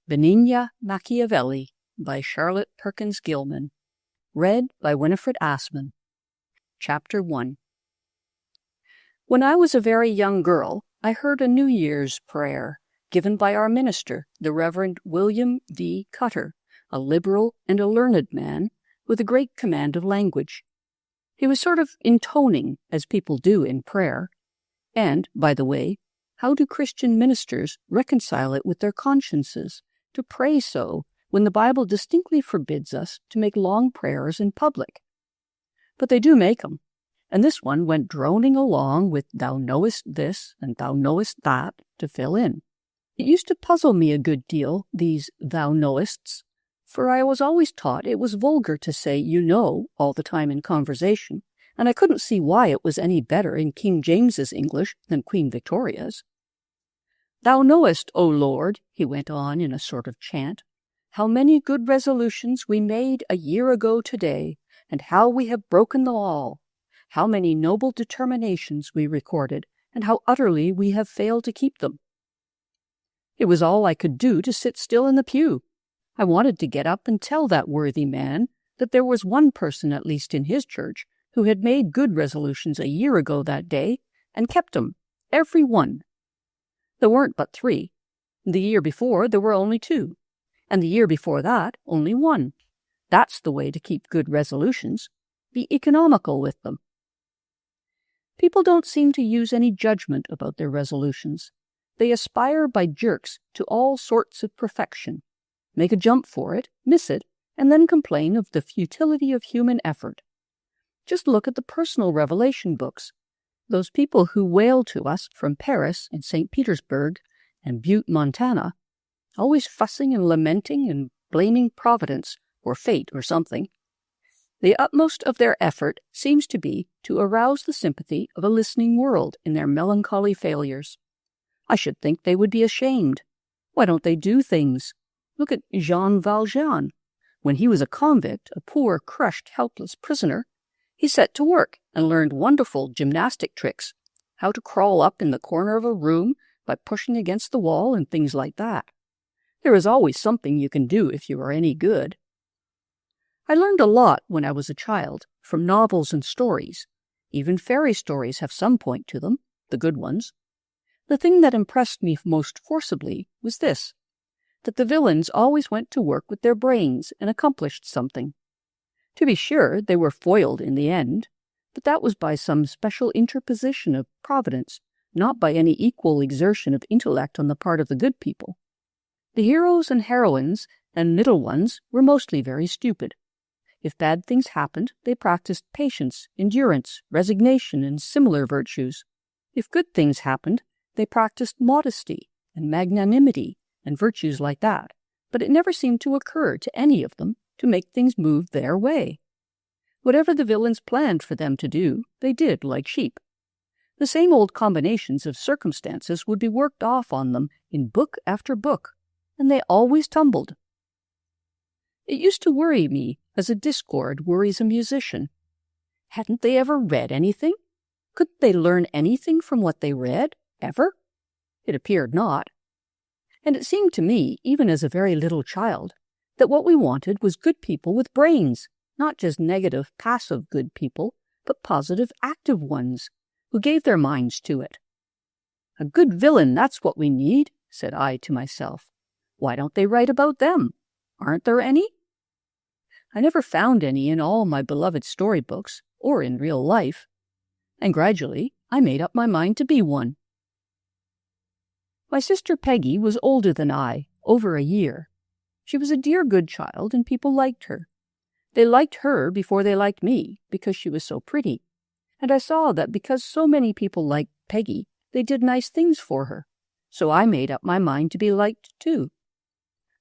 Benigna Machiavelli by Charlotte Perkins Gilman. Read by Winifred Assman. Chapter 1. When I was a very young girl, I heard a New Year's prayer given by our minister, the Reverend William V. Cutter, a liberal and a learned man with a great command of language. He was sort of intoning, as people do in prayer. And, by the way, how do Christian ministers reconcile it with their consciences to pray so when the Bible distinctly forbids us to make long prayers in public? But they do make 'em, and this one went droning along with "Thou knowest this" and "Thou knowest that" to fill in. It used to puzzle me a good deal, these "thou knowest's," for I was always taught it was vulgar to say "you know" all the time in conversation, and I couldn't see why it was any better in King James's English than Queen Victoria's. "Thou knowest, O Lord," he went on in a sort of chant, "how many good resolutions we made a year ago today, and how we have broken them all, how many noble determinations we recorded, and how utterly we have failed to keep them." It was all I could do to sit still in the pew. I wanted to get up and tell that worthy man that there was one person at least in his church who had made good resolutions a year ago that day, and kept 'em, every one. There weren't but 3. The year before there were only 2, and the year before that only 1. That's the way to keep good resolutions. Be economical with them. People don't seem to use any judgment about their resolutions. They aspire by jerks to all sorts of perfection, make a jump for it, miss it, and then complain of the futility of human effort. Just look at the personal revelation books. Those people who wail to us from Paris and St. Petersburg and Butte, Montana, always fussing and lamenting and blaming Providence or fate or something. The utmost of their effort seems to be to arouse the sympathy of a listening world in their melancholy failures. I should think they would be ashamed. Why don't they do things? Look at Jean Valjean. When he was a convict, a poor, crushed, helpless prisoner, he set to work and learned wonderful gymnastic tricks, how to crawl up in the corner of a room by pushing against the wall and things like that. There is always something you can do if you are any good. I learned a lot when I was a child, from novels and stories. Even fairy stories have some point to them, the good ones. The thing that impressed me most forcibly was this, that the villains always went to work with their brains and accomplished something. To be sure, they were foiled in the end, but that was by some special interposition of Providence, not by any equal exertion of intellect on the part of the good people. The heroes and heroines and middle ones were mostly very stupid. If bad things happened, they practiced patience, endurance, resignation, and similar virtues. If good things happened, they practiced modesty and magnanimity and virtues like that, but it never seemed to occur to any of them to make things move their way. Whatever the villains planned for them to do, they did like sheep. The same old combinations of circumstances would be worked off on them in book after book, and they always tumbled. It used to worry me as a discord worries a musician. Hadn't they ever read anything? Couldn't they learn anything from what they read, ever? It appeared not. And it seemed to me, even as a very little child, that what we wanted was good people with brains, not just negative, passive good people, but positive, active ones, who gave their minds to it. A good villain, that's what we need, said I to myself. Why don't they write about them? Aren't there any? I never found any in all my beloved storybooks, or in real life, and gradually I made up my mind to be one. My sister Peggy was older than I, over a year. She was a dear good child, and people liked her. They liked her before they liked me, because she was so pretty, and I saw that because so many people liked Peggy, they did nice things for her, so I made up my mind to be liked too.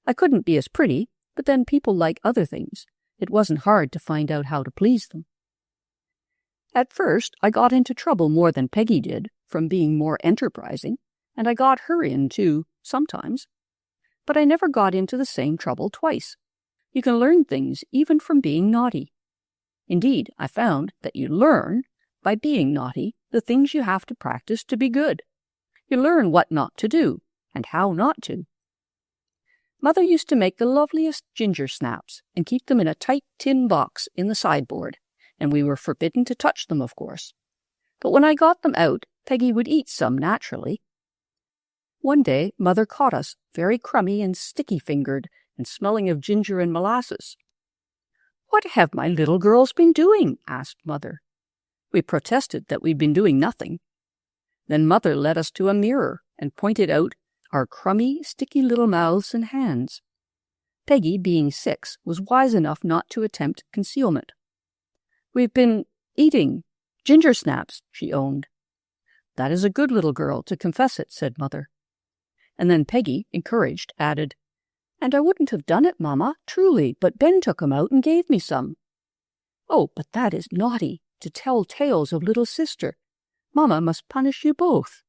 I couldn't be as pretty, but then people like other things. It wasn't hard to find out how to please them. At first, I got into trouble more than Peggy did, from being more enterprising, and I got her in, too, sometimes. But I never got into the same trouble twice. You can learn things even from being naughty. Indeed, I found that you learn, by being naughty, the things you have to practice to be good. You learn what not to do, and how not to. Mother used to make the loveliest ginger snaps and keep them in a tight tin box in the sideboard, and we were forbidden to touch them, of course. But when I got them out, Peggy would eat some naturally. One day, Mother caught us, very crummy and sticky-fingered and smelling of ginger and molasses. "What have my little girls been doing?" asked Mother. We protested that we'd been doing nothing. Then Mother led us to a mirror and pointed out our crummy, sticky little mouths and hands. Peggy, being 6, was wise enough not to attempt concealment. "We've been eating ginger snaps," she owned. "That is a good little girl to confess it," said Mother. And then Peggy, encouraged, added, "And I wouldn't have done it, Mamma, truly, but Ben took 'em out and gave me some." "Oh, but that is naughty, to tell tales of little sister. Mamma must punish you both."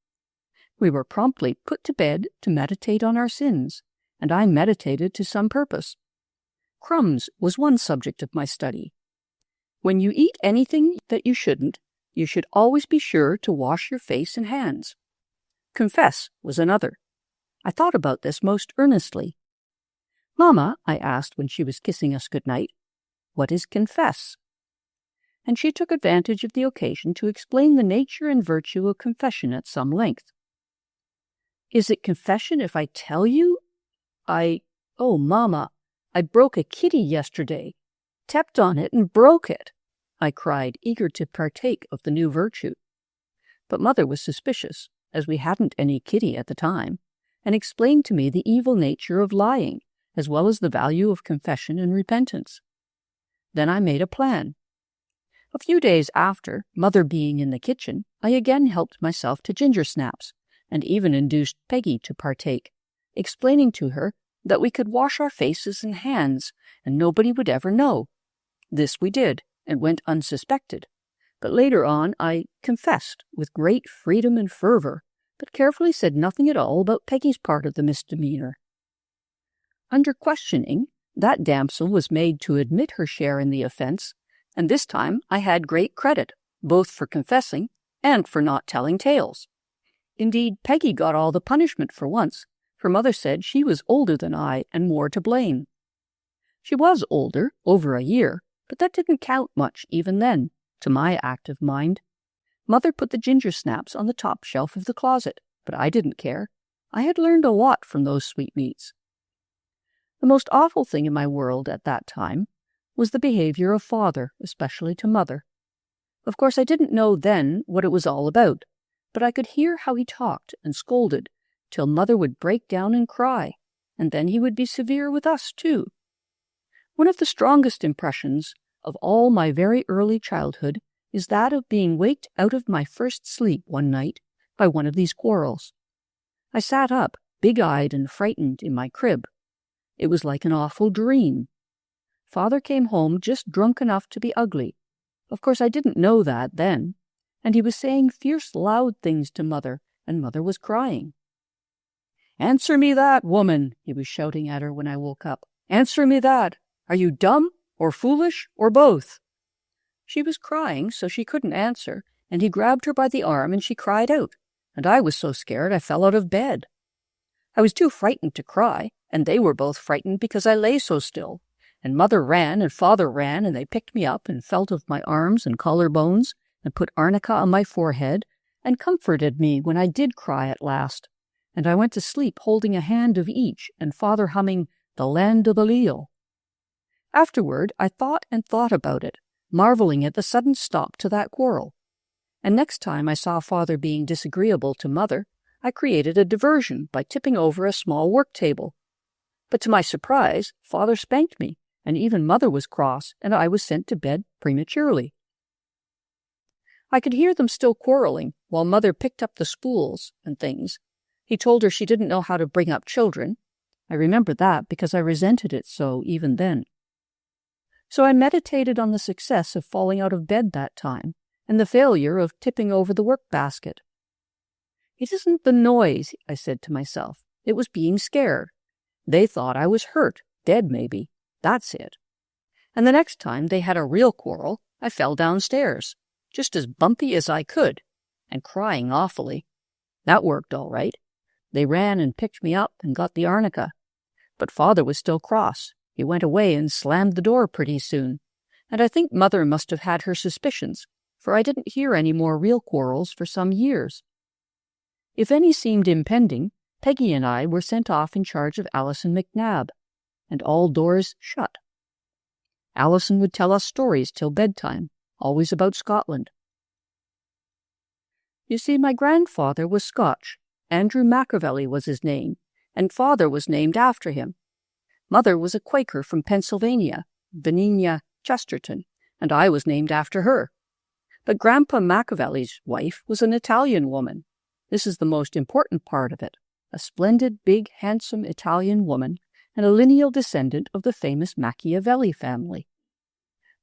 We were promptly put to bed to meditate on our sins, and I meditated to some purpose. Crumbs was one subject of my study. When you eat anything that you shouldn't, you should always be sure to wash your face and hands. Confess was another. I thought about this most earnestly. "Mamma," I asked when she was kissing us good night, "what is confess?" And she took advantage of the occasion to explain the nature and virtue of confession at some length. "Is it confession if I tell you? Oh, Mamma, I broke a kitty yesterday, stepped on it and broke it," I cried, eager to partake of the new virtue. But Mother was suspicious, as we hadn't any kitty at the time, and explained to me the evil nature of lying, as well as the value of confession and repentance. Then I made a plan. A few days after, Mother being in the kitchen, I again helped myself to ginger snaps, and even induced Peggy to partake, explaining to her that we could wash our faces and hands, and nobody would ever know. This we did, and went unsuspected, but later on I confessed with great freedom and fervor, but carefully said nothing at all about Peggy's part of the misdemeanor. Under questioning, that damsel was made to admit her share in the offense, and this time I had great credit, both for confessing and for not telling tales. Indeed, Peggy got all the punishment for once, for Mother said she was older than I and more to blame. She was older, over a year, but that didn't count much even then, to my active mind. Mother put the ginger snaps on the top shelf of the closet, but I didn't care. I had learned a lot from those sweetmeats. The most awful thing in my world at that time was the behavior of Father, especially to Mother. Of course, I didn't know then what it was all about, but I could hear how he talked and scolded till Mother would break down and cry, and then he would be severe with us, too. One of the strongest impressions of all my very early childhood is that of being waked out of my first sleep one night by one of these quarrels. I sat up, big-eyed and frightened, in my crib. It was like an awful dream. Father came home just drunk enough to be ugly. Of course, I didn't know that then, and he was saying fierce, loud things to Mother, and Mother was crying. "Answer me that, woman," he was shouting at her when I woke up. "Answer me that. Are you dumb, or foolish, or both?" She was crying, so she couldn't answer, and he grabbed her by the arm, and she cried out, and I was so scared I fell out of bed. I was too frightened to cry, and they were both frightened because I lay so still, and Mother ran and Father ran, and they picked me up and felt of my arms and collarbones, and put arnica on my forehead, and comforted me when I did cry at last, and I went to sleep holding a hand of each, and Father humming "The Land of the Leal." Afterward, I thought and thought about it, marveling at the sudden stop to that quarrel. And next time I saw Father being disagreeable to Mother, I created a diversion by tipping over a small work table. But to my surprise, Father spanked me, and even Mother was cross, and I was sent to bed prematurely. I could hear them still quarreling, while Mother picked up the spools and things. He told her she didn't know how to bring up children. I remember that because I resented it so even then. So I meditated on the success of falling out of bed that time, and the failure of tipping over the work basket. It isn't the noise, I said to myself. It was being scared. They thought I was hurt, dead maybe. That's it. And the next time they had a real quarrel, I fell downstairs, just as bumpy as I could, and crying awfully. That worked all right. They ran and picked me up and got the arnica. But Father was still cross. He went away and slammed the door pretty soon, and I think Mother must have had her suspicions, for I didn't hear any more real quarrels for some years. If any seemed impending, Peggy and I were sent off in charge of Alison McNabb, and all doors shut. Alison would tell us stories till bedtime, always about Scotland. You see, my grandfather was Scotch. Andrew Machiavelli was his name, and Father was named after him. Mother was a Quaker from Pennsylvania, Benigna Chesterton, and I was named after her. But Grandpa Machiavelli's wife was an Italian woman. This is the most important part of it. A splendid, big, handsome Italian woman, and a lineal descendant of the famous Machiavelli family.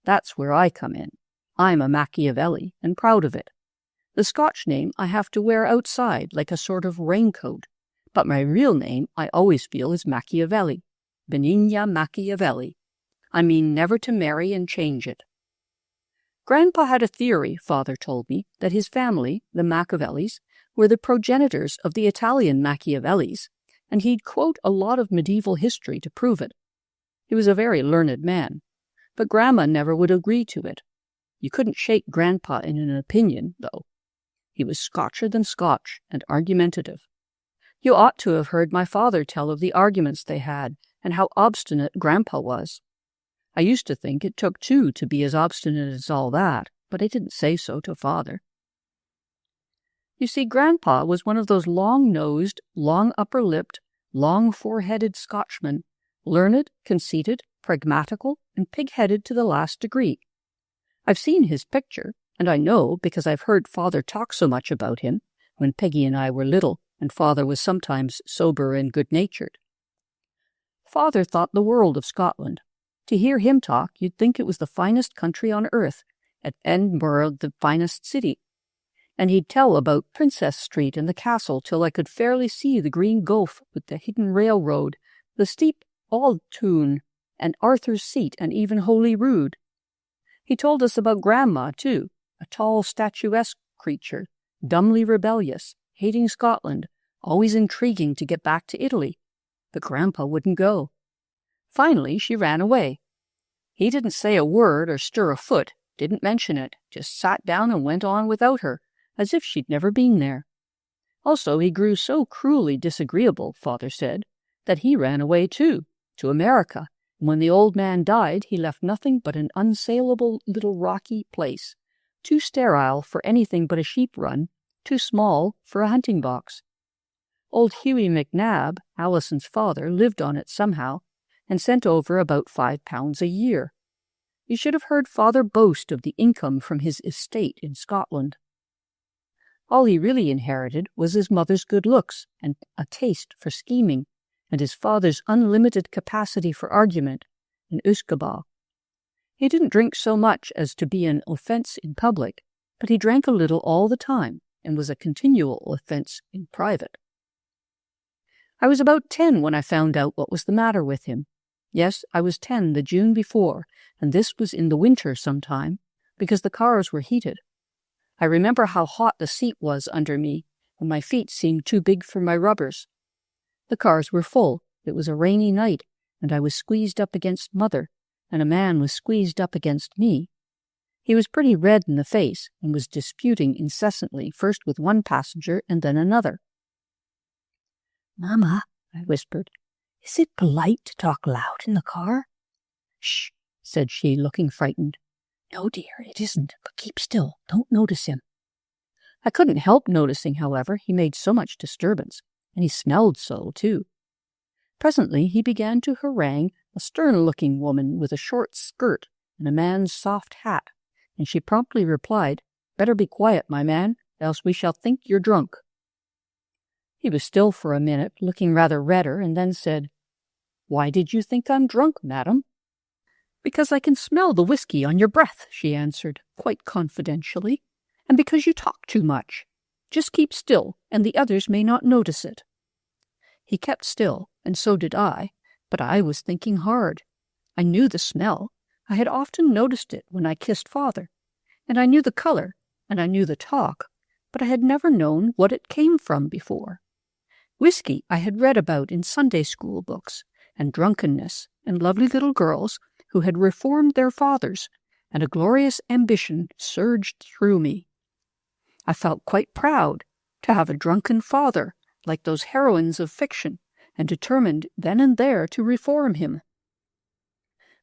That's where I come in. I'm a Machiavelli, and proud of it. The Scotch name I have to wear outside like a sort of raincoat, but my real name I always feel is Machiavelli, Benigna Machiavelli. I mean never to marry and change it. Grandpa had a theory, Father told me, that his family, the Machiavellis, were the progenitors of the Italian Machiavellis, and he'd quote a lot of medieval history to prove it. He was a very learned man, but Grandma never would agree to it. You couldn't shake Grandpa in an opinion, though. He was Scotcher than Scotch, and argumentative. You ought to have heard my father tell of the arguments they had, and how obstinate Grandpa was. I used to think it took two to be as obstinate as all that, but I didn't say so to Father. You see, Grandpa was one of those long-nosed, long-upper-lipped, long-foreheaded Scotchmen, learned, conceited, pragmatical, and pig-headed to the last degree. I've seen his picture, and I know because I've heard Father talk so much about him when Peggy and I were little, and Father was sometimes sober and good-natured. Father thought the world of Scotland. To hear him talk, you'd think it was the finest country on earth, at Edinburgh the finest city. And he'd tell about Princess Street and the castle till I could fairly see the green gulf with the hidden railroad, the steep Auld-Toon, and Arthur's Seat, and even Holyrood. He told us about Grandma, too, a tall, statuesque creature, dumbly rebellious, hating Scotland, always intriguing to get back to Italy. But Grandpa wouldn't go. Finally, she ran away. He didn't say a word or stir a foot, didn't mention it, just sat down and went on without her, as if she'd never been there. Also, he grew so cruelly disagreeable, Father said, that he ran away too, to America, and when the old man died, he left nothing but an unsaleable little rocky place, too sterile for anything but a sheep run, too small for a hunting box. Old Hughie McNabb, Alison's father, lived on it somehow, and sent over about £5 a year. You should have heard Father boast of the income from his estate in Scotland. All he really inherited was his mother's good looks and a taste for scheming, and his father's unlimited capacity for argument and usquebaugh. He didn't drink so much as to be an offence in public, but he drank a little all the time and was a continual offence in private. I was about 10 when I found out what was the matter with him. Yes, I was 10 the June before, and this was in the winter sometime, because the cars were heated. I remember how hot the seat was under me, and my feet seemed too big for my rubbers. The cars were full. It was a rainy night, and I was squeezed up against Mother, and a man was squeezed up against me. He was pretty red in the face, and was disputing incessantly, first with one passenger and then another. "Mamma," I whispered, "is it polite to talk loud in the car?" "Shh," said she, looking frightened. "No, dear, it isn't, but keep still. Don't notice him." I couldn't help noticing, however, he made so much disturbance, and he smelled so, too. Presently he began to harangue a stern-looking woman with a short skirt and a man's soft hat, and she promptly replied, "Better be quiet, my man, else we shall think you're drunk." He was still for a minute, looking rather redder, and then said, "Why did you think I'm drunk, madam?" "Because I can smell the whiskey on your breath," she answered, quite confidentially, "and because you talk too much. Just keep still, and the others may not notice it." He kept still, and so did I, but I was thinking hard. I knew the smell. I had often noticed it when I kissed Father, and I knew the color, and I knew the talk, but I had never known what it came from before. Whiskey I had read about in Sunday school books, and drunkenness and lovely little girls who had reformed their fathers, and a glorious ambition surged through me. I felt quite proud to have a drunken father like those heroines of fiction, and determined then and there to reform him.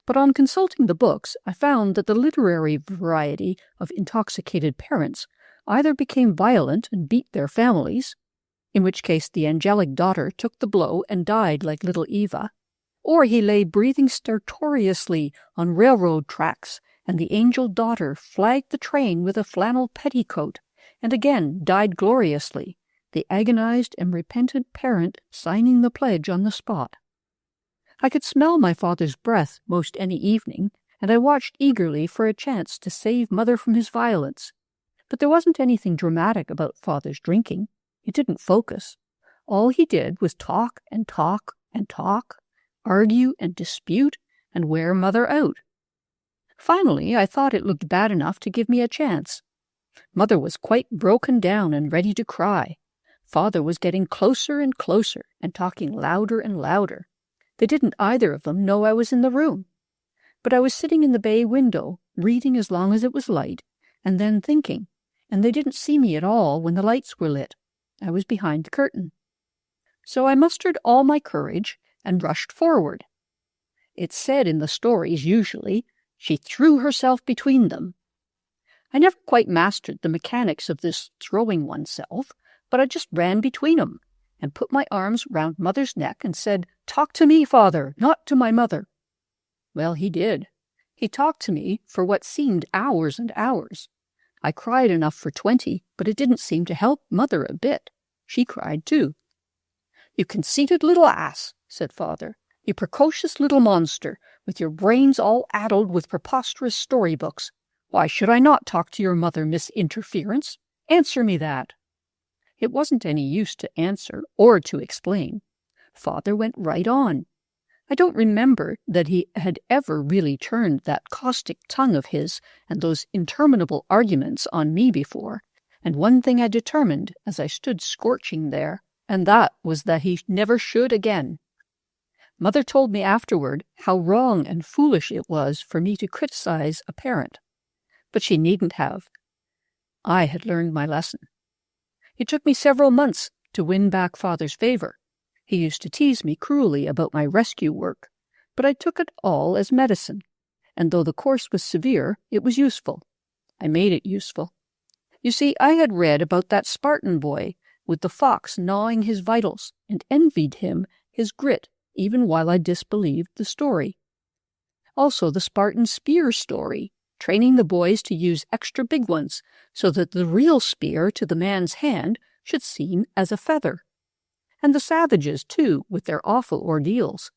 But on consulting the books, I found that the literary variety of intoxicated parents either became violent and beat their families, in which case the angelic daughter took the blow and died like little Eva, or he lay breathing stertorously on railroad tracks, and the angel daughter flagged the train with a flannel petticoat, and again died gloriously, the agonized and repentant parent signing the pledge on the spot. I could smell my father's breath most any evening, and I watched eagerly for a chance to save mother from his violence. But there wasn't anything dramatic about father's drinking. It didn't focus. All he did was talk and talk and talk, argue and dispute, and wear mother out. Finally, I thought it looked bad enough to give me a chance. Mother was quite broken down and ready to cry. Father was getting closer and closer and talking louder and louder. They didn't either of them know I was in the room. But I was sitting in the bay window, reading as long as it was light, and then thinking, and they didn't see me at all when the lights were lit. I was behind the curtain. So I mustered all my courage and rushed forward. It's said in the stories, usually, she threw herself between them. I never quite mastered the mechanics of this throwing oneself, but I just ran between 'em and put my arms round Mother's neck and said, "Talk to me, Father, not to my mother." Well, he did. He talked to me for what seemed hours and hours. I cried enough for 20, but it didn't seem to help Mother a bit. She cried too. "You conceited little ass," said Father. "You precocious little monster, with your brains all addled with preposterous storybooks. Why should I not talk to your mother, Miss Interference? Answer me that." It wasn't any use to answer or to explain. Father went right on. I don't remember that he had ever really turned that caustic tongue of his and those interminable arguments on me before, and one thing I determined as I stood scorching there, and that was that he never should again. Mother told me afterward how wrong and foolish it was for me to criticize a parent, but she needn't have. I had learned my lesson. It took me several months to win back Father's favor. He used to tease me cruelly about my rescue work, but I took it all as medicine, and though the course was severe, it was useful. I made it useful. You see, I had read about that Spartan boy with the fox gnawing his vitals, and envied him his grit, even while I disbelieved the story. Also the Spartan spear story, training the boys to use extra big ones, so that the real spear to the man's hand should seem as a feather. And the savages, too, with their awful ordeals,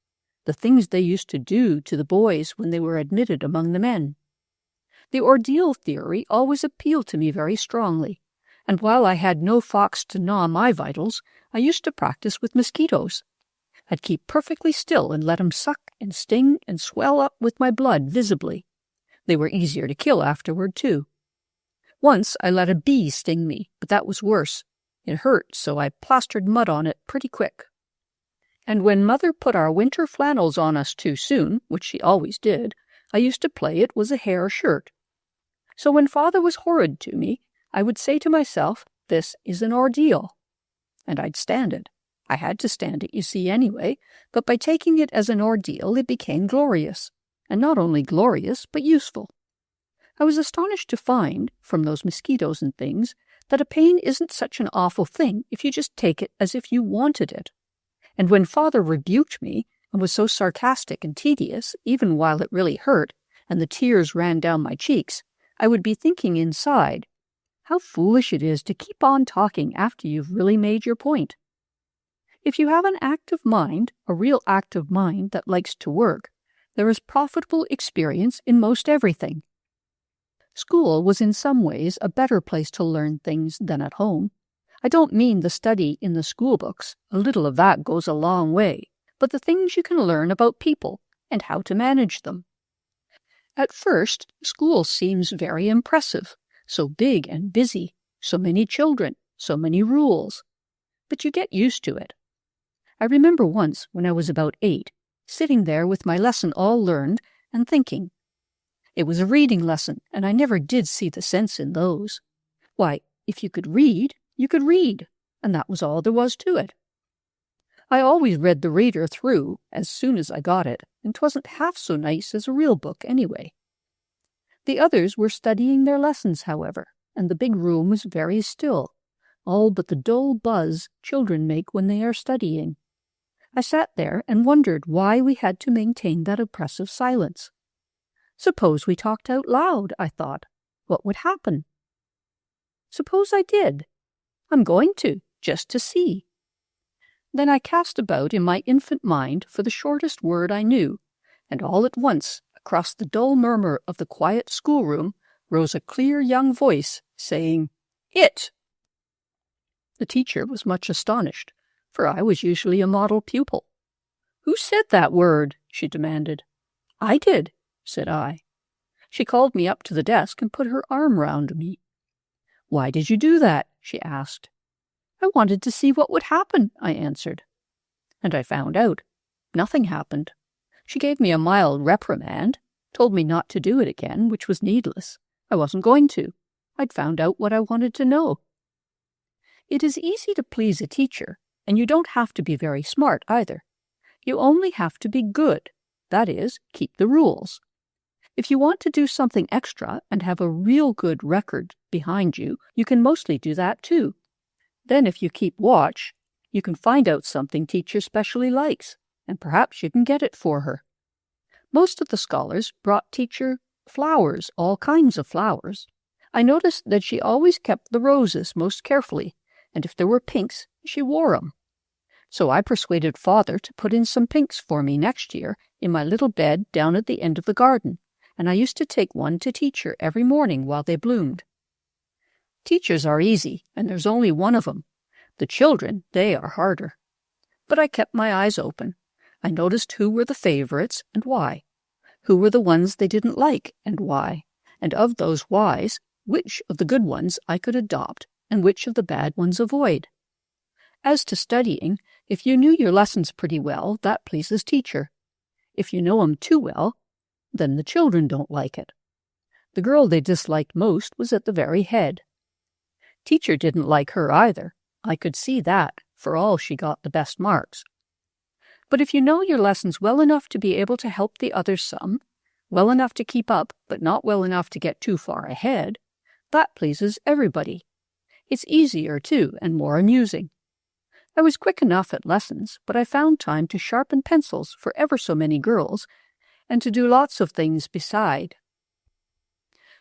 the things they used to do to the boys when they were admitted among the men. The ordeal theory always appealed to me very strongly, and while I had no fox to gnaw my vitals, I used to practice with mosquitoes. I'd keep perfectly still and let 'em suck and sting and swell up with my blood visibly. They were easier to kill afterward, too. Once I let a bee sting me, but that was worse. It hurt, so I plastered mud on it pretty quick. And when Mother put our winter flannels on us too soon, which she always did, I used to play it was a hair shirt. So when Father was horrid to me, I would say to myself, "This is an ordeal." And I'd stand it. I had to stand it, you see, anyway, but by taking it as an ordeal, it became glorious. And not only glorious, but useful. I was astonished to find, from those mosquitoes and things, that a pain isn't such an awful thing if you just take it as if you wanted it. And when Father rebuked me, and was so sarcastic and tedious, even while it really hurt, and the tears ran down my cheeks, I would be thinking inside, how foolish it is to keep on talking after you've really made your point. If you have an active mind, a real active mind that likes to work, there is profitable experience in most everything. School was in some ways a better place to learn things than at home. I don't mean the study in the school books, a little of that goes a long way, but the things you can learn about people and how to manage them. At first, school seems very impressive, so big and busy, so many children, so many rules. But you get used to it. I remember once, when I was about 8, sitting there with my lesson all learned and thinking. It was a reading lesson, and I never did see the sense in those. Why, if you could read, you could read, and that was all there was to it. I always read the reader through as soon as I got it, and 'twasn't half so nice as a real book anyway. The others were studying their lessons, however, and the big room was very still, all but the dull buzz children make when they are studying. I sat there and wondered why we had to maintain that oppressive silence. Suppose we talked out loud, I thought. What would happen? Suppose I did. I'm going to, just to see. Then I cast about in my infant mind for the shortest word I knew, and all at once, across the dull murmur of the quiet schoolroom, rose a clear young voice, saying, "It!" The teacher was much astonished, for I was usually a model pupil. "Who said that word?" she demanded. "I did," said I. She called me up to the desk and put her arm round me. "Why did you do that?" she asked. "I wanted to see what would happen," I answered. And I found out. Nothing happened. She gave me a mild reprimand, told me not to do it again, which was needless. I wasn't going to. I'd found out what I wanted to know. It is easy to please a teacher, and you don't have to be very smart either. You only have to be good, that is, keep the rules. If you want to do something extra and have a real good record behind you, you can mostly do that too. Then if you keep watch, you can find out something teacher specially likes, and perhaps you can get it for her. Most of the scholars brought teacher flowers, all kinds of flowers. I noticed that she always kept the roses most carefully, and if there were pinks, she wore 'em. So I persuaded Father to put in some pinks for me next year in my little bed down at the end of the garden, and I used to take one to teacher every morning while they bloomed. Teachers are easy, and there's only one of 'em. The children, they are harder. But I kept my eyes open. I noticed who were the favorites and why, who were the ones they didn't like and why, and of those whys, which of the good ones I could adopt and which of the bad ones avoid. As to studying, if you knew your lessons pretty well, that pleases teacher. If you know 'em too well, then the children don't like it. The girl they disliked most was at the very head. Teacher didn't like her either. I could see that, for all she got the best marks. But if you know your lessons well enough to be able to help the others some, well enough to keep up, but not well enough to get too far ahead, that pleases everybody. It's easier, too, and more amusing. I was quick enough at lessons, but I found time to sharpen pencils for ever so many girls, and to do lots of things beside.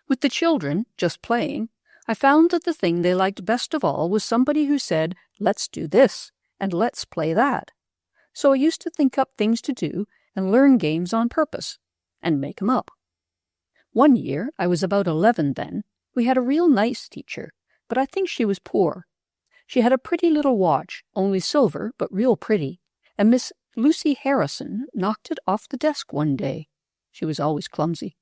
With the children, just playing, I found that the thing they liked best of all was somebody who said, "Let's do this," and "Let's play that." So I used to think up things to do and learn games on purpose, and make 'em up. One year, I was about 11 then, we had a real nice teacher, but I think she was poor. She had a pretty little watch, only silver, but real pretty, and Miss Lucy Harrison knocked it off the desk one day. She was always clumsy.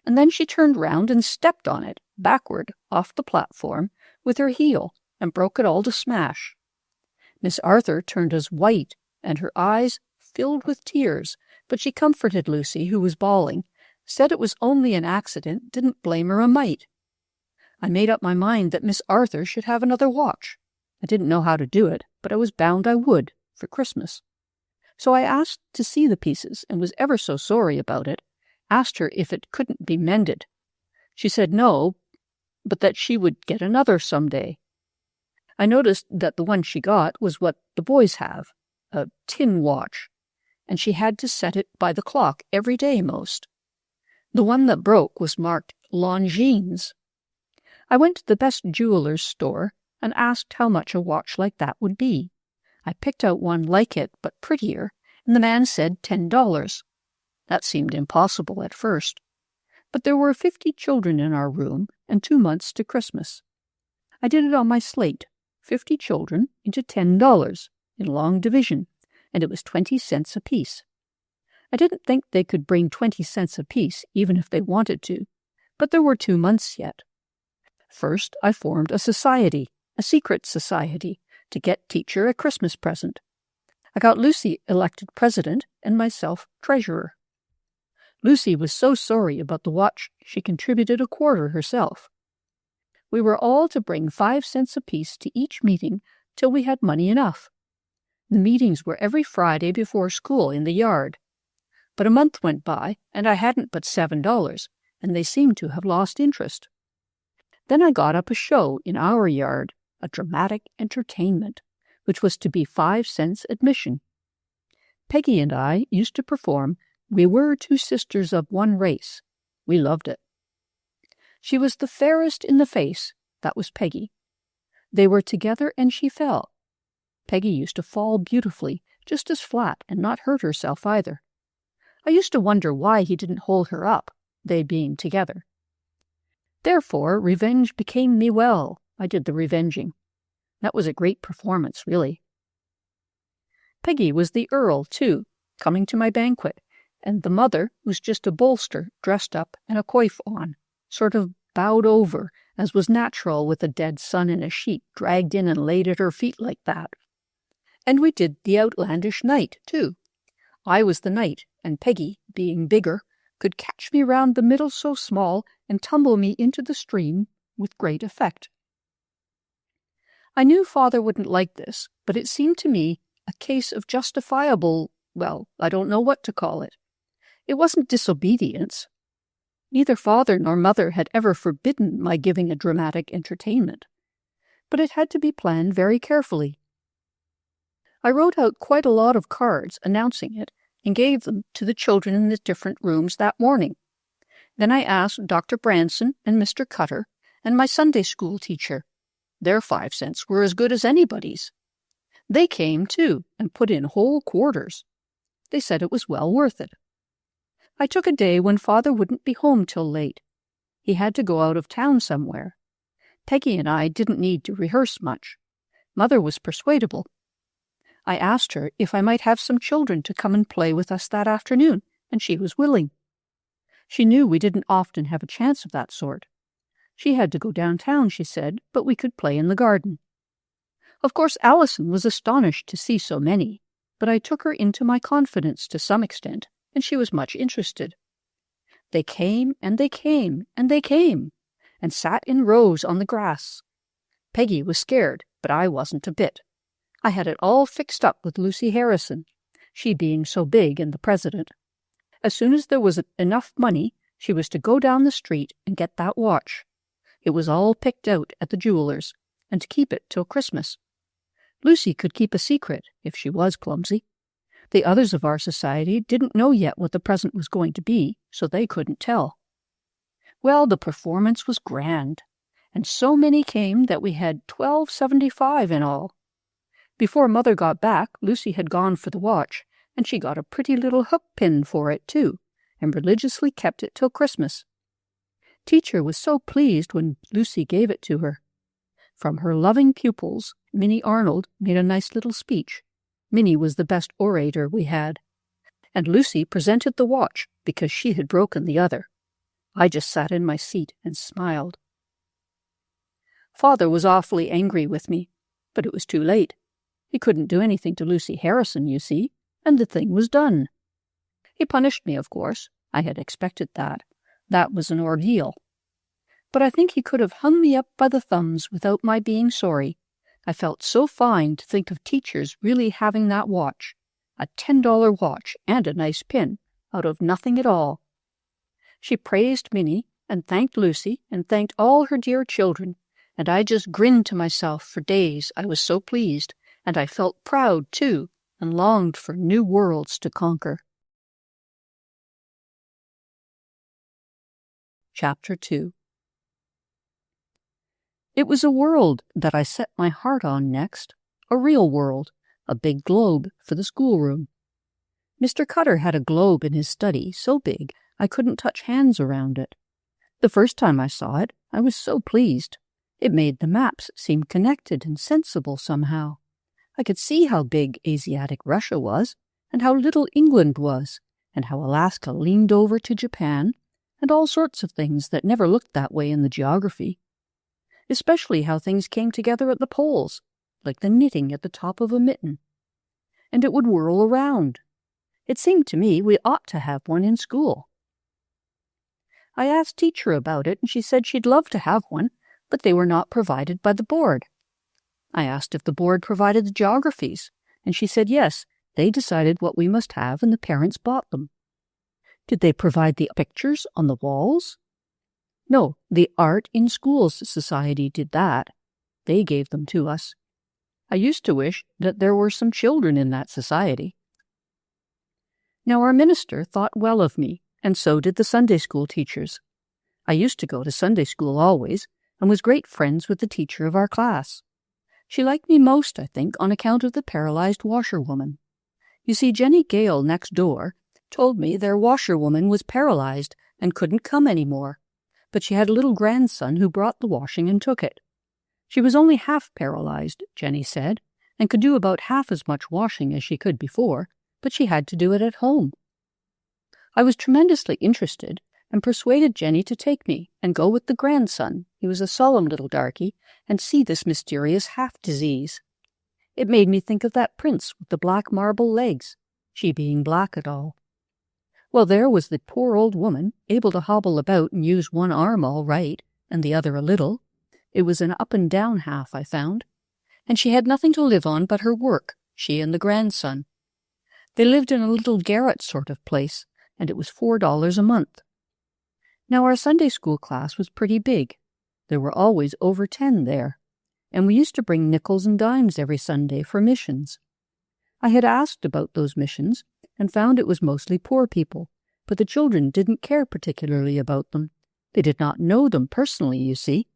And then she turned round and stepped on it, backward, off the platform, with her heel, and broke it all to smash. Miss Arthur turned as white, and her eyes filled with tears, but she comforted Lucy, who was bawling, said it was only an accident, didn't blame her a mite. I made up my mind that Miss Arthur should have another watch. I didn't know how to do it, but I was bound I would, for Christmas. So I asked to see the pieces, and was ever so sorry about it, asked her if it couldn't be mended. She said no, but that she would get another some day. I noticed that the one she got was what the boys have, a tin watch, and she had to set it by the clock every day most. The one that broke was marked Longines. I went to the best jeweler's store and asked how much a watch like that would be. I picked out one like it, but prettier, and the man said $10. That seemed impossible at first. But there were 50 children in our room, and 2 months to Christmas. I did it on my slate, 50 children into $10, in long division, and it was 20 cents apiece. I didn't think they could bring 20 cents apiece, even if they wanted to, but there were 2 months yet. First, I formed a society, a secret society, to get teacher a Christmas present. I got Lucy elected president and myself treasurer. Lucy was so sorry about the watch she contributed a quarter herself. We were all to bring 5 cents apiece to each meeting till we had money enough. The meetings were every Friday before school in the yard. But a month went by, and I hadn't but $7, and they seemed to have lost interest. Then I got up a show in our yard, a dramatic entertainment, which was to be 5 cents admission. Peggy and I used to perform We Were Two Sisters of One Race. We loved it. She was the fairest in the face, that was Peggy. They were together and she fell. Peggy used to fall beautifully, just as flat, and not hurt herself either. I used to wonder why he didn't hold her up, they being together. Therefore, revenge became me well. I did the revenging. That was a great performance, really. Peggy was the Earl, too, coming to my banquet, and the mother was just a bolster dressed up and a coif on, sort of bowed over, as was natural with a dead son in a sheet dragged in and laid at her feet like that. And we did the outlandish knight, too. I was the knight, and Peggy, being bigger, could catch me round the middle so small and tumble me into the stream with great effect. I knew Father wouldn't like this, but it seemed to me a case of justifiable, well, I don't know what to call it. It wasn't disobedience. Neither Father nor Mother had ever forbidden my giving a dramatic entertainment, but it had to be planned very carefully. I wrote out quite a lot of cards announcing it and gave them to the children in the different rooms that morning. Then I asked Dr. Branson and Mr. Cutter and my Sunday school teacher. Their 5 cents were as good as anybody's. They came, too, and put in whole quarters. They said it was well worth it. I took a day when Father wouldn't be home till late. He had to go out of town somewhere. Peggy and I didn't need to rehearse much. Mother was persuadable. I asked her if I might have some children to come and play with us that afternoon, and she was willing. She knew we didn't often have a chance of that sort. She had to go downtown, she said, but we could play in the garden. Of course, Allison was astonished to see so many, but I took her into my confidence to some extent, and she was much interested. They came, and they came, and they came, and sat in rows on the grass. Peggy was scared, but I wasn't a bit. I had it all fixed up with Lucy Harrison, she being so big and the president. As soon as there was enough money, she was to go down the street and get that watch. It was all picked out at the jeweler's, and to keep it till Christmas. Lucy could keep a secret, if she was clumsy. The others of our society didn't know yet what the present was going to be, so they couldn't tell. Well, the performance was grand, and so many came that we had $12.75 in all. Before Mother got back, Lucy had gone for the watch, and she got a pretty little hook pin for it, too, and religiously kept it till Christmas. Teacher was so pleased when Lucy gave it to her. From her loving pupils, Minnie Arnold made a nice little speech. Minnie was the best orator we had. And Lucy presented the watch because she had broken the other. I just sat in my seat and smiled. Father was awfully angry with me, but it was too late. He couldn't do anything to Lucy Harrison, you see, and the thing was done. He punished me, of course. I had expected that. That was an ordeal. But I think he could have hung me up by the thumbs without my being sorry. I felt so fine to think of teachers really having that watch, a $10 watch and a nice pin, out of nothing at all. She praised Minnie, and thanked Lucy, and thanked all her dear children, and I just grinned to myself for days, I was so pleased, and I felt proud, too, and longed for new worlds to conquer. Chapter 2. It was a world that I set my heart on next, a real world, a big globe for the schoolroom. Mr. Cutter had a globe in his study so big I couldn't touch hands around it. The first time I saw it, I was so pleased. It made the maps seem connected and sensible somehow. I could see how big Asiatic Russia was, and how little England was, and how Alaska leaned over to Japan, and all sorts of things that never looked that way in the geography. Especially how things came together at the poles, like the knitting at the top of a mitten. And it would whirl around. It seemed to me we ought to have one in school. I asked teacher about it, and she said she'd love to have one, but they were not provided by the board. I asked if the board provided the geographies, and she said yes, they decided what we must have and the parents bought them. Did they provide the pictures on the walls? No, the Art in Schools Society did that. They gave them to us. I used to wish that there were some children in that society. Now our minister thought well of me, and so did the Sunday school teachers. I used to go to Sunday school always, and was great friends with the teacher of our class. She liked me most, I think, on account of the paralyzed washerwoman. You see, Jenny Gale next door told me their washerwoman was paralyzed and couldn't come any more, but she had a little grandson who brought the washing and took it. She was only half paralyzed, Jenny said, and could do about half as much washing as she could before, but she had to do it at home. I was tremendously interested and persuaded Jenny to take me and go with the grandson, he was a solemn little darky, and see this mysterious half-disease. It made me think of that prince with the black marble legs, she being black at all. Well, there was the poor old woman, able to hobble about and use one arm all right, and the other a little. It was an up-and-down half, I found, and she had nothing to live on but her work, she and the grandson. They lived in a little garret sort of place, and it was $4 a month. Now our Sunday school class was pretty big. There were always over 10 there, and we used to bring nickels and dimes every Sunday for missions. I had asked about those missions, and found it was mostly poor people, but the children didn't care particularly about them. They did not know them personally, you see.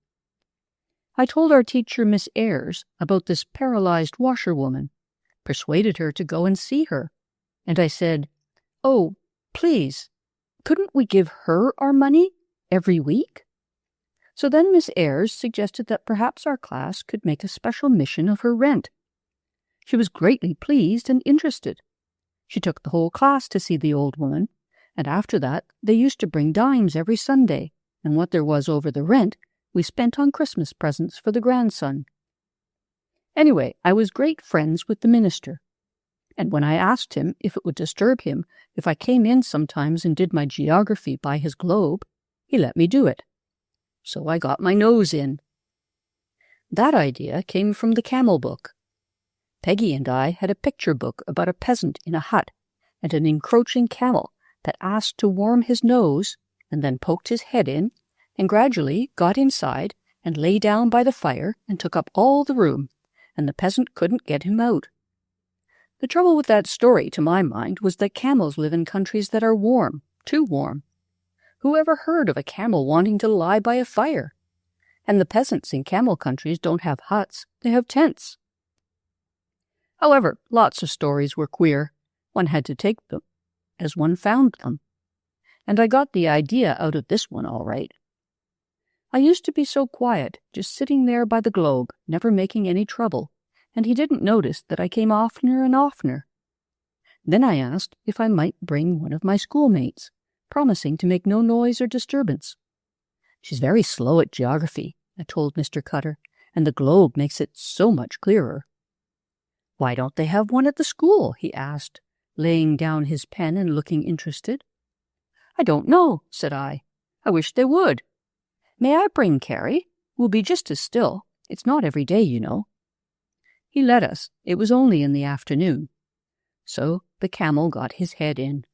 I told our teacher, Miss Ayres, about this paralyzed washerwoman, persuaded her to go and see her, and I said, "Oh, please, couldn't we give her our money every week?" So then Miss Ayres suggested that perhaps our class could make a special mission of her rent. She was greatly pleased and interested. She took the whole class to see the old woman, and after that they used to bring dimes every Sunday, and what there was over the rent we spent on Christmas presents for the grandson. Anyway, I was great friends with the minister, and when I asked him if it would disturb him if I came in sometimes and did my geography by his globe, he let me do it. So I got my nose in. That idea came from the camel book. Peggy and I had a picture book about a peasant in a hut and an encroaching camel that asked to warm his nose and then poked his head in and gradually got inside and lay down by the fire and took up all the room, and the peasant couldn't get him out. The trouble with that story, to my mind, was that camels live in countries that are warm, too warm. Who ever heard of a camel wanting to lie by a fire? And the peasants in camel countries don't have huts, they have tents. However, lots of stories were queer. One had to take them as one found them. And I got the idea out of this one all right. I used to be so quiet, just sitting there by the globe, never making any trouble, and he didn't notice that I came oftener and oftener. Then I asked if I might bring one of my schoolmates, promising to make no noise or disturbance. She's very slow at geography, I told Mr. Cutter, and the globe makes it so much clearer. Why don't they have one at the school? He asked, laying down his pen and looking interested. I don't know, said I. I wish they would. May I bring Carrie? We'll be just as still. It's not every day, you know. He let us. It was only in the afternoon. So the camel got his head in.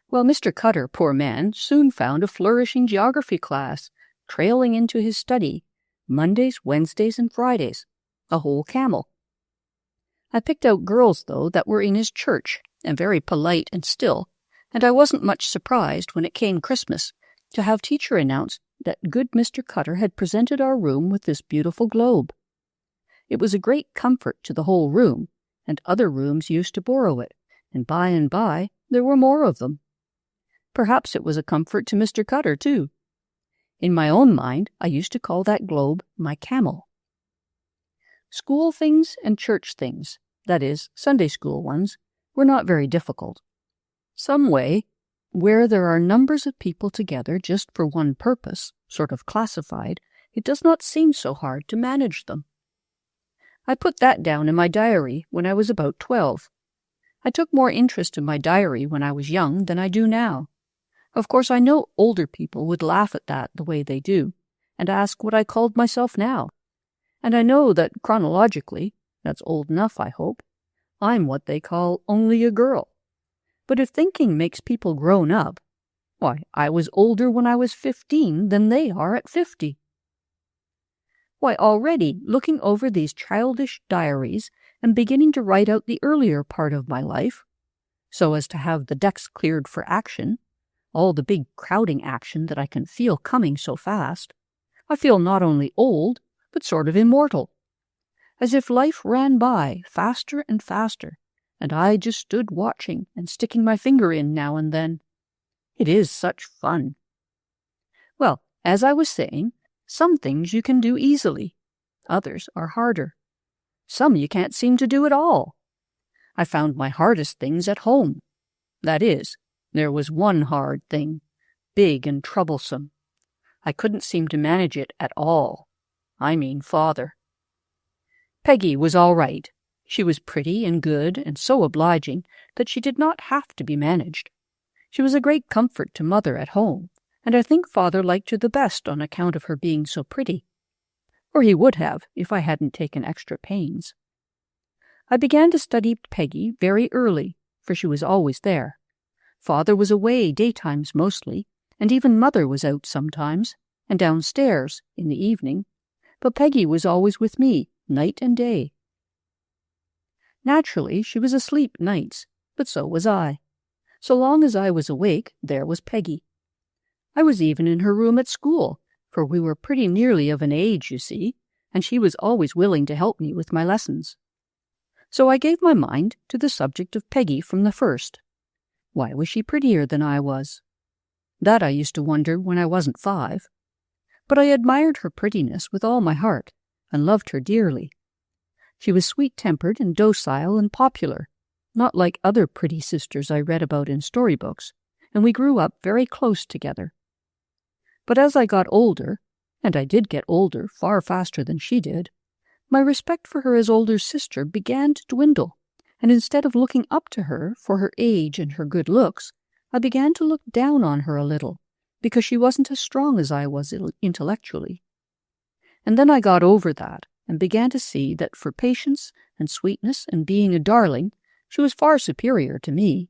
Well, Mr. Cutter, poor man, soon found a flourishing geography class, trailing into his study, Mondays, Wednesdays, and Fridays, a whole camel. I picked out girls, though, that were in his church, and very polite and still, and I wasn't much surprised when it came Christmas to have teacher announce that good Mr. Cutter had presented our room with this beautiful globe. It was a great comfort to the whole room, and other rooms used to borrow it, and by there were more of them. Perhaps it was a comfort to Mr. Cutter, too. In my own mind, I used to call that globe my camel. School things and church things, that is, Sunday school ones, were not very difficult. Some way, where there are numbers of people together just for one purpose, sort of classified, it does not seem so hard to manage them. I put that down in my diary when I was about 12. I took more interest in my diary when I was young than I do now. Of course, I know older people would laugh at that the way they do, and ask what I called myself now. And I know that chronologically, that's old enough, I hope, I'm what they call only a girl. But if thinking makes people grown up, why, I was older when I was 15 than they are at 50. Why, already, looking over these childish diaries and beginning to write out the earlier part of my life, so as to have the decks cleared for action, all the big crowding action that I can feel coming so fast, I feel not only old, but sort of immortal, as if life ran by faster and faster, and I just stood watching and sticking my finger in now and then. It is such fun. Well, as I was saying, some things you can do easily. Others are harder. Some you can't seem to do at all. I found my hardest things at home. That is, there was one hard thing, big and troublesome. I couldn't seem to manage it at all. I mean Father. Peggy was all right. She was pretty and good and so obliging that she did not have to be managed. She was a great comfort to Mother at home, and I think Father liked her the best on account of her being so pretty. Or he would have if I hadn't taken extra pains. I began to study Peggy very early, for she was always there. Father was away daytimes mostly, and even Mother was out sometimes, and downstairs in the evening, but Peggy was always with me, night and day. Naturally, she was asleep nights, but so was I. So long as I was awake, there was Peggy. I was even in her room at school, for we were pretty nearly of an age, you see, and she was always willing to help me with my lessons. So I gave my mind to the subject of Peggy from the first. Why was she prettier than I was? That I used to wonder when I wasn't 5. But I admired her prettiness with all my heart, and loved her dearly. She was sweet-tempered and docile and popular, not like other pretty sisters I read about in storybooks, and we grew up very close together. But as I got older, and I did get older far faster than she did, my respect for her as older sister began to dwindle, and instead of looking up to her for her age and her good looks, I began to look down on her a little, because she wasn't as strong as I was intellectually. And then I got over that, and began to see that for patience and sweetness and being a darling, she was far superior to me.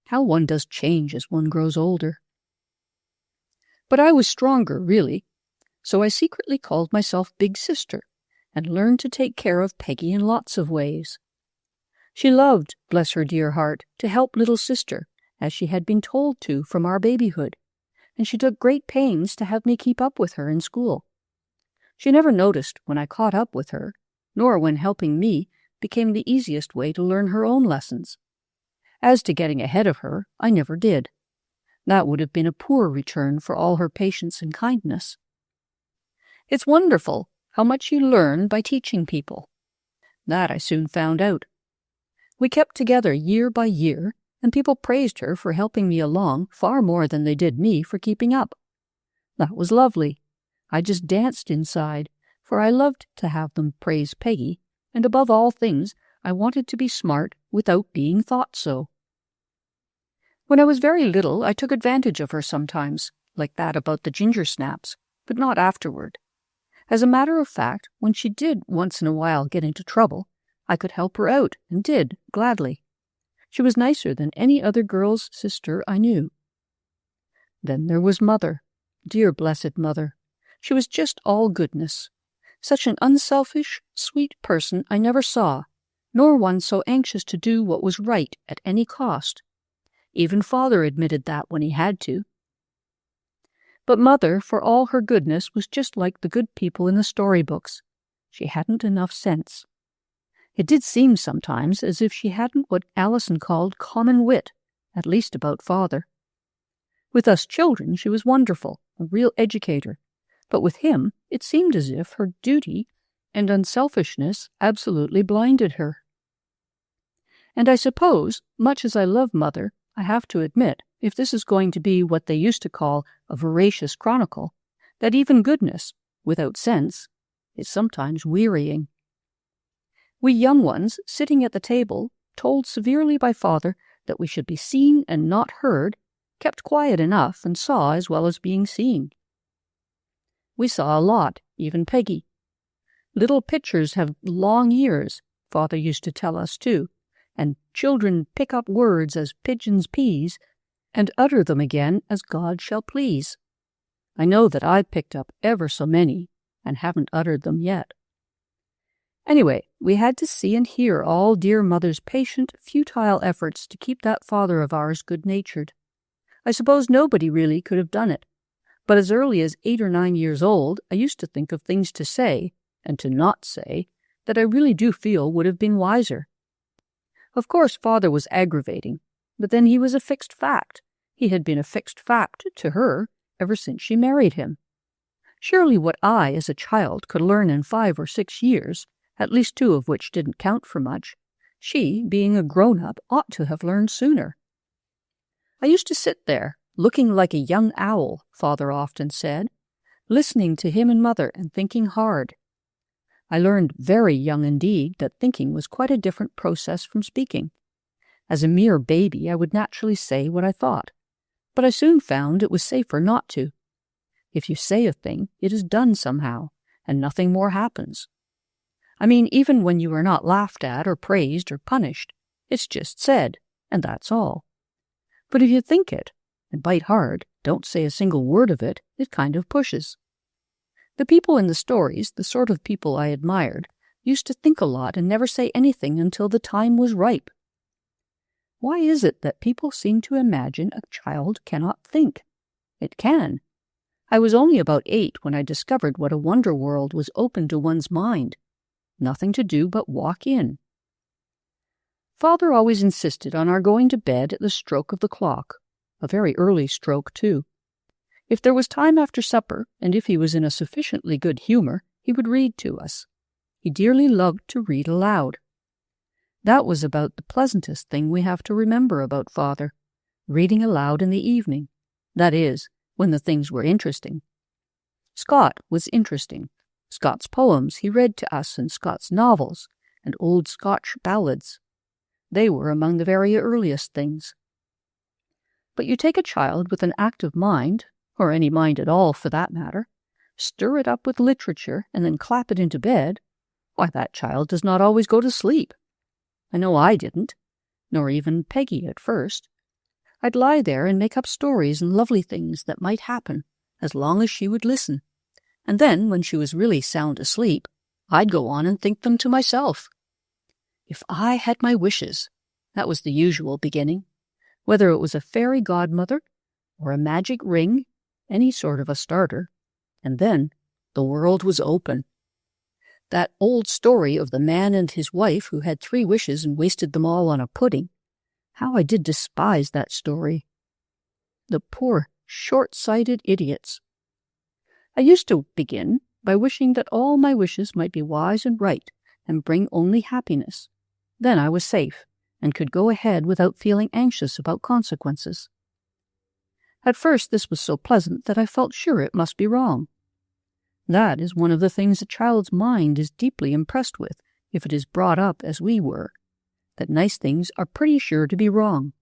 How one does change as one grows older. But I was stronger, really, so I secretly called myself Big Sister, and learned to take care of Peggy in lots of ways. She loved, bless her dear heart, to help little sister, as she had been told to from our babyhood, and she took great pains to have me keep up with her in school. She never noticed when I caught up with her, nor when helping me became the easiest way to learn her own lessons. As to getting ahead of her, I never did. That would have been a poor return for all her patience and kindness. It's wonderful how much you learn by teaching people. That I soon found out. We kept together year by year, and people praised her for helping me along far more than they did me for keeping up. That was lovely. I just danced inside, for I loved to have them praise Peggy, and above all things, I wanted to be smart without being thought so. When I was very little, I took advantage of her sometimes, like that about the ginger snaps, but not afterward. As a matter of fact, when she did once in a while get into trouble, I could help her out, and did, gladly. She was nicer than any other girl's sister I knew. Then there was Mother, dear blessed Mother. She was just all goodness. Such an unselfish, sweet person I never saw, nor one so anxious to do what was right at any cost. Even Father admitted that when he had to. But Mother, for all her goodness, was just like the good people in the storybooks. She hadn't enough sense. It did seem sometimes as if she hadn't what Allison called common wit, at least about Father. With us children she was wonderful, a real educator, but with him it seemed as if her duty and unselfishness absolutely blinded her. And I suppose, much as I love Mother, I have to admit, if this is going to be what they used to call a veracious chronicle, that even goodness, without sense, is sometimes wearying. We young ones, sitting at the table, told severely by father that we should be seen and not heard, kept quiet enough and saw as well as being seen. We saw a lot, even Peggy. Little pitchers have long ears, father used to tell us too, and children pick up words as pigeons peas, and utter them again as God shall please. I know that I've picked up ever so many, and haven't uttered them yet. Anyway, we had to see and hear all dear mother's patient, futile efforts to keep that father of ours good-natured. I suppose nobody really could have done it, but as early as 8 or 9 years old, I used to think of things to say, and to not say, that I really do feel would have been wiser. Of course, father was aggravating, but then he was a fixed fact. He had been a fixed fact to her ever since she married him. Surely what I, as a child, could learn in 5 or 6 years, at least 2 of which didn't count for much, she, being a grown-up, ought to have learned sooner. I used to sit there, looking like a young owl, father often said, listening to him and mother and thinking hard. I learned very young indeed that thinking was quite a different process from speaking. As a mere baby, I would naturally say what I thought, but I soon found it was safer not to. If you say a thing, it is done somehow, and nothing more happens. I mean, even when you are not laughed at or praised or punished, it's just said, and that's all. But if you think it, and bite hard, don't say a single word of it, it kind of pushes. The people in the stories, the sort of people I admired, used to think a lot and never say anything until the time was ripe. Why is it that people seem to imagine a child cannot think? It can. I was only about 8 when I discovered what a wonder world was open to one's mind. Nothing to do but walk in. Father always insisted on our going to bed at the stroke of the clock, a very early stroke, too. If there was time after supper, and if he was in a sufficiently good humor, he would read to us. He dearly loved to read aloud. That was about the pleasantest thing we have to remember about father, reading aloud in the evening. That is, when the things were interesting. Scott was interesting. Scott's poems he read to us, and Scott's novels, and old Scotch ballads. They were among the very earliest things. But you take a child with an active mind, or any mind at all for that matter, stir it up with literature, and then clap it into bed, why, that child does not always go to sleep. I know I didn't, nor even Peggy at first. I'd lie there and make up stories and lovely things that might happen, as long as she would listen. And then, when she was really sound asleep, I'd go on and think them to myself. If I had my wishes, that was the usual beginning, whether it was a fairy godmother, or a magic ring, any sort of a starter, and then the world was open. That old story of the man and his wife who had 3 wishes and wasted them all on a pudding, how I did despise that story. The poor, short-sighted idiots. I used to begin by wishing that all my wishes might be wise and right, and bring only happiness. Then I was safe, and could go ahead without feeling anxious about consequences. At first this was so pleasant that I felt sure it must be wrong. That is one of the things a child's mind is deeply impressed with, if it is brought up as we were, that nice things are pretty sure to be wrong.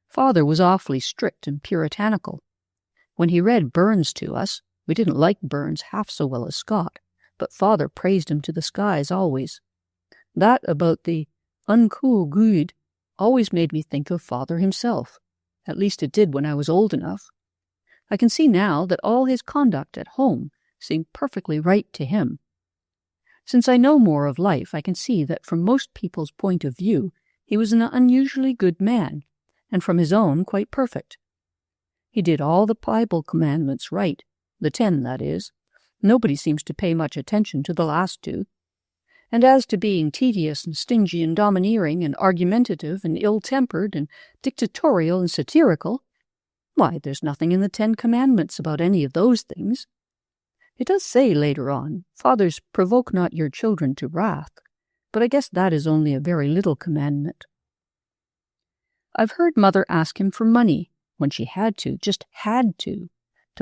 Father was awfully strict and puritanical. When he read Burns to us, we didn't like Burns half so well as Scott, but father praised him to the skies always. That about the uncool good always made me think of father himself. At least it did when I was old enough. I can see now that all his conduct at home seemed perfectly right to him. Since I know more of life, I can see that from most people's point of view, he was an unusually good man, and from his own quite perfect. He did all the Bible commandments right, the 10, that is. Nobody seems to pay much attention to the last 2. And as to being tedious and stingy and domineering and argumentative and ill-tempered and dictatorial and satirical, why, there's nothing in the 10 Commandments about any of those things. It does say later on, fathers, provoke not your children to wrath, but I guess that is only a very little commandment. I've heard mother ask him for money, when she had to, just had to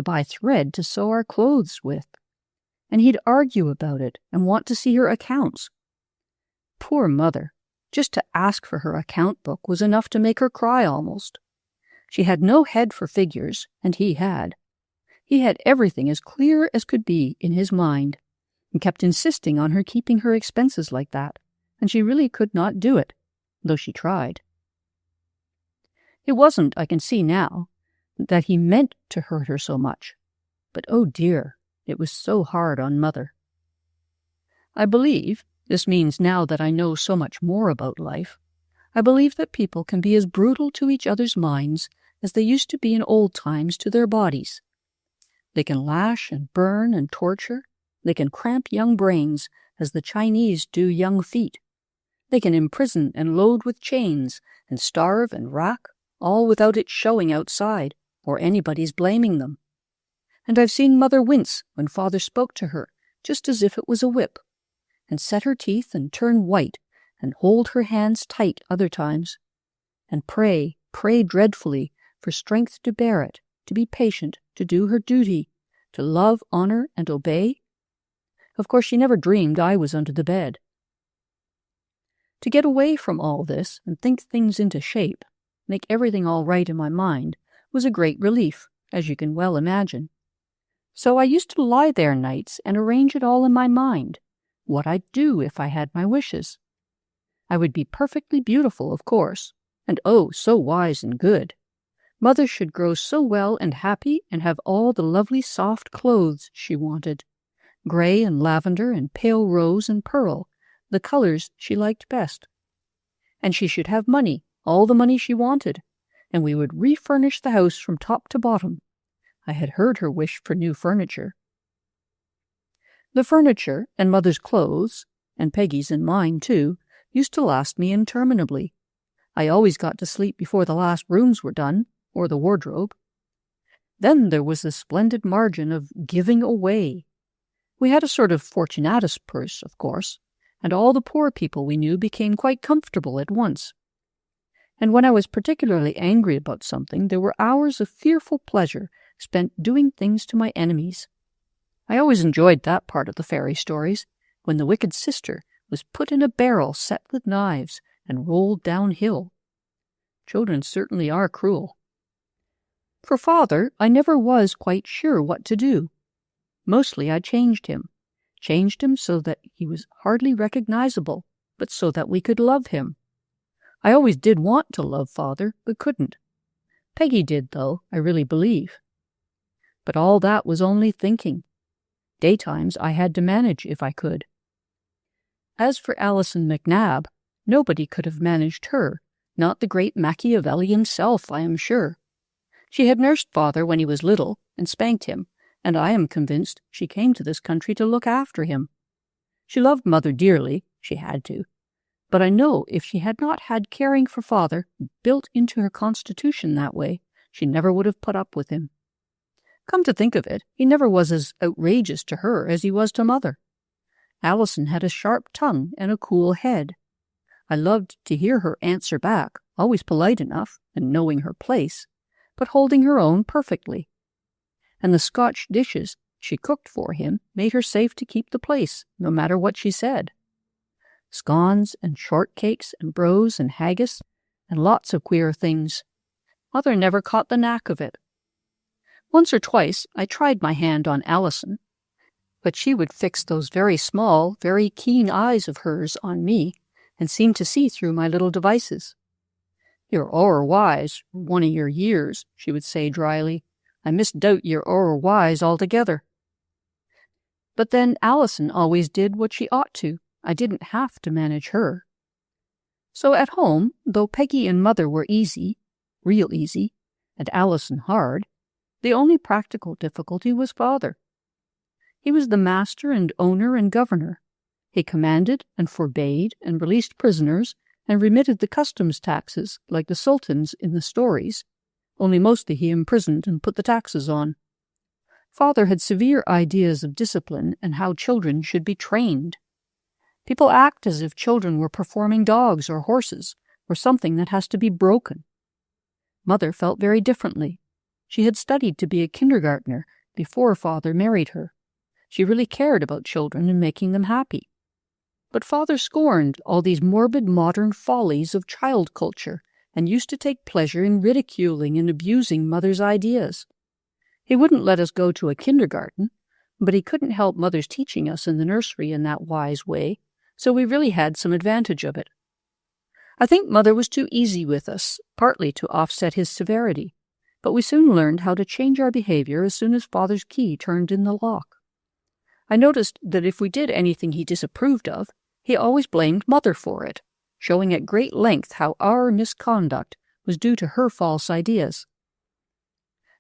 buy thread to sew our clothes with. And he'd argue about it and want to see her accounts. Poor mother, Just to ask for her account book was enough to make her cry almost. She had no head for figures, and he had. He had everything as clear as could be in his mind, and kept insisting on her keeping her expenses like that, and she really could not do it, though she tried. It wasn't, I can see now, that he meant to hurt her so much, but oh dear, it was so hard on Mother. I believe, this means now that I know so much more about life, I believe that people can be as brutal to each other's minds as they used to be in old times to their bodies. They can lash and burn and torture. They can cramp young brains as the Chinese do young feet. They can imprison and load with chains and starve and rack, all without it showing outside or anybody's blaming them. And I've seen Mother wince when Father spoke to her just as if it was a whip, and set her teeth and turn white and hold her hands tight other times, and pray dreadfully for strength to bear it, to be patient, to do her duty, to love, honor, and obey. Of course, she never dreamed I was under the bed. To get away from all this and think things into shape, make everything all right in my mind, was a great relief, as you can well imagine. So I used to lie there nights and arrange it all in my mind, what I'd do if I had my wishes. I would be perfectly beautiful, of course, and oh, so wise and good. Mother should grow so well and happy and have all the lovely soft clothes she wanted, gray and lavender and pale rose and pearl, the colors she liked best. And she should have money, all the money she wanted, and we would refurnish the house from top to bottom. I had heard her wish for new furniture. The furniture and Mother's clothes, and Peggy's and mine too, used to last me interminably. I always got to sleep before the last rooms were done, or the wardrobe. Then there was the splendid margin of giving away. We had a sort of Fortunatus purse, of course, and all the poor people we knew became quite comfortable at once. And when I was particularly angry about something, there were hours of fearful pleasure spent doing things to my enemies. I always enjoyed that part of the fairy stories, when the wicked sister was put in a barrel set with knives and rolled downhill. Children certainly are cruel. For Father, I never was quite sure what to do. Mostly I changed him so that he was hardly recognizable, but so that we could love him. I always did want to love Father, but couldn't. Peggy did, though, I really believe. But all that was only thinking. Daytimes I had to manage if I could. As for Alison McNabb, nobody could have managed her, not the great Machiavelli himself, I am sure. She had nursed Father when he was little and spanked him, and I am convinced she came to this country to look after him. She loved Mother dearly, she had to, but I know if she had not had caring for Father built into her constitution that way, she never would have put up with him. Come to think of it, he never was as outrageous to her as he was to Mother. Alison had a sharp tongue and a cool head. I loved to hear her answer back, always polite enough and knowing her place, but holding her own perfectly. And the Scotch dishes she cooked for him made her safe to keep the place, no matter what she said. Scones and shortcakes and brose and haggis and lots of queer things. Mother never caught the knack of it. Once or twice I tried my hand on Alison, but she would fix those very small, very keen eyes of hers on me and seem to see through my little devices. "You're o'er wise for one of your years," she would say dryly. "I misdoubt you're o'er wise altogether." But then Alison always did what she ought to. I didn't have to manage her. So at home, though Peggy and Mother were easy, real easy, and Alison hard, the only practical difficulty was Father. He was the master and owner and governor. He commanded and forbade and released prisoners and remitted the customs taxes like the sultans in the stories, only mostly he imprisoned and put the taxes on. Father had severe ideas of discipline and how children should be trained. People act as if children were performing dogs or horses or something that has to be broken. Mother felt very differently. She had studied to be a kindergartner before Father married her. She really cared about children and making them happy. But Father scorned all these morbid modern follies of child culture and used to take pleasure in ridiculing and abusing Mother's ideas. He wouldn't let us go to a kindergarten, but he couldn't help Mother's teaching us in the nursery in that wise way, so we really had some advantage of it. I think Mother was too easy with us, partly to offset his severity, but we soon learned how to change our behavior as soon as Father's key turned in the lock. I noticed that if we did anything he disapproved of, he always blamed Mother for it, showing at great length how our misconduct was due to her false ideas.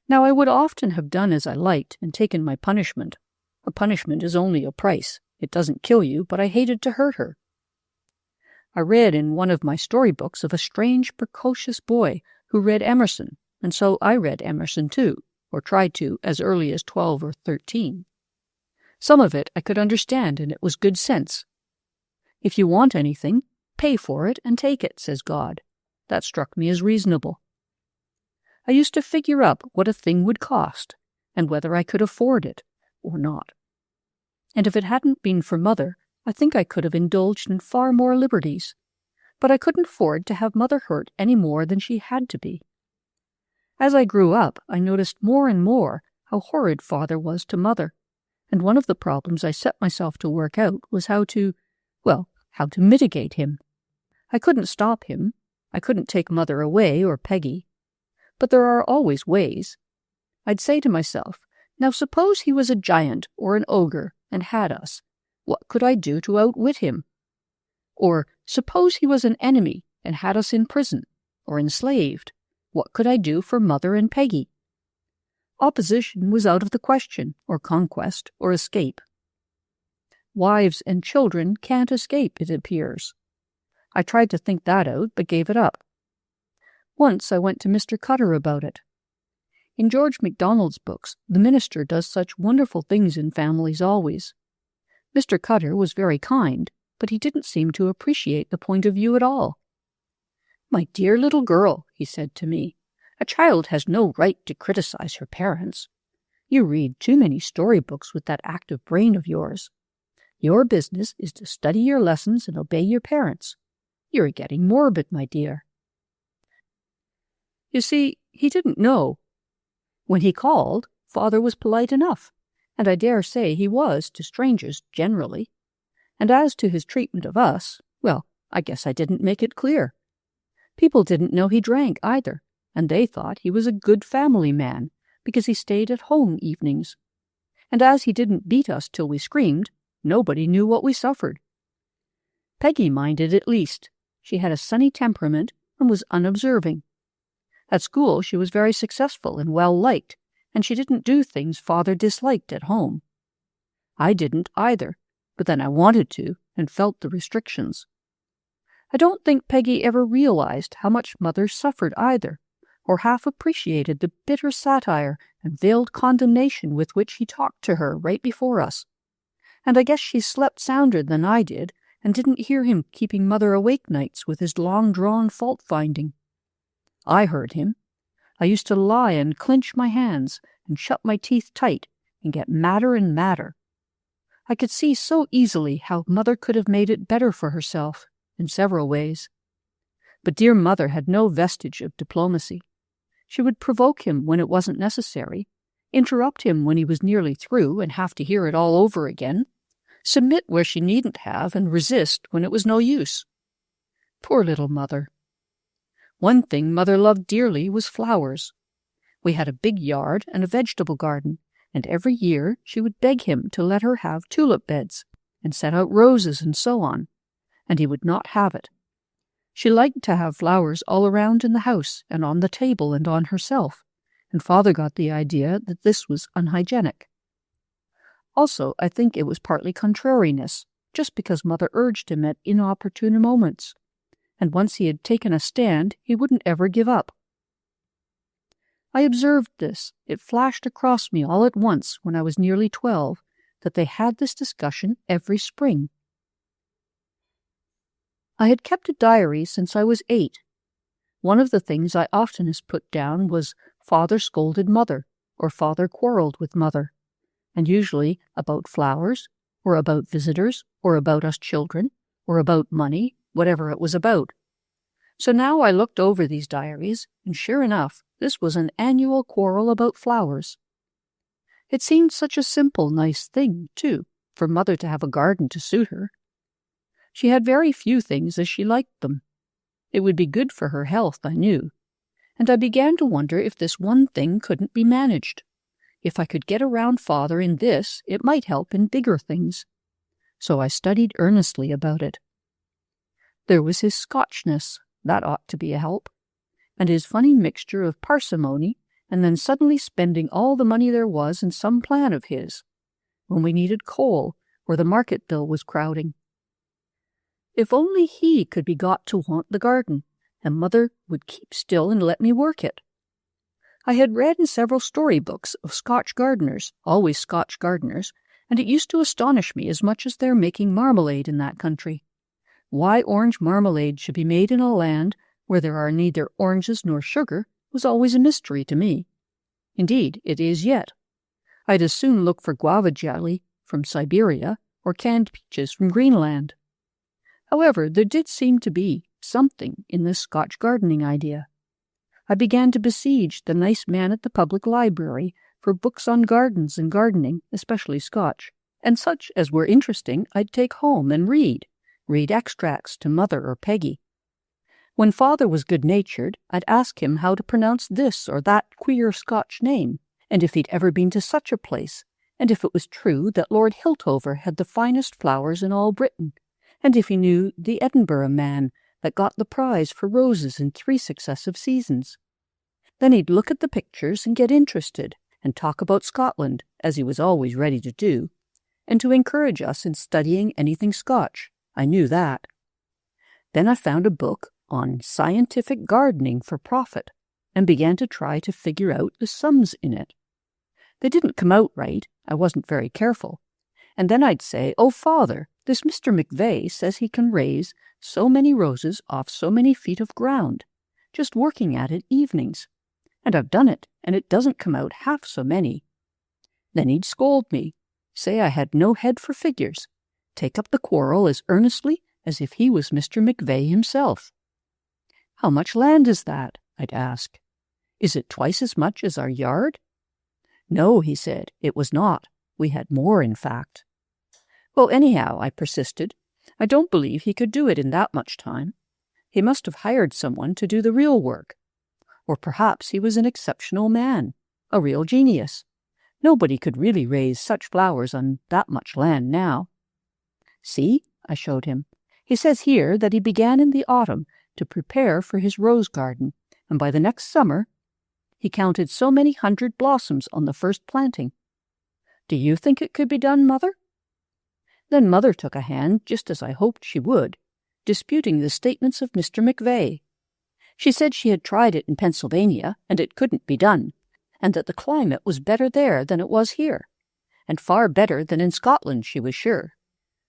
Now, I would often have done as I liked and taken my punishment. A punishment is only a price. It doesn't kill you, but I hated to hurt her. I read in one of my storybooks of a strange, precocious boy who read Emerson, and so I read Emerson too, or tried to, as early as 12 or 13. Some of it I could understand, and it was good sense. If you want anything, pay for it and take it, says God. That struck me as reasonable. I used to figure up what a thing would cost, and whether I could afford it or not. And if it hadn't been for Mother, I think I could have indulged in far more liberties. But I couldn't afford to have Mother hurt any more than she had to be. As I grew up, I noticed more and more how horrid Father was to Mother, and one of the problems I set myself to work out was how to mitigate him. I couldn't stop him. I couldn't take Mother away or Peggy. But there are always ways. I'd say to myself, now suppose he was a giant or an ogre and had us. What could I do to outwit him? Or suppose he was an enemy and had us in prison or enslaved. What could I do for Mother and Peggy? Opposition was out of the question, or conquest, or escape. Wives and children can't escape, it appears. I tried to think that out, but gave it up. Once I went to Mr. Cutter about it. In George MacDonald's books, the minister does such wonderful things in families always. Mr. Cutter was very kind, but he didn't seem to appreciate the point of view at all. "My dear little girl," he said to me, "a child has no right to criticize her parents. You read too many storybooks with that active brain of yours. Your business is to study your lessons and obey your parents. You're getting morbid, my dear." You see, he didn't know. When he called, Father was polite enough, and I dare say he was to strangers generally. And as to his treatment of us, well, I guess I didn't make it clear. People didn't know he drank either, and they thought he was a good family man because he stayed at home evenings. And as he didn't beat us till we screamed, nobody knew what we suffered. Peggy minded at least. She had a sunny temperament and was unobserving. At school she was very successful and well-liked, and she didn't do things Father disliked at home. I didn't either, but then I wanted to and felt the restrictions. I don't think Peggy ever realized how much Mother suffered either, or half appreciated the bitter satire and veiled condemnation with which he talked to her right before us. And I guess she slept sounder than I did, and didn't hear him keeping Mother awake nights with his long-drawn fault-finding. I heard him. I used to lie and clench my hands and shut my teeth tight and get madder and madder. I could see so easily how Mother could have made it better for herself, in several ways. But dear Mother had no vestige of diplomacy. She would provoke him when it wasn't necessary, interrupt him when he was nearly through and have to hear it all over again, submit where she needn't have, and resist when it was no use. Poor little Mother. One thing Mother loved dearly was flowers. We had a big yard and a vegetable garden, and every year she would beg him to let her have tulip beds and set out roses and so on, and he would not have it. She liked to have flowers all around in the house and on the table and on herself, and Father got the idea that this was unhygienic. Also, I think it was partly contrariness, just because Mother urged him at inopportune moments, and once he had taken a stand, he wouldn't ever give up. I observed this. It flashed across me all at once when I was nearly 12 that they had this discussion every spring. I had kept a diary since I was 8. One of the things I oftenest put down was Father scolded Mother, or Father quarreled with Mother, and usually about flowers, or about visitors, or about us children, or about money, whatever it was about. So now I looked over these diaries, and sure enough, this was an annual quarrel about flowers. It seemed such a simple, nice thing, too, for Mother to have a garden to suit her. She had very few things as she liked them. It would be good for her health, I knew, and I began to wonder if this one thing couldn't be managed. If I could get around Father in this, it might help in bigger things. So I studied earnestly about it. There was his Scotchness, that ought to be a help, and his funny mixture of parsimony and then suddenly spending all the money there was in some plan of his, when we needed coal or the market bill was crowding. If only he could be got to want the garden, and Mother would keep still and let me work it. I had read in several storybooks of Scotch gardeners, always Scotch gardeners, and it used to astonish me as much as their making marmalade in that country. Why orange marmalade should be made in a land where there are neither oranges nor sugar was always a mystery to me. Indeed, it is yet. I'd as soon look for guava jelly from Siberia or canned peaches from Greenland. However, there did seem to be something in this Scotch gardening idea. I began to besiege the nice man at the public library for books on gardens and gardening, especially Scotch, and such as were interesting I'd take home and read extracts to Mother or Peggy. When Father was good-natured, I'd ask him how to pronounce this or that queer Scotch name, and if he'd ever been to such a place, and if it was true that Lord Hiltover had the finest flowers in all Britain, and if he knew the Edinburgh man that got the prize for roses in 3 successive seasons. Then he'd look at the pictures and get interested, and talk about Scotland, as he was always ready to do, and to encourage us in studying anything Scotch. I knew that. Then I found a book on scientific gardening for profit, and began to try to figure out the sums in it. They didn't come out right, I wasn't very careful, and then I'd say, "Oh, Father, this Mr. McVeigh says he can raise so many roses off so many feet of ground, just working at it evenings. And I've done it, and it doesn't come out half so many." Then he'd scold me, say I had no head for figures, take up the quarrel as earnestly as if he was Mr. McVeigh himself. "How much land is that?" I'd ask. "Is it twice as much as our yard?" No, he said, it was not. We had more, in fact. Well, anyhow, I persisted, I don't believe he could do it in that much time. He must have hired someone to do the real work. Or perhaps he was an exceptional man, a real genius. Nobody could really raise such flowers on that much land now. "See," I showed him. "He says here that he began in the autumn to prepare for his rose garden, and by the next summer he counted so many 100 blossoms on the first planting. Do you think it could be done, Mother?" Then Mother took a hand, just as I hoped she would, disputing the statements of Mr. McVeigh. She said she had tried it in Pennsylvania, and it couldn't be done, and that the climate was better there than it was here, and far better than in Scotland, she was sure.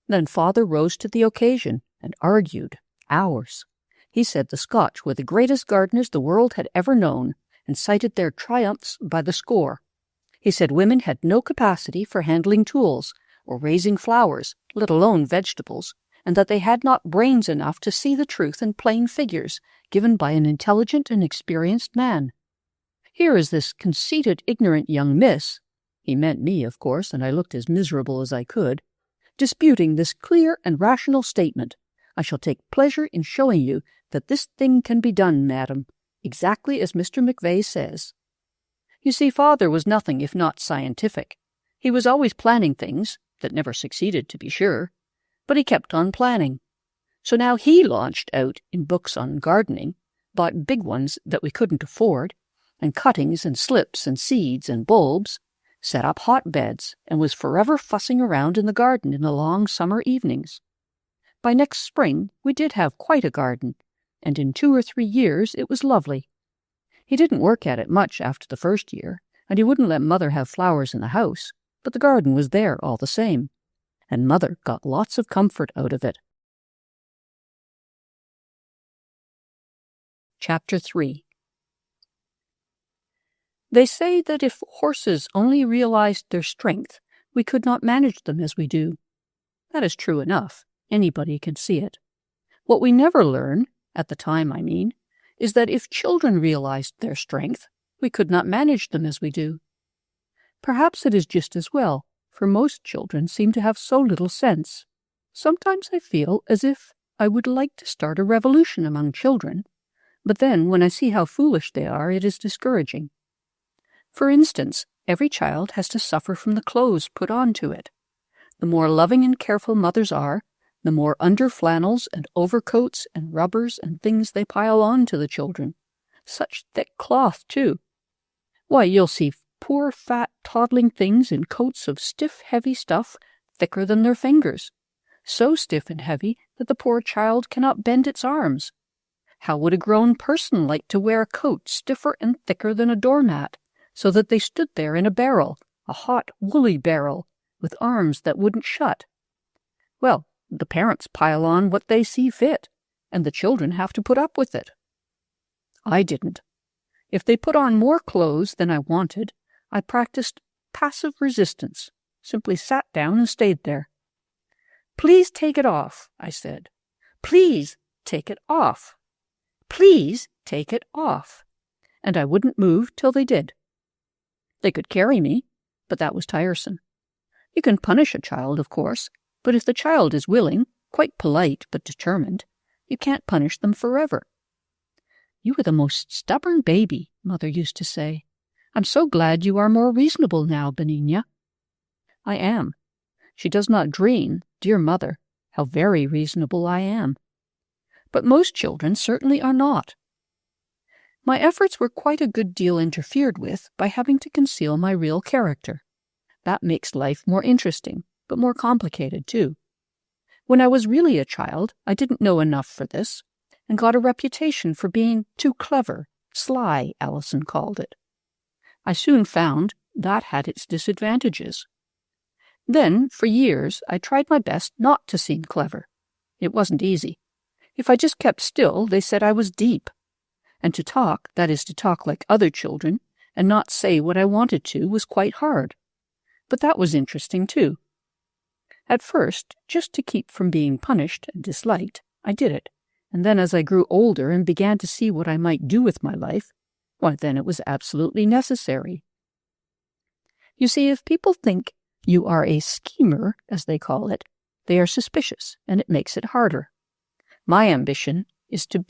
Then Father rose to the occasion and argued hours. He said the Scotch were the greatest gardeners the world had ever known, and cited their triumphs by the score. He said women had no capacity for handling tools or raising flowers, let alone vegetables, and that they had not brains enough to see the truth in plain figures given by an intelligent and experienced man. Here is this conceited, ignorant young miss, he meant me, of course, and I looked as miserable as I could, disputing this clear and rational statement. I shall take pleasure in showing you that this thing can be done, madam, exactly as Mr. McVeigh says. You see, Father was nothing if not scientific. He was always planning things, that never succeeded, to be sure, but he kept on planning. So now he launched out in books on gardening, bought big ones that we couldn't afford, and cuttings and slips and seeds and bulbs, set up hotbeds, and was forever fussing around in the garden in the long summer evenings. By next spring we did have quite a garden, and in 2 or 3 years it was lovely. He didn't work at it much after the first year, and he wouldn't let Mother have flowers in the house, but the garden was there all the same, and Mother got lots of comfort out of it. Chapter 3. They say that if horses only realized their strength, we could not manage them as we do. That is true enough, Anybody can see it. What we never learn, at the time I mean, is that if children realized their strength, we could not manage them as we do. Perhaps it is just as well, for most children seem to have so little sense. Sometimes I feel as if I would like to start a revolution among children, but then when I see how foolish they are, it is discouraging. For instance, every child has to suffer from the clothes put on to it. The more loving and careful mothers are, the more under-flannels and overcoats and rubbers and things they pile on to the children. Such thick cloth, too. Why, you'll see poor, fat, toddling things in coats of stiff, heavy stuff thicker than their fingers. So stiff and heavy that the poor child cannot bend its arms. How would a grown person like to wear a coat stiffer and thicker than a doormat, so that they stood there in a barrel, a hot, woolly barrel, with arms that wouldn't shut? Well, the parents pile on what they see fit, and the children have to put up with it. I didn't. If they put on more clothes than I wanted, I practiced passive resistance, simply sat down and stayed there. "Please take it off," I said. "Please take it off. Please take it off." And I wouldn't move till they did. They could carry me, but that was tiresome. You can punish a child, of course, but if the child is willing, quite polite but determined, you can't punish them forever. "You were the most stubborn baby," Mother used to say. "I'm so glad you are more reasonable now, Benigna." I am. She does not dream, dear Mother, how very reasonable I am. But most children certainly are not. My efforts were quite a good deal interfered with by having to conceal my real character. That makes life more interesting, but more complicated, too. When I was really a child, I didn't know enough for this, and got a reputation for being too clever, sly, Allison called it. I soon found that had its disadvantages. Then, for years, I tried my best not to seem clever. It wasn't easy. If I just kept still, they said I was deep. And to talk, that is to talk like other children, and not say what I wanted to, was quite hard. But that was interesting, too. At first, just to keep from being punished and disliked, I did it, and then as I grew older and began to see what I might do with my life, why, then it was absolutely necessary. You see, if people think you are a schemer, as they call it, they are suspicious, and it makes it harder. My ambition is to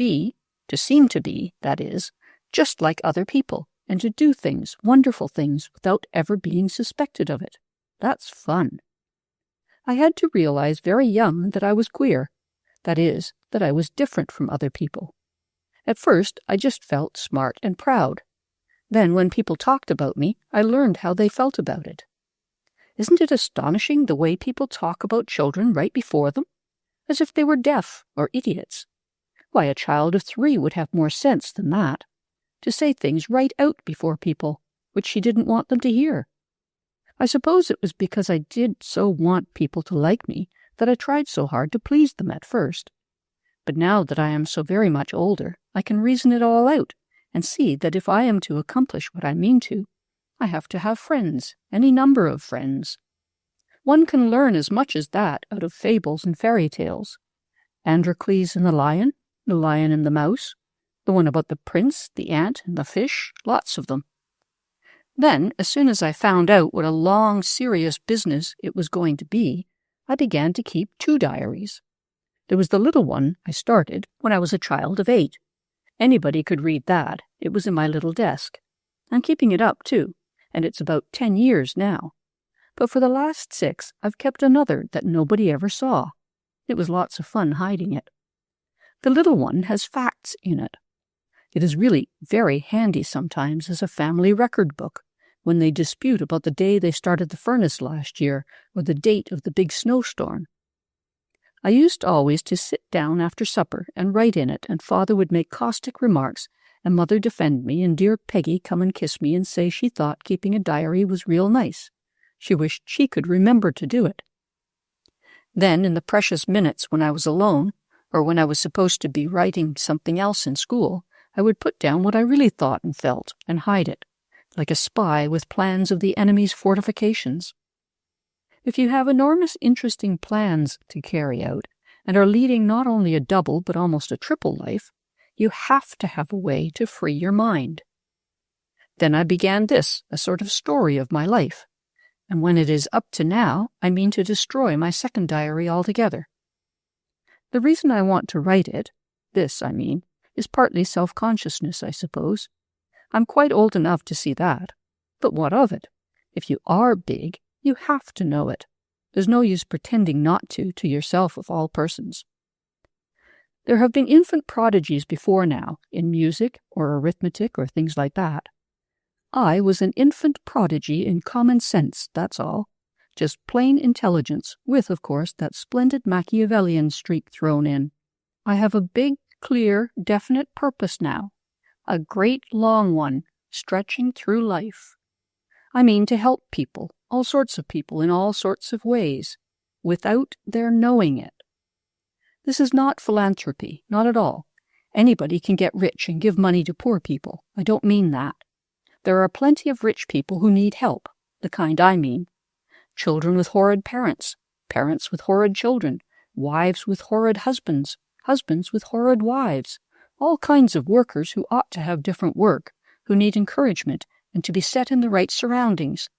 seem to be, that is, just like other people, and to do things, wonderful things, without ever being suspected of it. That's fun. I had to realize very young that I was queer, that is, that I was different from other people. At first, I just felt smart and proud. Then, when people talked about me, I learned how they felt about it. Isn't it astonishing the way people talk about children right before them? As if they were deaf or idiots. Why, a child of 3 would have more sense than that, to say things right out before people, which she didn't want them to hear. I suppose it was because I did so want people to like me that I tried so hard to please them at first. But now that I am so very much older, I can reason it all out, and see that if I am to accomplish what I mean to, I have to have friends, any number of friends. One can learn as much as that out of fables and fairy tales. Androcles and the lion and the mouse, the one about the prince, the ant, and the fish, lots of them. Then, as soon as I found out what a long, serious business it was going to be, I began to keep 2 diaries. There was the little one I started when I was a child of 8. Anybody could read that. It was in my little desk. I'm keeping it up, too, and it's about 10 years now. But for the last 6, I've kept another that nobody ever saw. It was lots of fun hiding it. The little one has facts in it. It is really very handy sometimes as a family record book, when they dispute about the day they started the furnace last year, or the date of the big snowstorm. I used always to sit down after supper and write in it, and Father would make caustic remarks, and Mother defend me, and dear Peggy come and kiss me and say she thought keeping a diary was real nice. She wished she could remember to do it. Then, in the precious minutes when I was alone, or when I was supposed to be writing something else in school, I would put down what I really thought and felt, and hide it, like a spy with plans of the enemy's fortifications. If you have enormous interesting plans to carry out, and are leading not only a double but almost a triple life, you have to have a way to free your mind. Then I began this, a sort of story of my life, and when it is up to now, I mean to destroy my second diary altogether. The reason I want to write it, this I mean, is partly self-consciousness, I suppose. I'm quite old enough to see that. But what of it? If you are big, you have to know it. There's no use pretending not to yourself of all persons. There have been infant prodigies before now, in music or arithmetic or things like that. I was an infant prodigy in common sense, that's all. Just plain intelligence, with, of course, that splendid Machiavellian streak thrown in. I have a big, clear, definite purpose now. A great long one, stretching through life. I mean to help people, all sorts of people in all sorts of ways, without their knowing it. This is not philanthropy, not at all. Anybody can get rich and give money to poor people. I don't mean that. There are plenty of rich people who need help, the kind I mean. Children with horrid parents, parents with horrid children, wives with horrid husbands, husbands with horrid wives, all kinds of workers who ought to have different work, who need encouragement and to be set in the right surroundings.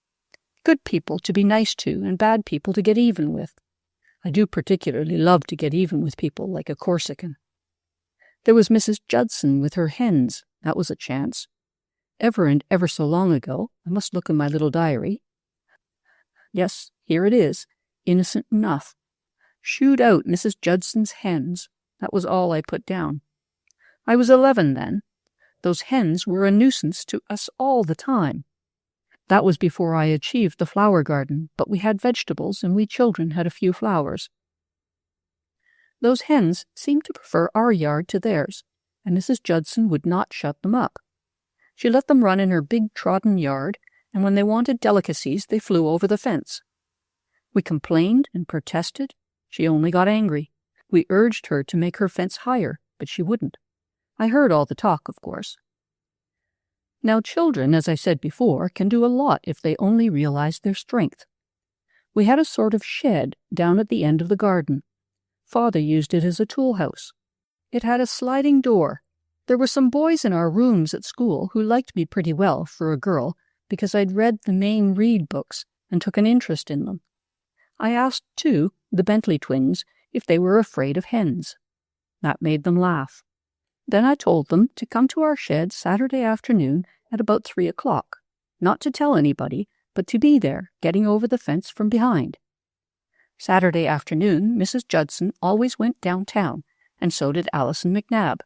Good people to be nice to and bad people to get even with. I do particularly love to get even with people like a Corsican. There was Mrs. Judson with her hens. That was a chance. Ever and ever so long ago, I must look in my little diary. Yes, here it is, innocent enough. Shooed out Mrs. Judson's hens. That was all I put down. I was 11 then. Those hens were a nuisance to us all the time. That was before I achieved the flower garden, but we had vegetables and we children had a few flowers. Those hens seemed to prefer our yard to theirs, and Mrs. Judson would not shut them up. She let them run in her big trodden yard, and when they wanted delicacies, they flew over the fence. We complained and protested. She only got angry. We urged her to make her fence higher, but she wouldn't. I heard all the talk, of course. Now, children, as I said before, can do a lot if they only realize their strength. We had a sort of shed down at the end of the garden. Father used it as a tool house. It had a sliding door. There were some boys in our rooms at school who liked me pretty well for a girl because I'd read the Mayne Reid books and took an interest in them. I asked, too, the Bentley twins if they were afraid of hens. That made them laugh. Then I told them to come to our shed Saturday afternoon at about 3 o'clock, not to tell anybody, but to be there, getting over the fence from behind. Saturday afternoon, Mrs. Judson always went downtown, and so did Alison McNabb.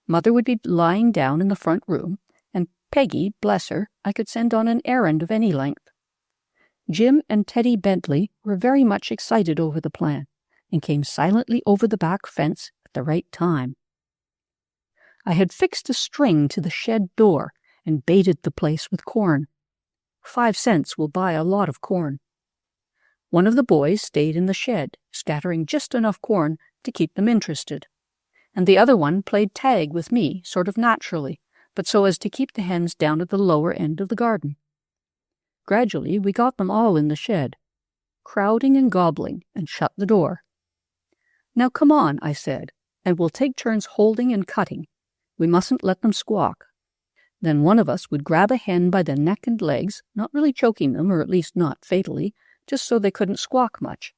Mother would be lying down in the front room, and Peggy, bless her, I could send on an errand of any length. Jim and Teddy Bentley were very much excited over the plan, and came silently over the back fence at the right time. I had fixed a string to the shed door and baited the place with corn. 5 cents will buy a lot of corn. One of the boys stayed in the shed, scattering just enough corn to keep them interested, and the other one played tag with me, sort of naturally, but so as to keep the hens down at the lower end of the garden. Gradually we got them all in the shed, crowding and gobbling, and shut the door. Now come on, I said, and we'll take turns holding and cutting. We mustn't let them squawk. Then one of us would grab a hen by the neck and legs, not really choking them, or at least not fatally, just so they couldn't squawk much,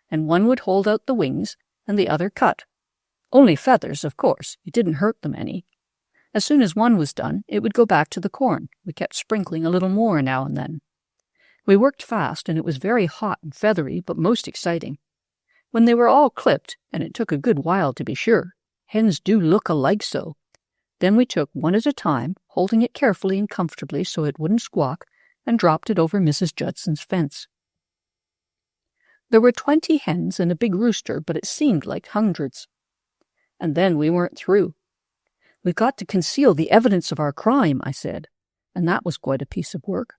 and one would hold out the wings, and the other cut. Only feathers, of course. It didn't hurt them any. As soon as one was done, it would go back to the corn. We kept sprinkling a little more now and then. We worked fast, and it was very hot and feathery, but most exciting. When they were all clipped, and it took a good while to be sure, hens do look alike so. Then we took one at a time, holding it carefully and comfortably so it wouldn't squawk, and dropped it over Mrs. Judson's fence. There were 20 hens and a big rooster, but it seemed like hundreds. And then we weren't through. We've got to conceal the evidence of our crime, I said, and that was quite a piece of work.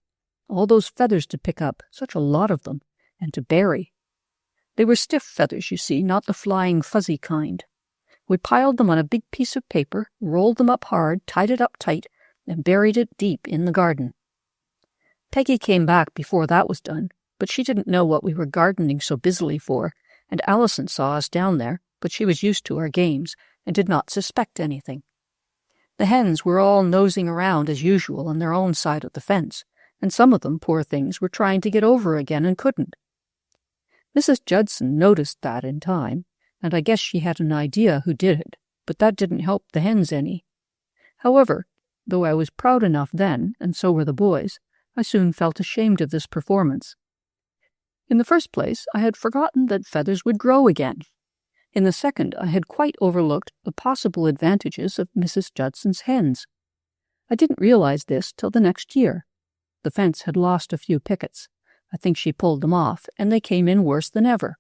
All those feathers to pick up, such a lot of them, and to bury. They were stiff feathers, you see, not the flying fuzzy kind. We piled them on a big piece of paper, rolled them up hard, tied it up tight, and buried it deep in the garden. Peggy came back before that was done, but she didn't know what we were gardening so busily for, and Allison saw us down there, but she was used to our games and did not suspect anything. The hens were all nosing around as usual on their own side of the fence, and some of them, poor things, were trying to get over again and couldn't. Mrs. Judson noticed that in time, and I guess she had an idea who did it, but that didn't help the hens any. However, though I was proud enough then, and so were the boys, I soon felt ashamed of this performance. In the first place, I had forgotten that feathers would grow again. In the second, I had quite overlooked the possible advantages of Mrs. Judson's hens. I didn't realize this till the next year. The fence had lost a few pickets. I think she pulled them off, and they came in worse than ever.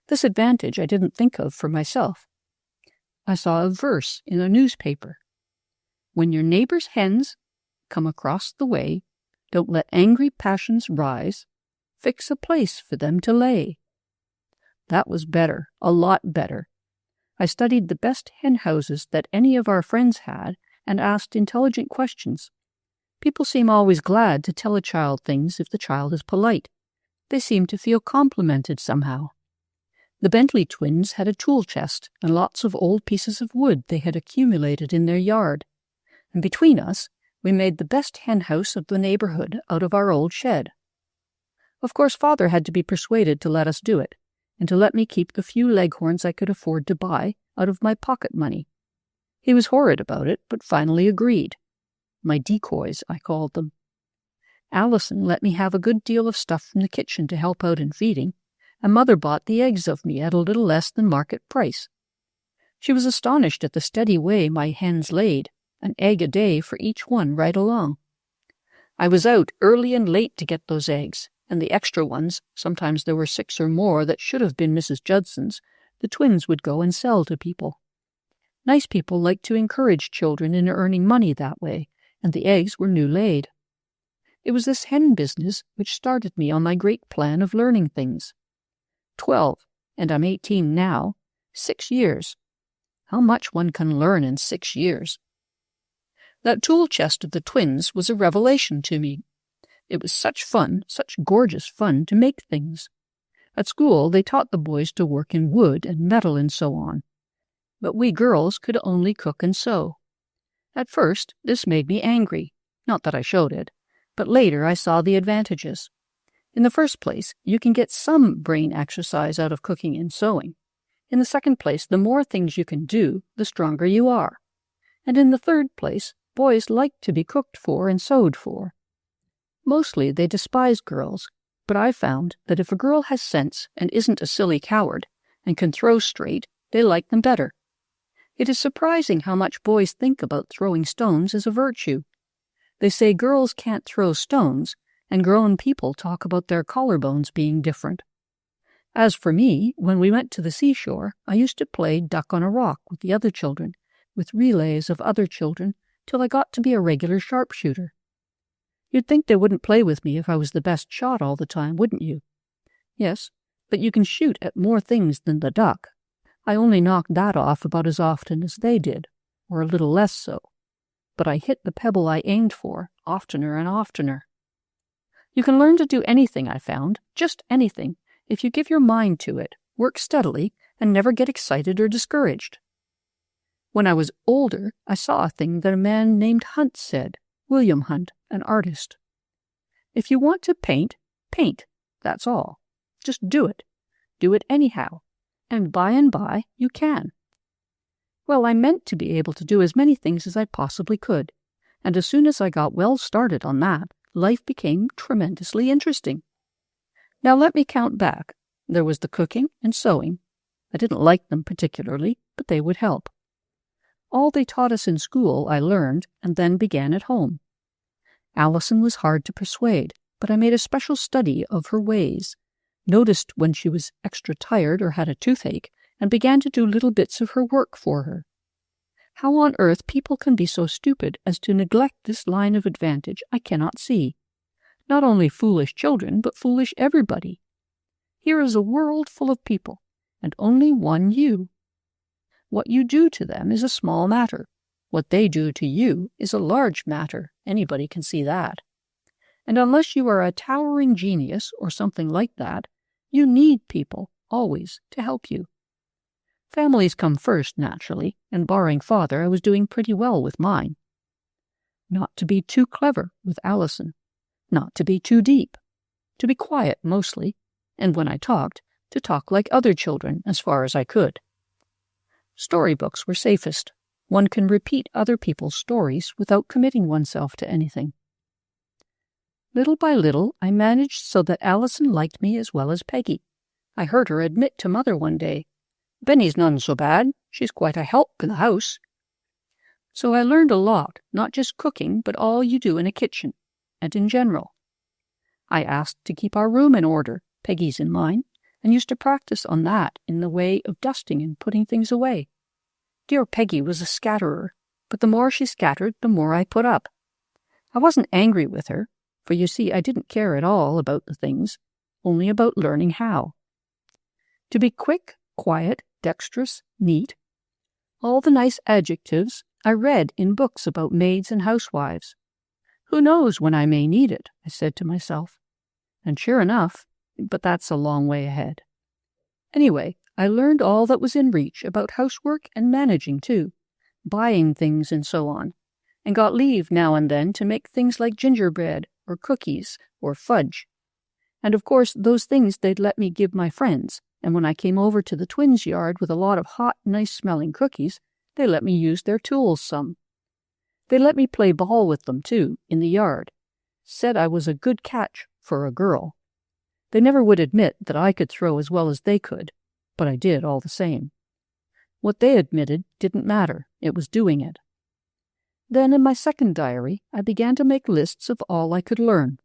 This advantage I didn't think of for myself. I saw a verse in a newspaper. When your neighbor's hens come across the way, don't let angry passions rise. Fix a place for them to lay. That was better, a lot better. I studied the best hen houses that any of our friends had and asked intelligent questions. People seem always glad to tell a child things if the child is polite. They seem to feel complimented somehow. The Bentley twins had a tool chest and lots of old pieces of wood they had accumulated in their yard. And between us, we made the best hen house of the neighborhood out of our old shed. Of course, Father had to be persuaded to let us do it, and to let me keep the few leghorns I could afford to buy out of my pocket money. He was horrid about it, but finally agreed. My decoys, I called them. Allison let me have a good deal of stuff from the kitchen to help out in feeding, and Mother bought the eggs of me at a little less than market price. She was astonished at the steady way my hens laid, an egg a day for each one right along. I was out early and late to get those eggs, and the extra ones, sometimes there were 6 or more that should have been Mrs. Judson's, the twins would go and sell to people. Nice people like to encourage children in earning money that way, and the eggs were new laid. It was this hen business which started me on my great plan of learning things. 12, and I'm 18 now, 6 years. How much one can learn in 6 years. That tool chest of the twins was a revelation to me. It was such fun, such gorgeous fun to make things. At school they taught the boys to work in wood and metal and so on. But we girls could only cook and sew. At first this made me angry, not that I showed it, but later I saw the advantages. In the first place, you can get some brain exercise out of cooking and sewing. In the second place, the more things you can do, the stronger you are. And in the third place, boys like to be cooked for and sewed for. Mostly they despise girls, but I've found that if a girl has sense and isn't a silly coward and can throw straight, they like them better. It is surprising how much boys think about throwing stones as a virtue. They say girls can't throw stones, and grown people talk about their collarbones being different. As for me, when we went to the seashore, I used to play duck on a rock with the other children, with relays of other children, till I got to be a regular sharpshooter. You'd think they wouldn't play with me if I was the best shot all the time, wouldn't you? Yes, but you can shoot at more things than the duck. I only knocked that off about as often as they did, or a little less so. But I hit the pebble I aimed for oftener and oftener. You can learn to do anything, I found, just anything, if you give your mind to it, work steadily, and never get excited or discouraged. When I was older, I saw a thing that a man named Hunt said, William Hunt, an artist. If you want to paint, paint, that's all. Just do it. Do it anyhow, and by you can. Well, I meant to be able to do as many things as I possibly could, and as soon as I got well started on that, life became tremendously interesting. Now let me count back. There was the cooking and sewing. I didn't like them particularly, but they would help. All they taught us in school I learned, and then began at home. Allison was hard to persuade, but I made a special study of her ways, noticed when she was extra tired or had a toothache, and began to do little bits of her work for her. How on earth people can be so stupid as to neglect this line of advantage I cannot see. Not only foolish children, but foolish everybody. Here is a world full of people, and only one you. What you do to them is a small matter. What they do to you is a large matter. Anybody can see that. And unless you are a towering genius or something like that, you need people, always, to help you. Families come first, naturally, and barring Father, I was doing pretty well with mine. Not to be too clever with Allison, not to be too deep, to be quiet mostly, and when I talked, to talk like other children as far as I could. Storybooks were safest. One can repeat other people's stories without committing oneself to anything. Little by little, I managed so that Allison liked me as well as Peggy. I heard her admit to Mother one day, "Benny's none so bad. She's quite a help in the house." So I learned a lot, not just cooking, but all you do in a kitchen, and in general. I asked to keep our room in order, Peggy's and mine, and used to practice on that in the way of dusting and putting things away. Dear Peggy was a scatterer, but the more she scattered, the more I put up. I wasn't angry with her, for you see I didn't care at all about the things, only about learning how. To be quick, quiet, dexterous, neat, all the nice adjectives I read in books about maids and housewives. Who knows when I may need it, I said to myself. And sure enough, but that's a long way ahead. Anyway, I learned all that was in reach about housework and managing, too, buying things and so on, and got leave now and then to make things like gingerbread or cookies or fudge. And of course, those things they'd let me give my friends, and when I came over to the twins' yard with a lot of hot, nice-smelling cookies, they let me use their tools some. They let me play ball with them, too, in the yard. Said I was a good catch for a girl. They never would admit that I could throw as well as they could, but I did all the same. What they admitted didn't matter. It was doing it. Then in my second diary, I began to make lists of all I could learn.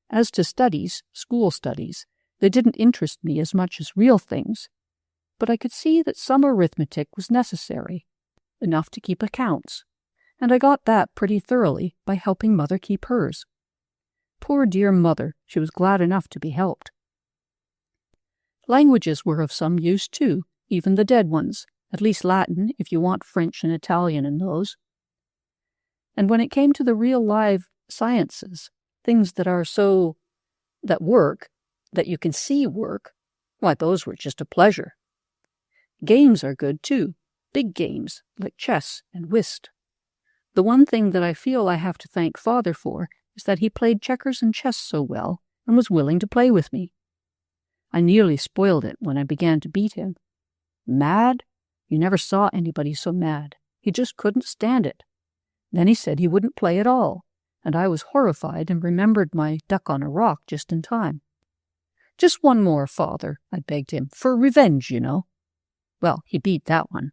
As to studies, school studies, they didn't interest me as much as real things, but I could see that some arithmetic was necessary, enough to keep accounts, and I got that pretty thoroughly by helping Mother keep hers. Poor dear Mother, she was glad enough to be helped. Languages were of some use, too, even the dead ones, at least Latin, if you want French and Italian and those. And when it came to the real live sciences, things that work, that you can see work, why, those were just a pleasure. Games are good, too, big games, like chess and whist. The one thing that I feel I have to thank Father for is that he played checkers and chess so well and was willing to play with me. I nearly spoiled it when I began to beat him. Mad? You never saw anybody so mad. He just couldn't stand it. Then he said he wouldn't play at all, and I was horrified and remembered my duck on a rock just in time. "Just one more, Father," I begged him, "for revenge, you know." Well, he beat that one,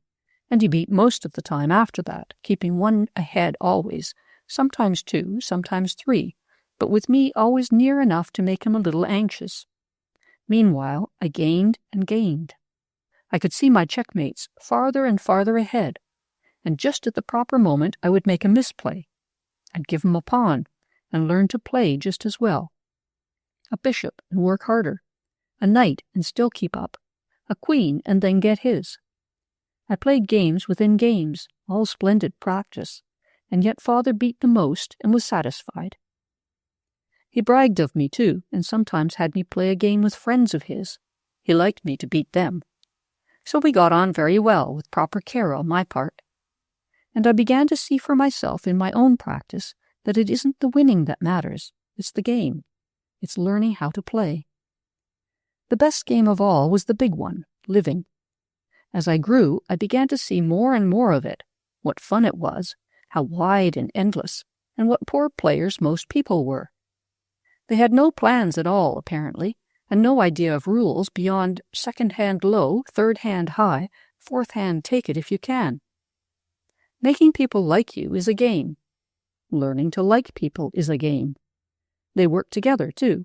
and he beat most of the time after that, keeping one ahead always, sometimes two, sometimes three, but with me always near enough to make him a little anxious. Meanwhile, I gained and gained. I could see my checkmates farther and farther ahead, and just at the proper moment I would make a misplay. I'd give him a pawn, and learn to play just as well. A bishop and work harder. A knight and still keep up. A queen and then get his. I played games within games, all splendid practice, and yet Father beat the most and was satisfied. He bragged of me, too, and sometimes had me play a game with friends of his. He liked me to beat them. So we got on very well, with proper care on my part. And I began to see for myself in my own practice that it isn't the winning that matters, it's the game. It's learning how to play. The best game of all was the big one, living. As I grew, I began to see more and more of it, what fun it was, how wide and endless, and what poor players most people were. They had no plans at all, apparently, and no idea of rules beyond second hand low, third hand high, fourth hand take it if you can. Making people like you is a game. Learning to like people is a game. They work together, too.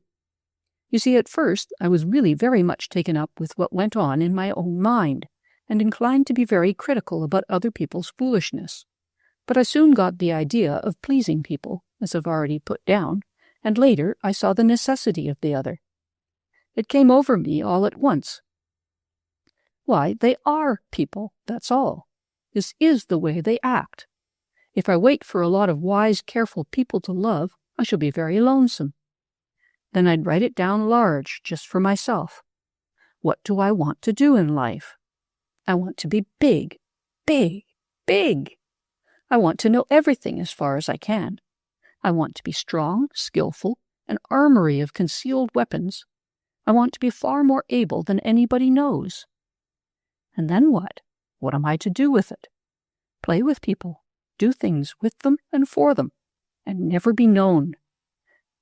You see, at first, I was really very much taken up with what went on in my own mind, and inclined to be very critical about other people's foolishness. But I soon got the idea of pleasing people, as I've already put down, and later I saw the necessity of the other. It came over me all at once. Why, they are people, that's all. This is the way they act. If I wait for a lot of wise, careful people to love, I shall be very lonesome. Then I'd write it down large, just for myself. What do I want to do in life? I want to be big, big, big. I want to know everything as far as I can. I want to be strong, skillful, an armory of concealed weapons. I want to be far more able than anybody knows. And then what? What am I to do with it? Play with people, do things with them and for them, and never be known.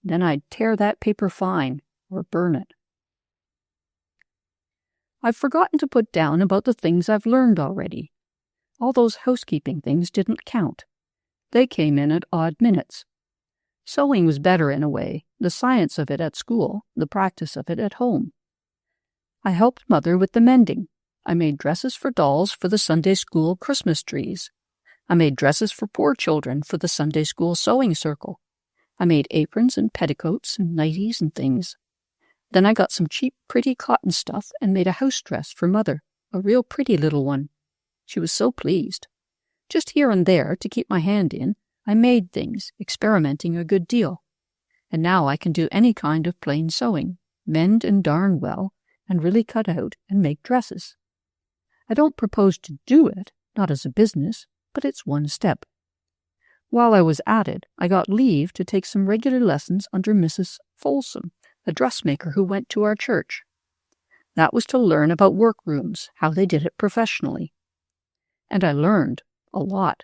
Then I'd tear that paper fine or burn it. I've forgotten to put down about the things I've learned already. All those housekeeping things didn't count. They came in at odd minutes. Sewing was better in a way, the science of it at school, the practice of it at home. I helped Mother with the mending. I made dresses for dolls for the Sunday school Christmas trees. I made dresses for poor children for the Sunday school sewing circle. I made aprons and petticoats and nighties and things. Then I got some cheap, pretty cotton stuff and made a house dress for Mother, a real pretty little one. She was so pleased. Just here and there, to keep my hand in, I made things, experimenting a good deal. And now I can do any kind of plain sewing, mend and darn well, and really cut out and make dresses. I don't propose to do it, not as a business, but it's one step. While I was at it, I got leave to take some regular lessons under Mrs. Folsom, a dressmaker who went to our church. That was to learn about workrooms, how they did it professionally. And I learned a lot.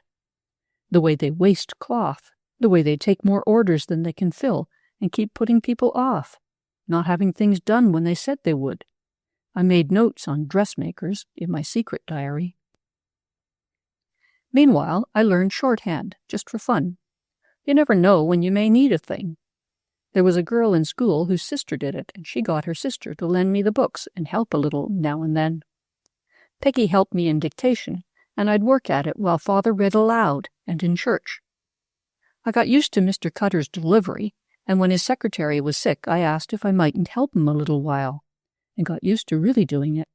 The way they waste cloth, the way they take more orders than they can fill and keep putting people off, not having things done when they said they would. I made notes on dressmakers in my secret diary. Meanwhile, I learned shorthand, just for fun. You never know when you may need a thing. There was a girl in school whose sister did it, and she got her sister to lend me the books and help a little now and then. Peggy helped me in dictation, and I'd work at it while Father read aloud and in church. I got used to Mr. Cutter's delivery, and when his secretary was sick, I asked if I mightn't help him a little while, and got used to really doing it.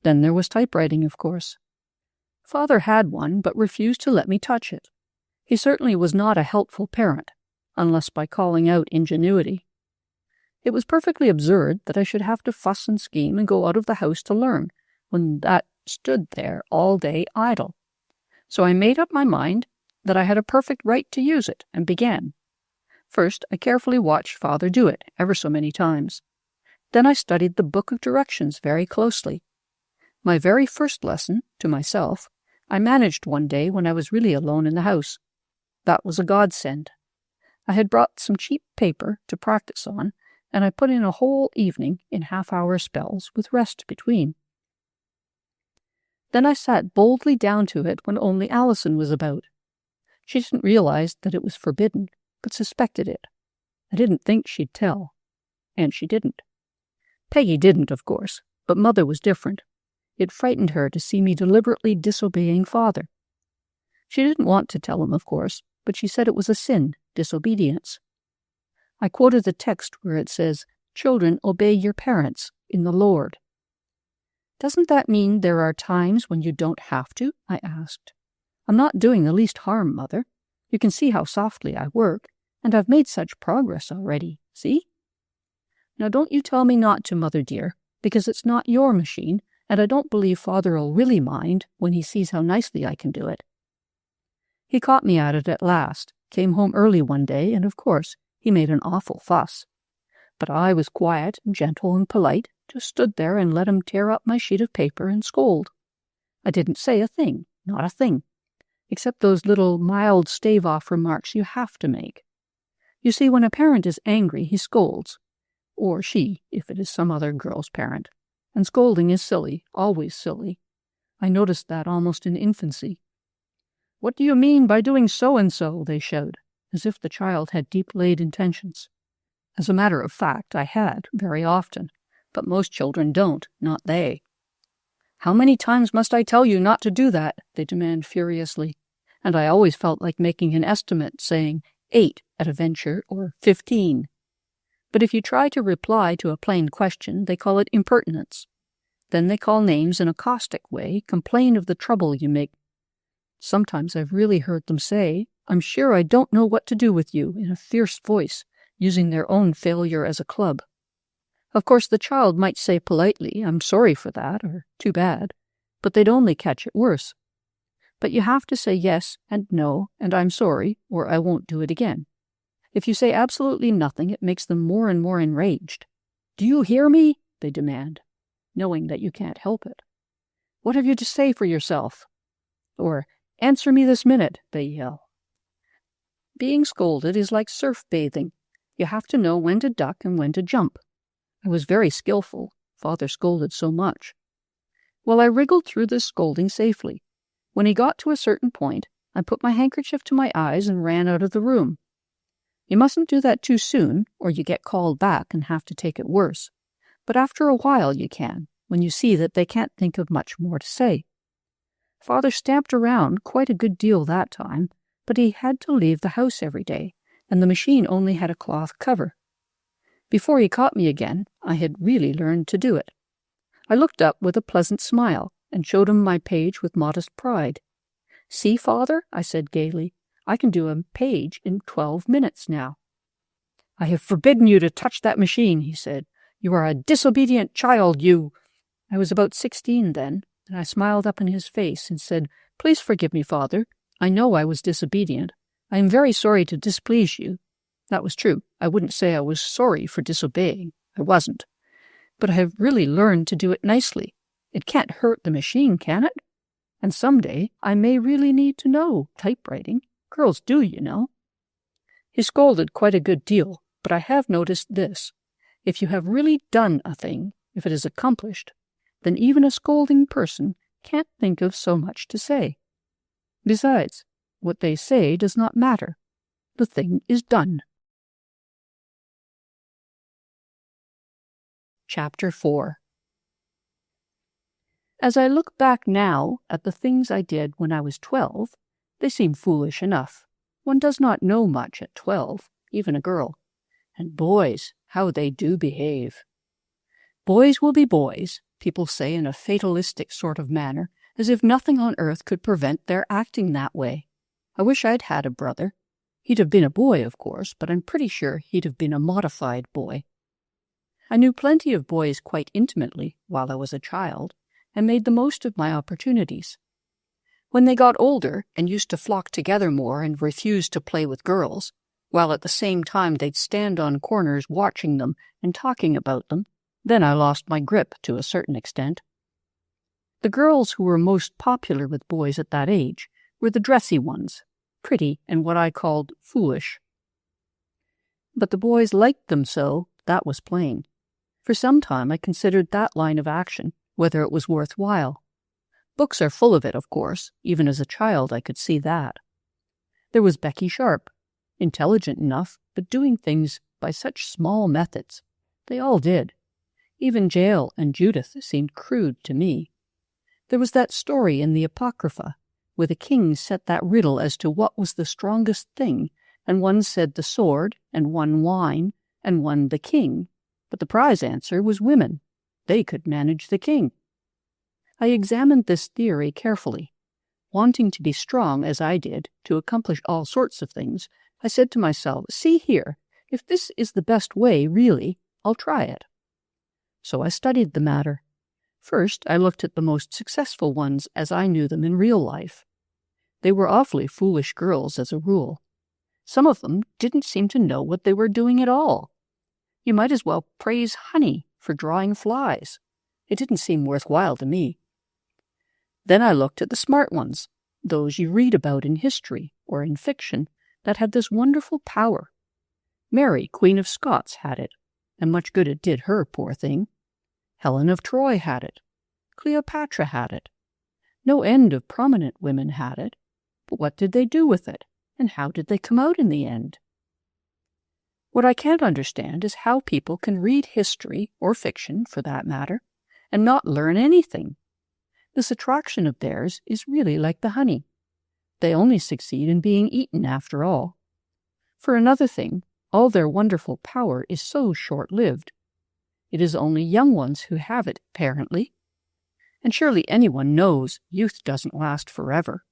Then there was typewriting, of course. Father had one, but refused to let me touch it. He certainly was not a helpful parent, unless by calling out ingenuity. It was perfectly absurd that I should have to fuss and scheme and go out of the house to learn, when that stood there all day idle. So I made up my mind that I had a perfect right to use it, and began. First, I carefully watched Father do it, ever so many times. Then I studied the book of directions very closely. My very first lesson, to myself, I managed one day when I was really alone in the house. That was a godsend. I had brought some cheap paper to practice on, and I put in a whole evening in half-hour spells with rest between. Then I sat boldly down to it when only Allison was about. She didn't realize that it was forbidden, but suspected it. I didn't think she'd tell, and she didn't. Peggy didn't, of course, but Mother was different. It frightened her to see me deliberately disobeying Father. She didn't want to tell him, of course, but she said it was a sin, disobedience. I quoted the text where it says, "Children, obey your parents in the Lord." "Doesn't that mean there are times when you don't have to?" I asked. "I'm not doing the least harm, Mother. You can see how softly I work, and I've made such progress already. See?" "Now don't you tell me not to, Mother dear, because it's not your machine, and I don't believe Father'll really mind when he sees how nicely I can do it." He caught me at it at last, came home early one day, and of course he made an awful fuss. But I was quiet and gentle and polite, just stood there and let him tear up my sheet of paper and scold. I didn't say a thing, not a thing, except those little mild stave-off remarks you have to make. You see, when a parent is angry, he scolds, or she, if it is some other girl's parent, and scolding is silly, always silly. I noticed that almost in infancy. "What do you mean by doing so-and-so?" they shouted, as if the child had deep-laid intentions. As a matter of fact, I had, very often, but most children don't, not they. "How many times must I tell you not to do that?" they demand furiously, and I always felt like making an estimate, saying 8 at a venture, or 15. But if you try to reply to a plain question, they call it impertinence. Then they call names in a caustic way, complain of the trouble you make. Sometimes I've really heard them say, "I'm sure I don't know what to do with you," in a fierce voice, using their own failure as a club. Of course, the child might say politely, "I'm sorry for that," or "too bad," but they'd only catch it worse. But you have to say yes and no and "I'm sorry," or "I won't do it again." If you say absolutely nothing, it makes them more and more enraged. "Do you hear me?" they demand, knowing that you can't help it. "What have you to say for yourself?" Or, "Answer me this minute," they yell. Being scolded is like surf bathing. You have to know when to duck and when to jump. I was very skillful. Father scolded so much. Well, I wriggled through this scolding safely. When he got to a certain point, I put my handkerchief to my eyes and ran out of the room. You mustn't do that too soon, or you get called back and have to take it worse. But after a while you can, when you see that they can't think of much more to say. Father stamped around quite a good deal that time, but he had to leave the house every day, and the machine only had a cloth cover. Before he caught me again, I had really learned to do it. I looked up with a pleasant smile and showed him my page with modest pride. "See, Father," I said gaily, "I can do a page in 12 minutes now." "I have forbidden you to touch that machine," he said. "You are a disobedient child, you—" I was about 16 then, and I smiled up in his face and said, "Please forgive me, Father. I know I was disobedient. I am very sorry to displease you." That was true. I wouldn't say I was sorry for disobeying. I wasn't. But I have really learned to do it nicely. It can't hurt the machine, can it? And someday I may really need to know typewriting. Girls do, you know. He scolded quite a good deal, but I have noticed this. If you have really done a thing, if it is accomplished, then even a scolding person can't think of so much to say. Besides, what they say does not matter. The thing is done. Chapter 4. As I look back now at the things I did when I was 12, they seem foolish enough. One does not know much at 12, even a girl. And boys, how they do behave. Boys will be boys, people say in a fatalistic sort of manner, as if nothing on earth could prevent their acting that way. I wish I'd had a brother. He'd have been a boy, of course, but I'm pretty sure he'd have been a modified boy. I knew plenty of boys quite intimately while I was a child, and made the most of my opportunities. When they got older and used to flock together more and refused to play with girls, while at the same time they'd stand on corners watching them and talking about them, then I lost my grip to a certain extent. The girls who were most popular with boys at that age were the dressy ones, pretty and what I called foolish. But the boys liked them so, that was plain. For some time I considered that line of action, whether it was worthwhile. Books are full of it, of course. Even as a child I could see that. There was Becky Sharp, intelligent enough, but doing things by such small methods. They all did. Even Jael and Judith seemed crude to me. There was that story in the Apocrypha, where the king set that riddle as to what was the strongest thing, and one said the sword, and one wine, and one the king. But the prize answer was women. They could manage the king. I examined this theory carefully. Wanting to be strong, as I did, to accomplish all sorts of things, I said to myself, "See here, if this is the best way, really, I'll try it." So I studied the matter. First, I looked at the most successful ones as I knew them in real life. They were awfully foolish girls as a rule. Some of them didn't seem to know what they were doing at all. You might as well praise honey for drawing flies. It didn't seem worthwhile to me. Then I looked at the smart ones, those you read about in history or in fiction, that had this wonderful power. Mary, Queen of Scots, had it, and much good it did her, poor thing. Helen of Troy had it. Cleopatra had it. No end of prominent women had it. But what did they do with it, and how did they come out in the end? What I can't understand is how people can read history, or fiction for that matter, and not learn anything. This attraction of theirs is really like the honey. They only succeed in being eaten after all. For another thing, all their wonderful power is so short-lived. It is only young ones who have it, apparently. And surely anyone knows youth doesn't last forever.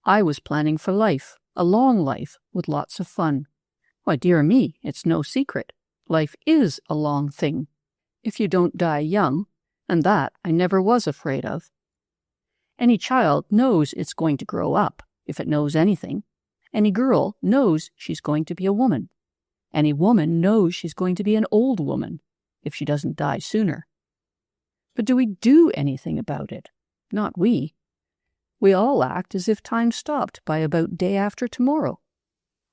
I was planning for life, a long life, with lots of fun. Why, dear me, it's no secret. Life is a long thing, if you don't die young, and that I never was afraid of. Any child knows it's going to grow up, if it knows anything. Any girl knows she's going to be a woman. Any woman knows she's going to be an old woman, if she doesn't die sooner. But do we do anything about it? Not we. We all act as if time stopped by about day after tomorrow.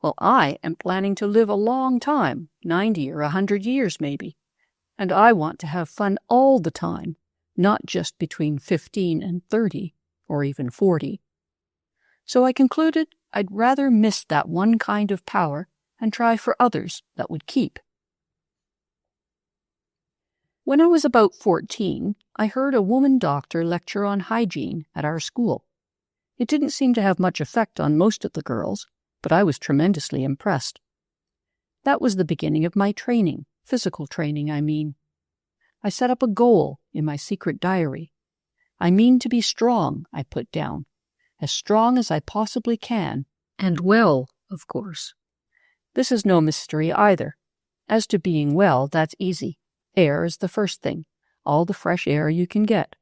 Well, I am planning to live a long time, 90 or 100 years maybe, and I want to have fun all the time, not just between 15 and 30, or even 40. So I concluded I'd rather miss that one kind of power and try for others that would keep. When I was about 14, I heard a woman doctor lecture on hygiene at our school. It didn't seem to have much effect on most of the girls, but I was tremendously impressed. That was the beginning of my training, physical training, I mean. I set up a goal in my secret diary. I mean to be strong, I put down, as strong as I possibly can, and well, of course. This is no mystery either. As to being well, that's easy. Air is the first thing, all the fresh air you can get.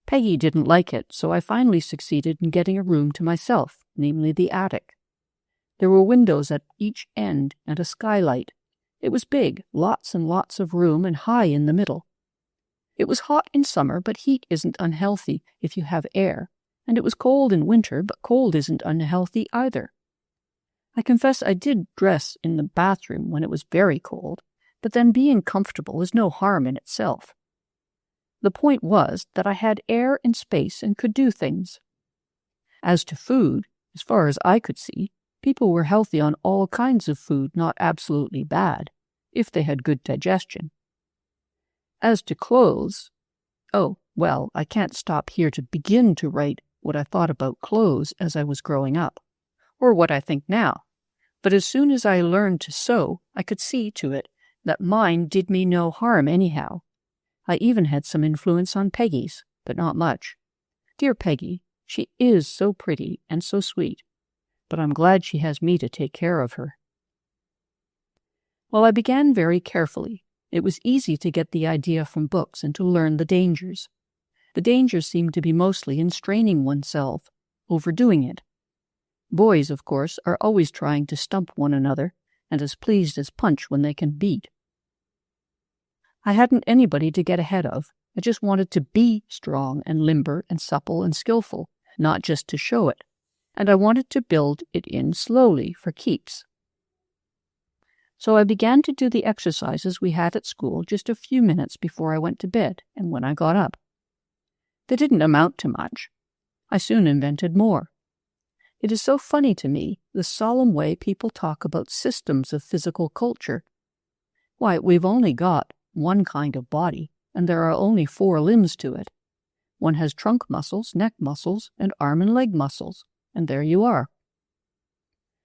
Peggy didn't like it, so I finally succeeded in getting a room to myself, namely the attic. There were windows at each end and a skylight. It was big, lots and lots of room, and high in the middle. It was hot in summer, but heat isn't unhealthy if you have air, and it was cold in winter, but cold isn't unhealthy either. I confess I did dress in the bathroom when it was very cold, but then being comfortable is no harm in itself. The point was that I had air and space and could do things. As to food, as far as I could see, people were healthy on all kinds of food, not absolutely bad, if they had good digestion. As to clothes, well, I can't stop here to begin to write what I thought about clothes as I was growing up, or what I think now. But as soon as I learned to sew, I could see to it that mine did me no harm anyhow. I even had some influence on Peggy's, but not much. Dear Peggy, she is so pretty and so sweet, but I'm glad she has me to take care of her. Well, I began very carefully. It was easy to get the idea from books and to learn the dangers. The dangers seemed to be mostly in straining oneself, overdoing it. Boys, of course, are always trying to stump one another, and as pleased as Punch when they can beat. I hadn't anybody to get ahead of. I just wanted to be strong and limber and supple and skillful, not just to show it. And I wanted to build it in slowly for keeps. So I began to do the exercises we had at school just a few minutes before I went to bed and when I got up. They didn't amount to much. I soon invented more. It is so funny to me, the solemn way people talk about systems of physical culture. Why, we've only got one kind of body, and there are only 4 limbs to it. One has trunk muscles, neck muscles, and arm and leg muscles, and there you are.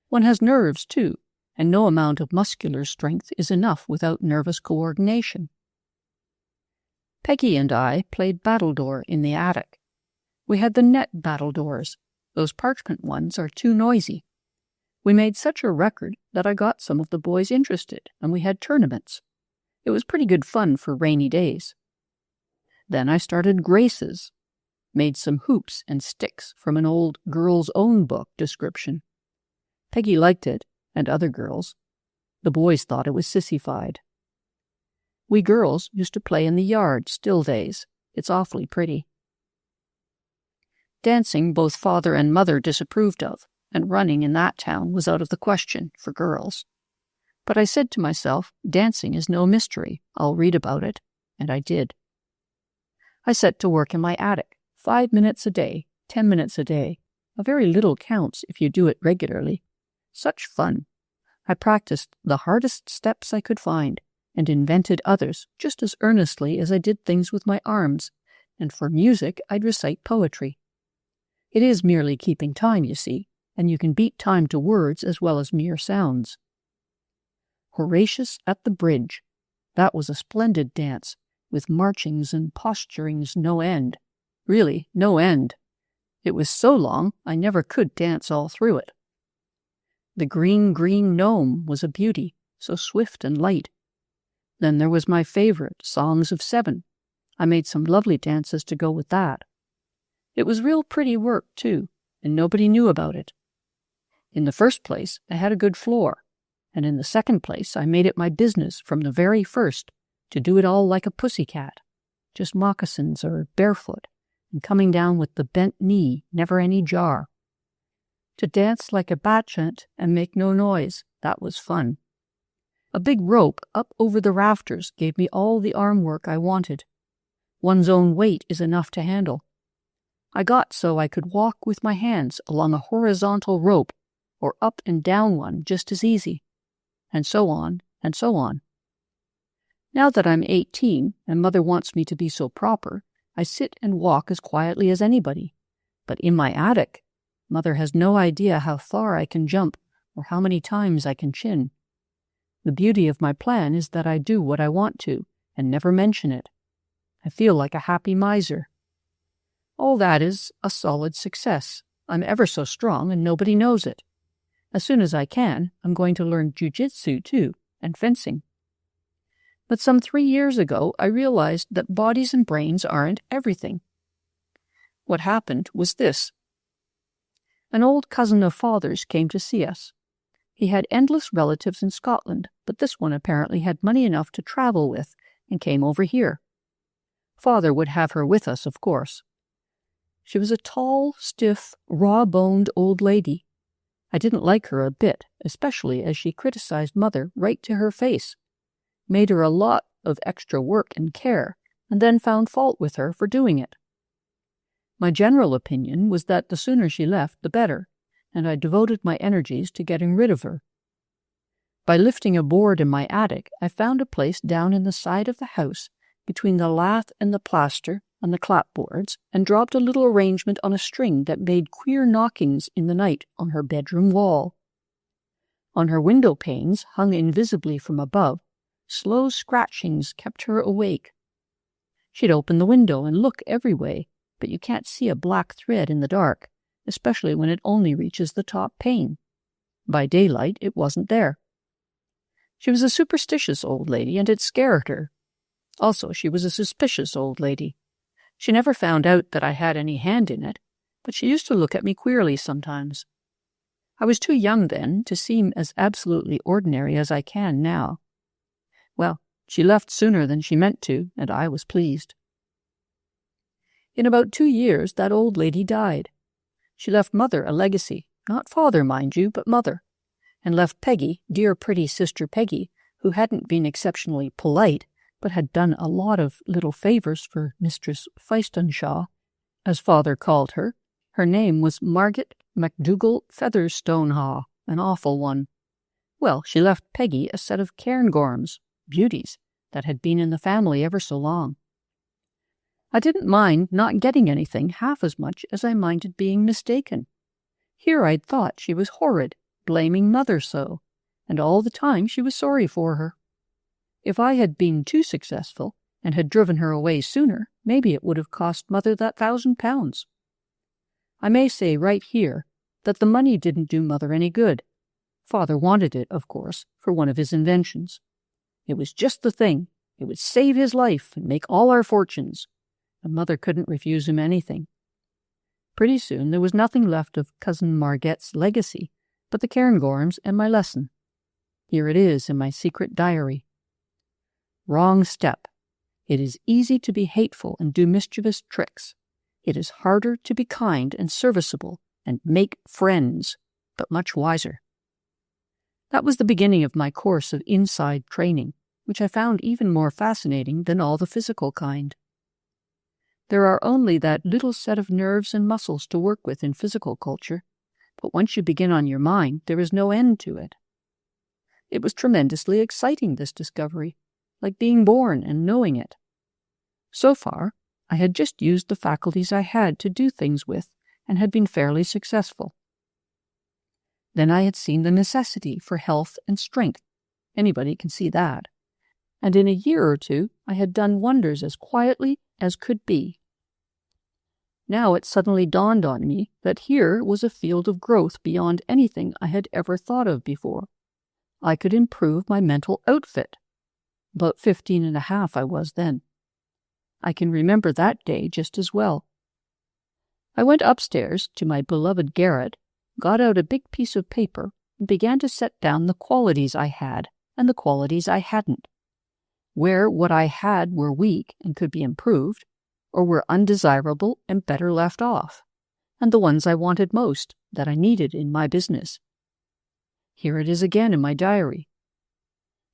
One has nerves, too, and no amount of muscular strength is enough without nervous coordination. Peggy and I played battledore in the attic. We had the net battledores. Those parchment ones are too noisy. We made such a record that I got some of the boys interested, and we had tournaments. It was pretty good fun for rainy days. Then I started graces, made some hoops and sticks from an old girl's own book description. Peggy liked it, and other girls. The boys thought it was sissified. We girls used to play in the yard still days. It's awfully pretty. Dancing both father and mother disapproved of, and running in that town was out of the question for girls. But I said to myself, dancing is no mystery. I'll read about it. And I did. I set to work in my attic, 5 minutes a day, 10 minutes a day. A very little counts if you do it regularly. Such fun. I practiced the hardest steps I could find, and invented others just as earnestly as I did things with my arms, and for music I'd recite poetry. It is merely keeping time, you see, and you can beat time to words as well as mere sounds. Horatius at the Bridge. That was a splendid dance, with marchings and posturings no end. Really, no end. It was so long I never could dance all through it. The green gnome was a beauty, so swift and light, Then there was my favorite, Songs of Seven. I made some lovely dances to go with that. It was real pretty work, too, and nobody knew about it. In the first place, I had a good floor, and in the second place, I made it my business from the very first to do it all like a pussycat, just moccasins or barefoot, and coming down with the bent knee, never any jar. To dance like a bacchant and make no noise, that was fun. A big rope up over the rafters gave me all the arm work I wanted. One's own weight is enough to handle. I got so I could walk with my hands along a horizontal rope or up and down one just as easy, and so on and so on. Now that I'm 18 and Mother wants me to be so proper, I sit and walk as quietly as anybody. But in my attic, Mother has no idea how far I can jump or how many times I can chin. The beauty of my plan is that I do what I want to and never mention it. I feel like a happy miser. All that is a solid success. I'm ever so strong and nobody knows it. As soon as I can, I'm going to learn jiu-jitsu too, and fencing. But some 3 years ago, I realized that bodies and brains aren't everything. What happened was this. An old cousin of Father's came to see us. He had endless relatives in Scotland, but this one apparently had money enough to travel with and came over here. Father would have her with us, of course. She was a tall, stiff, raw-boned old lady. I didn't like her a bit, especially as she criticized Mother right to her face, made her a lot of extra work and care, and then found fault with her for doing it. My general opinion was that the sooner she left, the better, and I devoted my energies to getting rid of her. By lifting a board in my attic, I found a place down in the side of the house between the lath and the plaster and the clapboards, and dropped a little arrangement on a string that made queer knockings in the night on her bedroom wall. On her window panes, hung invisibly from above, slow scratchings kept her awake. She'd open the window and look every way, but you can't see a black thread in the dark, especially when it only reaches the top pane. By daylight, it wasn't there. She was a superstitious old lady, and it scared her. Also, she was a suspicious old lady. She never found out that I had any hand in it, but she used to look at me queerly sometimes. I was too young then to seem as absolutely ordinary as I can now. Well, she left sooner than she meant to, and I was pleased. In about 2 years, that old lady died. She left Mother a legacy, not Father, mind you, but Mother, and left Peggy, dear pretty sister Peggy, who hadn't been exceptionally polite, but had done a lot of little favors for Mistress Feistenshaw, as Father called her. Her name was Margaret MacDougall Featherstonehaugh, an awful one. Well, she left Peggy a set of cairngorms, beauties, that had been in the family ever so long. I didn't mind not getting anything half as much as I minded being mistaken. Here I'd thought she was horrid, blaming Mother so, and all the time she was sorry for her. If I had been too successful and had driven her away sooner, maybe it would have cost Mother that £1,000. I may say right here that the money didn't do Mother any good. Father wanted it, of course, for one of his inventions. It was just the thing. It would save his life and make all our fortunes, and Mother couldn't refuse him anything. Pretty soon there was nothing left of Cousin Margette's legacy but the cairngorms and my lesson. Here it is in my secret diary. Wrong step. It is easy to be hateful and do mischievous tricks. It is harder to be kind and serviceable and make friends, but much wiser. That was the beginning of my course of inside training, which I found even more fascinating than all the physical kind. There are only that little set of nerves and muscles to work with in physical culture, but once you begin on your mind, there is no end to it. It was tremendously exciting, this discovery, like being born and knowing it. So far, I had just used the faculties I had to do things with and had been fairly successful. Then I had seen the necessity for health and strength. Anybody can see that. And in a year or two, I had done wonders as quietly as could be. Now it suddenly dawned on me that here was a field of growth beyond anything I had ever thought of before. I could improve my mental outfit. About 15 and a half I was then. I can remember that day just as well. I went upstairs to my beloved garret, got out a big piece of paper, and began to set down the qualities I had and the qualities I hadn't, where what I had were weak and could be improved, or were undesirable and better left off, and the ones I wanted most, that I needed in my business. Here it is again in my diary.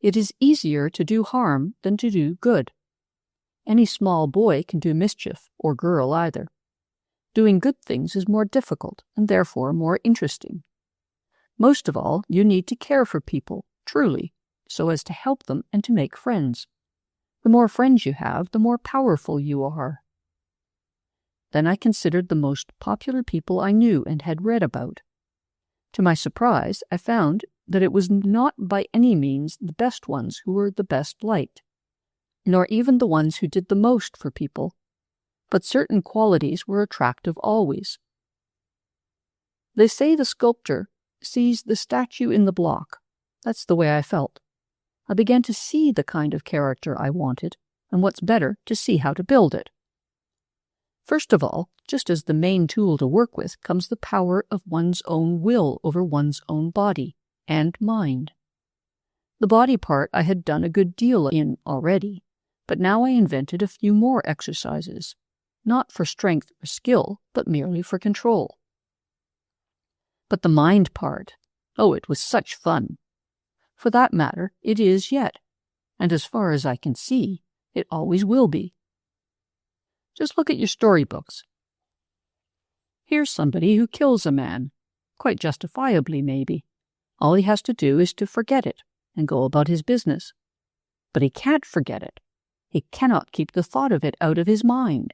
It is easier to do harm than to do good. Any small boy can do mischief, or girl either. Doing good things is more difficult and therefore more interesting. Most of all, you need to care for people, truly, so as to help them and to make friends. The more friends you have, the more powerful you are. Then I considered the most popular people I knew and had read about. To my surprise, I found that it was not by any means the best ones who were the best liked, nor even the ones who did the most for people, but certain qualities were attractive always. They say the sculptor sees the statue in the block. That's the way I felt. I began to see the kind of character I wanted, and what's better, to see how to build it. First of all, just as the main tool to work with, comes the power of one's own will over one's own body and mind. The body part I had done a good deal in already, but now I invented a few more exercises, not for strength or skill, but merely for control. But the mind part, oh, it was such fun. For that matter, it is yet, and as far as I can see, it always will be. Just look at your storybooks. Here's somebody who kills a man, quite justifiably maybe. All he has to do is to forget it and go about his business. But he can't forget it. He cannot keep the thought of it out of his mind.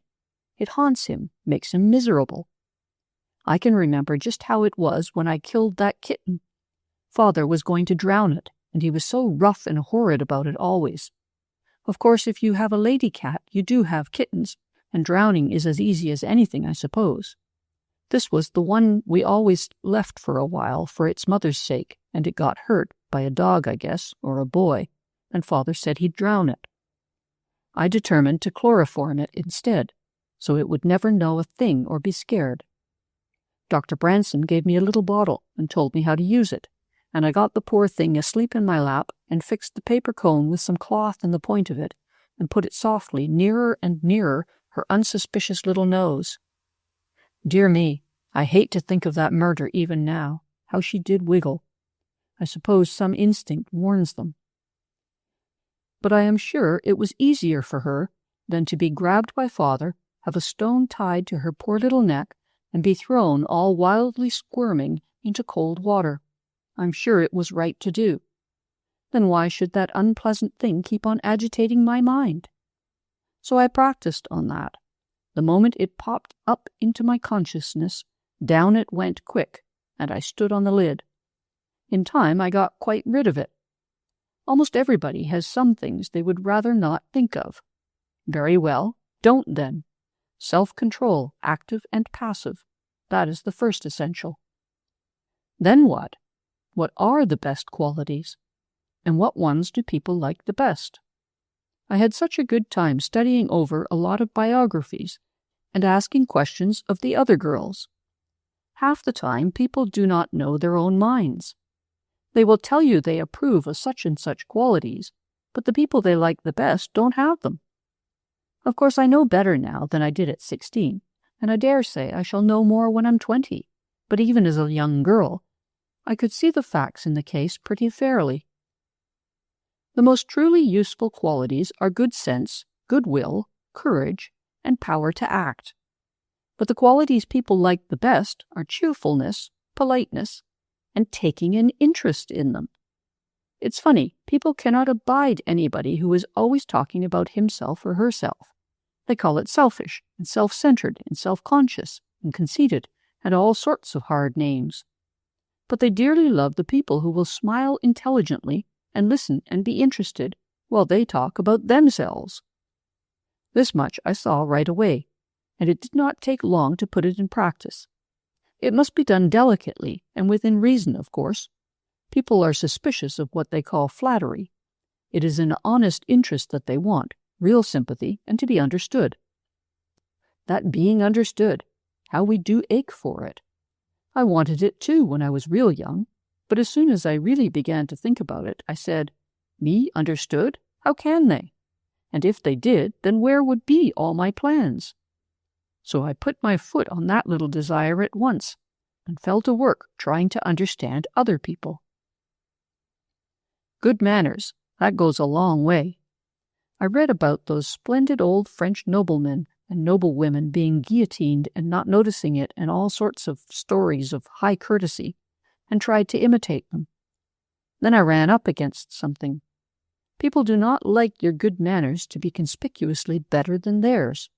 It haunts him, makes him miserable. I can remember just how it was when I killed that kitten. Father was going to drown it, and he was so rough and horrid about it always. Of course, if you have a lady cat, you do have kittens, and drowning is as easy as anything, I suppose. This was the one we always left for a while for its mother's sake, and it got hurt by a dog, I guess, or a boy, and Father said he'd drown it. I determined to chloroform it instead, so it would never know a thing or be scared. Dr. Branson gave me a little bottle and told me how to use it, and I got the poor thing asleep in my lap and fixed the paper cone with some cloth in the point of it and put it softly nearer and nearer her unsuspicious little nose. Dear me, I hate to think of that murder even now, how she did wiggle. I suppose some instinct warns them. But I am sure it was easier for her than to be grabbed by Father, have a stone tied to her poor little neck, and be thrown all wildly squirming into cold water. I'm sure it was right to do. Then why should that unpleasant thing keep on agitating my mind? So I practiced on that. The moment it popped up into my consciousness, down it went quick, and I stood on the lid. In time I got quite rid of it. Almost everybody has some things they would rather not think of. Very well, don't then. Self-control, active and passive. That is the first essential. Then what? What are the best qualities? And what ones do people like the best? I had such a good time studying over a lot of biographies and asking questions of the other girls. Half the time people do not know their own minds. They will tell you they approve of such and such qualities, but the people they like the best don't have them. Of course, I know better now than I did at 16, and I dare say I shall know more when I'm 20, but even as a young girl, I could see the facts in the case pretty fairly. The most truly useful qualities are good sense, good will, courage, and power to act. But the qualities people like the best are cheerfulness, politeness, and taking an interest in them. It's funny, people cannot abide anybody who is always talking about himself or herself. They call it selfish and self-centered and self-conscious and conceited and all sorts of hard names. But they dearly love the people who will smile intelligently and listen and be interested while they talk about themselves. This much I saw right away, and it did not take long to put it in practice. It must be done delicately and within reason, of course. People are suspicious of what they call flattery. It is an honest interest that they want, real sympathy, and to be understood. That being understood, how we do ache for it. I wanted it too when I was real young, but as soon as I really began to think about it, I said, me understood? How can they? And if they did, then where would be all my plans? So I put my foot on that little desire at once, and fell to work trying to understand other people. Good manners, that goes a long way. I read about those splendid old French noblemen and noblewomen being guillotined and not noticing it, and all sorts of stories of high courtesy, and tried to imitate them. Then I ran up against something. People do not like your good manners to be conspicuously better than theirs.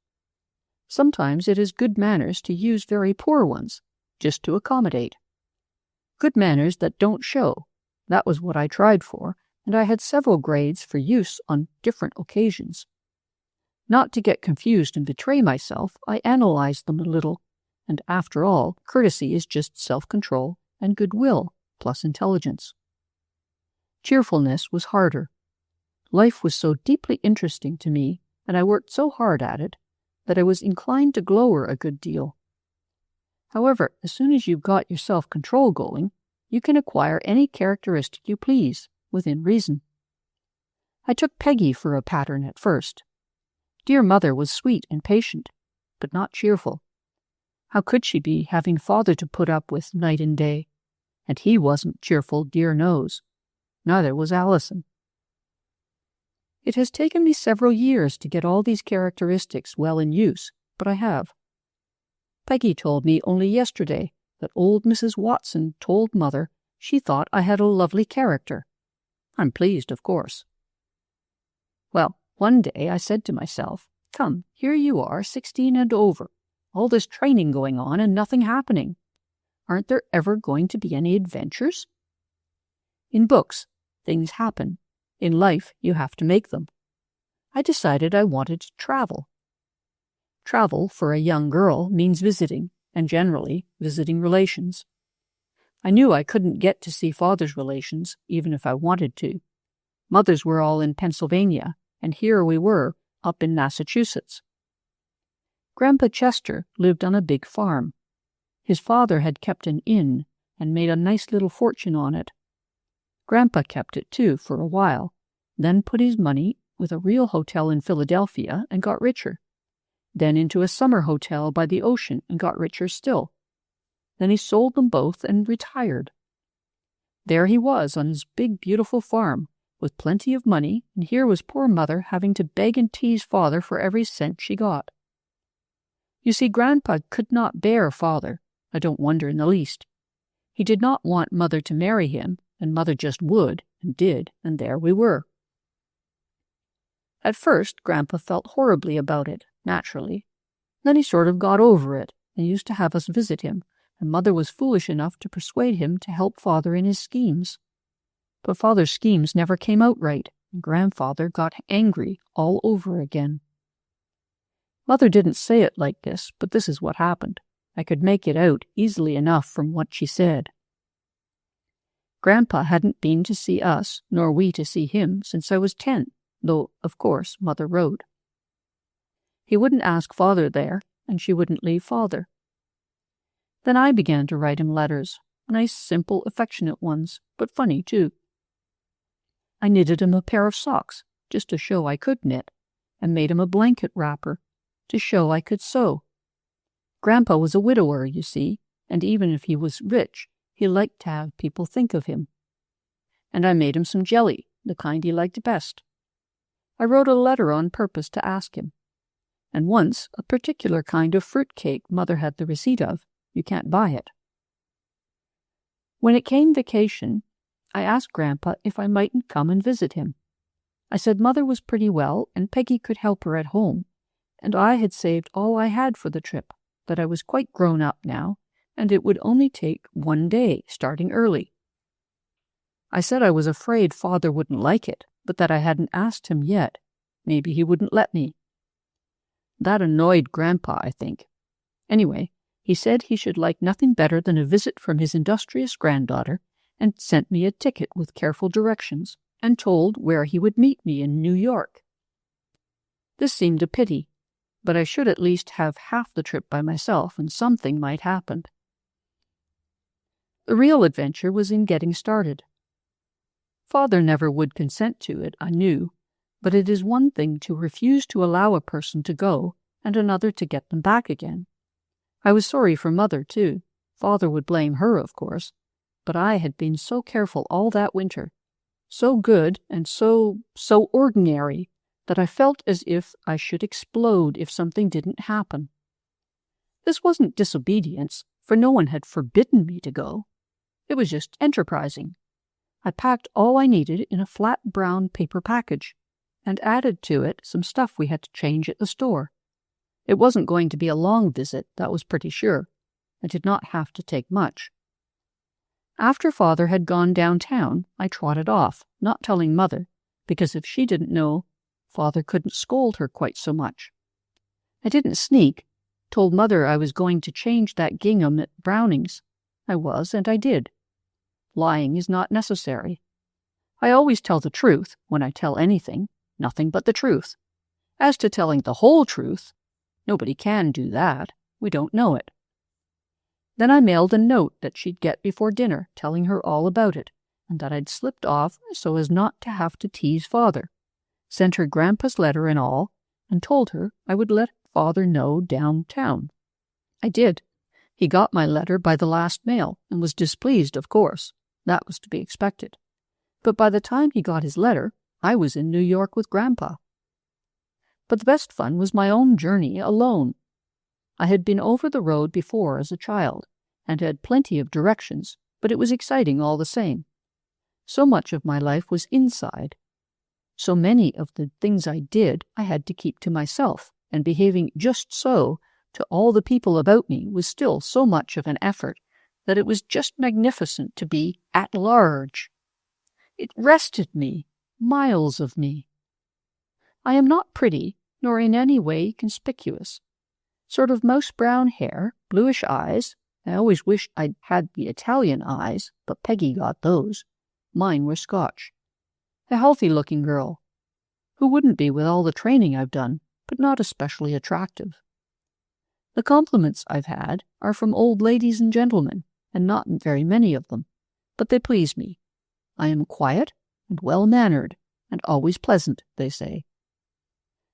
Sometimes it is good manners to use very poor ones, just to accommodate. Good manners that don't show. That was what I tried for, and I had several grades for use on different occasions. Not to get confused and betray myself, I analyzed them a little, and after all, courtesy is just self-control and goodwill plus intelligence. Cheerfulness was harder. Life was so deeply interesting to me, and I worked so hard at it, that I was inclined to glower a good deal. However, as soon as you've got your self-control going, you can acquire any characteristic you please, within reason. I took Peggy for a pattern at first. Dear mother was sweet and patient, but not cheerful. How could she be, having father to put up with night and day? And he wasn't cheerful, dear knows. Neither was Allison. It has taken me several years to get all these characteristics well in use, but I have. Peggy told me only yesterday that old Mrs. Watson told mother she thought I had a lovely character. I'm pleased, of course. Well, one day I said to myself, come, here you are, 16 and over, all this training going on and nothing happening. Aren't there ever going to be any adventures? In books, things happen. In life, you have to make them. I decided I wanted to travel. Travel, for a young girl, means visiting, and generally, visiting relations. I knew I couldn't get to see father's relations, even if I wanted to. Mother's were all in Pennsylvania, and here we were, up in Massachusetts. Grandpa Chester lived on a big farm. His father had kept an inn, and made a nice little fortune on it. Grandpa kept it, too, for a while, then put his money with a real hotel in Philadelphia and got richer, then into a summer hotel by the ocean and got richer still. Then he sold them both and retired. There he was on his big, beautiful farm, with plenty of money, and here was poor mother having to beg and tease father for every cent she got. You see, Grandpa could not bear father. I don't wonder in the least. He did not want mother to marry him, and mother just would, and did, and there we were. At first, Grandpa felt horribly about it, naturally. Then he sort of got over it, and used to have us visit him, and mother was foolish enough to persuade him to help father in his schemes. But father's schemes never came out right, and grandfather got angry all over again. Mother didn't say it like this, but this is what happened. I could make it out easily enough from what she said. Grandpa hadn't been to see us, nor we to see him, since I was 10, though, of course, mother wrote. He wouldn't ask father there, and she wouldn't leave father. Then I began to write him letters, nice, simple, affectionate ones, but funny, too. I knitted him a pair of socks, just to show I could knit, and made him a blanket wrapper, to show I could sew. Grandpa was a widower, you see, and even if he was rich, he liked to have people think of him. And I made him some jelly, the kind he liked best. I wrote a letter on purpose to ask him. And once, a particular kind of fruit cake mother had the receipt of. You can't buy it. When it came vacation, I asked Grandpa if I mightn't come and visit him. I said mother was pretty well, and Peggy could help her at home, and I had saved all I had for the trip, that I was quite grown up now, and it would only take 1 day, starting early. I said I was afraid father wouldn't like it, but that I hadn't asked him yet. Maybe he wouldn't let me. That annoyed Grandpa, I think. Anyway, he said he should like nothing better than a visit from his industrious granddaughter, and sent me a ticket with careful directions, and told where he would meet me in New York. This seemed a pity, but I should at least have half the trip by myself, and something might happen. The real adventure was in getting started. Father never would consent to it, I knew, but it is one thing to refuse to allow a person to go, and another to get them back again. I was sorry for Mother, too. Father would blame her, of course, but I had been so careful all that winter, so good and so ordinary, that I felt as if I should explode if something didn't happen. This wasn't disobedience, for no one had forbidden me to go. It was just enterprising. I packed all I needed in a flat brown paper package, and added to it some stuff we had to change at the store. It wasn't going to be a long visit, that was pretty sure. I did not have to take much. After Father had gone downtown, I trotted off, not telling Mother, because if she didn't know, Father couldn't scold her quite so much. I didn't sneak, told Mother I was going to change that gingham at Browning's. I was, and I did. Lying is not necessary. I always tell the truth when I tell anything, nothing but the truth. As to telling the whole truth, nobody can do that. We don't know it. Then I mailed a note that she'd get before dinner, telling her all about it, and that I'd slipped off so as not to have to tease Father. Sent her Grandpa's letter and all, and told her I would let Father know downtown. I did. He got my letter by the last mail, and was displeased, of course. That was to be expected. But by the time he got his letter, I was in New York with Grandpa. But the best fun was my own journey alone. I had been over the road before as a child, and had plenty of directions, but it was exciting all the same. So much of my life was inside. So many of the things I did I had to keep to myself, and behaving just so to all the people about me was still so much of an effort that it was just magnificent to be at large. It rested me, miles of me. I am not pretty, nor in any way conspicuous. Sort of mouse-brown hair, bluish eyes. I always wished I'd had the Italian eyes, but Peggy got those. Mine were Scotch. A healthy-looking girl, who wouldn't be with all the training I've done, but not especially attractive. The compliments I've had are from old ladies and gentlemen, and not very many of them, but they please me. I am quiet and well-mannered, and always pleasant, they say.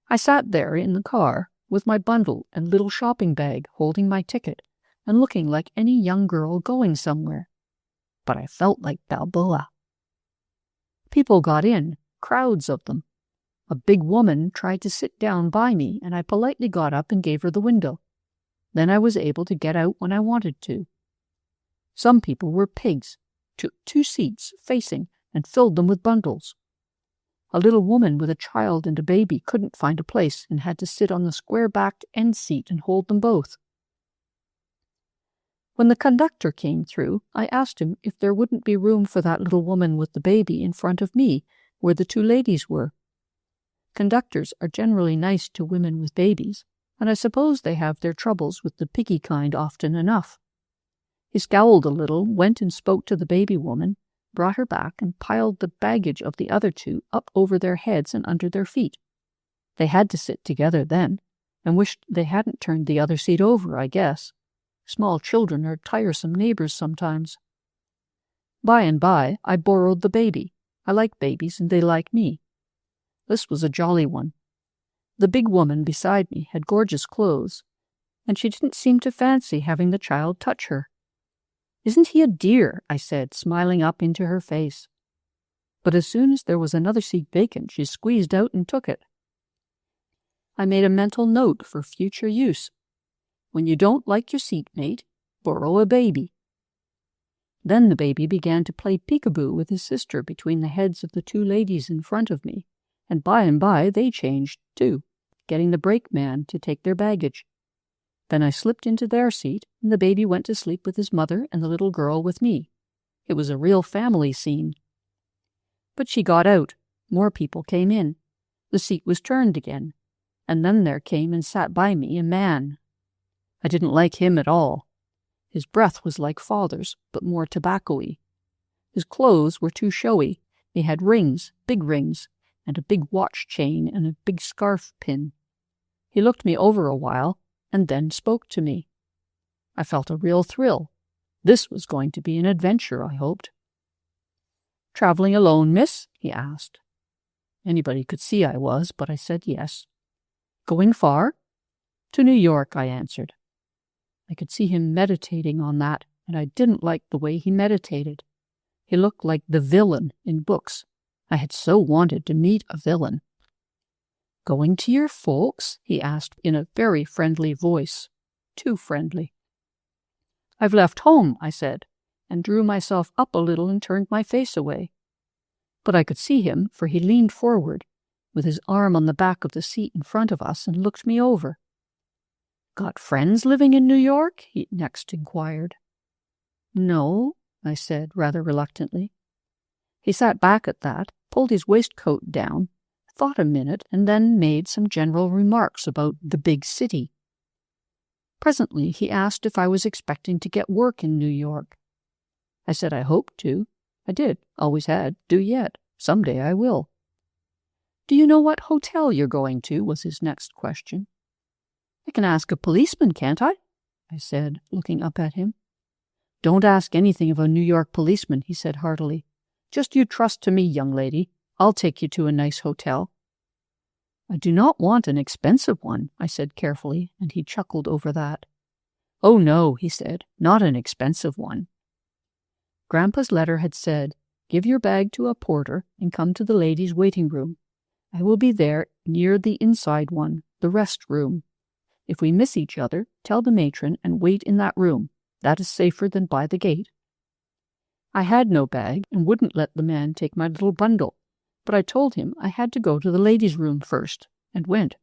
I sat there in the car, with my bundle and little shopping bag, holding my ticket, and looking like any young girl going somewhere. But I felt like Balboa. People got in, crowds of them. A big woman tried to sit down by me, and I politely got up and gave her the window. Then I was able to get out when I wanted to. Some people were pigs, took 2 seats facing, and filled them with bundles. A little woman with a child and a baby couldn't find a place and had to sit on the square-backed end seat and hold them both. When the conductor came through, I asked him if there wouldn't be room for that little woman with the baby in front of me, where the 2 ladies were. Conductors are generally nice to women with babies, and I suppose they have their troubles with the piggy kind often enough. He scowled a little, went and spoke to the baby woman, brought her back, and piled the baggage of the other 2 up over their heads and under their feet. They had to sit together then, and wished they hadn't turned the other seat over, I guess. Small children are tiresome neighbors sometimes. By and by, I borrowed the baby. I like babies, and they like me. This was a jolly one. The big woman beside me had gorgeous clothes, and she didn't seem to fancy having the child touch her. "Isn't he a dear?" I said, smiling up into her face. But as soon as there was another seat vacant, she squeezed out and took it. I made a mental note for future use. When you don't like your seatmate, borrow a baby. Then the baby began to play peekaboo with his sister between the heads of the 2 ladies in front of me, and by they changed, too, getting the brakeman to take their baggage. Then I slipped into their seat, and the baby went to sleep with his mother and the little girl with me. It was a real family scene. But she got out. More people came in. The seat was turned again, and then there came and sat by me a man. I didn't like him at all. His breath was like Father's, but more tobacco-y. His clothes were too showy, He had rings, big rings, and a big watch chain and a big scarf pin. He looked me over a while and then spoke to me. I felt a real thrill. This was going to be an adventure, I hoped. "Traveling alone, miss?" he asked. Anybody could see I was, but I said yes. "Going far?" "To New York," I answered. I could see him meditating on that, and I didn't like the way he meditated. He looked like the villain in books. I had so wanted to meet a villain. "Going to your folks?" he asked in a very friendly voice. Too friendly. "I've left home," I said, and drew myself up a little and turned my face away. But I could see him, for he leaned forward, with his arm on the back of the seat in front of us, and looked me over. "Got friends living in New York?" he next inquired. "No," I said, rather reluctantly. He sat back at that, pulled his waistcoat down, thought a minute, and then made some general remarks about the big city. Presently he asked if I was expecting to get work in New York. I said I hoped to. I did, always had, do yet. Someday I will. "Do you know what hotel you're going to?" was his next question. "I can ask a policeman, can't I?" I said, looking up at him. "Don't ask anything of a New York policeman," he said heartily. "Just you trust to me, young lady. I'll take you to a nice hotel." "I do not want an expensive one," I said carefully, and he chuckled over that. "Oh, no," he said, "not an expensive one." Grandpa's letter had said, "Give your bag to a porter and come to the ladies' waiting room. I will be there near the inside one, the rest room. If we miss each other, tell the matron and wait in that room. That is safer than by the gate." I had no bag and wouldn't let the man take my little bundle, but I told him I had to go to the ladies' room first, and went.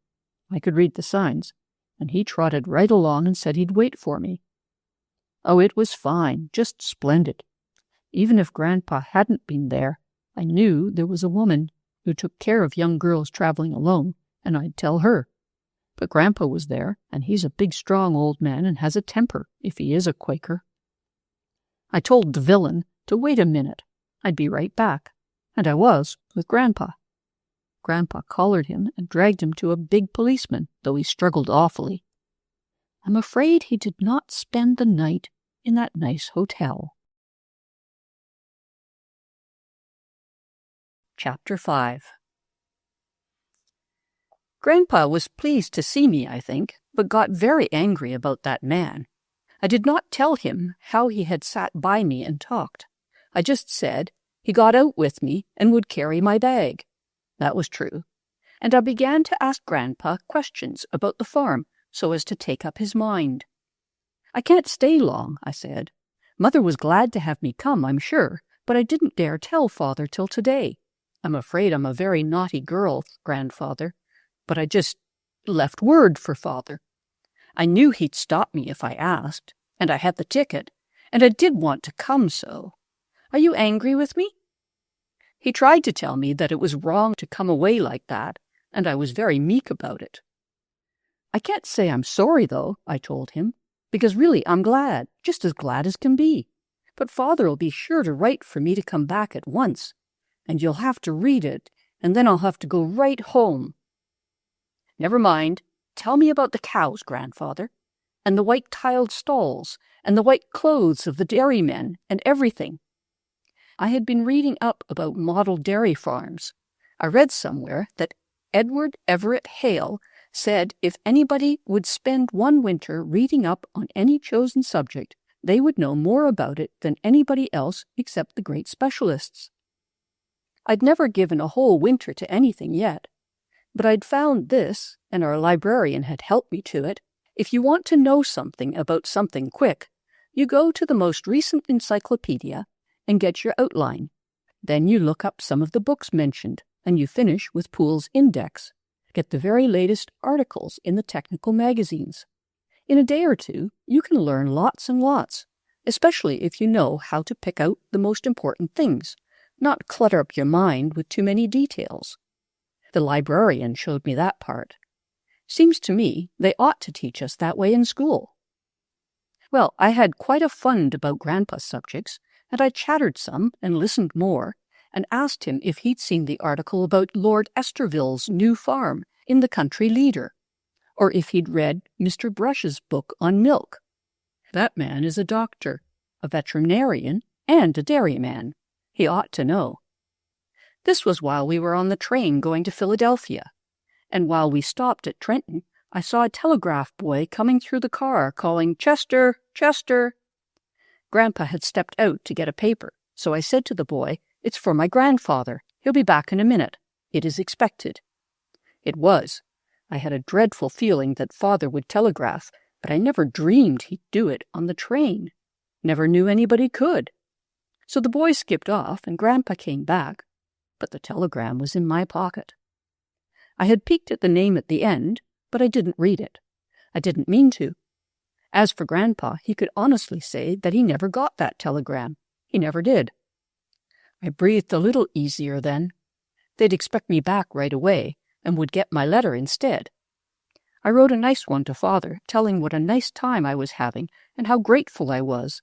I could read the signs, and he trotted right along and said he'd wait for me. Oh, it was fine, just splendid. Even if Grandpa hadn't been there, I knew there was a woman who took care of young girls traveling alone, and I'd tell her. But Grandpa was there, and he's a big, strong old man and has a temper, if he is a Quaker. I told the villain to wait a minute. I'd be right back. And I was, with Grandpa. Grandpa collared him and dragged him to a big policeman, though he struggled awfully. I'm afraid he did not spend the night in that nice hotel. Chapter 5. Grandpa was pleased to see me, I think, but got very angry about that man. I did not tell him how he had sat by me and talked. I just said he got out with me and would carry my bag. That was true. And I began to ask Grandpa questions about the farm so as to take up his mind. "I can't stay long," I said. "Mother was glad to have me come, I'm sure, but I didn't dare tell Father till today. I'm afraid I'm a very naughty girl, Grandfather, but I just left word for Father. I knew he'd stop me if I asked, and I had the ticket, and I did want to come so. Are you angry with me?" He tried to tell me that it was wrong to come away like that, and I was very meek about it. "I can't say I'm sorry, though," I told him, "because really I'm glad, just as glad as can be. But Father'll be sure to write for me to come back at once, and you'll have to read it, and then I'll have to go right home." "Never mind. Tell me about the cows, Grandfather, and the white tiled stalls, and the white clothes of the dairymen, and everything." I had been reading up about model dairy farms. I read somewhere that Edward Everett Hale said if anybody would spend one winter reading up on any chosen subject, they would know more about it than anybody else except the great specialists. I'd never given a whole winter to anything yet, but I'd found this, and our librarian had helped me to it. If you want to know something about something quick, you go to the most recent encyclopedia and get your outline. Then you look up some of the books mentioned, and you finish with Poole's Index. Get the very latest articles in the technical magazines. In a day or two, you can learn lots and lots, especially if you know how to pick out the most important things, not clutter up your mind with too many details. The librarian showed me that part. Seems to me they ought to teach us that way in school. Well, I had quite a fund about Grandpa's subjects, and I chattered some and listened more, and asked him if he'd seen the article about Lord Esterville's new farm in the Country Leader, or if he'd read Mr. Brush's book on milk. That man is a doctor, a veterinarian, and a dairyman. He ought to know. This was while we were on the train going to Philadelphia, and while we stopped at Trenton, I saw a telegraph boy coming through the car calling, "Chester, Chester." Grandpa had stepped out to get a paper, so I said to the boy, "It's for my grandfather. He'll be back in a minute. It is expected." It was. I had a dreadful feeling that Father would telegraph, but I never dreamed he'd do it on the train. Never knew anybody could. So the boy skipped off, and Grandpa came back, but the telegram was in my pocket. I had peeked at the name at the end, but I didn't read it. I didn't mean to. As for Grandpa, he could honestly say that he never got that telegram. He never did. I breathed a little easier then. They'd expect me back right away, and would get my letter instead. I wrote a nice one to Father, telling what a nice time I was having and how grateful I was,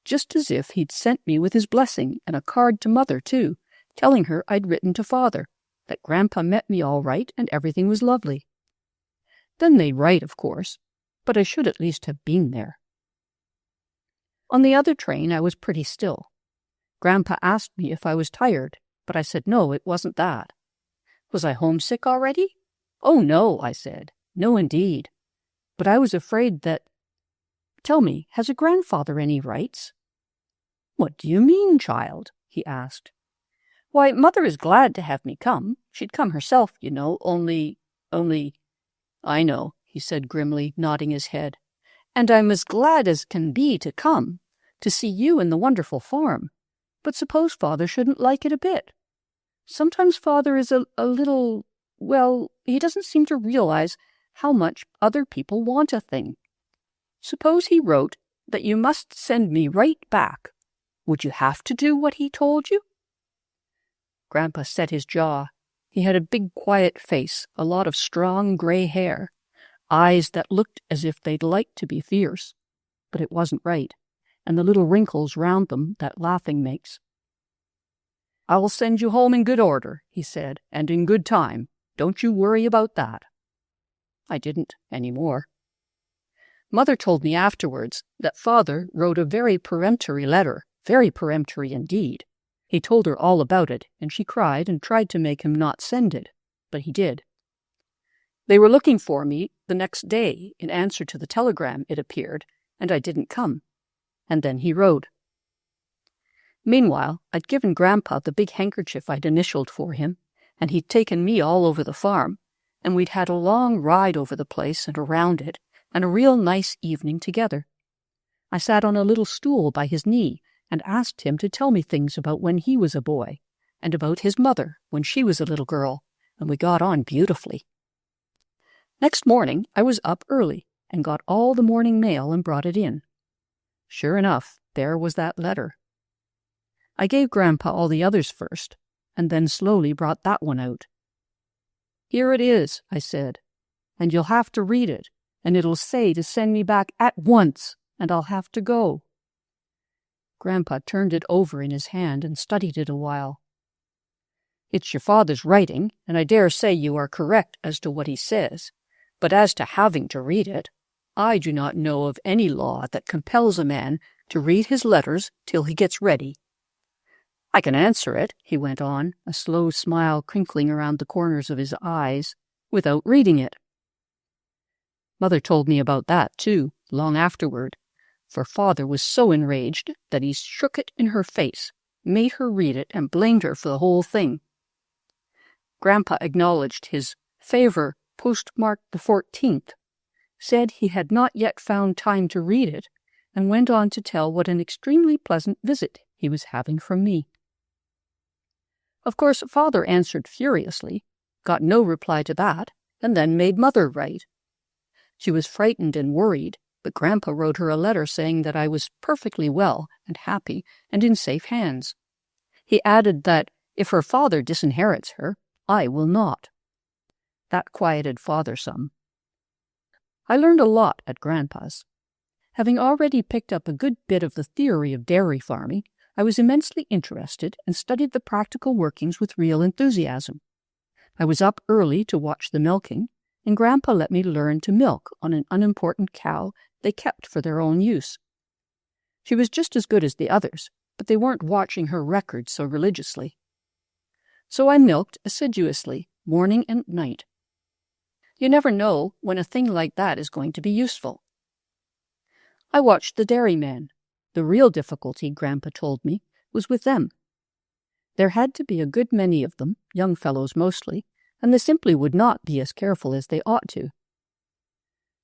just as if he'd sent me with his blessing, and a card to Mother, too, telling her I'd written to Father, that Grandpa met me all right and everything was lovely. Then they'd write, of course, but I should at least have been there. On the other train I was pretty still. Grandpa asked me if I was tired, but I said no, it wasn't that. Was I homesick already? Oh, no, I said. No, indeed. But I was afraid that... Tell me, has a grandfather any rights? What do you mean, child? He asked. Why, Mother is glad to have me come. She'd come herself, you know, only... I know, he said grimly, nodding his head. And I'm as glad as can be to come, to see you in the wonderful farm. But suppose Father shouldn't like it a bit. Sometimes Father is a little... Well, he doesn't seem to realize how much other people want a thing. Suppose he wrote that you must send me right back. Would you have to do what he told you? Grandpa set his jaw. He had a big, quiet face, a lot of strong gray hair, eyes that looked as if they'd like to be fierce, but it wasn't right, and the little wrinkles round them that laughing makes. I will send you home in good order, he said, and in good time. Don't you worry about that. I didn't any more. Mother told me afterwards that Father wrote a very peremptory letter, very peremptory indeed. He told her all about it, and she cried and tried to make him not send it, but he did. They were looking for me the next day in answer to the telegram, it appeared, and I didn't come. And then he wrote. Meanwhile, I'd given Grandpa the big handkerchief I'd initialed for him, and he'd taken me all over the farm, and we'd had a long ride over the place and around it, and a real nice evening together. I sat on a little stool by his knee and asked him to tell me things about when he was a boy, and about his mother when she was a little girl, and we got on beautifully. Next morning I was up early and got all the morning mail and brought it in. Sure enough, there was that letter. I gave Grandpa all the others first, and then slowly brought that one out. Here it is, I said, and you'll have to read it, and it'll say to send me back at once, and I'll have to go. Grandpa turned it over in his hand and studied it a while. It's your father's writing, and I dare say you are correct as to what he says, but as to having to read it, I do not know of any law that compels a man to read his letters till he gets ready. I can answer it, he went on, a slow smile crinkling around the corners of his eyes, without reading it. Mother told me about that, too, long afterward, for Father was so enraged that he shook it in her face, made her read it, and blamed her for the whole thing. Grandpa acknowledged his favor postmarked the 14th, said he had not yet found time to read it, and went on to tell what an extremely pleasant visit he was having from me. Of course, Father answered furiously, got no reply to that, and then made Mother write. She was frightened and worried, but Grandpa wrote her a letter saying that I was perfectly well and happy and in safe hands. He added that if her father disinherits her, I will not. That quieted Father some. I learned a lot at Grandpa's. Having already picked up a good bit of the theory of dairy farming, I was immensely interested and studied the practical workings with real enthusiasm. I was up early to watch the milking, and Grandpa let me learn to milk on an unimportant cow they kept for their own use. She was just as good as the others, but they weren't watching her record so religiously. So I milked assiduously, morning and night. You never know when a thing like that is going to be useful. I watched the dairyman. The real difficulty, Grandpa told me, was with them. There had to be a good many of them, young fellows mostly, and they simply would not be as careful as they ought to.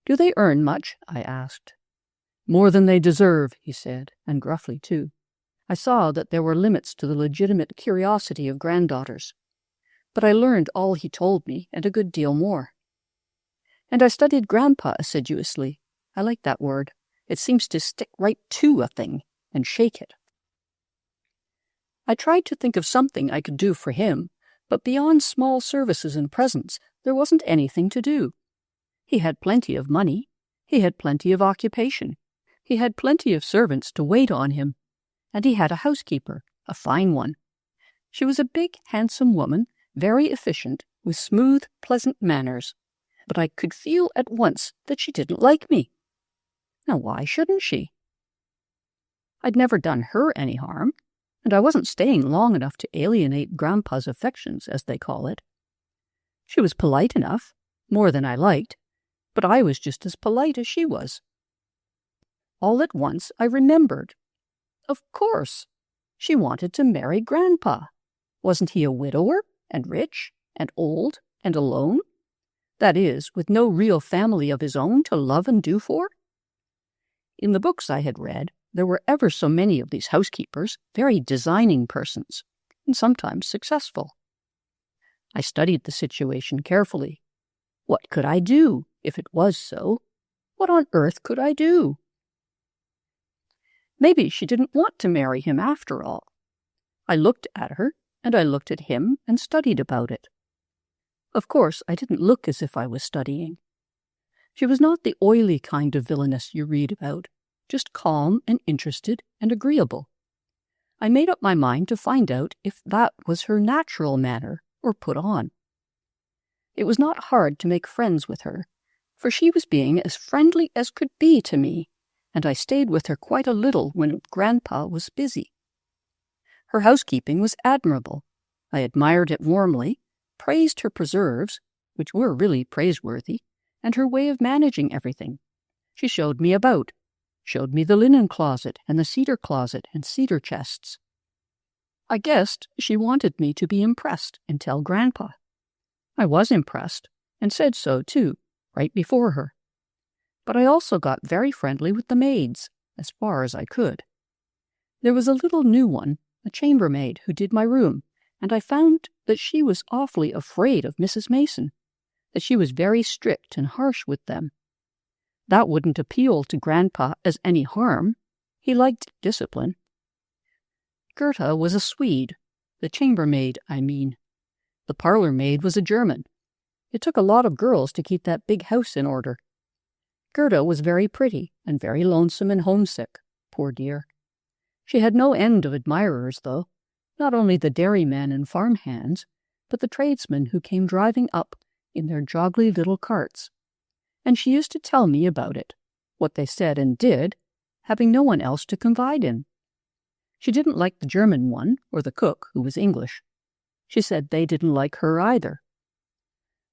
"Do they earn much?" I asked. "More than they deserve," he said, and gruffly too. I saw that there were limits to the legitimate curiosity of granddaughters. But I learned all he told me, and a good deal more. And I studied Grandpa assiduously. I like that word. It seems to stick right to a thing and shake it. I tried to think of something I could do for him, but beyond small services and presents, there wasn't anything to do. He had plenty of money. He had plenty of occupation. He had plenty of servants to wait on him. And he had a housekeeper, a fine one. She was a big, handsome woman, very efficient, with smooth, pleasant manners. But I could feel at once that she didn't like me. Now, why shouldn't she? I'd never done her any harm, and I wasn't staying long enough to alienate Grandpa's affections, as they call it. She was polite enough, more than I liked, but I was just as polite as she was. All at once I remembered. Of course, she wanted to marry Grandpa. Wasn't he a widower, and rich, and old, and alone? That is, with no real family of his own to love and do for? In the books I had read, there were ever so many of these housekeepers, very designing persons, and sometimes successful. I studied the situation carefully. What could I do, if it was so? What on earth could I do? Maybe she didn't want to marry him after all. I looked at her, and I looked at him, and studied about it. Of course, I didn't look as if I was studying. She was not the oily kind of villainess you read about, just calm and interested and agreeable. I made up my mind to find out if that was her natural manner or put on. It was not hard to make friends with her, for she was being as friendly as could be to me, and I stayed with her quite a little when Grandpa was busy. Her housekeeping was admirable. I admired it warmly, praised her preserves, which were really praiseworthy, and her way of managing everything. She showed me about, showed me the linen closet and the cedar closet and cedar chests. I guessed she wanted me to be impressed and tell Grandpa. I was impressed, and said so too, right before her. But I also got very friendly with the maids, as far as I could. There was a little new one, a chambermaid, who did my room, and I found that she was awfully afraid of Mrs. Mason, that she was very strict and harsh with them. That wouldn't appeal to Grandpa as any harm. He liked discipline. Gerda was a Swede, the chambermaid, I mean. The parlor maid was a German. It took a lot of girls to keep that big house in order. Gerda was very pretty and very lonesome and homesick, poor dear. She had no end of admirers, though, not only the dairymen and farm hands, but the tradesmen who came driving up in their joggly little carts. And she used to tell me about it, what they said and did, having no one else to confide in. She didn't like the German one, or the cook, who was English. She said they didn't like her either.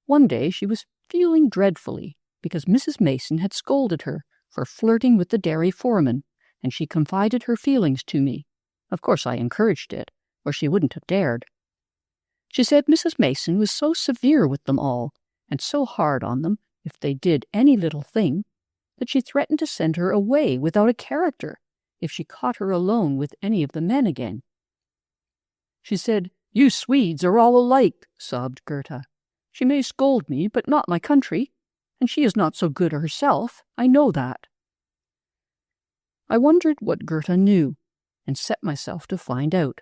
One day she was feeling dreadfully because Mrs. Mason had scolded her for flirting with the dairy foreman, and she confided her feelings to me. Of course I encouraged it, or she wouldn't have dared. She said Mrs. Mason was so severe with them all, and so hard on them if they did any little thing, that she threatened to send her away without a character if she caught her alone with any of the men again. She said, "You Swedes are all alike," sobbed Gerda. "She may scold me, but not my country, and she is not so good herself, I know that." I wondered what Gerda knew, and set myself to find out.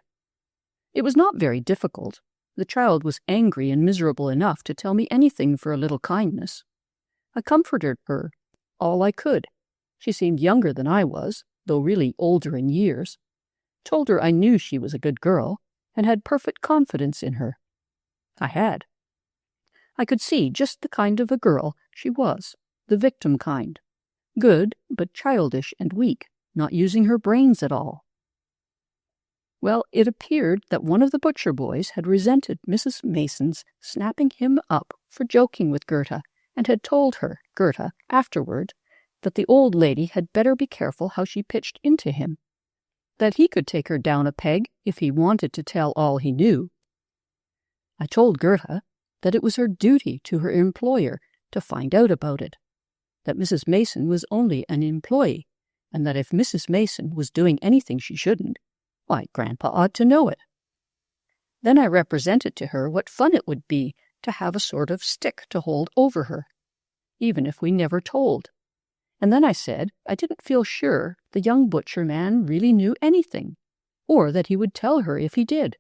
It was not very difficult. The child was angry and miserable enough to tell me anything for a little kindness. I comforted her all I could. She seemed younger than I was, though really older in years. told her I knew she was a good girl and had perfect confidence in her. I had. I could see just the kind of a girl she was, the victim kind. Good, but childish and weak, not using her brains at all. Well, it appeared that one of the butcher boys had resented Mrs. Mason's snapping him up for joking with Gerda, and had told her, Gerda, afterward, that the old lady had better be careful how she pitched into him, that he could take her down a peg if he wanted to tell all he knew. I told Gerda that it was her duty to her employer to find out about it, that Mrs. Mason was only an employee, and that if Mrs. Mason was doing anything she shouldn't, why, Grandpa ought to know it. Then I represented to her what fun it would be to have a sort of stick to hold over her, even if we never told. And then I said I didn't feel sure the young butcher man really knew anything, or that he would tell her if he did.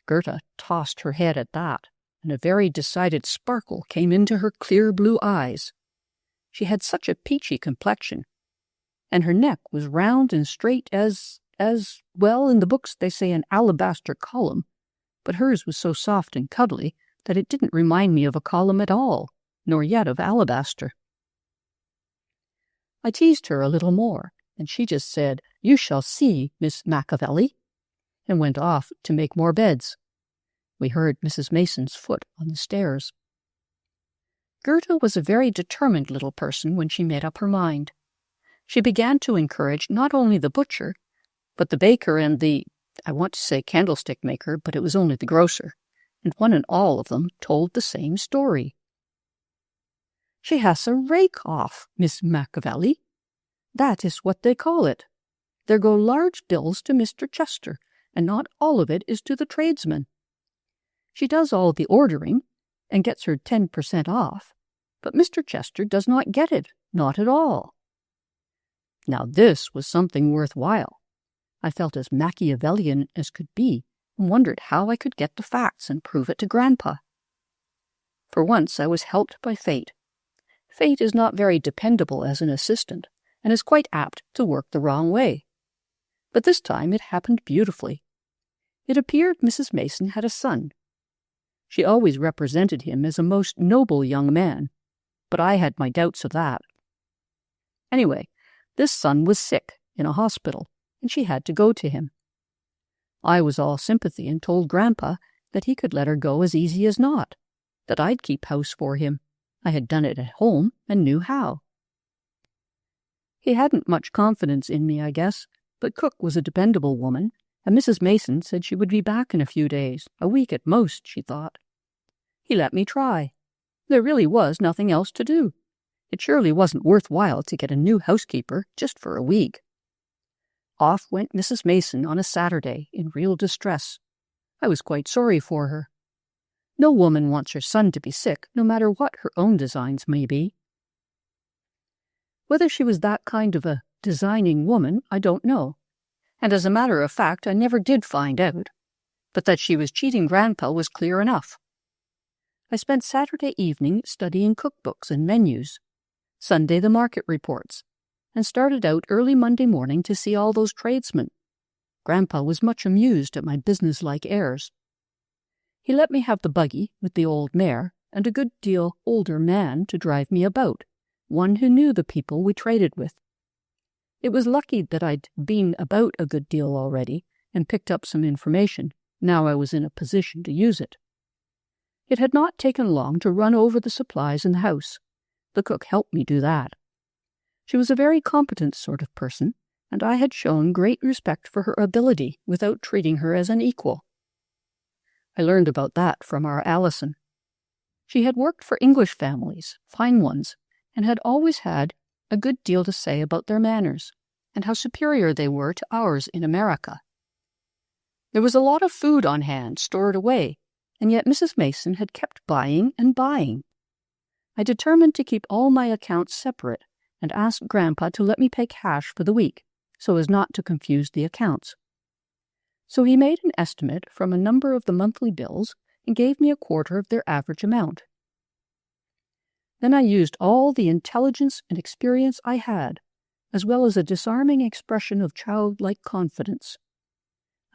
Gerda tossed her head at that, and a very decided sparkle came into her clear blue eyes. She had such a peachy complexion, and her neck was round and straight as, well, in the books they say an alabaster column, but hers was so soft and cuddly that it didn't remind me of a column at all, nor yet of alabaster. I teased her a little more, and she just said, "You shall see, Miss Machiavelli," and went off to make more beds. We heard Mrs. Mason's foot on the stairs. Gerda was a very determined little person when she made up her mind. She began to encourage not only the butcher, but the baker and I want to say candlestick maker, but it was only the grocer, and one and all of them told the same story. "She has a rake-off, Miss Machiavelli. That is what they call it. There go large bills to Mr. Chester, and not all of it is to the tradesman. She does all the ordering, and gets her 10% off, but Mr. Chester does not get it, not at all." Now this was something worthwhile. I felt as Machiavellian as could be, and wondered how I could get the facts and prove it to Grandpa. For once I was helped by fate. Fate is not very dependable as an assistant, and is quite apt to work the wrong way. But this time it happened beautifully. It appeared Mrs. Mason had a son. She always represented him as a most noble young man, but I had my doubts of that. Anyway, this son was sick in a hospital, and she had to go to him. I was all sympathy and told Grandpa that he could let her go as easy as not, that I'd keep house for him. I had done it at home and knew how. He hadn't much confidence in me, I guess, but Cook was a dependable woman, and Mrs. Mason said she would be back in a few days, a week at most, she thought. He let me try. There really was nothing else to do. It surely wasn't worthwhile to get a new housekeeper just for a week. Off went Mrs. Mason on a Saturday in real distress. I was quite sorry for her. No woman wants her son to be sick, no matter what her own designs may be. Whether she was that kind of a designing woman, I don't know, and as a matter of fact, I never did find out, but that she was cheating Grandpa was clear enough. I spent Saturday evening studying cookbooks and menus, Sunday the market reports, and started out early Monday morning to see all those tradesmen. Grandpa was much amused at my businesslike airs. He let me have the buggy with the old mare and a good deal older man to drive me about, one who knew the people we traded with. It was lucky that I'd been about a good deal already and picked up some information. Now I was in a position to use it. It had not taken long to run over the supplies in the house. The cook helped me do that. She was a very competent sort of person, and I had shown great respect for her ability without treating her as an equal. I learned about that from our Allison. She had worked for English families, fine ones, and had always had a good deal to say about their manners, and how superior they were to ours in America. There was a lot of food on hand, stored away, and yet Mrs. Mason had kept buying and buying. I determined to keep all my accounts separate, and asked Grandpa to let me pay cash for the week, so as not to confuse the accounts. So he made an estimate from a number of the monthly bills and gave me a quarter of their average amount. Then I used all the intelligence and experience I had, as well as a disarming expression of childlike confidence.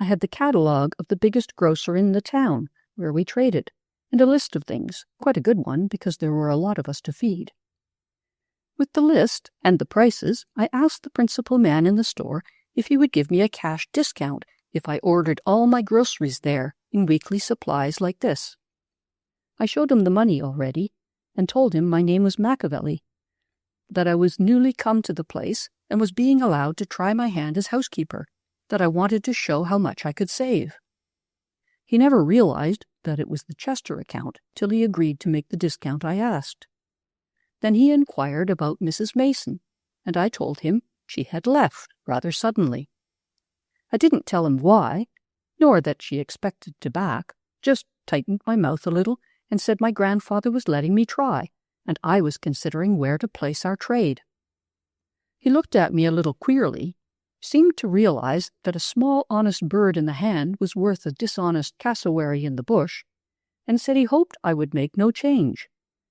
I had the catalogue of the biggest grocer in the town, where we traded, and a list of things, quite a good one because there were a lot of us to feed. With the list and the prices, I asked the principal man in the store if he would give me a cash discount if I ordered all my groceries there in weekly supplies like this. I showed him the money already and told him my name was Machiavelli, that I was newly come to the place and was being allowed to try my hand as housekeeper, that I wanted to show how much I could save. He never realized that it was the Chester account till he agreed to make the discount I asked. Then he inquired about Mrs. Mason, and I told him she had left rather suddenly. I didn't tell him why, nor that she expected to back, just tightened my mouth a little and said my grandfather was letting me try, and I was considering where to place our trade. He looked at me a little queerly, seemed to realize that a small honest bird in the hand was worth a dishonest cassowary in the bush, and said he hoped I would make no change,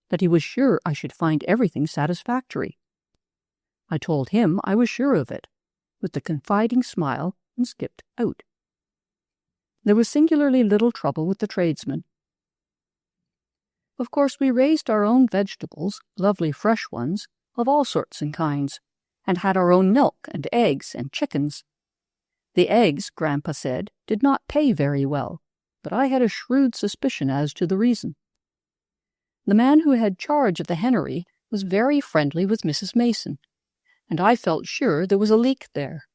that he was sure I should find everything satisfactory. I told him I was sure of it, with a confiding smile, and skipped out. There was singularly little trouble with the tradesmen. Of course, we raised our own vegetables, lovely fresh ones, of all sorts and kinds, and had our own milk and eggs and chickens. The eggs, Grandpa said, did not pay very well, but I had a shrewd suspicion as to the reason. The man who had charge of the hennery was very friendly with Mrs. Mason, and I felt sure there was a leak there.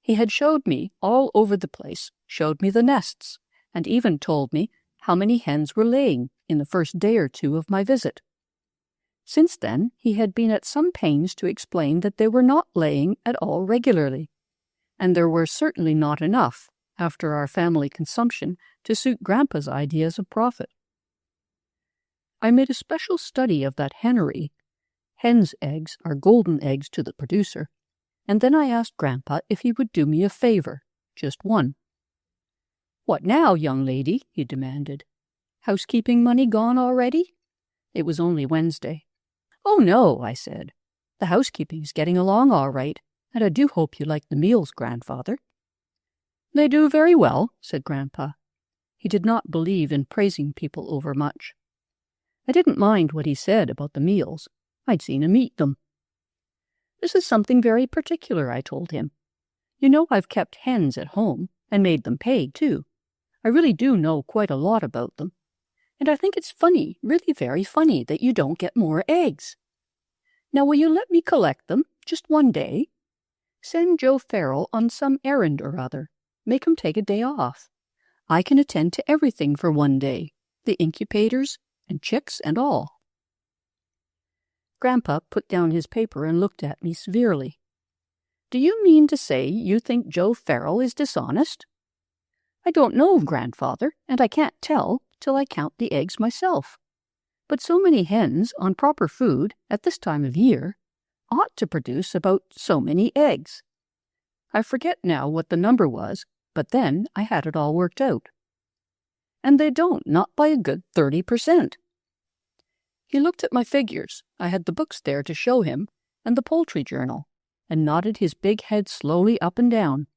He had showed me all over the place, showed me the nests, and even told me how many hens were laying in the first day or two of my visit. Since then, he had been at some pains to explain that they were not laying at all regularly, and there were certainly not enough, after our family consumption, to suit Grandpa's ideas of profit. I made a special study of that hennery. Hens' eggs are golden eggs to the producer, and then I asked Grandpa if he would do me a favor, just one. "What now, young lady?" he demanded. "Housekeeping money gone already?" It was only Wednesday. "Oh, no," I said. "The housekeeping's getting along all right, and I do hope you like the meals, Grandfather." "They do very well," said Grandpa. He did not believe in praising people overmuch. I didn't mind what he said about the meals. I'd seen him eat them. "This is something very particular," I told him. "You know I've kept hens at home, and made them pay, too. I really do know quite a lot about them. And I think it's funny, really very funny, that you don't get more eggs. Now will you let me collect them, just one day? Send Joe Farrell on some errand or other. Make him take a day off. I can attend to everything for one day, the incubators and chicks and all." Grandpa put down his paper and looked at me severely. "Do you mean to say you think Joe Farrell is dishonest?" "I don't know, Grandfather, and I can't tell till I count the eggs myself. But so many hens on proper food at this time of year ought to produce about so many eggs. I forget now what the number was, but then I had it all worked out. And they don't, not by a good 30%. He looked at my figures. I had the books there to show him, and the poultry journal, and nodded his big head slowly up and down.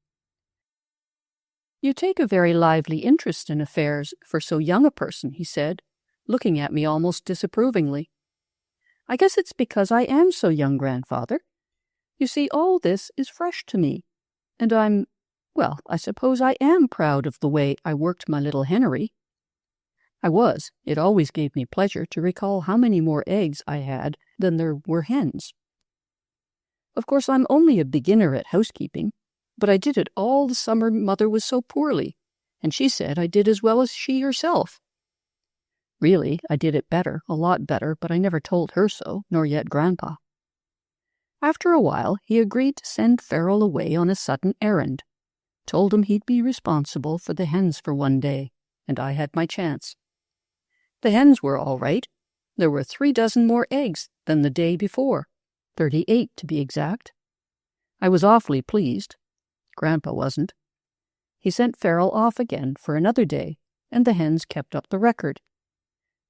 "You take a very lively interest in affairs for so young a person," he said, looking at me almost disapprovingly. "I guess it's because I am so young, Grandfather. You see, all this is fresh to me, and well, I suppose I am proud of the way I worked my little hennery." I was. It always gave me pleasure to recall how many more eggs I had than there were hens. Of course, I'm only a beginner at housekeeping, but I did it all the summer Mother was so poorly, and she said I did as well as she herself. Really, I did it better, a lot better, but I never told her so, nor yet Grandpa. After a while, he agreed to send Farrell away on a sudden errand, told him he'd be responsible for the hens for one day, and I had my chance. The hens were all right. There were 3 dozen more eggs than the day before, 38 to be exact. I was awfully pleased. Grandpa wasn't. He sent Farrell off again for another day, and the hens kept up the record.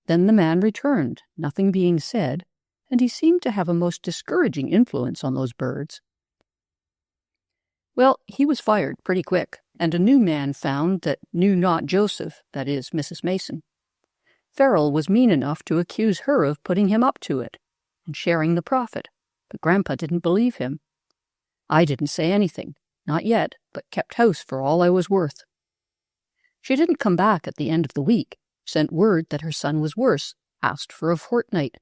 Then the man returned, nothing being said, and he seemed to have a most discouraging influence on those birds. Well, he was fired pretty quick, and a new man found that knew not Joseph, that is, Mrs. Mason. Farrell was mean enough to accuse her of putting him up to it and sharing the profit, but Grandpa didn't believe him. I didn't say anything, not yet, but kept house for all I was worth. She didn't come back at the end of the week, sent word that her son was worse, asked for a fortnight,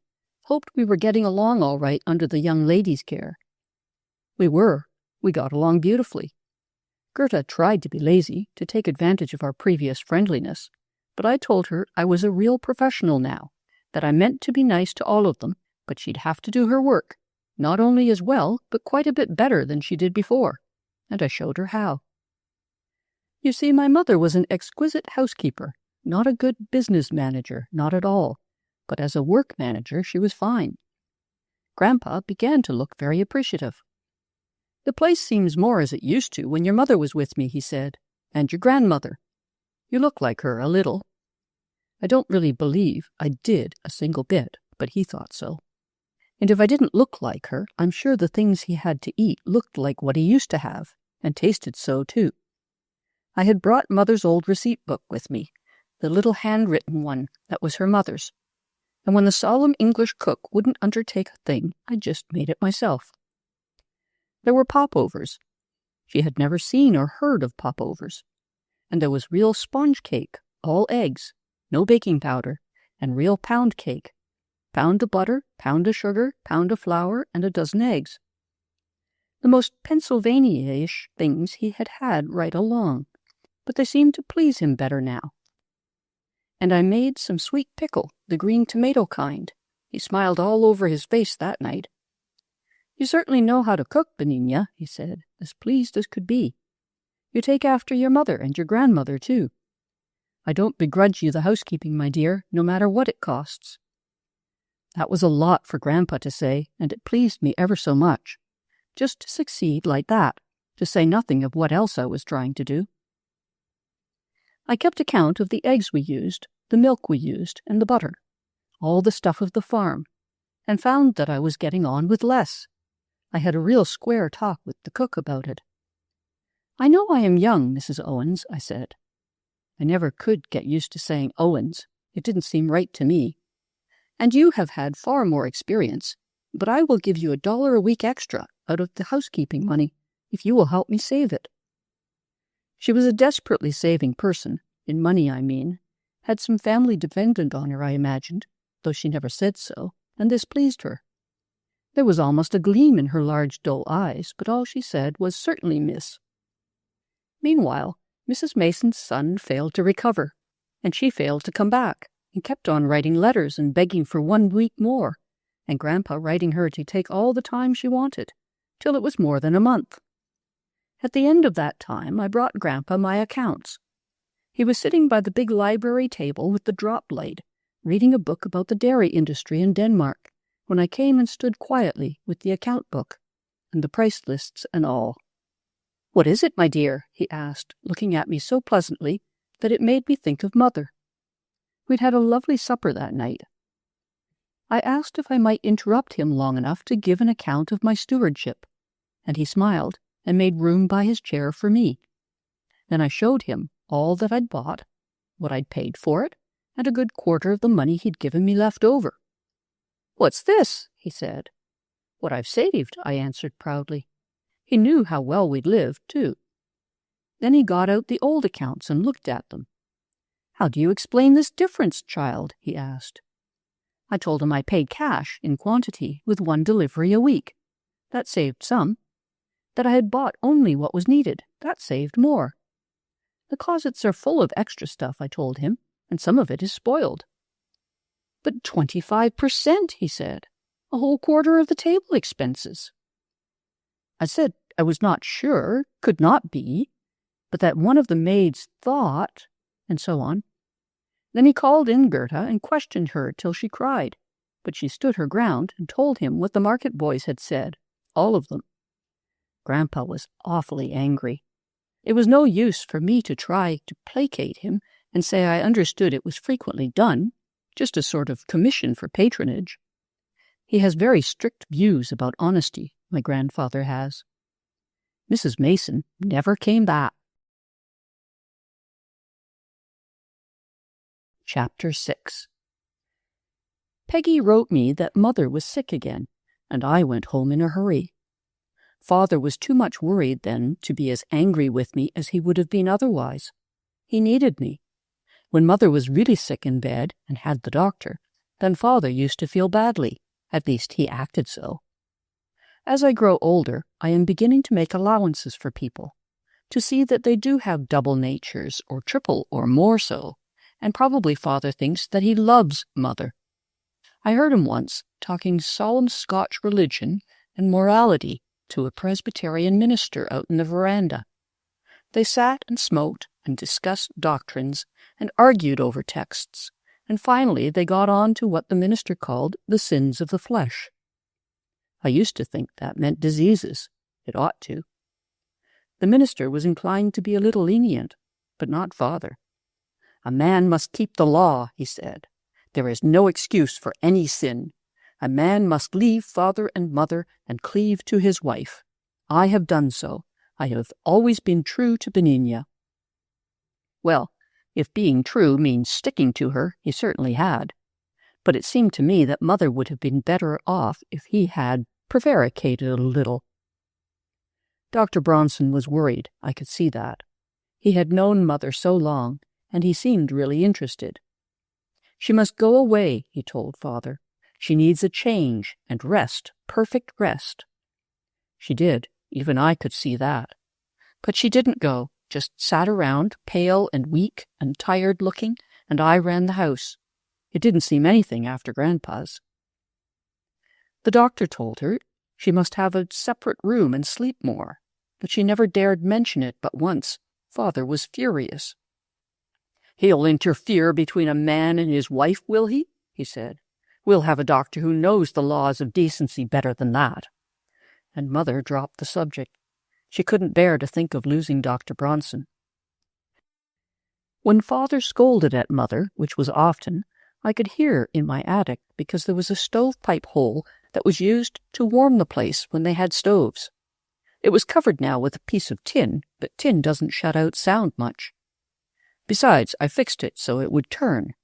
hoped we were getting along all right under the young lady's care. We were. We got along beautifully. Gerda tried to be lazy, to take advantage of our previous friendliness, but I told her I was a real professional now, that I meant to be nice to all of them, but she'd have to do her work, not only as well, but quite a bit better than she did before, and I showed her how. You see, my mother was an exquisite housekeeper, not a good business manager, not at all, but as a work manager she was fine. Grandpa began to look very appreciative. "The place seems more as it used to when your mother was with me," he said, "and your grandmother. You look like her a little." I don't really believe I did a single bit, but he thought so. And if I didn't look like her, I'm sure the things he had to eat looked like what he used to have, and tasted so too. I had brought Mother's old receipt book with me, the little handwritten one that was her mother's, and when the solemn English cook wouldn't undertake a thing, I just made it myself. There were popovers. She had never seen or heard of popovers. And there was real sponge cake, all eggs, no baking powder, and real pound cake. Pound of butter, pound of sugar, pound of flour, and a dozen eggs. The most Pennsylvania-ish things he had had right along, but they seemed to please him better now. And I made some sweet pickle, the green tomato kind. He smiled all over his face that night. "You certainly know how to cook, Benigna," he said, as pleased as could be. "You take after your mother and your grandmother, too. I don't begrudge you the housekeeping, my dear, no matter what it costs." That was a lot for Grandpa to say, and it pleased me ever so much. Just to succeed like that, to say nothing of what else I was trying to do. I kept account of the eggs we used, the milk we used, and the butter, all the stuff of the farm, and found that I was getting on with less. I had a real square talk with the cook about it. "I know I am young, Mrs. Owens," I said. I never could get used to saying Owens. It didn't seem right to me. "And you have had far more experience, but I will give you $1 a week extra out of the housekeeping money if you will help me save it." She was a desperately saving person, in money I mean, had some family dependent on her, I imagined, though she never said so, and this pleased her. There was almost a gleam in her large dull eyes, but all she said was "Certainly, miss." Meanwhile, Mrs. Mason's son failed to recover, and she failed to come back, and kept on writing letters and begging for 1 week more, and Grandpa writing her to take all the time she wanted, till it was more than a month. At the end of that time, I brought Grandpa my accounts. He was sitting by the big library table with the drop light, reading a book about the dairy industry in Denmark, when I came and stood quietly with the account book, and the price lists and all. "What is it, my dear?" he asked, looking at me so pleasantly that it made me think of Mother. We'd had a lovely supper that night. I asked if I might interrupt him long enough to give an account of my stewardship, and he smiled and made room by his chair for me. Then I showed him all that I'd bought, what I'd paid for it, and a good quarter of the money he'd given me left over. "What's this?" he said. "What I've saved," I answered proudly. He knew how well we'd lived, too. Then he got out the old accounts and looked at them. "How do you explain this difference, child?" he asked. I told him I paid cash, in quantity, with 1 delivery a week. That saved some. That I had bought only what was needed. That saved more. The closets are full of extra stuff, I told him, and some of it is spoiled. "But 25%, he said. A whole quarter of the table expenses." I said I was not sure, could not be, but that one of the maids thought, and so on. Then he called in Gerda and questioned her till she cried, but she stood her ground and told him what the market boys had said, all of them. Grandpa was awfully angry. It was no use for me to try to placate him and say I understood it was frequently done, just a sort of commission for patronage. He has very strict views about honesty, my grandfather has. Mrs. Mason never came back. Chapter 6. Peggy wrote me that Mother was sick again, and I went home in a hurry. Father was too much worried then to be as angry with me as he would have been otherwise. He needed me. When Mother was really sick in bed and had the doctor, then Father used to feel badly. At least he acted so. As I grow older, I am beginning to make allowances for people, to see that they do have double natures, or triple or more so, and probably Father thinks that he loves Mother. I heard him once talking solemn Scotch religion and morality to a Presbyterian minister out in the veranda. They sat and smoked and discussed doctrines and argued over texts, and finally they got on to what the minister called the sins of the flesh. I used to think that meant diseases. It ought to. The minister was inclined to be a little lenient, but not Father. A man must keep the law, he said. There is no excuse for any sin. A man must leave father and mother and cleave to his wife. I have done so. I have always been true to Benigna. Well, if being true means sticking to her, he certainly had. But it seemed to me that Mother would have been better off if he had prevaricated a little. Dr. Bronson was worried, I could see that. He had known Mother so long, and he seemed really interested. She must go away, he told Father. She needs a change and rest, perfect rest. She did, even I could see that. But she didn't go, just sat around, pale and weak and tired-looking, and I ran the house. It didn't seem anything after Grandpa's. The doctor told her she must have a separate room and sleep more, but she never dared mention it but once. Father was furious. "He'll interfere between a man and his wife, will he?" he said. "We'll have a doctor who knows the laws of decency better than that." And Mother dropped the subject. She couldn't bear to think of losing Dr. Bronson. When Father scolded at Mother, which was often, I could hear in my attic because there was a stovepipe hole that was used to warm the place when they had stoves. It was covered now with a piece of tin, but tin doesn't shut out sound much. Besides, I fixed it so it would turn.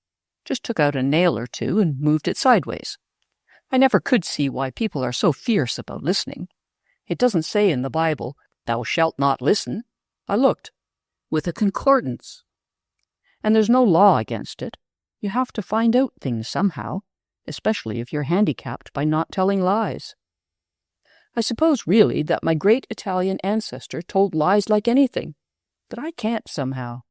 Just took out a nail or two and moved it sideways. I never could see why people are so fierce about listening. It doesn't say in the Bible, "Thou shalt not listen." I looked. With a concordance. And there's no law against it. You have to find out things somehow, especially if you're handicapped by not telling lies. I suppose really that my great Italian ancestor told lies like anything, but I can't somehow.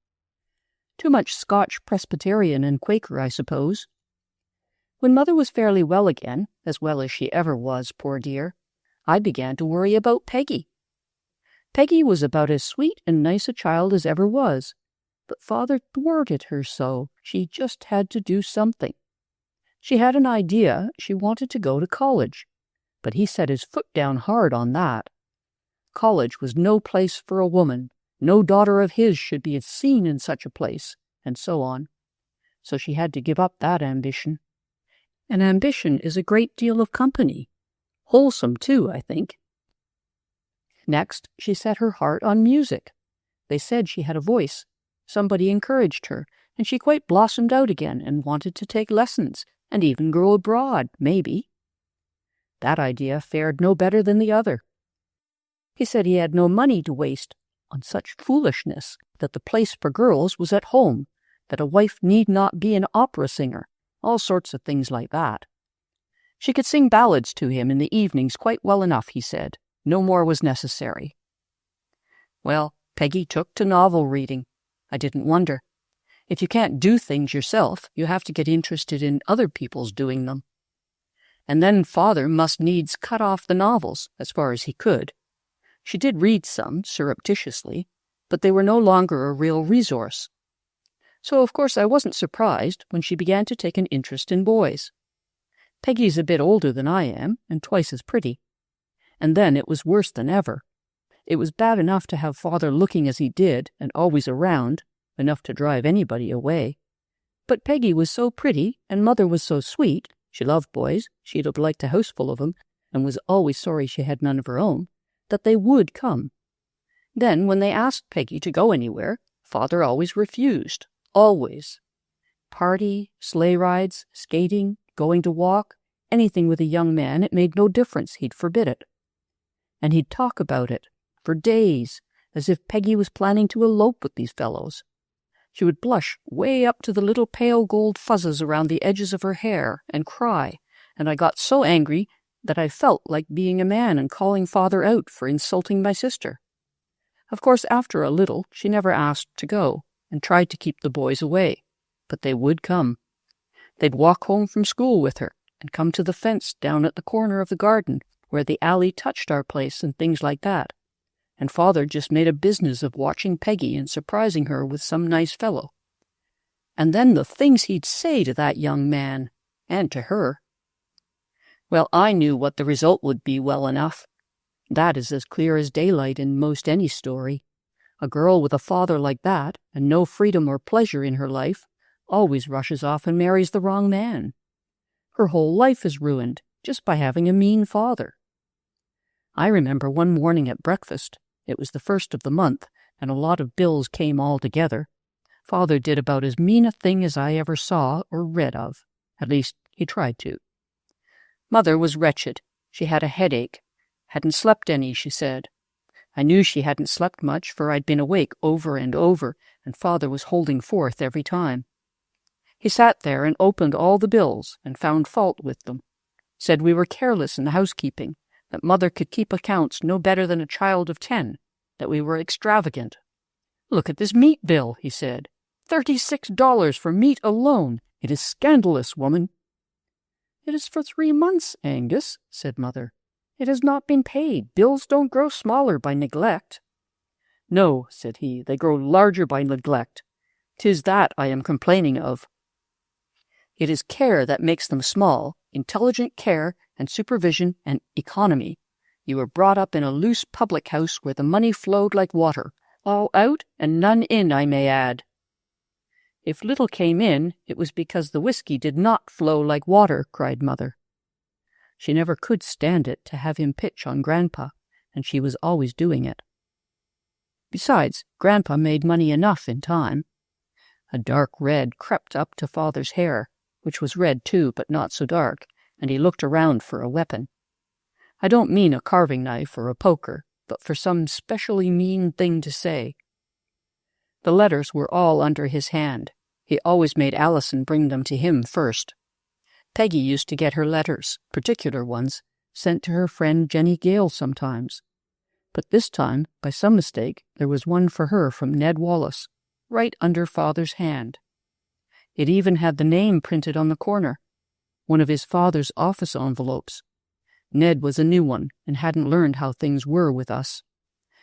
Too much Scotch Presbyterian and Quaker, I suppose. When Mother was fairly well again, as well as she ever was, poor dear, I began to worry about Peggy. Peggy was about as sweet and nice a child as ever was, but Father thwarted her so she just had to do something. She had an idea she wanted to go to college, but he set his foot down hard on that. College was no place for a woman. No daughter of his should be seen in such a place, and so on. So she had to give up that ambition. And ambition is a great deal of company. Wholesome, too, I think. Next, she set her heart on music. They said she had a voice. Somebody encouraged her, and she quite blossomed out again and wanted to take lessons, and even go abroad, maybe. That idea fared no better than the other. He said he had no money to waste on such foolishness, that the place for girls was at home, that a wife need not be an opera singer, all sorts of things like that. She could sing ballads to him in the evenings quite well enough, he said. No more was necessary. Well, Peggy took to novel reading. I didn't wonder. If you can't do things yourself, you have to get interested in other people's doing them. And then Father must needs cut off the novels, as far as he could. She did read some, surreptitiously, but they were no longer a real resource. So, of course, I wasn't surprised when she began to take an interest in boys. Peggy's a bit older than I am, and twice as pretty. And then it was worse than ever. It was bad enough to have Father looking as he did, and always around, enough to drive anybody away. But Peggy was so pretty, and Mother was so sweet, she loved boys, she'd have liked a house full of them, and was always sorry she had none of her own, that they would come. Then, when they asked Peggy to go anywhere, Father always refused. Always. Party, sleigh rides, skating, going to walk, anything with a young man, it made no difference, he'd forbid it. And he'd talk about it, for days, as if Peggy was planning to elope with these fellows. She would blush way up to the little pale gold fuzzes around the edges of her hair and cry, and I got so angry that I felt like being a man and calling Father out for insulting my sister. Of course, after a little, she never asked to go, and tried to keep the boys away, but they would come. They'd walk home from school with her, and come to the fence down at the corner of the garden, where the alley touched our place and things like that. And Father just made a business of watching Peggy and surprising her with some nice fellow. And then the things he'd say to that young man, and to her. Well, I knew what the result would be well enough. That is as clear as daylight in most any story. A girl with a father like that, and no freedom or pleasure in her life, always rushes off and marries the wrong man. Her whole life is ruined just by having a mean father. I remember one morning at breakfast, it was the first of the month, and a lot of bills came all together. Father did about as mean a thing as I ever saw or read of. At least, he tried to. Mother was wretched. She had a headache. Hadn't slept any, she said. I knew she hadn't slept much, for I'd been awake over and over, and Father was holding forth every time. He sat there and opened all the bills and found fault with them. Said we were careless in housekeeping, that Mother could keep accounts no better than a child of 10, that we were extravagant. Look at this meat bill, he said. $36 for meat alone. It is scandalous, woman. It is for 3 months, Angus, said Mother. It has not been paid. Bills don't grow smaller by neglect. No, said he, they grow larger by neglect. 'Tis that I am complaining of. It is care that makes them small, intelligent care and supervision and economy. You were brought up in a loose public house where the money flowed like water, all out and none in, I may add. If little came in, it was because the whiskey did not flow like water, cried Mother. She never could stand it to have him pitch on Grandpa, and she was always doing it. Besides, Grandpa made money enough in time. A dark red crept up to Father's hair, which was red too, but not so dark, and he looked around for a weapon. I don't mean a carving knife or a poker, but for some specially mean thing to say. The letters were all under his hand. He always made Allison bring them to him first. Peggy used to get her letters, particular ones, sent to her friend Jenny Gale sometimes. But this time, by some mistake, there was one for her from Ned Wallace, right under Father's hand. It even had the name printed on the corner, one of his father's office envelopes. Ned was a new one and hadn't learned how things were with us.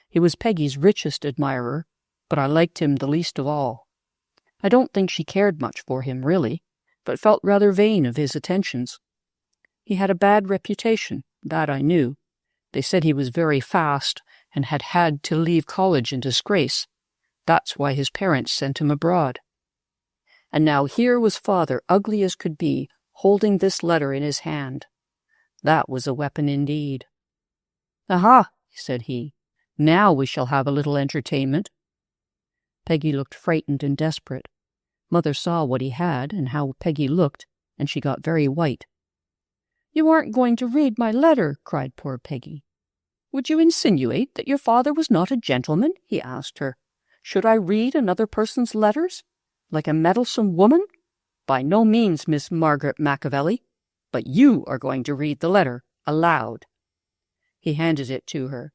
He was Peggy's richest admirer, but I liked him the least of all. I don't think she cared much for him, really, but felt rather vain of his attentions. He had a bad reputation, that I knew. They said he was very fast and had to leave college in disgrace. That's why his parents sent him abroad. And now here was Father, ugly as could be, holding this letter in his hand. That was a weapon indeed. "Aha," said he, "now we shall have a little entertainment." Peggy looked frightened and desperate. Mother saw what he had and how Peggy looked, and she got very white. "You aren't going to read my letter," cried poor Peggy. "Would you insinuate that your father was not a gentleman?" he asked her. "Should I read another person's letters? Like a meddlesome woman? By no means, Miss Margaret Machiavelli. But you are going to read the letter aloud." He handed it to her.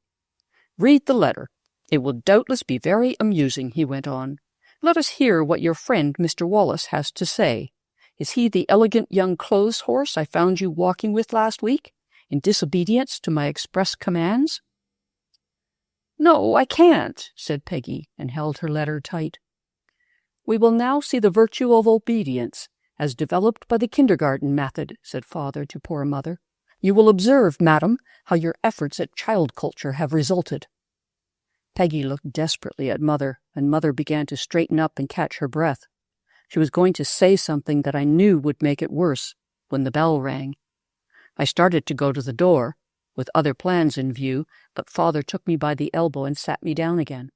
"Read the letter. It will doubtless be very amusing," he went on. "Let us hear what your friend Mr. Wallace has to say. Is he the elegant young clothes horse I found you walking with last week, in disobedience to my express commands?" "No, I can't," said Peggy, and held her letter tight. "We will now see the virtue of obedience, as developed by the kindergarten method," said Father to poor Mother. "You will observe, madam, how your efforts at child culture have resulted." Peggy looked desperately at Mother, and Mother began to straighten up and catch her breath. She was going to say something that I knew would make it worse, when the bell rang. I started to go to the door, with other plans in view, but Father took me by the elbow and sat me down again.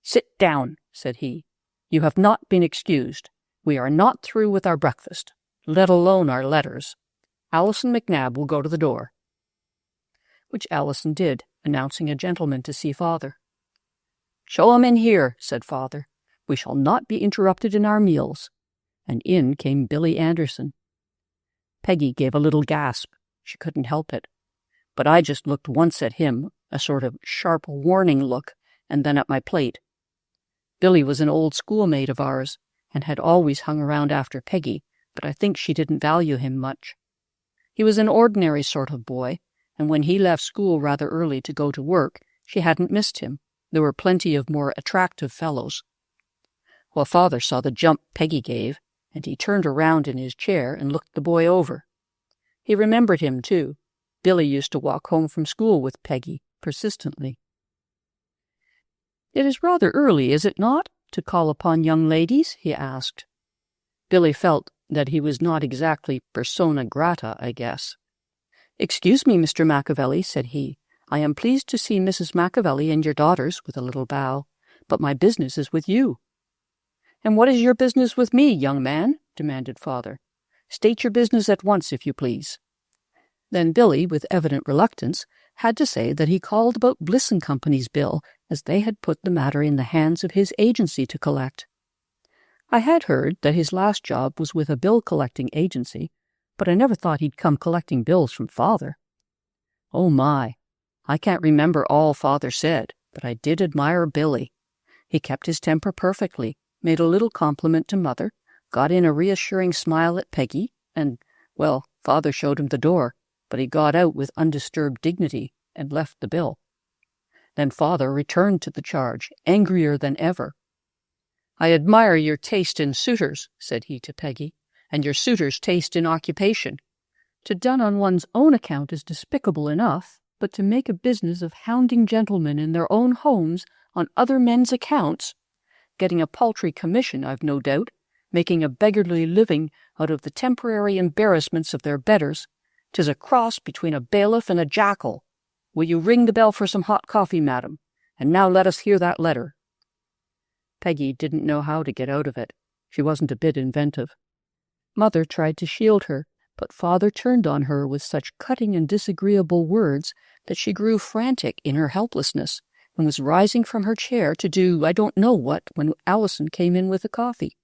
"Sit down," said he. "You have not been excused. We are not through with our breakfast, let alone our letters. Alison McNabb will go to the door." Which Alison did, announcing a gentleman to see Father. "Show him in here," said Father. "We shall not be interrupted in our meals." And in came Billy Anderson. Peggy gave a little gasp. She couldn't help it. But I just looked once at him, a sort of sharp warning look, and then at my plate. Billy was an old schoolmate of ours, and had always hung around after Peggy, but I think she didn't value him much. He was an ordinary sort of boy, and when he left school rather early to go to work, she hadn't missed him. There were plenty of more attractive fellows. Well, Father saw the jump Peggy gave, and he turned around in his chair and looked the boy over. He remembered him, too. Billy used to walk home from school with Peggy, persistently. "It is rather early, is it not, to call upon young ladies?" he asked. Billy felt that he was not exactly persona grata, I guess. "Excuse me, Mr. Machiavelli," said he. "I am pleased to see Mrs. Machiavelli and your daughters," with a little bow, "but my business is with you." "And what is your business with me, young man?" demanded Father. "State your business at once, if you please." Then Billy, with evident reluctance, had to say that he called about Bliss & Company's bill, as they had put the matter in the hands of his agency to collect. I had heard that his last job was with a bill-collecting agency, but I never thought he'd come collecting bills from Father. Oh my, I can't remember all Father said, but I did admire Billy. He kept his temper perfectly, made a little compliment to Mother, got in a reassuring smile at Peggy, and, well, Father showed him the door, but he got out with undisturbed dignity and left the bill. Then Father returned to the charge, angrier than ever. "I admire your taste in suitors," said he to Peggy, "and your suitors' taste in occupation. To done on one's own account is despicable enough, but to make a business of hounding gentlemen in their own homes on other men's accounts, getting a paltry commission, I've no doubt, making a beggarly living out of the temporary embarrassments of their betters, 'tis a cross between a bailiff and a jackal. Will you ring the bell for some hot coffee, madam? And now let us hear that letter." Peggy didn't know how to get out of it. She wasn't a bit inventive. Mother tried to shield her, but Father turned on her with such cutting and disagreeable words that she grew frantic in her helplessness and was rising from her chair to do I don't know what when Alison came in with the coffee.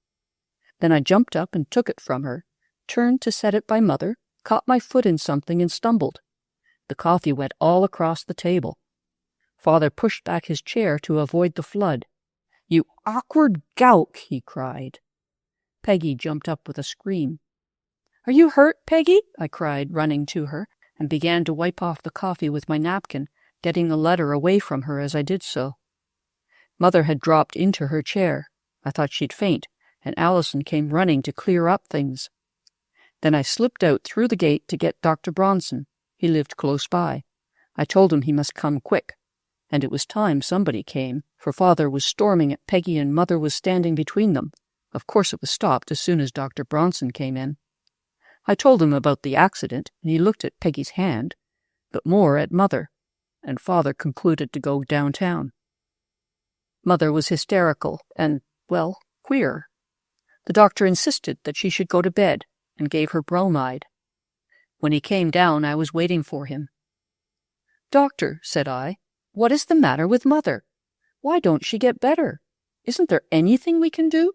Then I jumped up and took it from her, turned to set it by Mother, caught my foot in something and stumbled. The coffee went all across the table. Father pushed back his chair to avoid the flood. "You awkward gowk!" he cried. Peggy jumped up with a scream. "Are you hurt, Peggy?" I cried, running to her, and began to wipe off the coffee with my napkin, getting the letter away from her as I did so. Mother had dropped into her chair. I thought she'd faint, and Alison came running to clear up things. Then I slipped out through the gate to get Dr. Bronson. He lived close by. I told him he must come quick, and it was time somebody came, for Father was storming at Peggy and Mother was standing between them. Of course it was stopped as soon as Dr. Bronson came in. I told him about the accident, and he looked at Peggy's hand, but more at Mother, and Father concluded to go downtown. Mother was hysterical and, well, queer. The doctor insisted that she should go to bed, and gave her bromide. When he came down, I was waiting for him. "Doctor," said I, "what is the matter with Mother? Why don't she get better? Isn't there anything we can do?"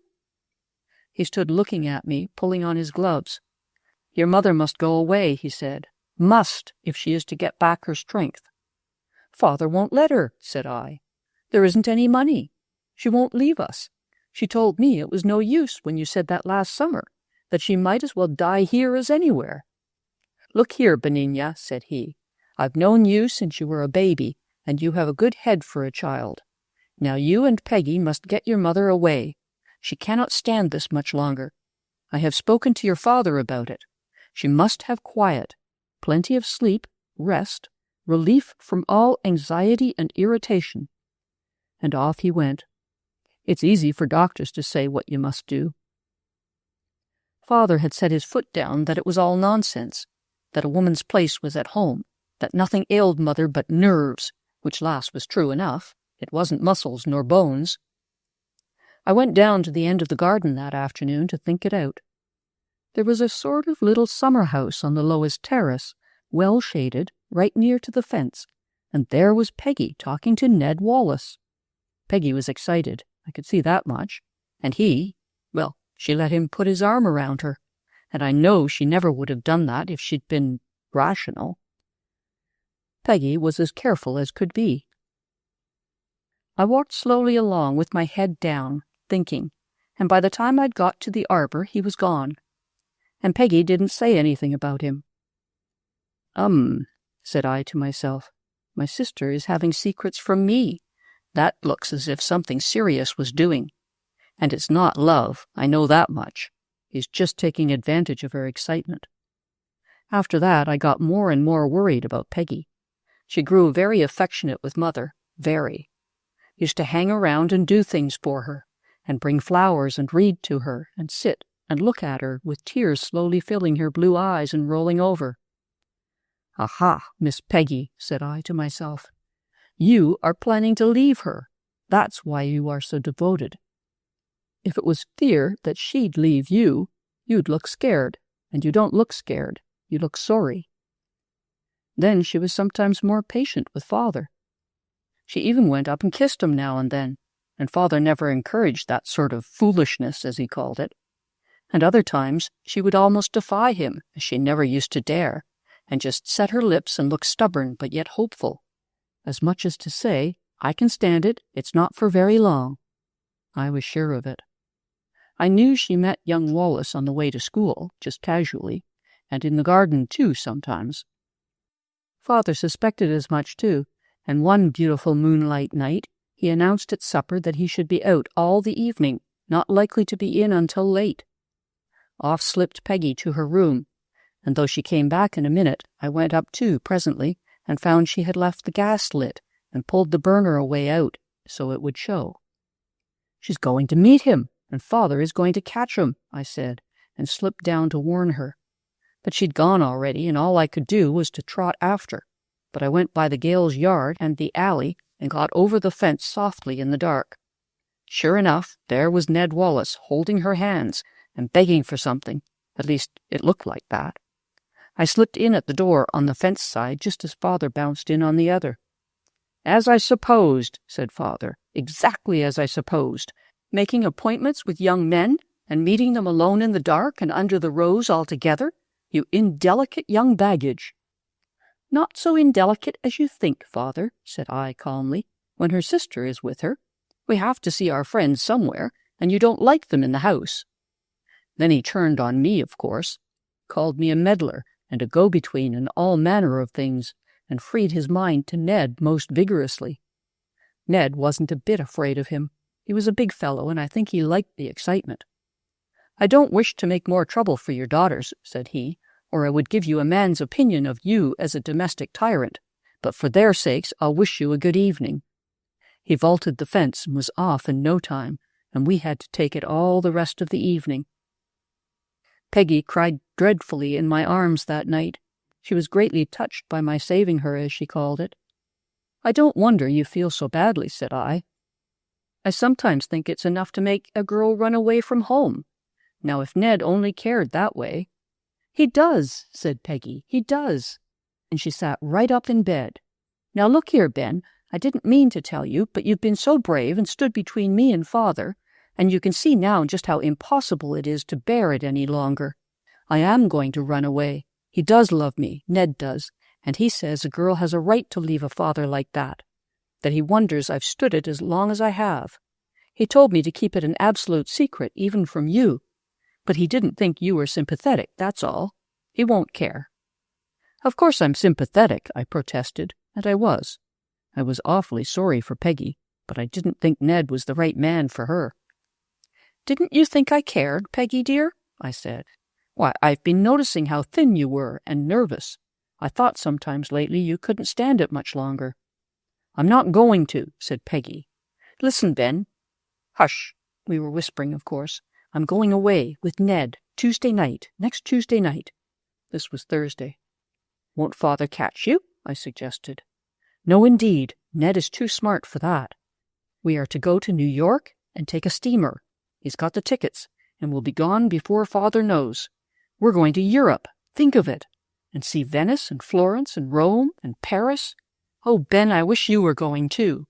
He stood looking at me, pulling on his gloves. "Your mother must go away," he said. "Must, if she is to get back her strength." "Father won't let her," said I. "There isn't any money. She won't leave us. She told me it was no use when you said that last summer, that she might as well die here as anywhere." "Look here, Benigna," said he. "I've known you since you were a baby, and you have a good head for a child. Now you and Peggy must get your mother away. She cannot stand this much longer. I have spoken to your father about it. She must have quiet, plenty of sleep, rest, relief from all anxiety and irritation." And off he went. It's easy for doctors to say what you must do. Father had set his foot down that it was all nonsense, that a woman's place was at home, that nothing ailed Mother but nerves, which last was true enough. It wasn't muscles nor bones. I went down to the end of the garden that afternoon to think it out. There was a sort of little summer house on the lowest terrace, well shaded, right near to the fence, and there was Peggy talking to Ned Wallace. Peggy was excited, I could see that much, and well, she let him put his arm around her, and I know she never would have done that if she'd been rational. Peggy was as careful as could be. I walked slowly along with my head down, thinking, and by the time I'd got to the arbor he was gone, and Peggy didn't say anything about him. Said I to myself, my sister is having secrets from me. That looks as if something serious was doing. And it's not love, I know that much. He's just taking advantage of her excitement. After that, I got more and more worried about Peggy. She grew very affectionate with Mother, very. Used to hang around and do things for her, and bring flowers and read to her, and sit and look at her with tears slowly filling her blue eyes and rolling over. Aha, Miss Peggy, said I to myself. You are planning to leave her. That's why you are so devoted. If it was fear that she'd leave you, you'd look scared, and you don't look scared, you look sorry. Then she was sometimes more patient with Father. She even went up and kissed him now and then, and Father never encouraged that sort of foolishness, as he called it. And other times she would almost defy him, as she never used to dare, and just set her lips and look stubborn but yet hopeful, as much as to say, I can stand it, it's not for very long. I was sure of it. I knew she met young Wallace on the way to school, just casually, and in the garden too sometimes. Father suspected as much too, and one beautiful moonlight night he announced at supper that he should be out all the evening, not likely to be in until late. Off slipped Peggy to her room, and though she came back in a minute, I went up too presently and found she had left the gas lit and pulled the burner away out so it would show. She's going to meet him, and Father is going to catch him, I said, and slipped down to warn her. But she'd gone already, and all I could do was to trot after. But I went by the Gales' yard and the alley and got over the fence softly in the dark. Sure enough, there was Ned Wallace holding her hands and begging for something. At least it looked like that. I slipped in at the door on the fence side just as Father bounced in on the other. As I supposed, said Father, exactly as I supposed. Making appointments with young men and meeting them alone in the dark and under the rose altogether, you indelicate young baggage. Not so indelicate as you think, Father, said I calmly, when her sister is with her. We have to see our friends somewhere, and you don't like them in the house. Then he turned on me, of course, called me a meddler and a go-between and all manner of things, and freed his mind to Ned most vigorously. Ned wasn't a bit afraid of him. He was a big fellow, and I think he liked the excitement. I don't wish to make more trouble for your daughters, said he, or I would give you a man's opinion of you as a domestic tyrant, but for their sakes I'll wish you a good evening. He vaulted the fence and was off in no time, and we had to take it all the rest of the evening. Peggy cried dreadfully in my arms that night. She was greatly touched by my saving her, as she called it. I don't wonder you feel so badly, said I. I sometimes think it's enough to make a girl run away from home. Now, if Ned only cared that way— He does, said Peggy, he does. And she sat right up in bed. Now look here, Ben, I didn't mean to tell you, but you've been so brave and stood between me and Father, and you can see now just how impossible it is to bear it any longer. I am going to run away. He does love me, Ned does, and he says a girl has a right to leave a father like that he wonders I've stood it as long as I have. He told me to keep it an absolute secret, even from you. But he didn't think you were sympathetic, that's all. He won't care. Of course I'm sympathetic, I protested, and I was. I was awfully sorry for Peggy, but I didn't think Ned was the right man for her. Didn't you think I cared, Peggy dear? I said. Why, I've been noticing how thin you were and nervous. I thought sometimes lately you couldn't stand it much longer. I'm not going to, said Peggy. Listen, Ben. Hush. We were whispering, of course. I'm going away with Ned Tuesday night, next Tuesday night. This was Thursday. Won't Father catch you? I suggested. No, indeed. Ned is too smart for that. We are to go to New York and take a steamer. He's got the tickets, and we'll be gone before Father knows. We're going to Europe. Think of it. And see Venice and Florence and Rome and Paris. Oh, Ben, I wish you were going too.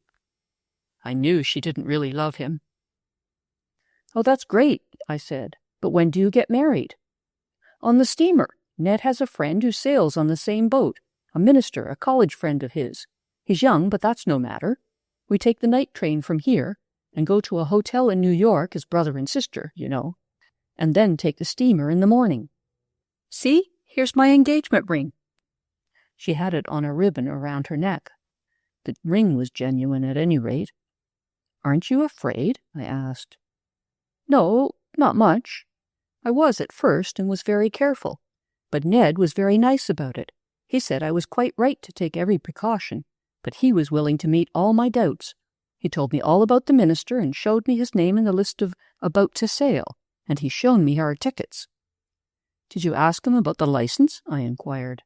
I knew she didn't really love him. Oh, that's great, I said. But when do you get married? On the steamer. Ned has a friend who sails on the same boat, a minister, a college friend of his. He's young, but that's no matter. We take the night train from here and go to a hotel in New York as brother and sister, you know, and then take the steamer in the morning. See, here's my engagement ring. She had it on a ribbon around her neck. The ring was genuine at any rate. Aren't you afraid? I asked. No, not much. I was at first and was very careful. But Ned was very nice about it. He said I was quite right to take every precaution, but he was willing to meet all my doubts. He told me all about the minister and showed me his name in the list of about to sail, and he's shown me our tickets. Did you ask him about the license? I inquired.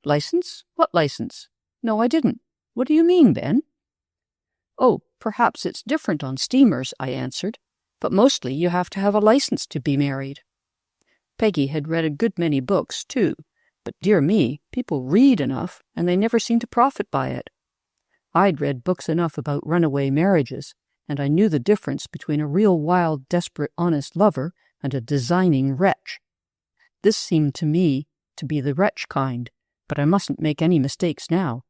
License? What license? No, I didn't. What do you mean, Ben? Oh, perhaps it's different on steamers, I answered, but mostly you have to have a license to be married. Peggy had read a good many books, too, but dear me, people read enough, and they never seem to profit by it. I'd read books enough about runaway marriages, and I knew the difference between a real wild, desperate, honest lover and a designing wretch. This seemed to me to be the wretch kind, but I mustn't make any mistakes now.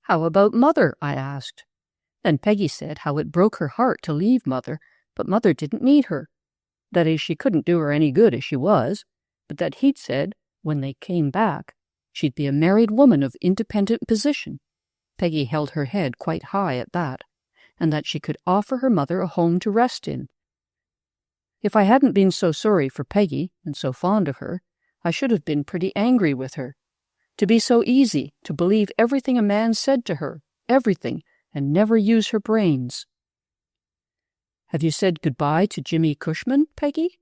How about Mother? I asked. Then Peggy said how it broke her heart to leave Mother, but Mother didn't need her. That is, she couldn't do her any good as she was, but that he'd said, when they came back, she'd be a married woman of independent position. Peggy held her head quite high at that, and that she could offer her mother a home to rest in. If I hadn't been so sorry for Peggy and so fond of her, I should have been pretty angry with her. To be so easy, to believe everything a man said to her, everything, and never use her brains. Have you said goodbye to Jimmy Cushman, Peggy?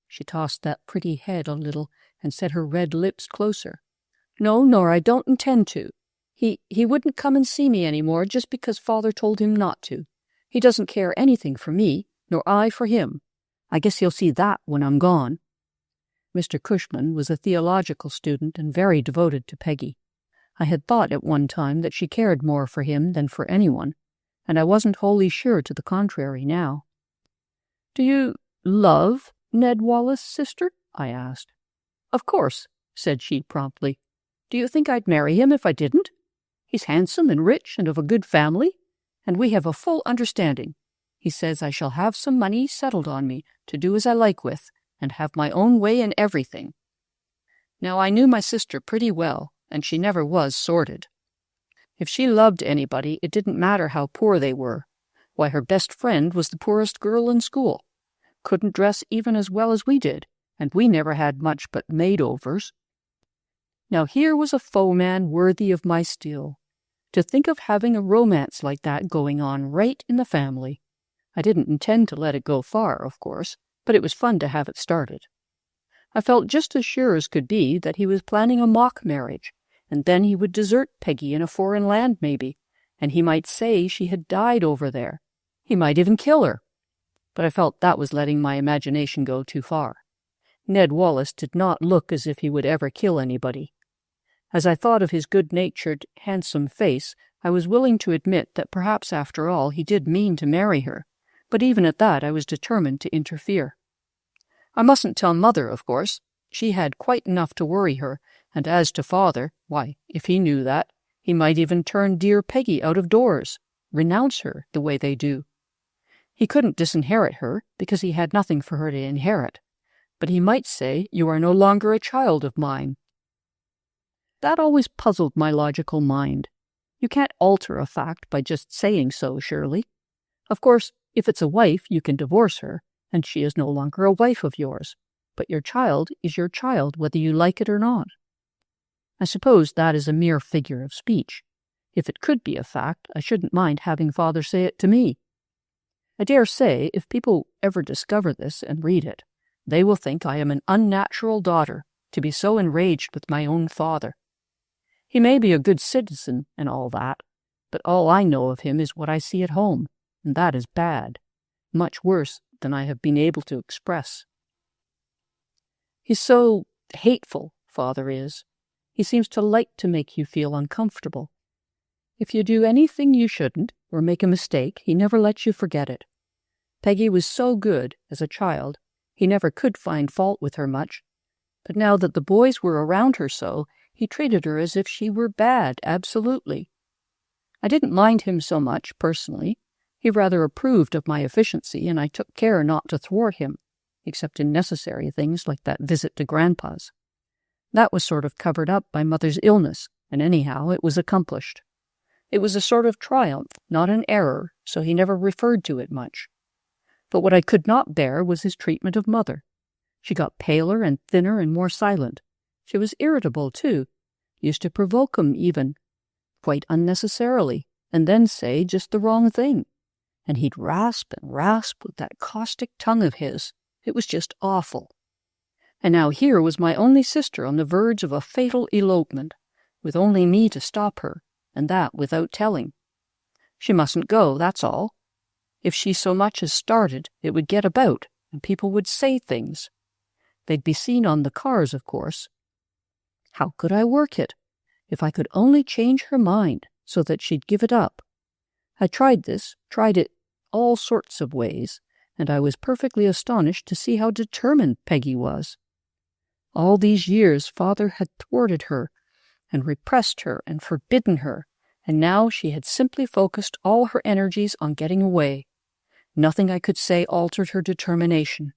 She tossed that pretty head a little and set her red lips closer. No, nor I don't intend to. He wouldn't come and see me any more just because Father told him not to. He doesn't care anything for me, nor I for him. I guess he'll see that when I'm gone. Mr. Cushman was a theological student and very devoted to Peggy. I had thought at one time that she cared more for him than for anyone, and I wasn't wholly sure to the contrary now. Do you love Ned Wallace, sister? I asked. Of course, said she promptly. Do you think I'd marry him if I didn't? He's handsome and rich and of a good family, and we have a full understanding. He says I shall have some money settled on me to do as I like with, and have my own way in everything. Now, I knew my sister pretty well, and she never was sordid. If she loved anybody, it didn't matter how poor they were. Why, her best friend was the poorest girl in school. Couldn't dress even as well as we did, and we never had much but maid-overs. Now here was a foeman worthy of my steel. To think of having a romance like that going on right in the family. I didn't intend to let it go far, of course, but it was fun to have it started. I felt just as sure as could be that he was planning a mock marriage, and then he would desert Peggy in a foreign land maybe, and he might say she had died over there. He might even kill her. But I felt that was letting my imagination go too far. Ned Wallace did not look as if he would ever kill anybody. As I thought of his good-natured, handsome face, I was willing to admit that perhaps after all he did mean to marry her, but even at that I was determined to interfere. I mustn't tell Mother, of course. She had quite enough to worry her, and as to Father, why, if he knew that, he might even turn dear Peggy out of doors, renounce her the way they do. He couldn't disinherit her, because he had nothing for her to inherit, but he might say, "You are no longer a child of mine." That always puzzled my logical mind. You can't alter a fact by just saying so, surely. Of course, if it's a wife, you can divorce her, and she is no longer a wife of yours. But your child is your child, whether you like it or not. I suppose that is a mere figure of speech. If it could be a fact, I shouldn't mind having Father say it to me. I dare say, if people ever discover this and read it, They will think I am an unnatural daughter, to be so enraged with my own father. He may be a good citizen and all that, but all I know of him is what I see at home, and that is bad, much worse than I have been able to express. He's so hateful, father is. He seems to like to make you feel uncomfortable. If you do anything you shouldn't, or make a mistake, he never lets you forget it. Peggy was so good as a child, he never could find fault with her much, but now that the boys were around her so, he treated her as if she were bad, absolutely. I didn't mind him so much, personally. He rather approved of my efficiency, and I took care not to thwart him, except in necessary things like that visit to Grandpa's. That was sort of covered up by Mother's illness, and anyhow it was accomplished. It was a sort of triumph, not an error, so he never referred to it much. But what I could not bear was his treatment of Mother. She got paler and thinner and more silent. She was irritable, too, used to provoke him even, quite unnecessarily, and then say just the wrong thing. And he'd rasp and rasp with that caustic tongue of his. It was just awful. And now here was my only sister on the verge of a fatal elopement, with only me to stop her, and that without telling. She mustn't go, that's all. If she so much as started, it would get about, and people would say things. They'd be seen on the cars, of course. How could I work it? If I could only change her mind, so that she'd give it up. I tried it all sorts of ways, and I was perfectly astonished to see how determined Peggy was. All these years Father had thwarted her, and repressed her, and forbidden her, and now she had simply focused all her energies on getting away. Nothing I could say altered her determination.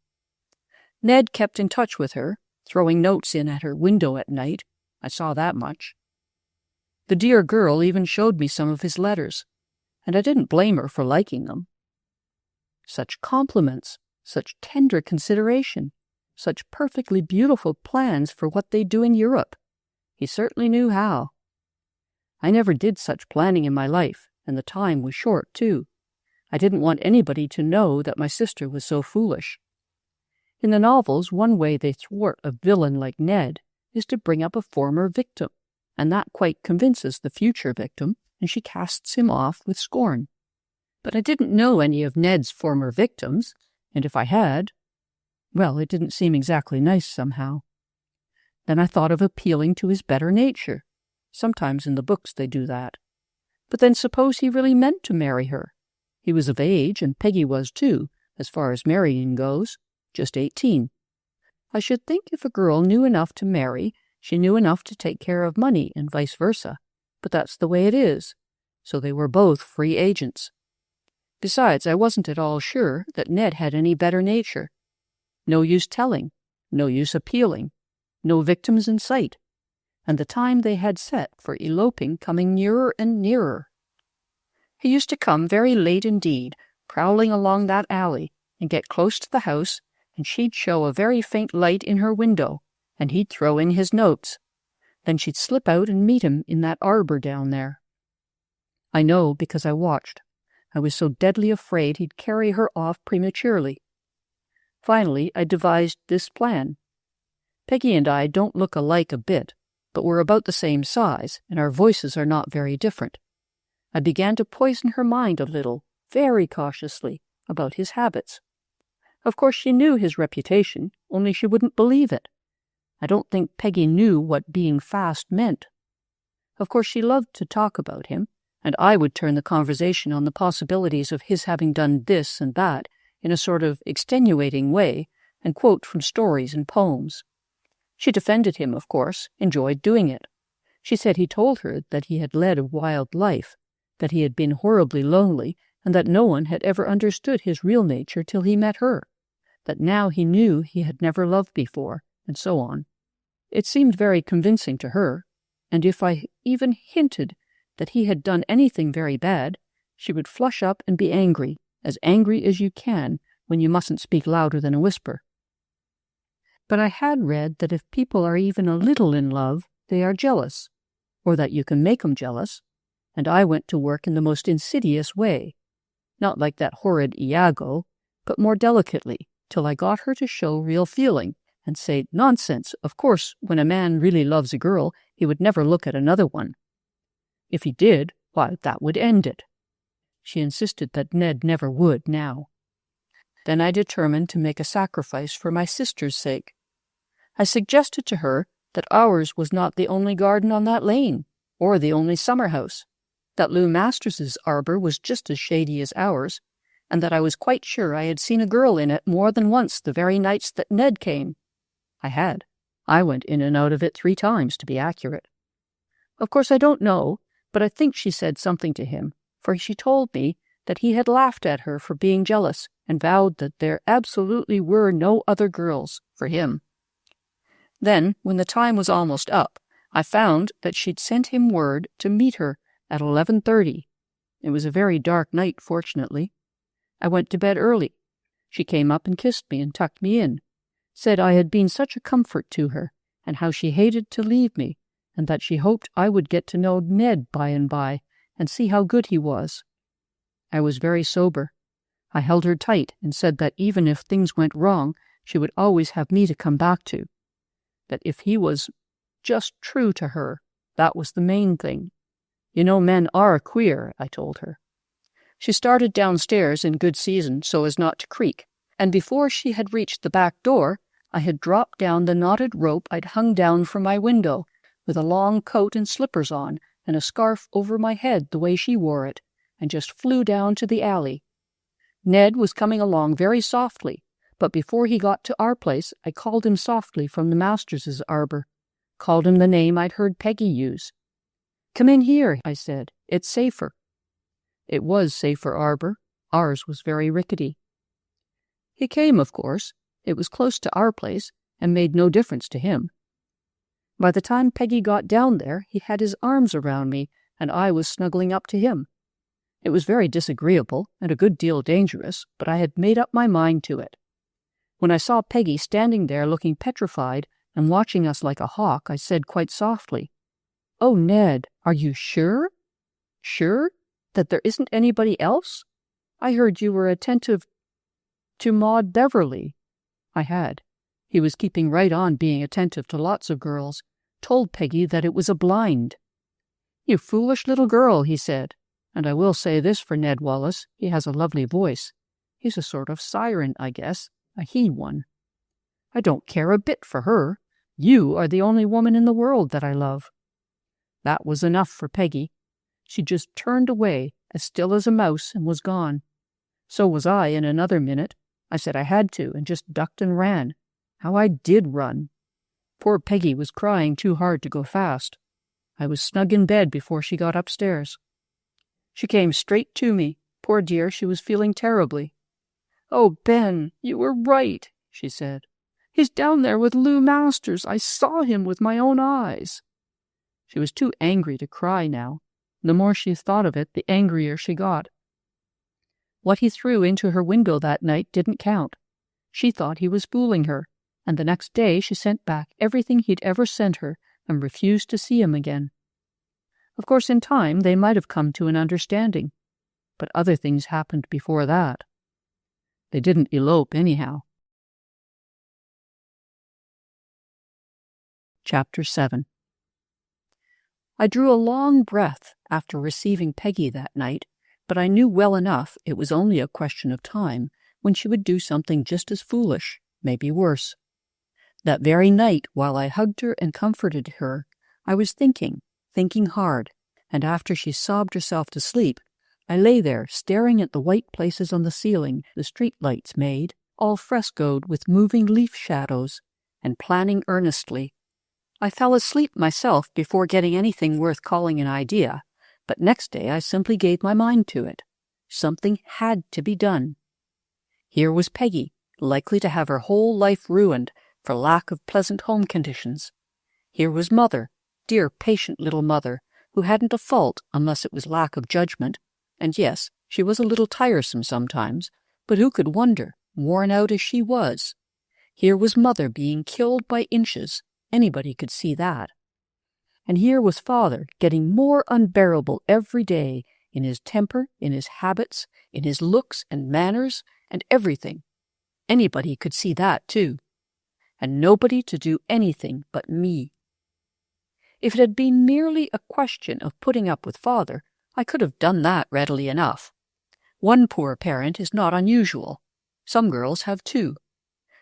Ned kept in touch with her, throwing notes in at her window at night. I saw that much. The dear girl even showed me some of his letters, and I didn't blame her for liking them. Such compliments, such tender consideration, such perfectly beautiful plans for what they'd do in Europe. He certainly knew how. I never did such planning in my life, and the time was short, too. I didn't want anybody to know that my sister was so foolish. In the novels, one way they thwart a villain like Ned is to bring up a former victim, and that quite convinces the future victim, and she casts him off with scorn. But I didn't know any of Ned's former victims, and if I had, well, it didn't seem exactly nice somehow. Then I thought of appealing to his better nature. Sometimes in the books they do that. But then suppose he really meant to marry her. He was of age, and Peggy was too, as far as marrying goes, just 18. I should think if a girl knew enough to marry, she knew enough to take care of money, and vice versa. But that's the way it is. So they were both free agents. Besides, I wasn't at all sure that Ned had any better nature. No use telling, no use appealing, no victims in sight, and the time they had set for eloping coming nearer and nearer. He used to come very late indeed, prowling along that alley, and get close to the house, and she'd show a very faint light in her window, and he'd throw in his notes. Then she'd slip out and meet him in that arbor down there. I know because I watched. I was so deadly afraid he'd carry her off prematurely. Finally, I devised this plan. Peggy and I don't look alike a bit, but we're about the same size, and our voices are not very different. I began to poison her mind a little, very cautiously, about his habits. Of course she knew his reputation, only she wouldn't believe it. I don't think Peggy knew what being fast meant. Of course she loved to talk about him, and I would turn the conversation on the possibilities of his having done this and that in a sort of extenuating way, and quote from stories and poems. She defended him, of course, enjoyed doing it. She said he told her that he had led a wild life, that he had been horribly lonely, and that no one had ever understood his real nature till he met her, that now he knew he had never loved before, and so on. It seemed very convincing to her, and if I even hinted that he had done anything very bad, she would flush up and be angry as you can when you mustn't speak louder than a whisper. But I had read that if people are even a little in love, they are jealous, or that you can make them jealous, and I went to work in the most insidious way, not like that horrid Iago, but more delicately, till I got her to show real feeling and say, "Nonsense, of course, when a man really loves a girl, he would never look at another one. If he did, why, that would end it." She insisted that Ned never would now. Then I determined to make a sacrifice for my sister's sake. I suggested to her that ours was not the only garden on that lane, or the only summer house, that Lou Masters's arbor was just as shady as ours, and that I was quite sure I had seen a girl in it more than once the very nights that Ned came. I had. I went in and out of it 3 times, to be accurate. Of course, I don't know, but I think she said something to him, for she told me that he had laughed at her for being jealous and vowed that there absolutely were no other girls for him. Then, when the time was almost up, I found that she'd sent him word to meet her at 11:30. It was a very dark night, fortunately. I went to bed early. She came up and kissed me and tucked me in, said I had been such a comfort to her, and how she hated to leave me, and that she hoped I would get to know Ned by and by and see how good he was. I was very sober. I held her tight and said that even if things went wrong, she would always have me to come back to. That if he was just true to her, that was the main thing. You know, men are queer, I told her. She started downstairs in good season so as not to creak, and before she had reached the back door, I had dropped down the knotted rope I'd hung down from my window, with a long coat and slippers on, and a scarf over my head the way she wore it, and just flew down to the alley. Ned was coming along very softly, but before he got to our place, I called him softly from the Masters's arbor, called him the name I'd heard Peggy use. "Come in here," I said. "It's safer." It was safer arbor. Ours was very rickety. He came, of course. It was close to our place, and made no difference to him. By the time Peggy got down there, he had his arms around me, and I was snuggling up to him. It was very disagreeable, and a good deal dangerous, but I had made up my mind to it. When I saw Peggy standing there looking petrified and watching us like a hawk, I said quite softly, "Oh, Ned, are you sure? Sure? That there isn't anybody else? I heard you were attentive to Maud Beverly." I had. He was keeping right on being attentive to lots of girls. Told Peggy that it was a blind. "You foolish little girl," he said. And I will say this for Ned Wallace, he has a lovely voice. He's a sort of siren, I guess, a he one. "I don't care a bit for her. You are the only woman in the world that I love." That was enough for Peggy. She just turned away, as still as a mouse, and was gone. So was I in another minute. I said I had to, and just ducked and ran. How I did run! Poor Peggy was crying too hard to go fast. I was snug in bed before she got upstairs. She came straight to me. Poor dear, she was feeling terribly. "Oh, Ben, you were right," she said. "He's down there with Lou Masters. I saw him with my own eyes." She was too angry to cry now. The more she thought of it, the angrier she got. What he threw into her window that night didn't count. She thought he was fooling her, and the next day she sent back everything he'd ever sent her and refused to see him again. Of course, in time, they might have come to an understanding, but other things happened before that. They didn't elope anyhow. Chapter 7. I drew a long breath after receiving Peggy that night, but I knew well enough it was only a question of time when she would do something just as foolish, maybe worse. That very night, while I hugged her and comforted her, I was thinking hard, and after she sobbed herself to sleep, I lay there staring at the white places on the ceiling the street lights made, all frescoed with moving leaf shadows, and planning earnestly. I fell asleep myself before getting anything worth calling an idea, but next day I simply gave my mind to it. Something had to be done. Here was Peggy, likely to have her whole life ruined for lack of pleasant home conditions. Here was Mother, dear patient little Mother, who hadn't a fault unless it was lack of judgment, and yes, she was a little tiresome sometimes, but who could wonder, worn out as she was? Here was Mother being killed by inches. Anybody could see that. And here was Father getting more unbearable every day in his temper, in his habits, in his looks and manners, and everything. Anybody could see that, too. And nobody to do anything but me. If it had been merely a question of putting up with father, I could have done that readily enough. One poor parent is not unusual. Some girls have two.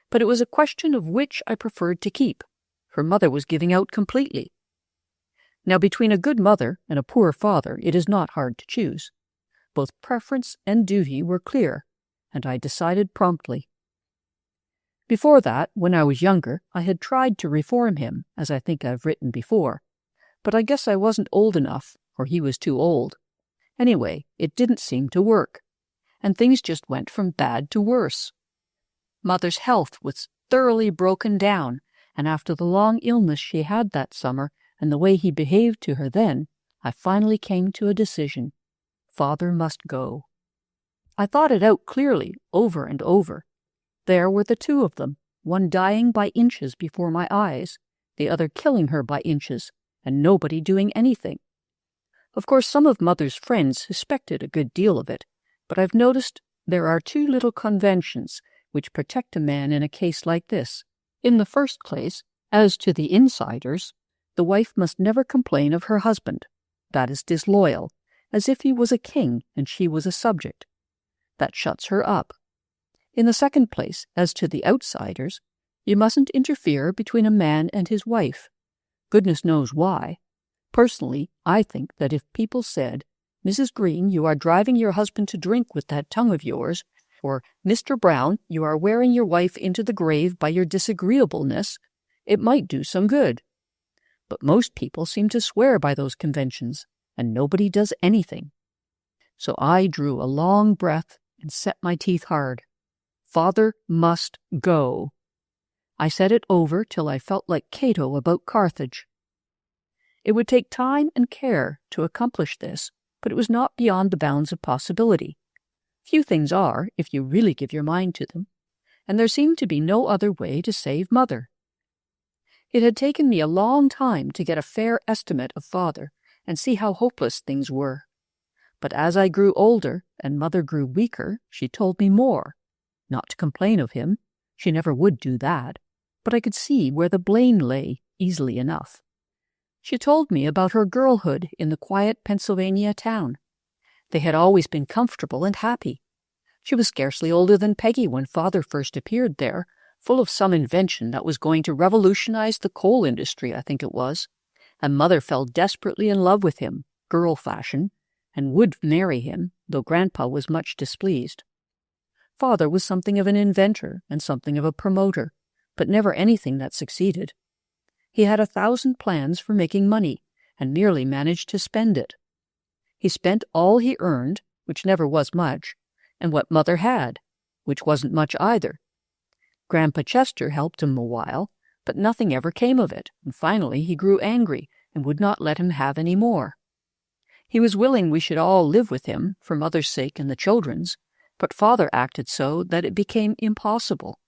But it was a question of which I preferred to keep, for mother was giving out completely. Now, between a good mother and a poor father, it is not hard to choose. Both preference and duty were clear, and I decided promptly. Before that, when I was younger, I had tried to reform him, as I think I've written before, but I guess I wasn't old enough, or he was too old. Anyway, it didn't seem to work, and things just went from bad to worse. Mother's health was thoroughly broken down, and after the long illness she had that summer and the way he behaved to her then, I finally came to a decision. Father must go. I thought it out clearly, over and over. There were the two of them, one dying by inches before my eyes, the other killing her by inches, and nobody doing anything. Of course, some of Mother's friends suspected a good deal of it, but I've noticed there are two little conventions which protect a man in a case like this. In the first place, as to the insiders, the wife must never complain of her husband. That is disloyal, as if he was a king and she was a subject. That shuts her up. In the second place, as to the outsiders, you mustn't interfere between a man and his wife. Goodness knows why. Personally, I think that if people said, "Mrs. Green, you are driving your husband to drink with that tongue of yours," or "Mr. Brown, you are wearing your wife into the grave by your disagreeableness," it might do some good. But most people seem to swear by those conventions, and nobody does anything. So I drew a long breath and set my teeth hard. Father must go. I said it over till I felt like Cato about Carthage. It would take time and care to accomplish this, but it was not beyond the bounds of possibility. Few things are, if you really give your mind to them, and there seemed to be no other way to save Mother. It had taken me a long time to get a fair estimate of Father and see how hopeless things were. But as I grew older and Mother grew weaker, she told me more. Not to complain of him, she never would do that, but I could see where the blame lay easily enough. She told me about her girlhood in the quiet Pennsylvania town. They had always been comfortable and happy. She was scarcely older than Peggy when Father first appeared there, full of some invention that was going to revolutionize the coal industry, I think it was, and Mother fell desperately in love with him, girl fashion, and would marry him, though Grandpa was much displeased. Father was something of an inventor and something of a promoter, but never anything that succeeded. He had 1,000 plans for making money, and merely managed to spend it. He spent all he earned, which never was much, and what Mother had, which wasn't much either. Grandpa Chester helped him a while, but nothing ever came of it, and finally he grew angry and would not let him have any more. He was willing we should all live with him, for Mother's sake and the children's, but Father acted so that it became impossible.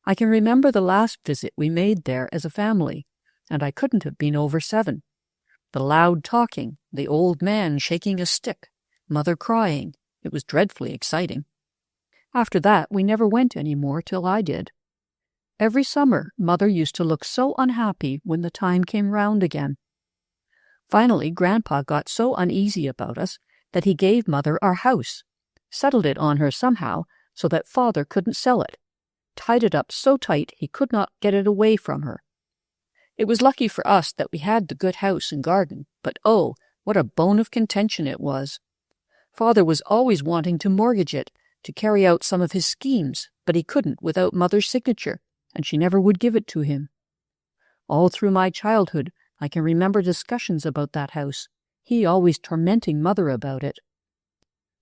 I can remember the last visit we made there as a family, and I couldn't have been over 7. The loud talking, the old man shaking a stick, Mother crying, it was dreadfully exciting. After that, we never went any more till I did. Every summer, Mother used to look so unhappy when the time came round again. Finally, Grandpa got so uneasy about us that he gave Mother our house, settled it on her somehow so that Father couldn't sell it, tied it up so tight he could not get it away from her. It was lucky for us that we had the good house and garden, but oh, what a bone of contention it was. Father was always wanting to mortgage it, to carry out some of his schemes, but he couldn't without Mother's signature, and she never would give it to him. All through my childhood, I can remember discussions about that house, he always tormenting Mother about it.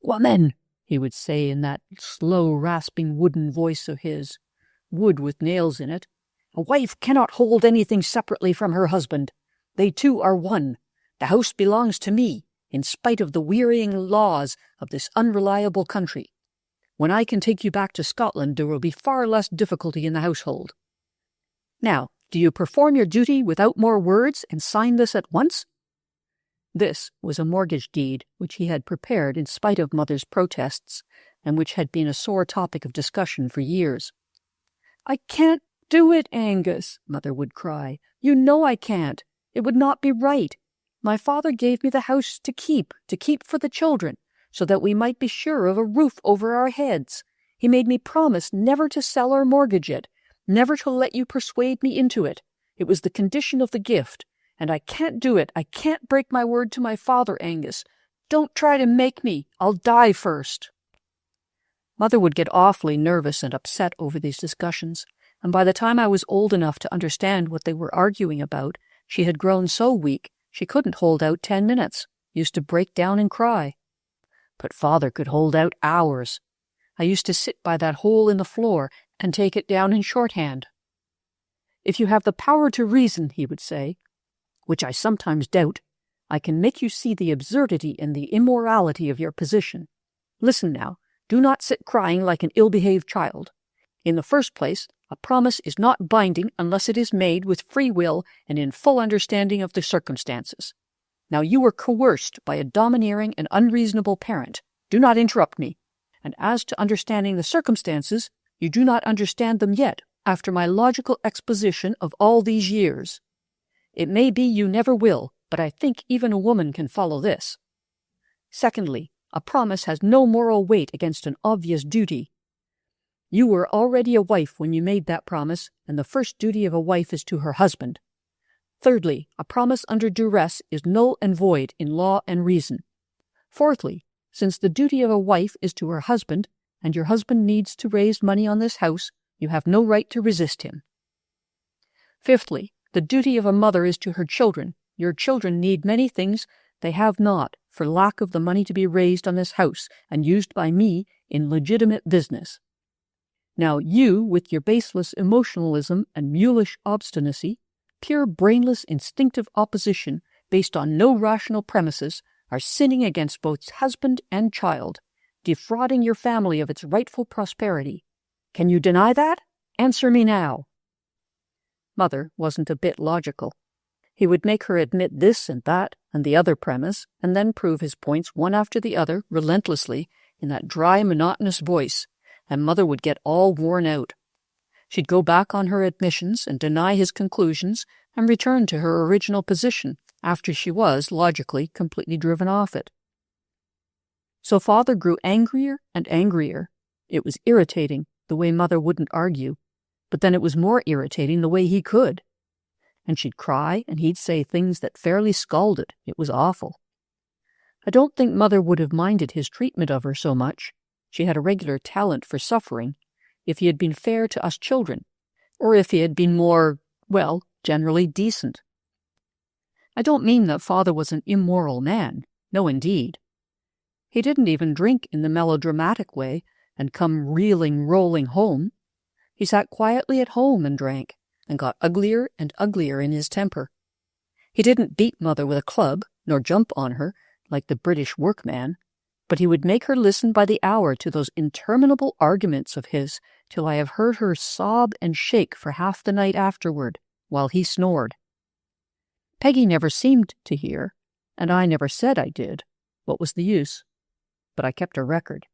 "Woman," he would say in that slow, rasping wooden voice of his, wood with nails in it, "a wife cannot hold anything separately from her husband. They two are one. The house belongs to me, in spite of the wearying laws of this unreliable country. When I can take you back to Scotland, there will be far less difficulty in the household. Now, do you perform your duty without more words and sign this at once?" This was a mortgage deed which he had prepared in spite of Mother's protests, and which had been a sore topic of discussion for years. "I can't do it, Angus," Mother would cry. "You know I can't. It would not be right. My father gave me the house to keep for the children, so that we might be sure of a roof over our heads. He made me promise never to sell or mortgage it, never to let you persuade me into it. It was the condition of the gift, and I can't do it. I can't break my word to my father, Angus. Don't try to make me. I'll die first." Mother would get awfully nervous and upset over these discussions, and by the time I was old enough to understand what they were arguing about, she had grown so weak she couldn't hold out 10 minutes, used to break down and cry. But Father could hold out hours. I used to sit by that hole in the floor and take it down in shorthand. "If you have the power to reason," he would say, "which I sometimes doubt, I can make you see the absurdity and the immorality of your position. Listen now, do not sit crying like an ill-behaved child. In the first place, a promise is not binding unless it is made with free will and in full understanding of the circumstances. Now you were coerced by a domineering and unreasonable parent. Do not interrupt me. And as to understanding the circumstances, you do not understand them yet, after my logical exposition of all these years. It may be you never will, but I think even a woman can follow this. Secondly, a promise has no moral weight against an obvious duty. You were already a wife when you made that promise, and the first duty of a wife is to her husband. Thirdly, a promise under duress is null and void in law and reason. Fourthly, since the duty of a wife is to her husband, and your husband needs to raise money on this house, you have no right to resist him. Fifthly, the duty of a mother is to her children. Your children need many things they have not, for lack of the money to be raised on this house and used by me in legitimate business. Now you, with your baseless emotionalism and mulish obstinacy, pure brainless instinctive opposition based on no rational premises, are sinning against both husband and child, defrauding your family of its rightful prosperity. Can you deny that? Answer me now." Mother wasn't a bit logical. He would make her admit this and that and the other premise, and then prove his points one after the other relentlessly in that dry, monotonous voice, and Mother would get all worn out. She'd go back on her admissions and deny his conclusions and return to her original position after she was, logically, completely driven off it. So Father grew angrier and angrier. It was irritating, the way Mother wouldn't argue, but then it was more irritating the way he could. And she'd cry, and he'd say things that fairly scalded. It was awful. I don't think Mother would have minded his treatment of her so much. She had a regular talent for suffering, if he had been fair to us children, or if he had been more, well, generally decent. I don't mean that Father was an immoral man. No, indeed. He didn't even drink in the melodramatic way and come reeling, rolling home. He sat quietly at home and drank, and got uglier and uglier in his temper. He didn't beat Mother with a club, nor jump on her, like the British workman, but he would make her listen by the hour to those interminable arguments of his, till I have heard her sob and shake for half the night afterward, while he snored. Peggy never seemed to hear, and I never said I did. What was the use? But I kept a record.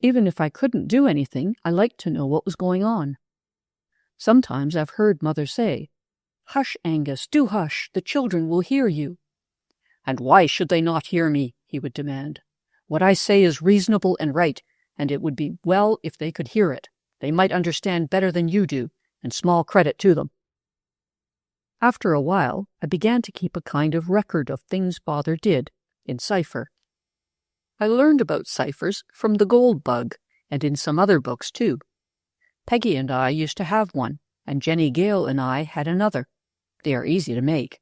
Even if I couldn't do anything, I liked to know what was going on. Sometimes I've heard Mother say, "Hush, Angus, do hush, the children will hear you." "And why should they not hear me?" he would demand. "What I say is reasonable and right, and it would be well if they could hear it. They might understand better than you do, and small credit to them." After a while, I began to keep a kind of record of things Father did, in cipher. I learned about ciphers from The Gold Bug, and in some other books, too. Peggy and I used to have one, and Jenny Gale and I had another. They are easy to make.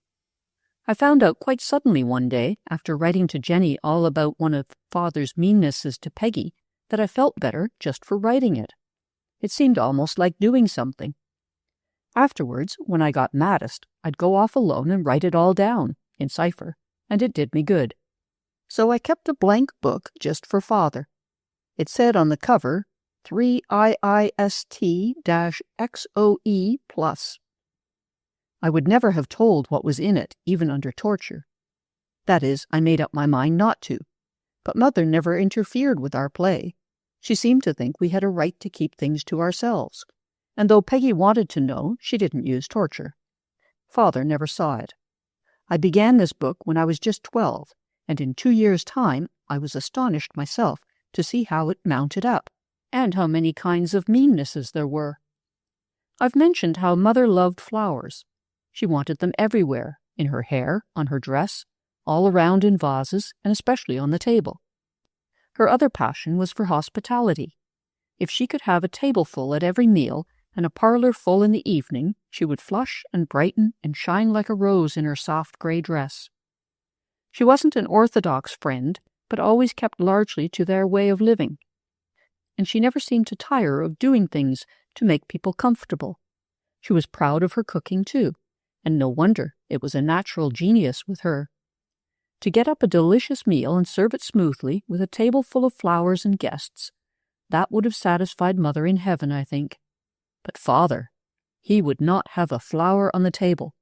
I found out quite suddenly one day, after writing to Jenny all about one of Father's meannesses to Peggy, that I felt better just for writing it. It seemed almost like doing something. Afterwards, when I got maddest, I'd go off alone and write it all down, in cipher, and it did me good. So I kept a blank book just for Father. It said on the cover, 3IIST-XOE+. I would never have told what was in it, even under torture. That is, I made up my mind not to. But Mother never interfered with our play. She seemed to think we had a right to keep things to ourselves, and though Peggy wanted to know, she didn't use torture. Father never saw it. I began this book when I was just 12, and in 2 years' time I was astonished myself to see how it mounted up, and how many kinds of meannesses there were. I've mentioned how Mother loved flowers. She wanted them everywhere, in her hair, on her dress, all around in vases, and especially on the table. Her other passion was for hospitality. If she could have a tableful at every meal, and a parlor full in the evening, she would flush and brighten and shine like a rose in her soft grey dress. She wasn't an orthodox friend, but always kept largely to their way of living. And she never seemed to tire of doing things to make people comfortable. She was proud of her cooking, too, and no wonder, it was a natural genius with her. To get up a delicious meal and serve it smoothly with a table full of flowers and guests, that would have satisfied Mother in heaven, I think. But Father, he would not have a flower on the table,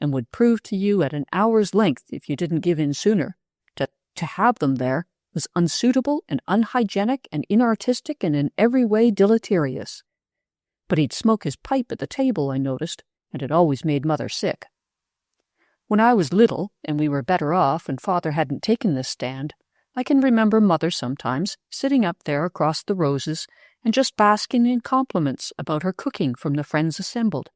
and would prove to you at an hour's length, if you didn't give in sooner, to have them there was unsuitable and unhygienic and inartistic and in every way deleterious. But he'd smoke his pipe at the table, I noticed, and it always made Mother sick. When I was little, and we were better off and Father hadn't taken this stand, I can remember Mother sometimes sitting up there across the roses and just basking in compliments about her cooking from the friends assembled.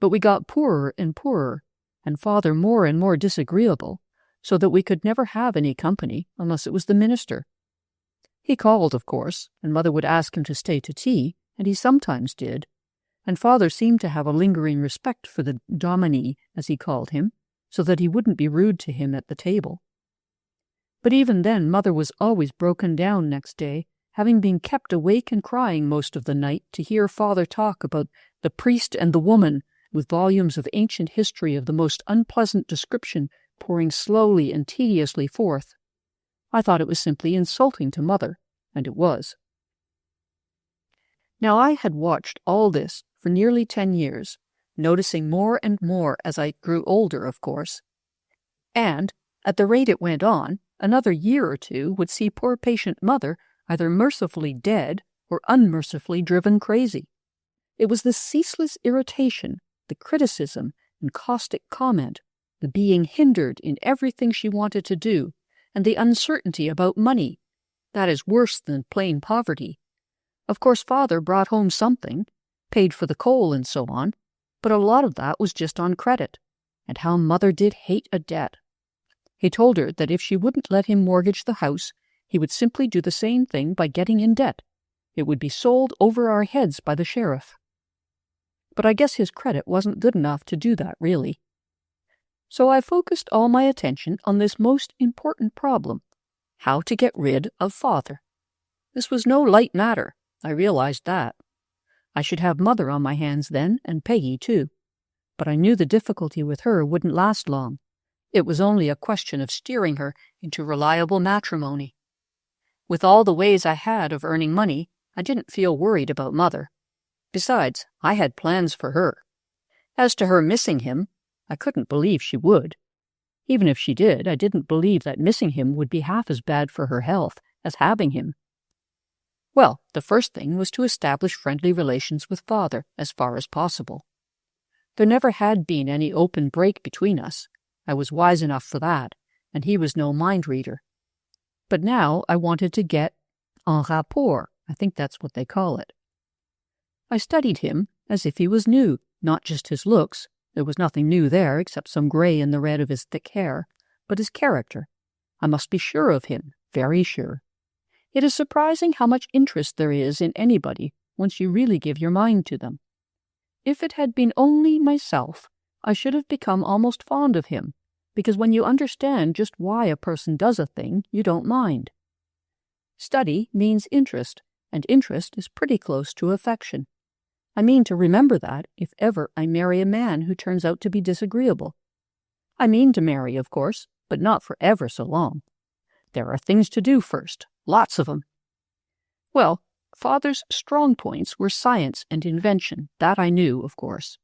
But we got poorer and poorer, and Father more and more disagreeable, so that we could never have any company unless it was the minister. He called, of course, and Mother would ask him to stay to tea, and he sometimes did, and Father seemed to have a lingering respect for the dominie, as he called him, so that he wouldn't be rude to him at the table. But even then Mother was always broken down next day, having been kept awake and crying most of the night to hear Father talk about the priest and the woman, with volumes of ancient history of the most unpleasant description pouring slowly and tediously forth. I thought it was simply insulting to Mother, and it was. Now I had watched all this for nearly 10 years, noticing more and more as I grew older, of course. And, at the rate it went on, another year or two would see poor patient Mother either mercifully dead or unmercifully driven crazy. It was the ceaseless irritation, the criticism and caustic comment, the being hindered in everything she wanted to do, and the uncertainty about money. That is worse than plain poverty. Of course, Father brought home something, paid for the coal and so on, but a lot of that was just on credit, and how Mother did hate a debt. He told her that if she wouldn't let him mortgage the house, he would simply do the same thing by getting in debt. It would be sold over our heads by the sheriff. But I guess his credit wasn't good enough to do that, really. So I focused all my attention on this most important problem, how to get rid of Father. This was no light matter, I realized that. I should have Mother on my hands then, and Peggy too. But I knew the difficulty with her wouldn't last long. It was only a question of steering her into reliable matrimony. With all the ways I had of earning money, I didn't feel worried about Mother. Besides, I had plans for her. As to her missing him, I couldn't believe she would. Even if she did, I didn't believe that missing him would be half as bad for her health as having him. Well, the first thing was to establish friendly relations with Father as far as possible. There never had been any open break between us. I was wise enough for that, and he was no mind-reader. But now I wanted to get en rapport, I think that's what they call it. I studied him as if he was new, not just his looks. There was nothing new there except some gray in the red of his thick hair, but his character. I must be sure of him, very sure. It is surprising how much interest there is in anybody once you really give your mind to them. If it had been only myself, I should have become almost fond of him, because when you understand just why a person does a thing, you don't mind. Study means interest, and interest is pretty close to affection. I mean to remember that if ever I marry a man who turns out to be disagreeable. I mean to marry, of course, but not for ever so long. There are things to do first, lots of them. Well, Father's strong points were science and invention, that I knew, of course.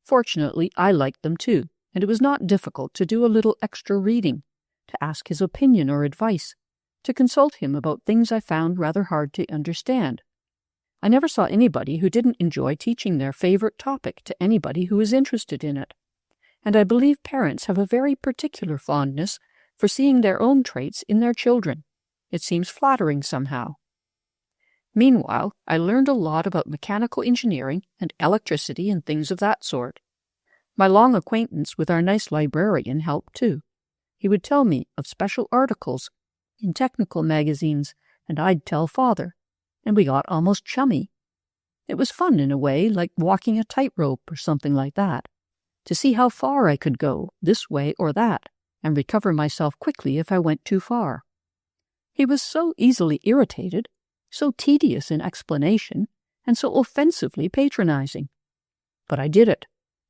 Fortunately, I liked them too, and it was not difficult to do a little extra reading, to ask his opinion or advice, to consult him about things I found rather hard to understand. I never saw anybody who didn't enjoy teaching their favorite topic to anybody who was interested in it, and I believe parents have a very particular fondness for seeing their own traits in their children. It seems flattering somehow. Meanwhile, I learned a lot about mechanical engineering and electricity and things of that sort. My long acquaintance with our nice librarian helped too. He would tell me of special articles in technical magazines, and I'd tell Father, and we got almost chummy. It was fun in a way, like walking a tightrope or something like that, to see how far I could go, this way or that, and recover myself quickly if I went too far. He was so easily irritated, so tedious in explanation, and so offensively patronizing. But I did it.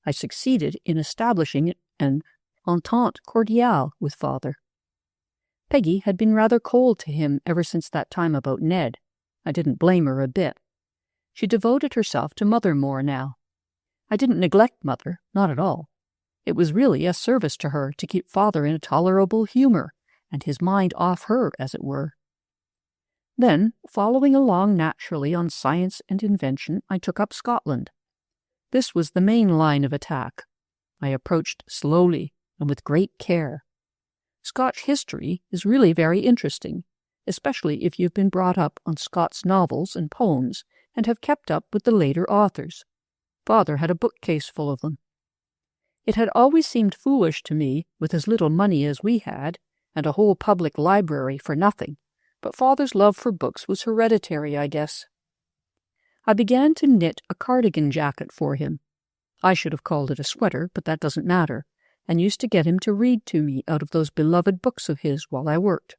I succeeded in establishing an entente cordiale with Father. Peggy had been rather cold to him ever since that time about Ned. I didn't blame her a bit. She devoted herself to Mother more now. I didn't neglect Mother, not at all. It was really a service to her to keep Father in a tolerable humor, and his mind off her, as it were. Then, following along naturally on science and invention, I took up Scotland. This was the main line of attack. I approached slowly and with great care. Scotch history is really very interesting, especially if you've been brought up on Scott's novels and poems and have kept up with the later authors. Father had a bookcase full of them. It had always seemed foolish to me, with as little money as we had, and a whole public library for nothing, but Father's love for books was hereditary, I guess. I began to knit a cardigan jacket for him. I should have called it a sweater, but that doesn't matter, and used to get him to read to me out of those beloved books of his while I worked.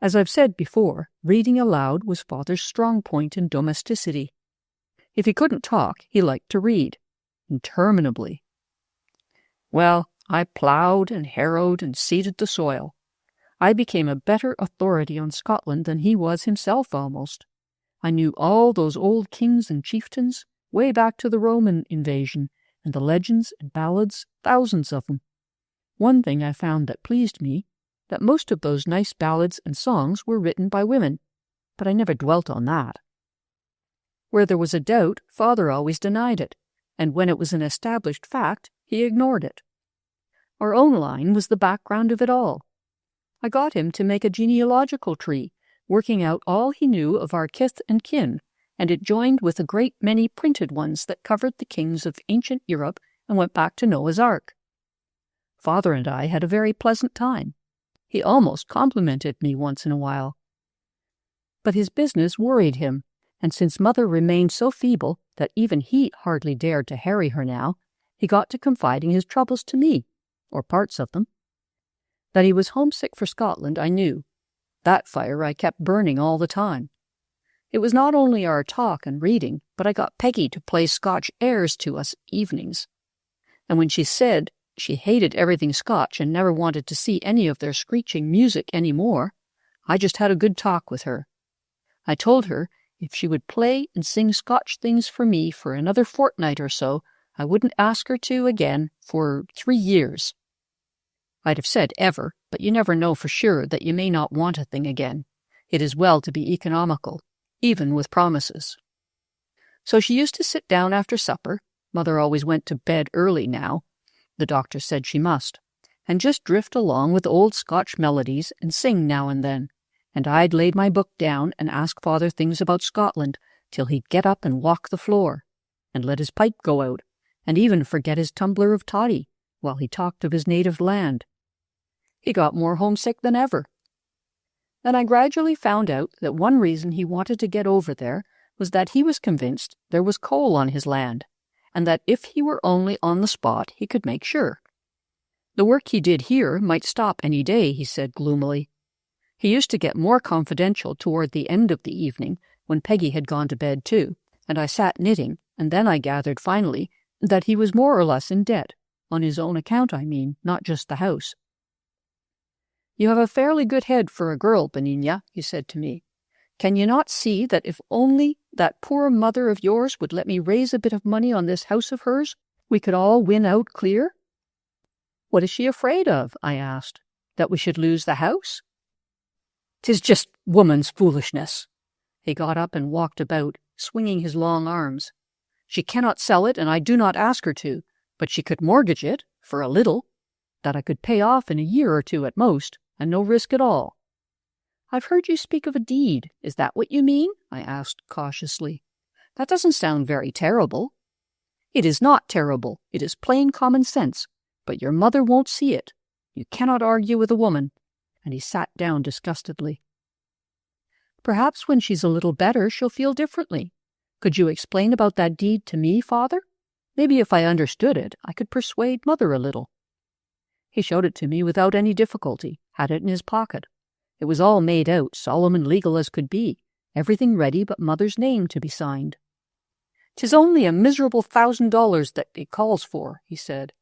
As I've said before, reading aloud was Father's strong point in domesticity. If he couldn't talk, he liked to read, interminably. Well, I ploughed and harrowed and seeded the soil. I became a better authority on Scotland than he was himself almost. I knew all those old kings and chieftains, way back to the Roman invasion, and the legends and ballads, thousands of them. One thing I found that pleased me, that most of those nice ballads and songs were written by women, but I never dwelt on that. Where there was a doubt, Father always denied it, and when it was an established fact, he ignored it. Our own line was the background of it all. I got him to make a genealogical tree, working out all he knew of our kith and kin, and it joined with a great many printed ones that covered the kings of ancient Europe and went back to Noah's Ark. Father and I had a very pleasant time. He almost complimented me once in a while. But his business worried him, and since Mother remained so feeble that even he hardly dared to harry her now, he got to confiding his troubles to me, or parts of them. That he was homesick for Scotland, I knew. That fire I kept burning all the time. It was not only our talk and reading, but I got Peggy to play Scotch airs to us evenings. And when she said she hated everything Scotch and never wanted to see any of their screeching music any more, I just had a good talk with her. I told her if she would play and sing Scotch things for me for another fortnight or so, I wouldn't ask her to again for 3 years. I'd have said ever, but you never know for sure that you may not want a thing again. It is well to be economical, even with promises. So she used to sit down after supper. Mother always went to bed early now. The doctor said she must, and just drift along with old Scotch melodies and sing now and then. And I'd laid my book down and ask Father things about Scotland till he'd get up and walk the floor, and let his pipe go out, and even forget his tumbler of toddy while he talked of his native land. He got more homesick than ever. Then I gradually found out that one reason he wanted to get over there was that he was convinced there was coal on his land, and that if he were only on the spot he could make sure. The work he did here might stop any day, he said gloomily. He used to get more confidential toward the end of the evening, when Peggy had gone to bed too, and I sat knitting, and then I gathered finally that he was more or less in debt, on his own account I mean, not just the house. "You have a fairly good head for a girl, Benigna," he said to me. "Can you not see that if only that poor mother of yours would let me raise a bit of money on this house of hers, we could all win out clear?" "What is she afraid of?" I asked. "That we should lose the house?" 'Tis just woman's foolishness." He got up and walked about, swinging his long arms. "She cannot sell it, and I do not ask her to, but she could mortgage it, for a little, that I could pay off in a year or two at most, and no risk at all." "I've heard you speak of a deed. Is that what you mean?" I asked cautiously. "That doesn't sound very terrible." "It is not terrible. It is plain common sense. But your mother won't see it. You cannot argue with a woman." And he sat down disgustedly. "Perhaps when she's a little better she'll feel differently. Could you explain about that deed to me, Father? Maybe if I understood it, I could persuade Mother a little." He showed it to me without any difficulty, had it in his pocket. It was all made out, solemn and legal as could be, everything ready but Mother's name to be signed. "'Tis only a miserable $1,000 that it calls for," he said,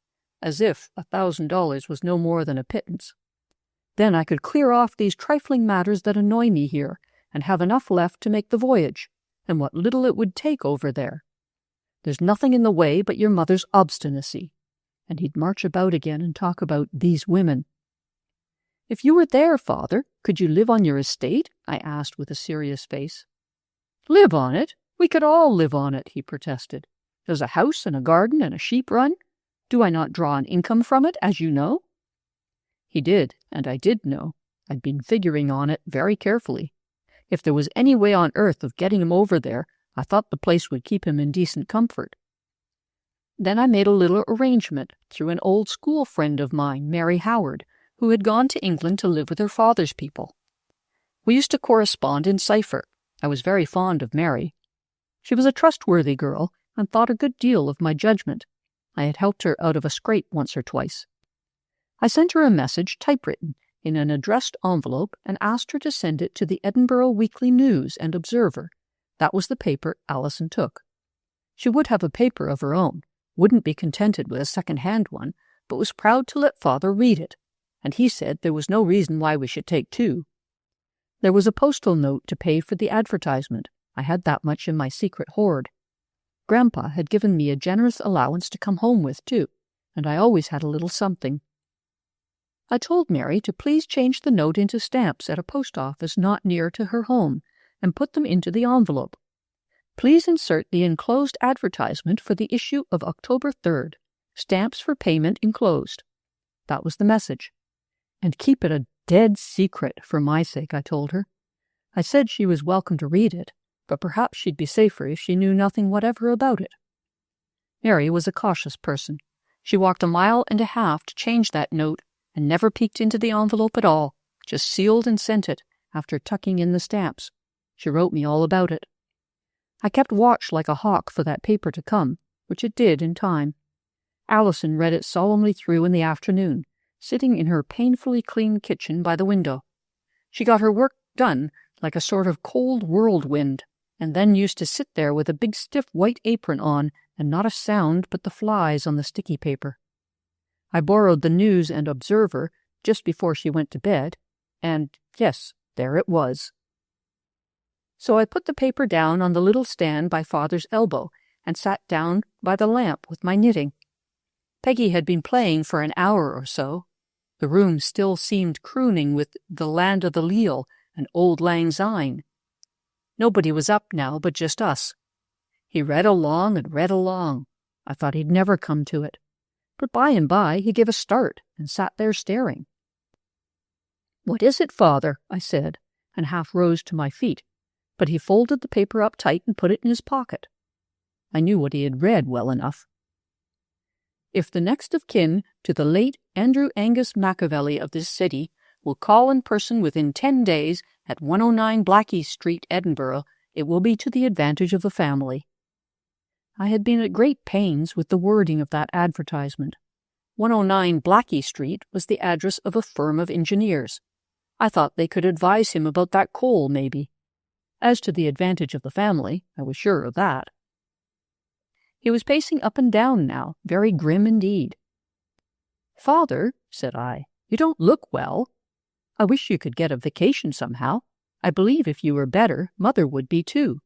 as if $1,000 was no more than a pittance. "Then I could clear off these trifling matters that annoy me here, and have enough left to make the voyage, and what little it would take over there. There's nothing in the way but your mother's obstinacy." And he'd march about again and talk about these women. "If you were there, Father, could you live on your estate?" I asked with a serious face. "Live on it? We could all live on it," he protested. "There's a house and a garden and a sheep run. Do I not draw an income from it, as you know?" He did, and I did know. I'd been figuring on it very carefully. If there was any way on earth of getting him over there, I thought the place would keep him in decent comfort. Then I made a little arrangement through an old school friend of mine, Mary Howard, who had gone to England to live with her father's people. We used to correspond in cipher. I was very fond of Mary. She was a trustworthy girl and thought a good deal of my judgment. I had helped her out of a scrape once or twice. I sent her a message, typewritten, in an addressed envelope, and asked her to send it to the Edinburgh Weekly News and Observer. That was the paper Alison took. She would have a paper of her own, wouldn't be contented with a second-hand one, but was proud to let Father read it, and he said there was no reason why we should take two. There was a postal note to pay for the advertisement. I had that much in my secret hoard. Grandpa had given me a generous allowance to come home with, too, and I always had a little something. I told Mary to please change the note into stamps at a post office not near to her home, and put them into the envelope. Please insert the enclosed advertisement for the issue of October 3rd. Stamps for payment enclosed. That was the message. And keep it a dead secret for my sake, I told her. I said she was welcome to read it, but perhaps she'd be safer if she knew nothing whatever about it. Mary was a cautious person. She walked 1.5 miles to change that note, and never peeked into the envelope at all, just sealed and sent it, after tucking in the stamps. She wrote me all about it. I kept watch like a hawk for that paper to come, which it did in time. Alison read it solemnly through in the afternoon, sitting in her painfully clean kitchen by the window. She got her work done like a sort of cold whirlwind, and then used to sit there with a big stiff white apron on, and not a sound but the flies on the sticky paper. I borrowed the News and Observer just before she went to bed, and yes, there it was. So I put the paper down on the little stand by Father's elbow, and sat down by the lamp with my knitting. Peggy had been playing for an hour or so. The room still seemed crooning with The Land of the Leal and Auld Lang Syne. Nobody was up now but just us. He read along and read along. I thought he'd never come to it. But by and by he gave a start and sat there staring. "What is it, Father?" I said, and half rose to my feet, but he folded the paper up tight and put it in his pocket. I knew what he had read well enough. "If the next of kin to the late Andrew Angus Machiavelli of this city will call in person within 10 days at 109 Blackie Street, Edinburgh, it will be to the advantage of the family." I had been at great pains with the wording of that advertisement. 109 Blackie Street was the address of a firm of engineers. I thought they could advise him about that coal, maybe. As to the advantage of the family, I was sure of that. He was pacing up and down now, very grim indeed. "Father," said I, "you don't look well. I wish you could get a vacation somehow. I believe if you were better, Mother would be too."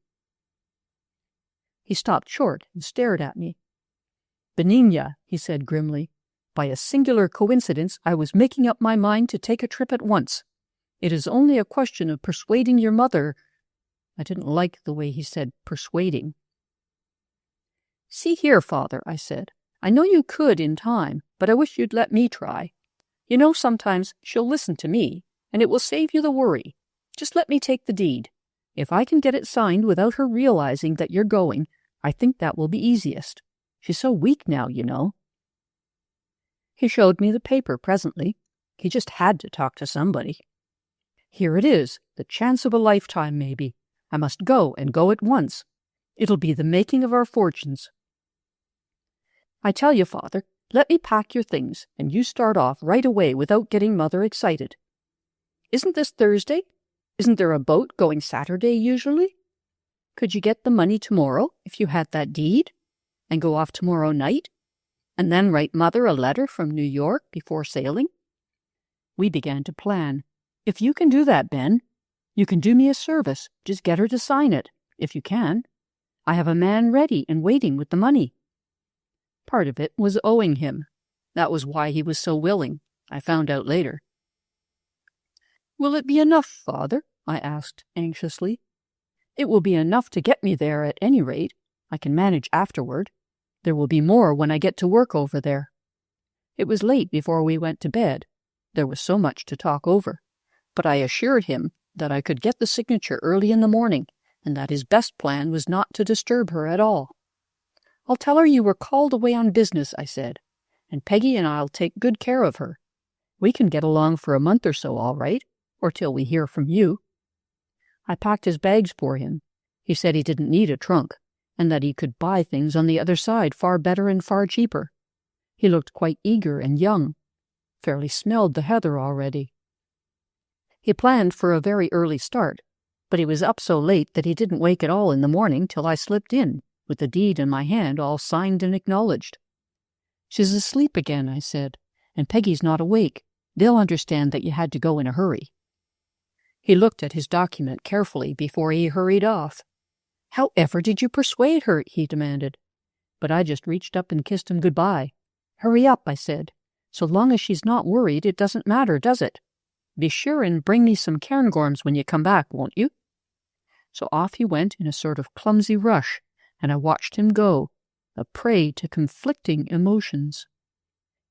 He stopped short and stared at me. "Benigna," he said grimly, "by a singular coincidence I was making up my mind to take a trip at once. It is only a question of persuading your mother. I didn't like the way he said persuading. See here, Father, I said. I know you could in time, but I wish you'd let me try. You know, sometimes she'll listen to me, and it will save you the worry. Just let me take the deed. If I can get it signed without her realizing that you're going, I think that will be easiest. She's so weak now, you know. He showed me the paper presently. He just had to talk to somebody. Here it is, the chance of a lifetime, maybe. I must go, and go at once. It'll be the making of our fortunes. I tell you, Father, let me pack your things, and you start off right away without getting Mother excited. Isn't this Thursday? Isn't there a boat going Saturday usually? Could you get the money tomorrow if you had that deed, and go off tomorrow night, and then write Mother a letter from New York before sailing? We began to plan. If you can do that, Ben, you can do me a service. Just get her to sign it, if you can. I have a man ready and waiting with the money. Part of it was owing him. That was why he was so willing, I found out later. Will it be enough, Father? I asked anxiously. It will be enough to get me there at any rate. I can manage afterward. There will be more when I get to work over there. It was late before we went to bed. There was so much to talk over. But I assured him that I could get the signature early in the morning, and that his best plan was not to disturb her at all. I'll tell her you were called away on business, I said, and Peggy and I'll take good care of her. We can get along for a month or so, all right, or till we hear from you. I packed his bags for him. He said he didn't need a trunk, and that he could buy things on the other side far better and far cheaper. He looked quite eager and young, fairly smelled the heather already. He planned for a very early start, but he was up so late that he didn't wake at all in the morning till I slipped in, with the deed in my hand all signed and acknowledged. She's asleep again, I said, and Peggy's not awake. They'll understand that you had to go in a hurry. He looked at his document carefully before he hurried off. However did you persuade her? He demanded. But I just reached up and kissed him goodbye. Hurry up, I said. So long as she's not worried, it doesn't matter, does it? Be sure and bring me some cairngorms when you come back, won't you? So off he went in a sort of clumsy rush, and I watched him go, a prey to conflicting emotions.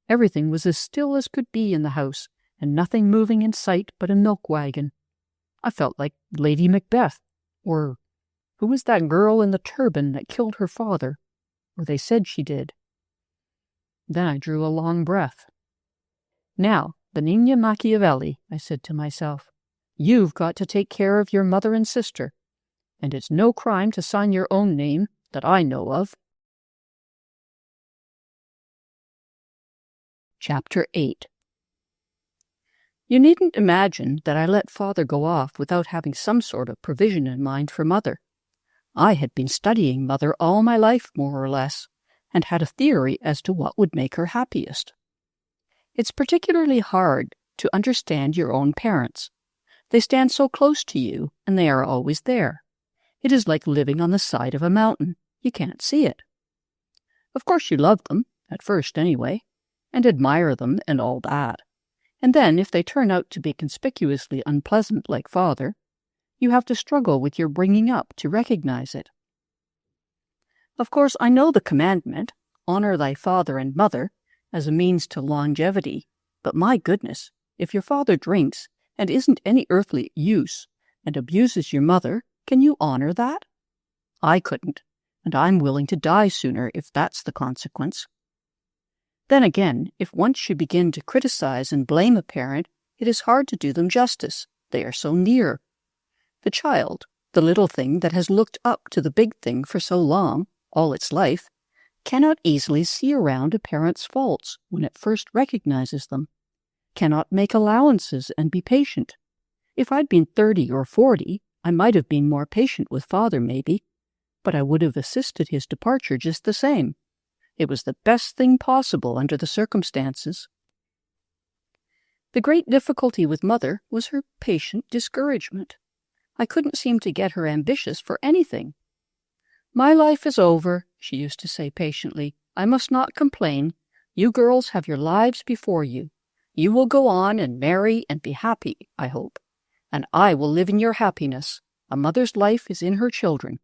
Everything was as still as could be in the house, and nothing moving in sight but a milk wagon. I felt like Lady Macbeth, or who was that girl in the turban that killed her father? Or they said she did. Then I drew a long breath. Now, Benigna Machiavelli, I said to myself, you've got to take care of your mother and sister, and it's no crime to sign your own name that I know of. Chapter 8. You needn't imagine that I let Father go off without having some sort of provision in mind for Mother. I had been studying Mother all my life, more or less, and had a theory as to what would make her happiest. It's particularly hard to understand your own parents. They stand so close to you, and they are always there. It is like living on the side of a mountain. You can't see it. Of course you love them, at first anyway, and admire them and all that. And then, if they turn out to be conspicuously unpleasant like Father, you have to struggle with your bringing up to recognize it. Of course, I know the commandment, honor thy father and mother, as a means to longevity, but my goodness, if your father drinks and isn't any earthly use and abuses your mother, can you honor that? I couldn't, and I'm willing to die sooner if that's the consequence. Then again, if once you begin to criticize and blame a parent, it is hard to do them justice. They are so near. The child, the little thing that has looked up to the big thing for so long, all its life, cannot easily see around a parent's faults when it first recognizes them, cannot make allowances and be patient. If I'd been 30 or 40, I might have been more patient with Father, maybe, but I would have assisted his departure just the same. It was the best thing possible under the circumstances. The great difficulty with Mother was her patient discouragement. I couldn't seem to get her ambitious for anything. My life is over, she used to say patiently. I must not complain. You girls have your lives before you. You will go on and marry and be happy, I hope. and I will live in your happiness. A mother's life is in her children."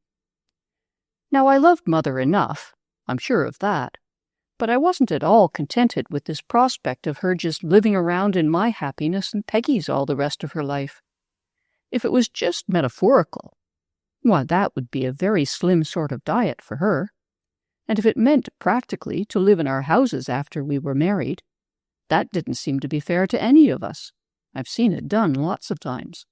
Now, I loved Mother enough, I'm sure of that, but I wasn't at all contented with this prospect of her just living around in my happiness and Peggy's all the rest of her life. If it was just metaphorical, why, that would be a very slim sort of diet for her. And if it meant practically to live in our houses after we were married, that didn't seem to be fair to any of us. I've seen it done lots of times.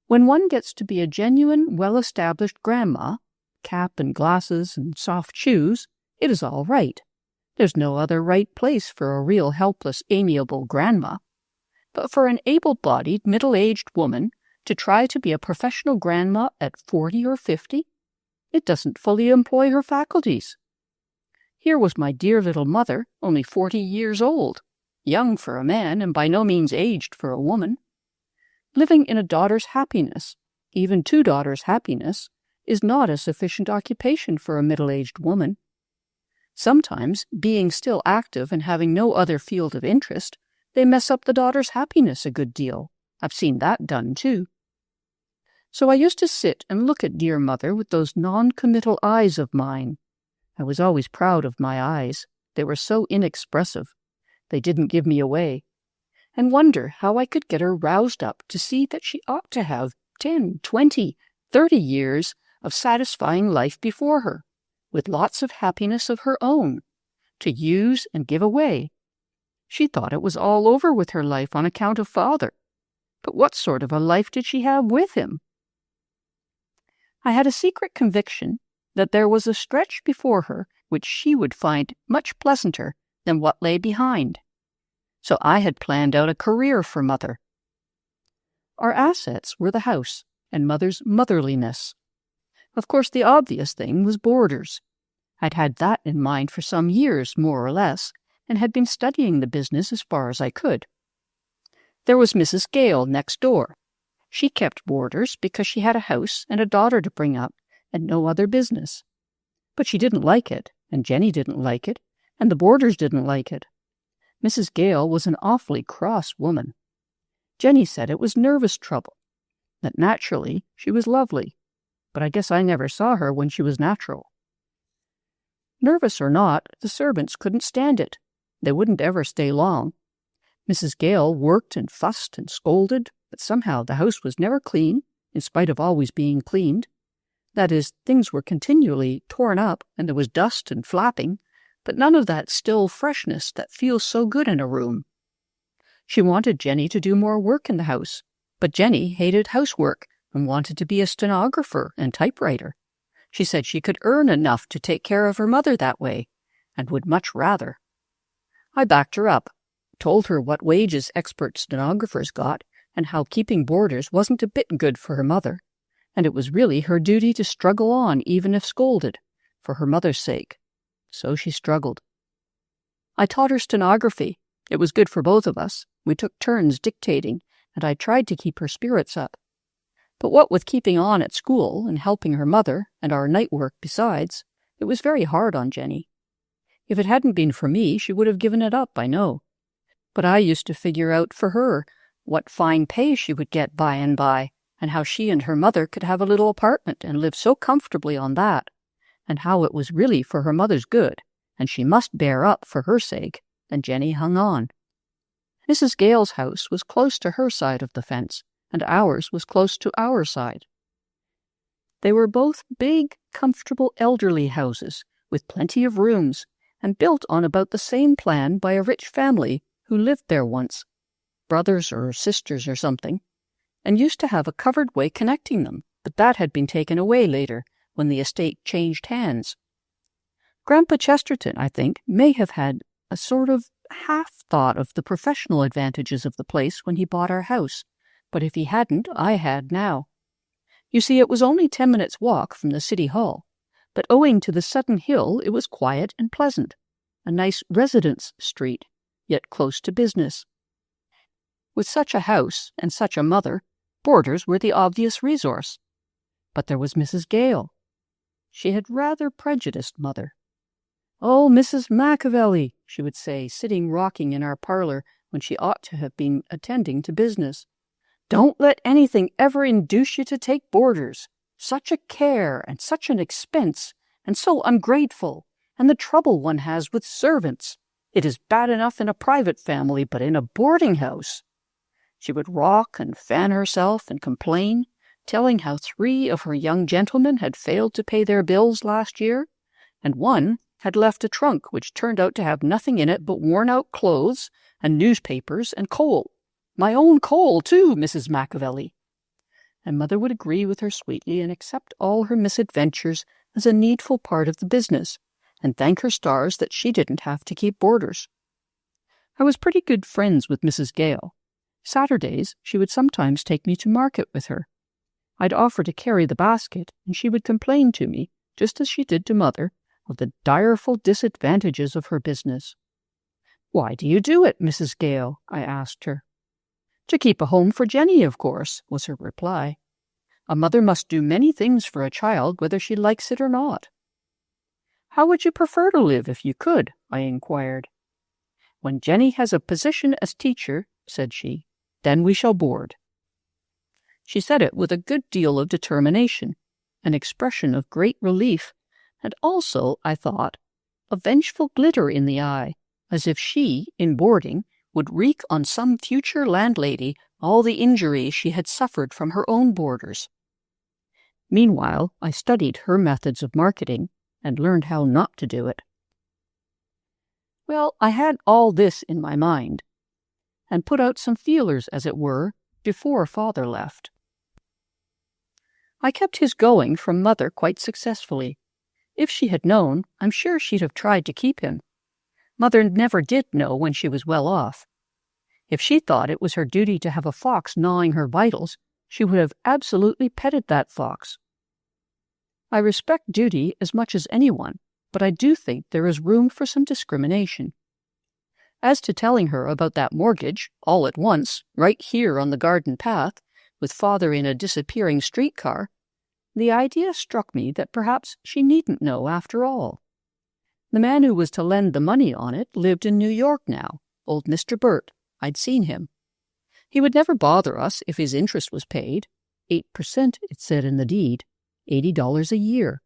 When one gets to be a genuine, well-established grandma, cap and glasses and soft shoes, it is all right. There's no other right place for a real helpless, amiable grandma. But for an able-bodied, middle-aged woman to try to be a professional grandma at 40 or 50, it doesn't fully employ her faculties. Here was my dear little mother, only 40 years old, young for a man and by no means aged for a woman. Living in a daughter's happiness, even two daughters' happiness, is not a sufficient occupation for a middle-aged woman. Sometimes, being still active and having no other field of interest, they mess up the daughter's happiness a good deal. I've seen that done, too. So I used to sit and look at dear Mother with those non-committal eyes of mine. I was always proud of my eyes. They were so inexpressive. They didn't give me away. And wonder how I could get her roused up to see that she ought to have 10, 20, 30 years of satisfying life before her, with lots of happiness of her own, to use and give away. She thought it was all over with her life on account of Father. But what sort of a life did she have with him? I had a secret conviction that there was a stretch before her which she would find much pleasanter than what lay behind. So I had planned out a career for Mother. Our assets were the house and Mother's motherliness. Of course, the obvious thing was boarders. I'd had that in mind for some years, more or less, and had been studying the business as far as I could. There was Mrs. Gale next door. She kept boarders because she had a house and a daughter to bring up and no other business. But she didn't like it, and Jenny didn't like it, and the boarders didn't like it. Mrs. Gale was an awfully cross woman. Jenny said it was nervous trouble, that naturally she was lovely, but I guess I never saw her when she was natural. Nervous or not, the servants couldn't stand it. They wouldn't ever stay long. Mrs. Gale worked and fussed and scolded, but somehow the house was never clean, in spite of always being cleaned. That is, things were continually torn up, and there was dust and flapping, but none of that still freshness that feels so good in a room. She wanted Jenny to do more work in the house, but Jenny hated housework and wanted to be a stenographer and typewriter. She said she could earn enough to take care of her mother that way, and would much rather. I backed her up, told her what wages expert stenographers got, and how keeping boarders wasn't a bit good for her mother, and it was really her duty to struggle on even if scolded, for her mother's sake. So she struggled. I taught her stenography. It was good for both of us. We took turns dictating, and I tried to keep her spirits up. But what with keeping on at school and helping her mother and our night work besides, it was very hard on Jenny. If it hadn't been for me, she would have given it up, I know. But I used to figure out for her what fine pay she would get by and by, and how she and her mother could have a little apartment and live so comfortably on that, and how it was really for her mother's good, and she must bear up for her sake, and Jenny hung on. Mrs. Gale's house was close to her side of the fence, and ours was close to our side. They were both big, comfortable elderly houses, with plenty of rooms, and built on about the same plan by a rich family who lived there once, brothers or sisters or something, and used to have a covered way connecting them, but that had been taken away later, when the estate changed hands. Grandpa Chesterton, I think, may have had a sort of half-thought of the professional advantages of the place when he bought our house, but if he hadn't, I had now. You see, it was only 10 minutes' walk from the City Hall, but owing to the sudden hill it was quiet and pleasant, a nice residence street, yet close to business. With such a house and such a mother, boarders were the obvious resource. But there was Mrs. Gale. She had rather prejudiced Mother. "Oh, Mrs. Machiavelli," she would say, sitting rocking in our parlor when she ought to have been attending to business. Don't let anything ever induce you to take boarders. Such a care and such an expense, and so ungrateful, and the trouble one has with servants. It is bad enough in a private family, but in a boarding house." She would rock and fan herself and complain, telling how 3 of her young gentlemen had failed to pay their bills last year, and one had left a trunk which turned out to have nothing in it but worn-out clothes and newspapers and coal. "My own coal, too, Mrs. Machiavelli." And Mother would agree with her sweetly and accept all her misadventures as a needful part of the business, and thank her stars that she didn't have to keep boarders. I was pretty good friends with Mrs. Gale. Saturdays she would sometimes take me to market with her. I'd offer to carry the basket, and she would complain to me, just as she did to Mother, of the direful disadvantages of her business. "Why do you do it, Mrs. Gale?" I asked her. "To keep a home for Jenny, of course," was her reply. "A mother must do many things for a child, whether she likes it or not." "How would you prefer to live if you could?" I inquired. "When Jenny has a position as teacher," said she, "then we shall board." She said it with a good deal of determination, an expression of great relief, and also, I thought, a vengeful glitter in the eye, as if she, in boarding, would wreak on some future landlady all the injuries she had suffered from her own boarders. Meanwhile, I studied her methods of marketing and learned how not to do it. Well, I had all this in my mind, and put out some feelers, as it were, before Father left. I kept his going from Mother quite successfully. If she had known, I'm sure she'd have tried to keep him. Mother never did know when she was well off. If she thought it was her duty to have a fox gnawing her vitals, she would have absolutely petted that fox. I respect duty as much as anyone, but I do think there is room for some discrimination. As to telling her about that mortgage, all at once, right here on the garden path, with Father in a disappearing streetcar, the idea struck me that perhaps she needn't know after all. The man who was to lend the money on it lived in New York now, old Mr. Burt. I'd seen him. He would never bother us if his interest was paid. 8%, it said in the deed. $80 a year.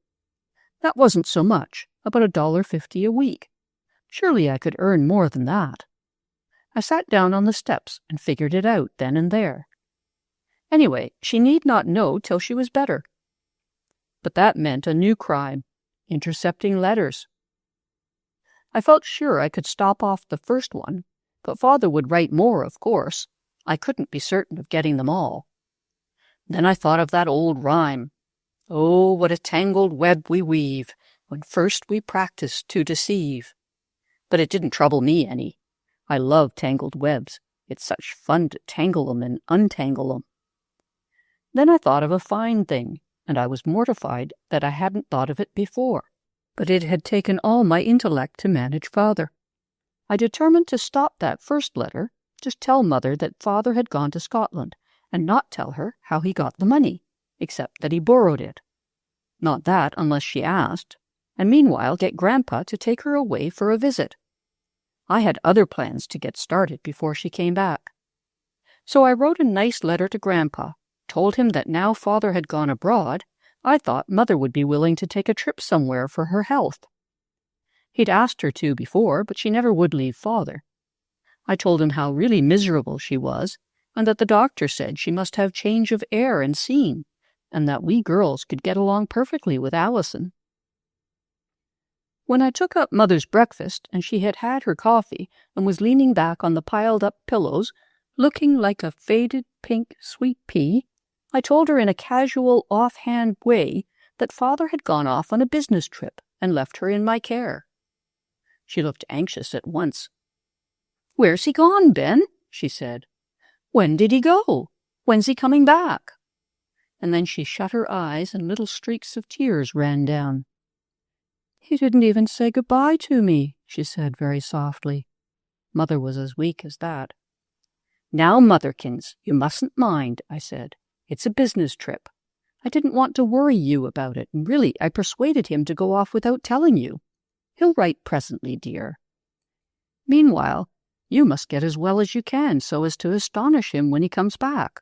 That wasn't so much, about $1.50 a week. Surely I could earn more than that. I sat down on the steps and figured it out then and there. Anyway, she need not know till she was better. But that meant a new crime, intercepting letters. I felt sure I could stop off the first one, but Father would write more, of course. I couldn't be certain of getting them all. Then I thought of that old rhyme. "Oh, what a tangled web we weave, when first we practice to deceive." But it didn't trouble me any. I love tangled webs. It's such fun to tangle 'em and untangle 'em. Then I thought of a fine thing, and I was mortified that I hadn't thought of it before. But it had taken all my intellect to manage Father. I determined to stop that first letter, just tell Mother that Father had gone to Scotland, and not tell her how he got the money, except that he borrowed it. Not that unless she asked, and meanwhile get Grandpa to take her away for a visit. I had other plans to get started before she came back. So I wrote a nice letter to Grandpa, told him that now Father had gone abroad, I thought Mother would be willing to take a trip somewhere for her health. He'd asked her to before, but she never would leave Father. I told him how really miserable she was, and that the doctor said she must have change of air and scene, and that we girls could get along perfectly with Allison. When I took up Mother's breakfast, and she had had her coffee and was leaning back on the piled-up pillows, looking like a faded pink sweet pea, I told her in a casual, off-hand way that Father had gone off on a business trip and left her in my care. She looked anxious at once. "Where's he gone, Ben?" she said. "When did he go? When's he coming back?" And then she shut her eyes and little streaks of tears ran down. "He didn't even say goodbye to me," she said very softly. Mother was as weak as that. "Now, Motherkins, you mustn't mind," I said. "It's a business trip. I didn't want to worry you about it, and really I persuaded him to go off without telling you. He'll write presently, dear. Meanwhile, you must get as well as you can so as to astonish him when he comes back.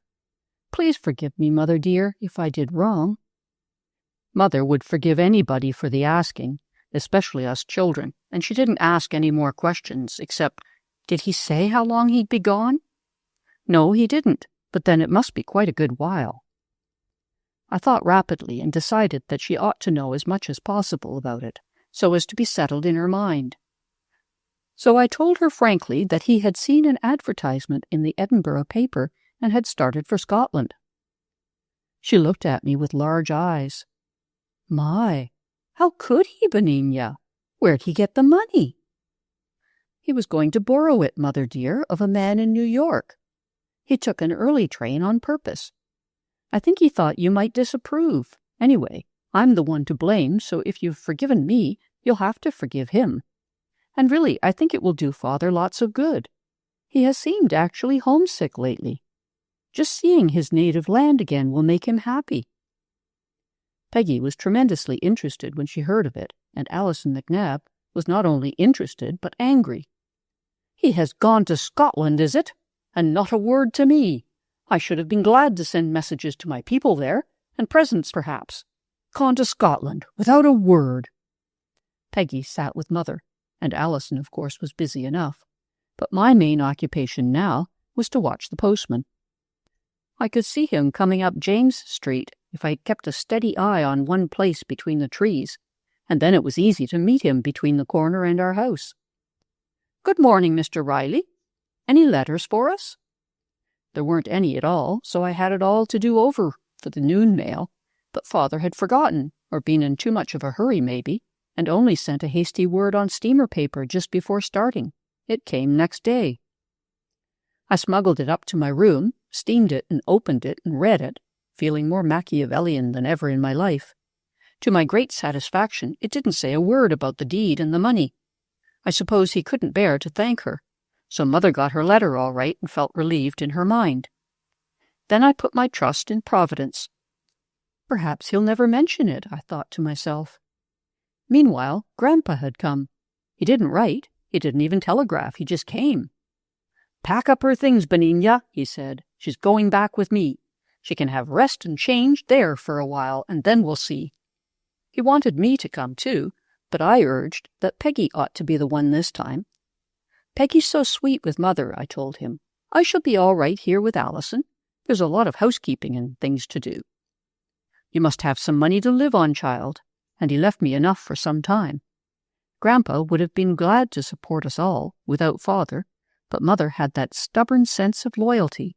Please forgive me, Mother dear, if I did wrong." Mother would forgive anybody for the asking, especially us children, and she didn't ask any more questions except, "Did he say how long he'd be gone?" "No, he didn't, but then it must be quite a good while." I thought rapidly and decided that she ought to know as much as possible about it, so as to be settled in her mind. So I told her frankly that he had seen an advertisement in the Edinburgh paper and had started for Scotland. She looked at me with large eyes. "My, how could he, Benigna? Where'd he get the money?" "He was going to borrow it, Mother dear, of a man in New York. He took an early train on purpose. I think he thought you might disapprove. Anyway, I'm the one to blame, so if you've forgiven me, you'll have to forgive him. And really, I think it will do Father lots of good. He has seemed actually homesick lately. Just seeing his native land again will make him happy." Peggy was tremendously interested when she heard of it, and Alison McNabb was not only interested but angry. "He has gone to Scotland, is it? And not a word to me. I should have been glad to send messages to my people there, and presents perhaps. Gone to Scotland, without a word." Peggy sat with Mother, and Alison, of course, was busy enough. But my main occupation now was to watch the postman. I could see him coming up James Street if I kept a steady eye on one place between the trees, and then it was easy to meet him between the corner and our house. "Good morning, Mr. Riley. Any letters for us?" There weren't any at all, so I had it all to do over for the noon mail, but Father had forgotten, or been in too much of a hurry maybe, and only sent a hasty word on steamer paper just before starting. It came next day. I smuggled it up to my room, steamed it and opened it and read it, feeling more Machiavellian than ever in my life. To my great satisfaction, it didn't say a word about the deed and the money. I suppose he couldn't bear to thank her, so Mother got her letter all right and felt relieved in her mind. Then I put my trust in Providence. Perhaps he'll never mention it, I thought to myself. Meanwhile, Grandpa had come. He didn't write, he didn't even telegraph, he just came. "Pack up her things, Benigna," he said. "She's going back with me. She can have rest and change there for a while, and then we'll see." He wanted me to come too, but I urged that Peggy ought to be the one this time. "Peggy's so sweet with Mother," I told him. "I shall be all right here with Alison. There's a lot of housekeeping and things to do." "You must have some money to live on, child," and he left me enough for some time. Grandpa would have been glad to support us all, without Father, but Mother had that stubborn sense of loyalty.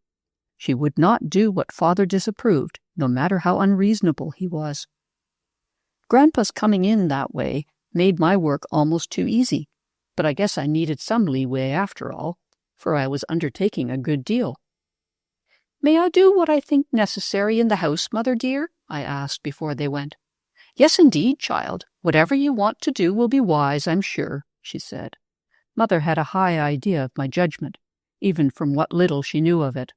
She would not do what Father disapproved, no matter how unreasonable he was. Grandpa's coming in that way made my work almost too easy, but I guess I needed some leeway after all, for I was undertaking a good deal. "May I do what I think necessary in the house, Mother dear?" I asked before they went. "Yes, indeed, child. Whatever you want to do will be wise, I'm sure," she said. Mother had a high idea of my judgment, even from what little she knew of it.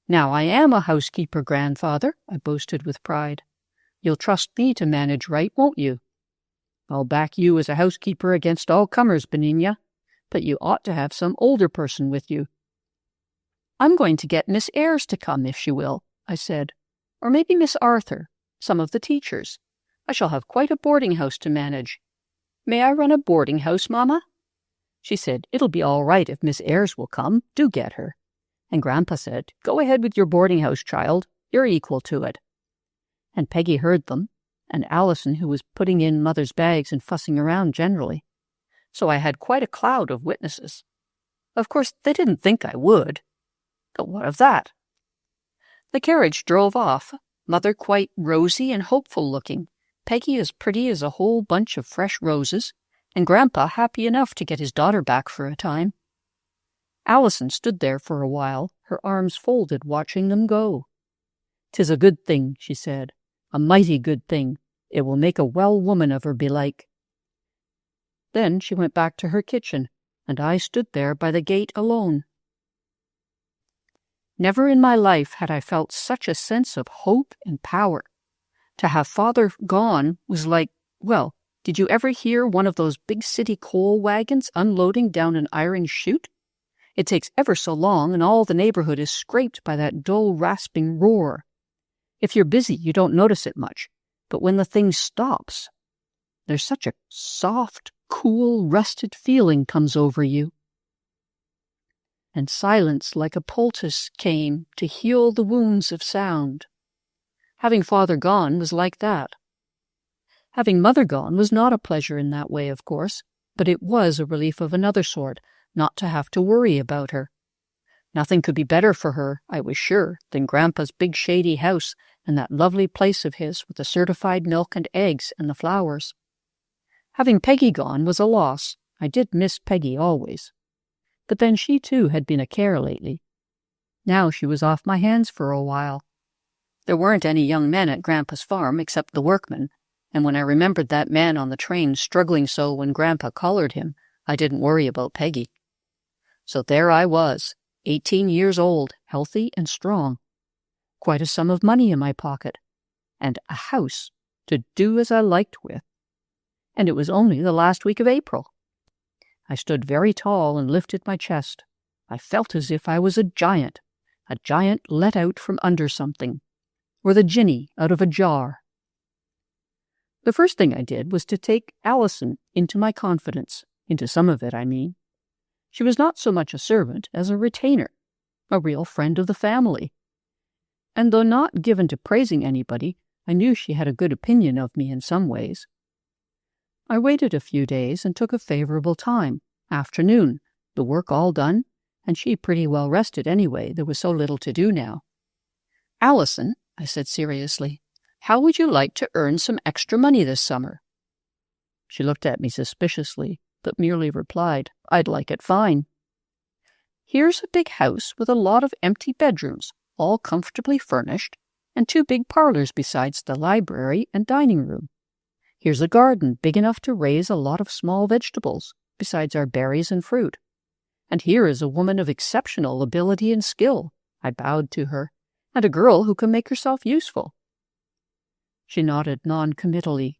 "Now I am a housekeeper, Grandfather," I boasted with pride. "You'll trust me to manage right, won't you?" "I'll back you as a housekeeper against all comers, Benigna, but you ought to have some older person with you." "I'm going to get Miss Ayres to come, if she will," I said, "or maybe Miss Arthur, some of the teachers. I shall have quite a boarding house to manage. May I run a boarding house, Mamma?" She said, "It'll be all right if Miss Ayres will come. Do get her." And Grandpa said, "Go ahead with your boarding house, child. You're equal to it." And Peggy heard them, and Alison, who was putting in Mother's bags and fussing around generally. So I had quite a cloud of witnesses. Of course, they didn't think I would. But what of that? The carriage drove off, Mother quite rosy and hopeful-looking, Peggy as pretty as a whole bunch of fresh roses, and Grandpa happy enough to get his daughter back for a time. Alison stood there for a while, her arms folded, watching them go. "'Tis a good thing," she said, "a mighty good thing. It will make a well woman of her, belike." Then she went back to her kitchen, and I stood there by the gate alone. Never in my life had I felt such a sense of hope and power. To have Father gone was like, well, did you ever hear one of those big city coal wagons unloading down an iron chute? It takes ever so long, and all the neighborhood is scraped by that dull, rasping roar. If you're busy, you don't notice it much, but when the thing stops, there's such a soft, cool, rested feeling comes over you. And silence like a poultice came to heal the wounds of sound. Having father gone was like that. Having mother gone was not a pleasure in that way, of course, but it was a relief of another sort, not to have to worry about her. Nothing could be better for her, I was sure, than Grandpa's big shady house and that lovely place of his with the certified milk and eggs and the flowers. Having Peggy gone was a loss. I did miss Peggy always. But then she too had been a care lately. Now she was off my hands for a while. There weren't any young men at Grandpa's farm except the workmen, and when I remembered that man on the train struggling so when Grandpa collared him, I didn't worry about Peggy. So there I was, 18 years old, healthy and strong, quite a sum of money in my pocket, and a house to do as I liked with. And it was only the last week of April. I stood very tall and lifted my chest. I felt as if I was a giant let out from under something, or the genie out of a jar. The first thing I did was to take Allison into my confidence, into some of it, I mean. She was not so much a servant as a retainer, a real friend of the family. And though not given to praising anybody, I knew she had a good opinion of me in some ways. I waited a few days and took a favorable time, afternoon, the work all done, and she pretty well rested anyway, there was so little to do now. "Allison," I said seriously, "how would you like to earn some extra money this summer?" She looked at me suspiciously, but merely replied, "I'd like it fine." "Here's a big house with a lot of empty bedrooms, all comfortably furnished, and 2 big parlors besides the library and dining room. Here's a garden big enough to raise a lot of small vegetables, besides our berries and fruit. And here is a woman of exceptional ability and skill," I bowed to her, "and a girl who can make herself useful." She nodded non-committally.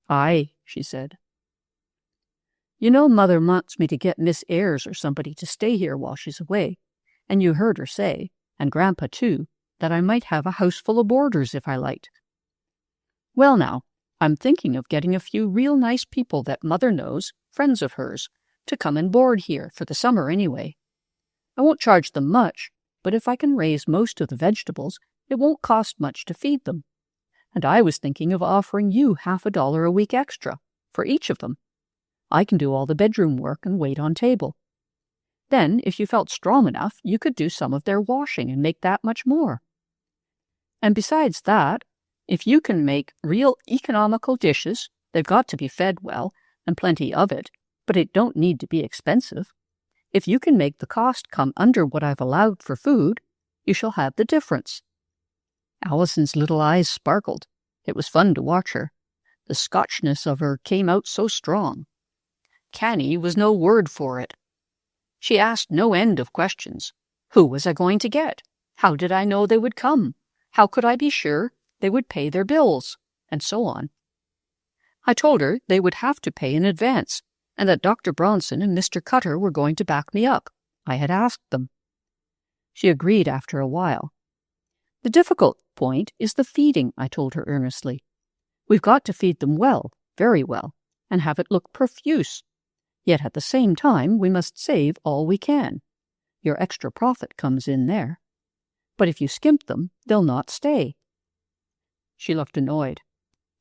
"Aye," she said. "You know Mother wants me to get Miss Ayres or somebody to stay here while she's away, and you heard her say, and Grandpa too, that I might have a house full of boarders if I liked. Well now, I'm thinking of getting a few real nice people that Mother knows, friends of hers, to come and board here, for the summer anyway. I won't charge them much, but if I can raise most of the vegetables, it won't cost much to feed them. And I was thinking of offering you $50 a week extra, for each of them. I can do all the bedroom work and wait on table. Then, if you felt strong enough, you could do some of their washing and make that much more. And besides that, if you can make real economical dishes, they've got to be fed well, and plenty of it, but it don't need to be expensive. If you can make the cost come under what I've allowed for food, you shall have the difference." Allison's little eyes sparkled. It was fun to watch her. The Scotchness of her came out so strong. Canny was no word for it. She asked no end of questions. Who was I going to get? How did I know they would come? How could I be sure they would pay their bills? And so on. I told her they would have to pay in advance, and that Dr. Bronson and Mr. Cutter were going to back me up. I had asked them. She agreed after a while. "The difficult point is the feeding," I told her earnestly. "We've got to feed them well, very well, and have it look profuse. Yet at the same time we must save all we can. Your extra profit comes in there. But if you skimp them, they'll not stay." She looked annoyed.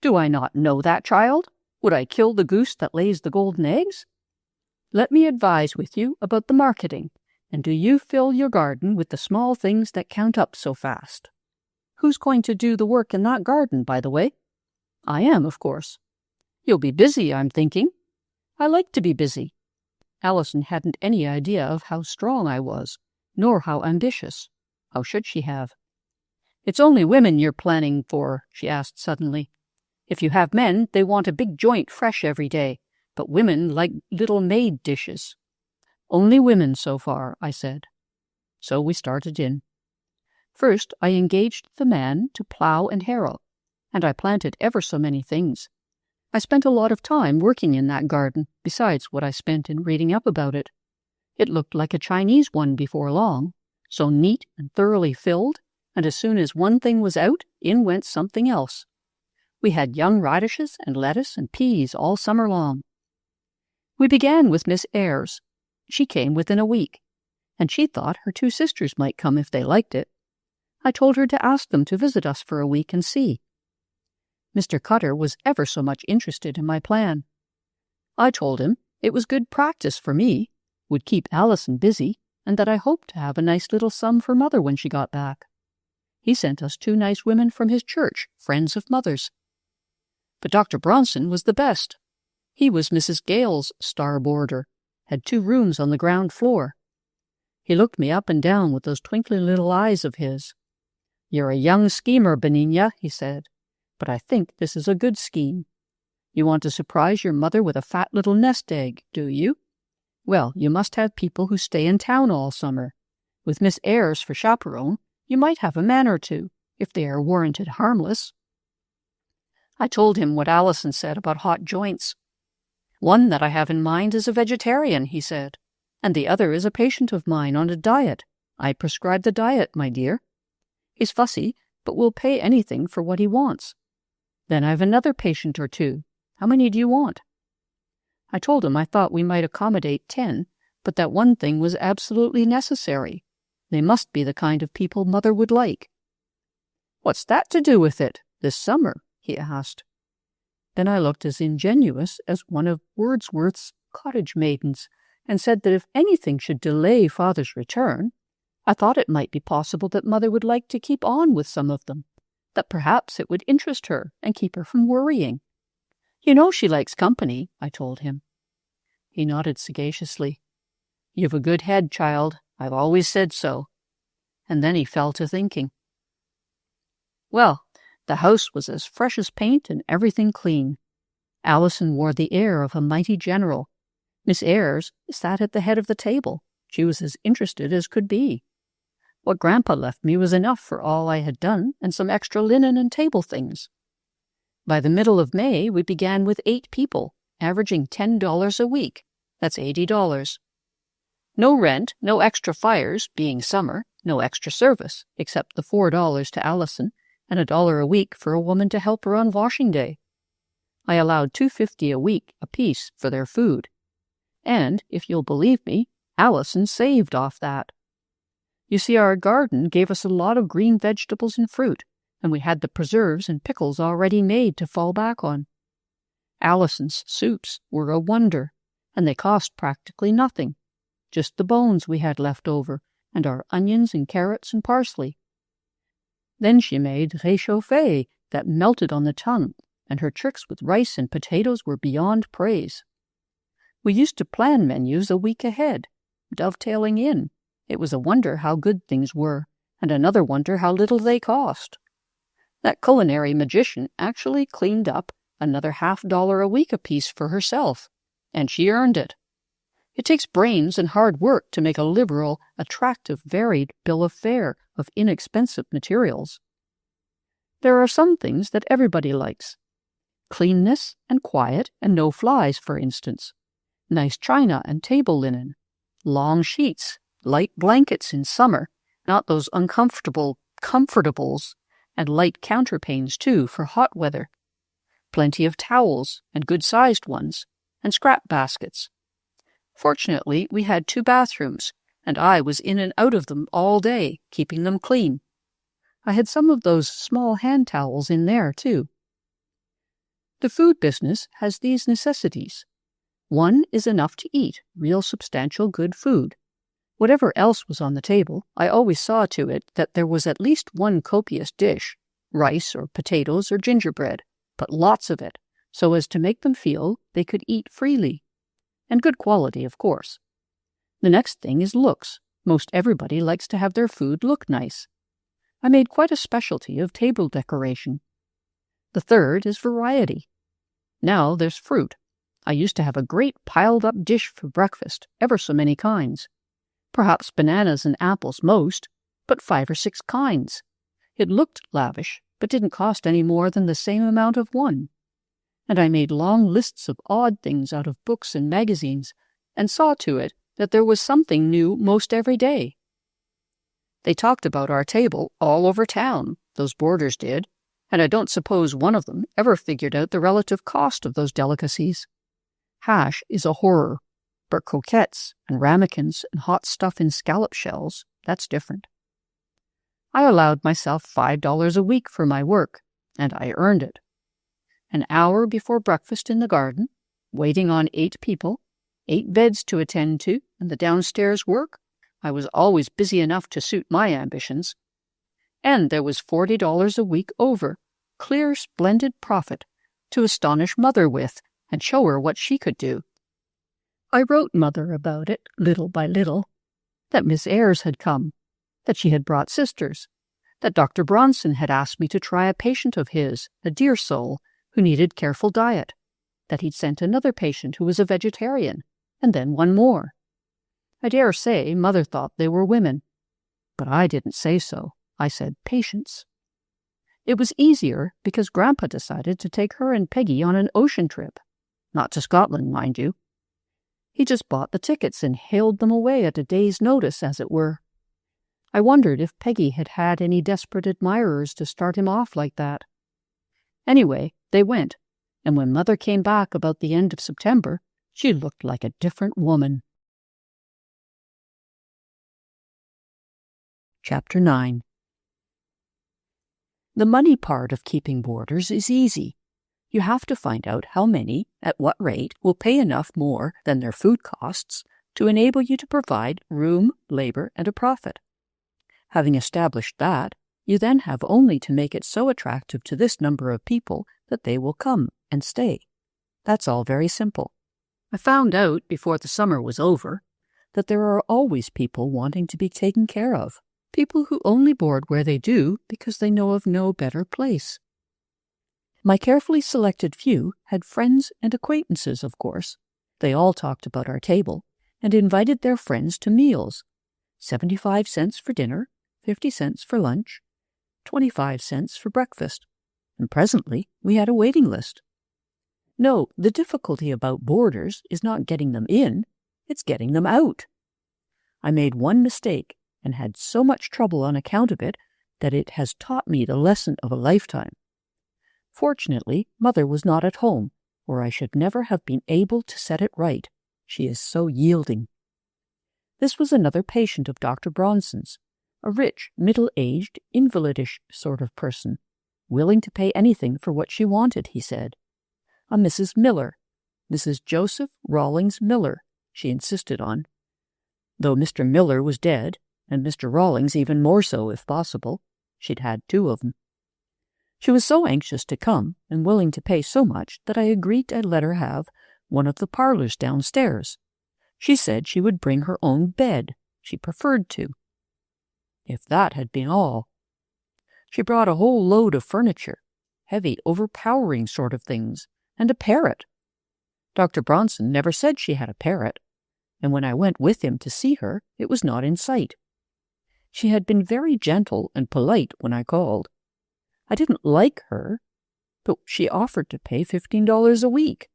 "Do I not know that, child? Would I kill the goose that lays the golden eggs? Let me advise with you about the marketing, and do you fill your garden with the small things that count up so fast. Who's going to do the work in that garden, by the way?" "I am, of course." "You'll be busy, I'm thinking." "I like to be busy." Allison hadn't any idea of how strong I was, nor how ambitious. How should she have? "It's only women you're planning for?" she asked suddenly. "If you have men, they want a big joint fresh every day, but women like little made dishes." "Only women so far," I said. So we started in. First, I engaged the man to plow and harrow, and I planted ever so many things. I spent a lot of time working in that garden, besides what I spent in reading up about it. It looked like a Chinese one before long, so neat and thoroughly filled, and as soon as one thing was out, in went something else. We had young radishes and lettuce and peas all summer long. We began with Miss Ayres. She came within a week, and she thought her 2 sisters might come if they liked it. I told her to ask them to visit us for a week and see. Mr. Cutter was ever so much interested in my plan. I told him it was good practice for me, would keep Allison busy, and that I hoped to have a nice little sum for Mother when she got back. He sent us 2 nice women from his church, friends of Mother's. But Dr. Bronson was the best. He was Mrs. Gale's star boarder, had 2 rooms on the ground floor. He looked me up and down with those twinkling little eyes of his. "You're a young schemer, Benigna," he said, "but I think this is a good scheme. You want to surprise your mother with a fat little nest egg, do you? Well, you must have people who stay in town all summer. With Miss Ayres for chaperone, you might have a man or 2, if they are warranted harmless." I told him what Allison said about hot joints. "One that I have in mind is a vegetarian," he said, "and the other is a patient of mine on a diet. I prescribe the diet, my dear. He's fussy, but will pay anything for what he wants. Then I've another patient or 2. How many do you want?" I told him I thought we might accommodate 10, but that one thing was absolutely necessary. They must be the kind of people Mother would like. "What's that to do with it, this summer?" he asked. Then I looked as ingenuous as one of Wordsworth's cottage maidens, and said that if anything should delay Father's return, I thought it might be possible that Mother would like to keep on with some of them, that perhaps it would interest her and keep her from worrying. "You know she likes company," I told him. He nodded sagaciously. "You've a good head, child. I've always said so." And then he fell to thinking. Well, the house was as fresh as paint and everything clean. Allison wore the air of a mighty general. Miss Ayres sat at the head of the table. She was as interested as could be. What Grandpa left me was enough for all I had done and some extra linen and table things. By the middle of May, we began with 8 people, averaging $10 a week. That's $80. No rent, no extra fires, being summer, no extra service, except the $4 to Allison and $1 a week for a woman to help her on washing day. I allowed $2.50 a week apiece for their food. And, if you'll believe me, Allison saved off that. You see, our garden gave us a lot of green vegetables and fruit, and we had the preserves and pickles already made to fall back on. Allison's soups were a wonder, and they cost practically nothing, just the bones we had left over, and our onions and carrots and parsley. Then she made réchauffé that melted on the tongue, and her tricks with rice and potatoes were beyond praise. We used to plan menus a week ahead, dovetailing in. It was a wonder how good things were, and another wonder how little they cost. That culinary magician actually cleaned up another $50 a week apiece for herself, and she earned it. It takes brains and hard work to make a liberal, attractive, varied bill of fare of inexpensive materials. There are some things that everybody likes. Cleanness and quiet and no flies, for instance. Nice china and table linen. Long sheets, light blankets in summer, not those uncomfortable comfortables, and light counterpanes, too, for hot weather. Plenty of towels, and good-sized ones, and scrap baskets. Fortunately, we had 2 bathrooms, and I was in and out of them all day, keeping them clean. I had some of those small hand towels in there, too. The food business has these necessities. 1 is enough to eat, real substantial good food. Whatever else was on the table, I always saw to it that there was at least 1 copious dish, rice or potatoes or gingerbread, but lots of it, so as to make them feel they could eat freely. And good quality, of course. The next thing is looks. Most everybody likes to have their food look nice. I made quite a specialty of table decoration. The third is variety. Now there's fruit. I used to have a great piled-up dish for breakfast, ever so many kinds. Perhaps bananas and apples most, but 5 or 6 kinds. It looked lavish, but didn't cost any more than the same amount of one. And I made long lists of odd things out of books and magazines, and saw to it that there was something new most every day. They talked about our table all over town, those boarders did, and I don't suppose one of them ever figured out the relative cost of those delicacies. Hash is a horror, but croquettes and ramekins and hot stuff in scallop shells, that's different. I allowed myself $5 a week for my work, and I earned it. An hour before breakfast in the garden, waiting on 8 people, 8 beds to attend to, and the downstairs work, I was always busy enough to suit my ambitions. And there was $40 a week over, clear, splendid profit, to astonish Mother with and show her what she could do. I wrote Mother about it, little by little, that Miss Ayres had come, that she had brought sisters, that Dr. Bronson had asked me to try a patient of his, a dear soul, who needed careful diet, that he'd sent another patient who was a vegetarian, and then one more. I dare say Mother thought they were women, but I didn't say so. I said patients. It was easier because Grandpa decided to take her and Peggy on an ocean trip. Not to Scotland, mind you. He just bought the tickets and hailed them away at a day's notice, as it were. I wondered if Peggy had had any desperate admirers to start him off like that. Anyway, they went, and when Mother came back about the end of September, she looked like a different woman. Chapter 9. The money part of keeping boarders is easy. You have to find out how many, at what rate, will pay enough more than their food costs to enable you to provide room, labor, and a profit. Having established that, you then have only to make it so attractive to this number of people that they will come and stay. That's all very simple. I found out before the summer was over that there are always people wanting to be taken care of, people who only board where they do because they know of no better place. My carefully selected few had friends and acquaintances, of course. They all talked about our table and invited their friends to meals. 75 cents for dinner, 50 cents for lunch, 25 cents for breakfast, and presently we had a waiting list. No, the difficulty about boarders is not getting them in, it's getting them out. I made one mistake and had so much trouble on account of it that it has taught me the lesson of a lifetime. Fortunately, Mother was not at home, or I should never have been able to set it right. She is so yielding. This was another patient of Dr. Bronson's, a rich, middle-aged, invalidish sort of person, willing to pay anything for what she wanted, he said. A Mrs. Miller, Mrs. Joseph Rawlings Miller, she insisted on. Though Mr. Miller was dead, and Mr. Rawlings even more so if possible, she'd had 2 of them. She was so anxious to come and willing to pay so much that I agreed I'd let her have one of the parlors downstairs. She said she would bring her own bed. She preferred to. If that had been all. She brought a whole load of furniture, heavy, overpowering sort of things, and a parrot. Dr. Bronson never said she had a parrot, and when I went with him to see her, it was not in sight. She had been very gentle and polite when I called. I didn't like her, but she offered to pay $15 a week,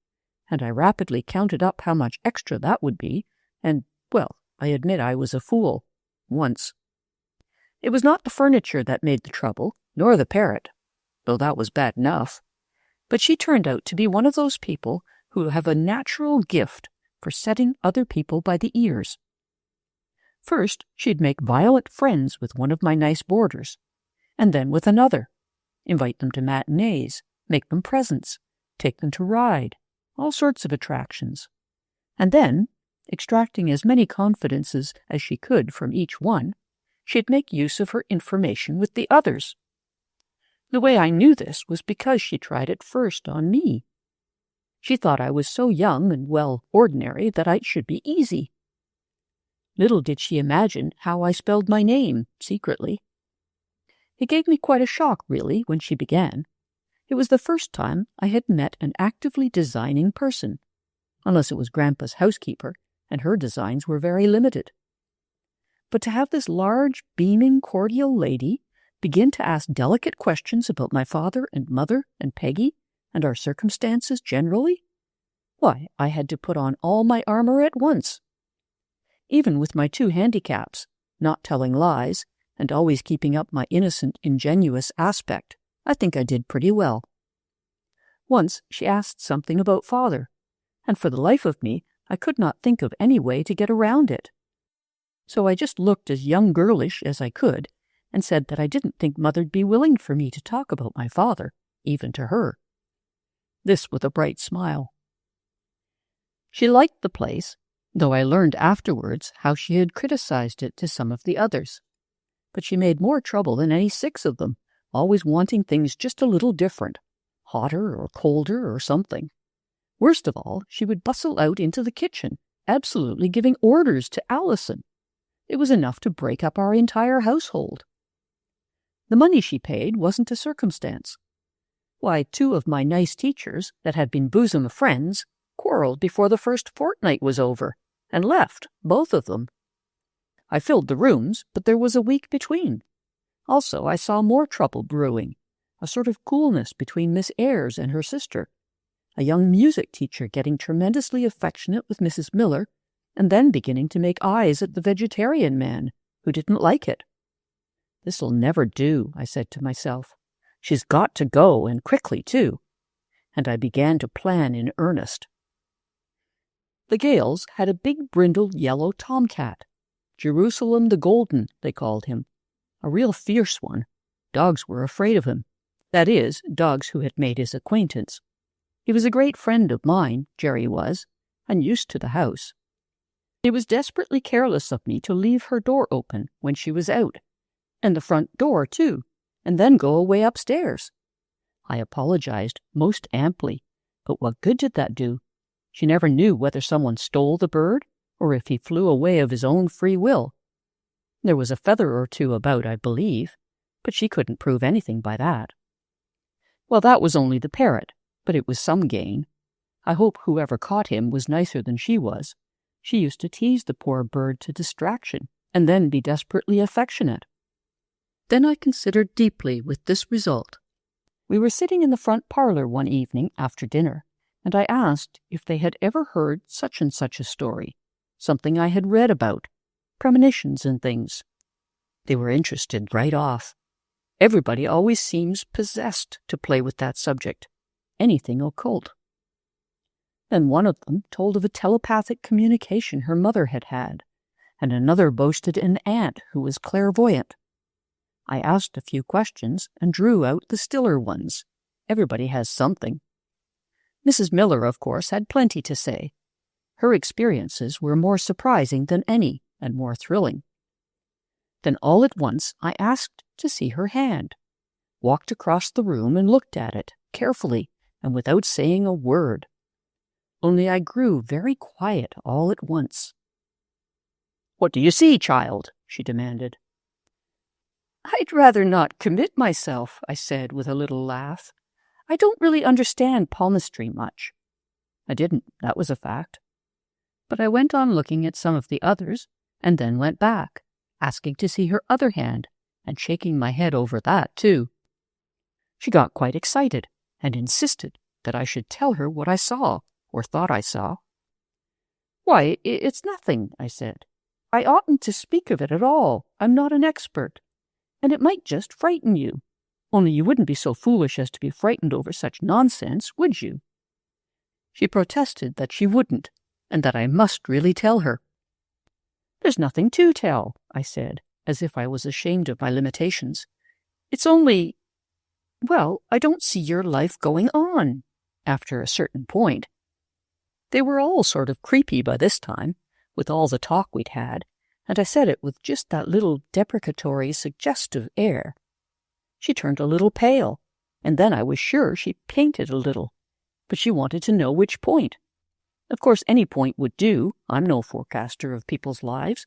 and I rapidly counted up how much extra that would be, and, well, I admit I was a fool, once. It was not the furniture that made the trouble, nor the parrot, though that was bad enough, but she turned out to be one of those people who have a natural gift for setting other people by the ears. First, she'd make violent friends with one of my nice boarders, and then with another. Invite them to matinees, make them presents, take them to ride, all sorts of attractions. And then, extracting as many confidences as she could from each one, she'd make use of her information with the others. The way I knew this was because she tried it first on me. She thought I was so young and, well, ordinary that I should be easy. Little did she imagine how I spelled my name, secretly. It gave me quite a shock, really, when she began. It was the first time I had met an actively designing person, unless it was Grandpa's housekeeper, and her designs were very limited. But to have this large, beaming, cordial lady begin to ask delicate questions about my father and mother and Peggy and our circumstances generally, why, I had to put on all my armor at once. Even with my 2 handicaps, not telling lies, and always keeping up my innocent, ingenuous aspect, I think I did pretty well. Once she asked something about Father, and for the life of me, I could not think of any way to get around it. So I just looked as young girlish as I could, and said that I didn't think Mother'd be willing for me to talk about my father, even to her. This with a bright smile. She liked the place, though I learned afterwards how she had criticized it to some of the others. But she made more trouble than any 6 of them, always wanting things just a little different, hotter or colder or something. Worst of all, she would bustle out into the kitchen, absolutely giving orders to Allison. It was enough to break up our entire household. The money she paid wasn't a circumstance. Why, 2 of my nice teachers that had been bosom friends quarreled before the first fortnight was over, and left, both of them. I filled the rooms, but there was a week between. Also, I saw more trouble brewing, a sort of coolness between Miss Ayres and her sister, a young music teacher getting tremendously affectionate with Mrs. Miller, and then beginning to make eyes at the vegetarian man, who didn't like it. This'll never do, I said to myself. She's got to go, and quickly, too. And I began to plan in earnest. The Gales had a big brindled yellow tomcat. Jerusalem the Golden, they called him. A real fierce one. Dogs were afraid of him. That is, dogs who had made his acquaintance. He was a great friend of mine, Jerry was, and used to the house. It was desperately careless of me to leave her door open when she was out, and the front door, too, and then go away upstairs. I apologized most amply, but what good did that do? She never knew whether someone stole the bird, or if he flew away of his own free will. There was a feather or 2 about, I believe, but she couldn't prove anything by that. Well, that was only the parrot, but it was some gain. I hope whoever caught him was nicer than she was. She used to tease the poor bird to distraction, and then be desperately affectionate. Then I considered deeply with this result. We were sitting in the front parlor one evening after dinner, and I asked if they had ever heard such and such a story, something I had read about, premonitions and things. They were interested right off. Everybody always seems possessed to play with that subject, anything occult. Then one of them told of a telepathic communication her mother had had, and another boasted an aunt who was clairvoyant. I asked a few questions and drew out the stiller ones. Everybody has something. Mrs. Miller, of course, had plenty to say. Her experiences were more surprising than any, and more thrilling. Then all at once I asked to see her hand, walked across the room and looked at it, carefully, and without saying a word. Only I grew very quiet all at once. "What do you see, child?" she demanded. "I'd rather not commit myself," I said with a little laugh. "I don't really understand palmistry much." I didn't, that was a fact. But I went on looking at some of the others, and then went back, asking to see her other hand, and shaking my head over that, too. She got quite excited, and insisted that I should tell her what I saw, or thought I saw. "Why, it's nothing," I said. "I oughtn't to speak of it at all. I'm not an expert. And it might just frighten you. Only you wouldn't be so foolish as to be frightened over such nonsense, would you?" She protested that she wouldn't, and that I must really tell her. "There's nothing to tell," I said, as if I was ashamed of my limitations. "It's only, well, I don't see your life going on, after a certain point." They were all sort of creepy by this time, with all the talk we'd had, and I said it with just that little deprecatory, suggestive air. She turned a little pale, and then I was sure she painted a little, but she wanted to know which point. Of course, any point would do. I'm no forecaster of people's lives.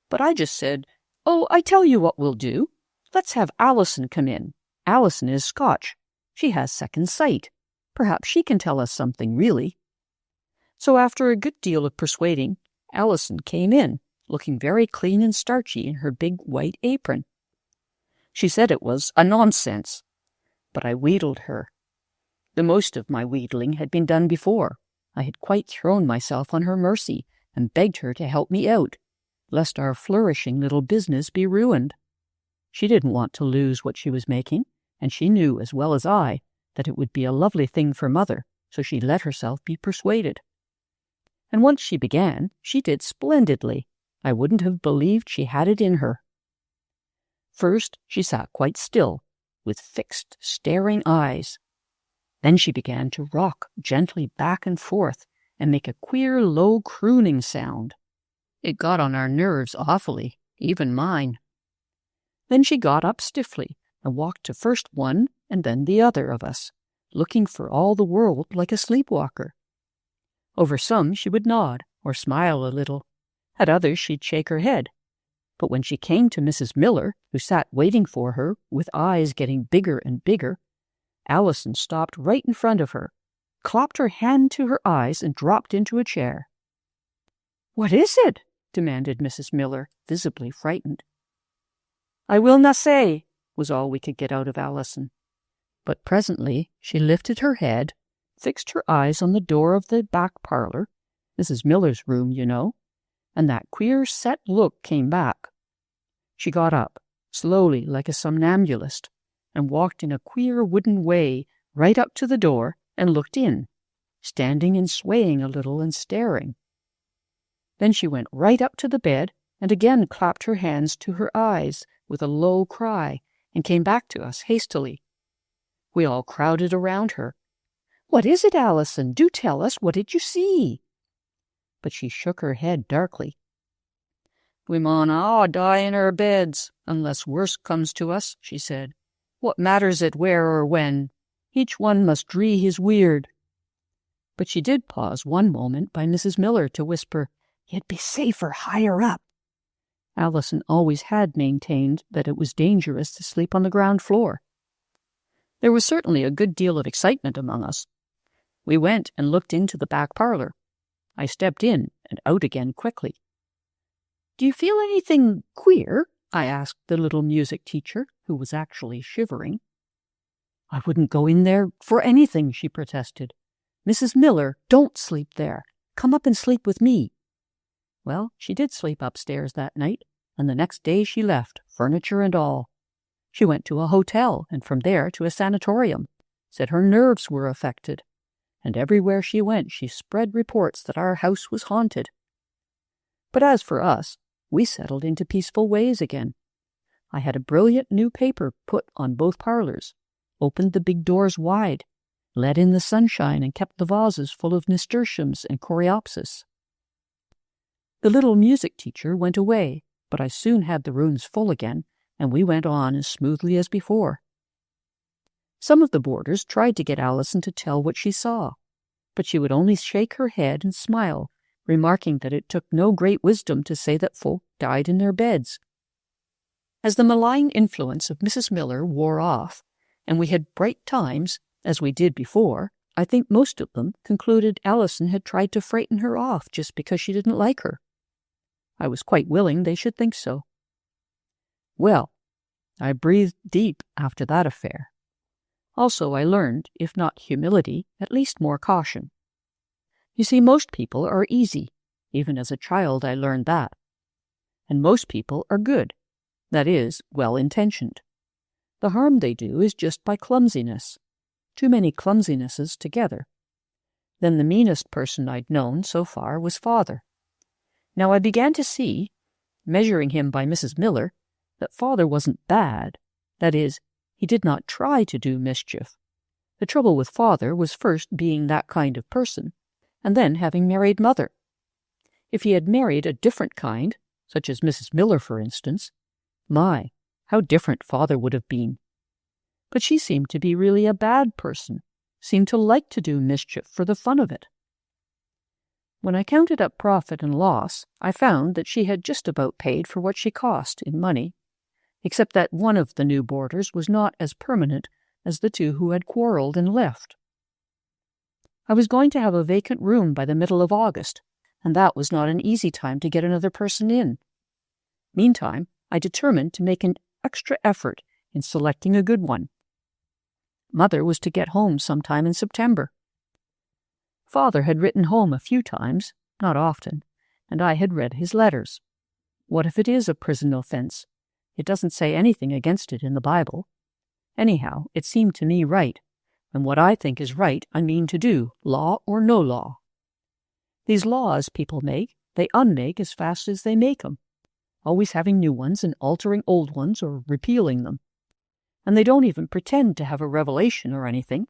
But I just said, "Oh, I tell you what we'll do. Let's have Allison come in. Allison is Scotch. She has second sight. Perhaps she can tell us something, really." So after a good deal of persuading, Allison came in, looking very clean and starchy in her big white apron. She said it was a nonsense, but I wheedled her. The most of my wheedling had been done before. I had quite thrown myself on her mercy and begged her to help me out, lest our flourishing little business be ruined. She didn't want to lose what she was making, and she knew as well as I that it would be a lovely thing for Mother, so she let herself be persuaded. And once she began, she did splendidly. I wouldn't have believed she had it in her. First, she sat quite still, with fixed, staring eyes. Then she began to rock gently back and forth and make a queer, low crooning sound. It got on our nerves awfully, even mine. Then she got up stiffly and walked to first one and then the other of us, looking for all the world like a sleepwalker. Over some she would nod or smile a little. At others she'd shake her head. But when she came to Mrs. Miller, who sat waiting for her with eyes getting bigger and bigger, Allison stopped right in front of her, clapped her hand to her eyes, and dropped into a chair. "What is it?" demanded Mrs. Miller, visibly frightened. "I will not say," was all we could get out of Allison. But presently she lifted her head, fixed her eyes on the door of the back parlor, Mrs. Miller's room, you know, and that queer set look came back. She got up, slowly like a somnambulist, and walked in a queer wooden way right up to the door and looked in, standing and swaying a little and staring. Then she went right up to the bed and again clapped her hands to her eyes with a low cry and came back to us hastily. We all crowded around her. "What is it, Allison? Do tell us. What did you see?" But she shook her head darkly. "We maun a' die in our beds, unless worse comes to us," she said. "What matters it where or when? Each one must dree his weird." But she did pause one moment by Mrs. Miller to whisper, "You'd be safer higher up." Allison always had maintained that it was dangerous to sleep on the ground floor. There was certainly a good deal of excitement among us. We went and looked into the back parlor. I stepped in and out again quickly. "Do you feel anything queer?" I asked the little music teacher, who was actually shivering. "I wouldn't go in there for anything," she protested. "Mrs. Miller, don't sleep there. Come up and sleep with me." Well, she did sleep upstairs that night, and the next day she left, furniture and all. She went to a hotel, and from there to a sanatorium, said her nerves were affected, and everywhere she went she spread reports that our house was haunted. But as for us, we settled into peaceful ways again. I had a brilliant new paper put on both parlors, opened the big doors wide, let in the sunshine, and kept the vases full of nasturtiums and coreopsis. The little music teacher went away, but I soon had the rooms full again, and we went on as smoothly as before. Some of the boarders tried to get Allison to tell what she saw, but she would only shake her head and smile, remarking that it took no great wisdom to say that folk died in their beds. As the malign influence of Mrs. Miller wore off, and we had bright times, as we did before, I think most of them concluded Allison had tried to frighten her off just because she didn't like her. I was quite willing they should think so. Well, I breathed deep after that affair. Also, I learned, if not humility, at least more caution. You see, most people are easy. Even as a child I learned that. And most people are good. That is, well-intentioned. The harm they do is just by clumsiness. Too many clumsinesses together. Then the meanest person I'd known so far was Father. Now I began to see, measuring him by Mrs. Miller, that Father wasn't bad. That is, he did not try to do mischief. The trouble with Father was first being that kind of person, and then having married Mother. If he had married a different kind, such as Mrs. Miller, for instance, my, how different Father would have been. But she seemed to be really a bad person, seemed to like to do mischief for the fun of it. When I counted up profit and loss, I found that she had just about paid for what she cost in money, except that one of the new boarders was not as permanent as the two who had quarreled and left. I was going to have a vacant room by the middle of August, and that was not an easy time to get another person in. Meantime, I determined to make an extra effort in selecting a good one. Mother was to get home sometime in September. Father had written home a few times, not often, and I had read his letters. What if it is a prison offense? It doesn't say anything against it in the Bible. Anyhow, it seemed to me right, and what I think is right I mean to do, law or no law. These laws people make, they unmake as fast as they make 'em, always having new ones and altering old ones or repealing them. And they don't even pretend to have a revelation or anything.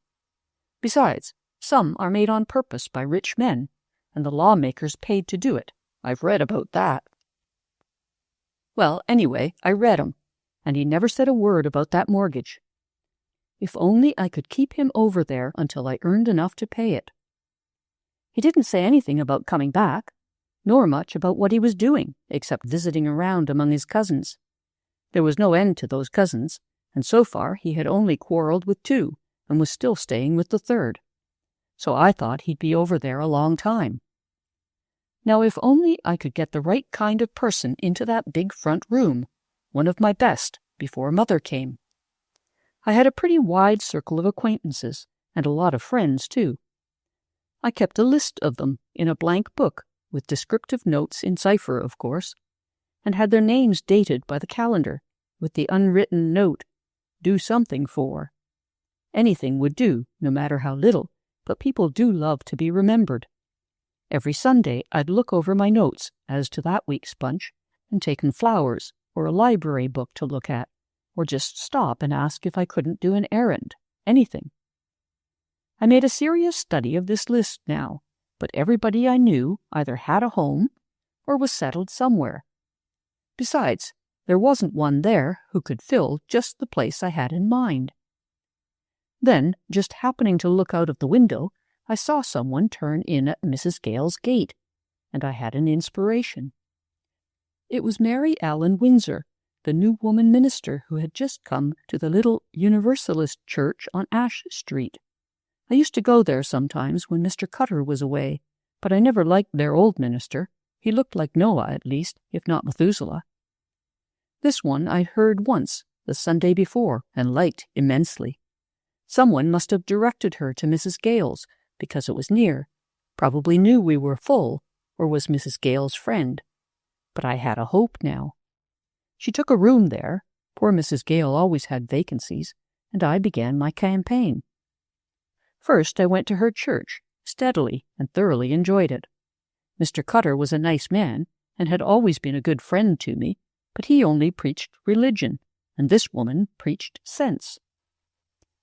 Besides, some are made on purpose by rich men, and the lawmakers paid to do it. I've read about that. Well, anyway, I read 'em, and he never said a word about that mortgage. If only I could keep him over there until I earned enough to pay it. He didn't say anything about coming back, nor much about what he was doing, except visiting around among his cousins. There was no end to those cousins, and so far he had only quarreled with 2, and was still staying with the 3rd. So I thought he'd be over there a long time. Now, if only I could get the right kind of person into that big front room, one of my best, before Mother came. I had a pretty wide circle of acquaintances, and a lot of friends, too. I kept a list of them in a blank book, with descriptive notes in cipher, of course, and had their names dated by the calendar, with the unwritten note, "Do something for." Anything would do, no matter how little, but people do love to be remembered. Every Sunday I'd look over my notes as to that week's bunch, and taken flowers, or a library book to look at, or just stop and ask if I couldn't do an errand, anything. I made a serious study of this list now, but everybody I knew either had a home or was settled somewhere. Besides, there wasn't one there who could fill just the place I had in mind. Then, just happening to look out of the window, I saw someone turn in at Mrs. Gale's gate, and I had an inspiration. It was Mary Allen Windsor, the new woman minister who had just come to the little Universalist church on Ash Street. I used to go there sometimes when Mr. Cutter was away, but I never liked their old minister. He looked like Noah, at least, if not Methuselah. This one I'd heard once, the Sunday before, and liked immensely. Someone must have directed her to Mrs. Gale's, because it was near, probably knew we were full, or was Mrs. Gale's friend. But I had a hope now. She took a room there, poor Mrs. Gale always had vacancies, and I began my campaign. First I went to her church, steadily, and thoroughly enjoyed it. Mr. Cutter was a nice man, and had always been a good friend to me, but he only preached religion, and this woman preached sense.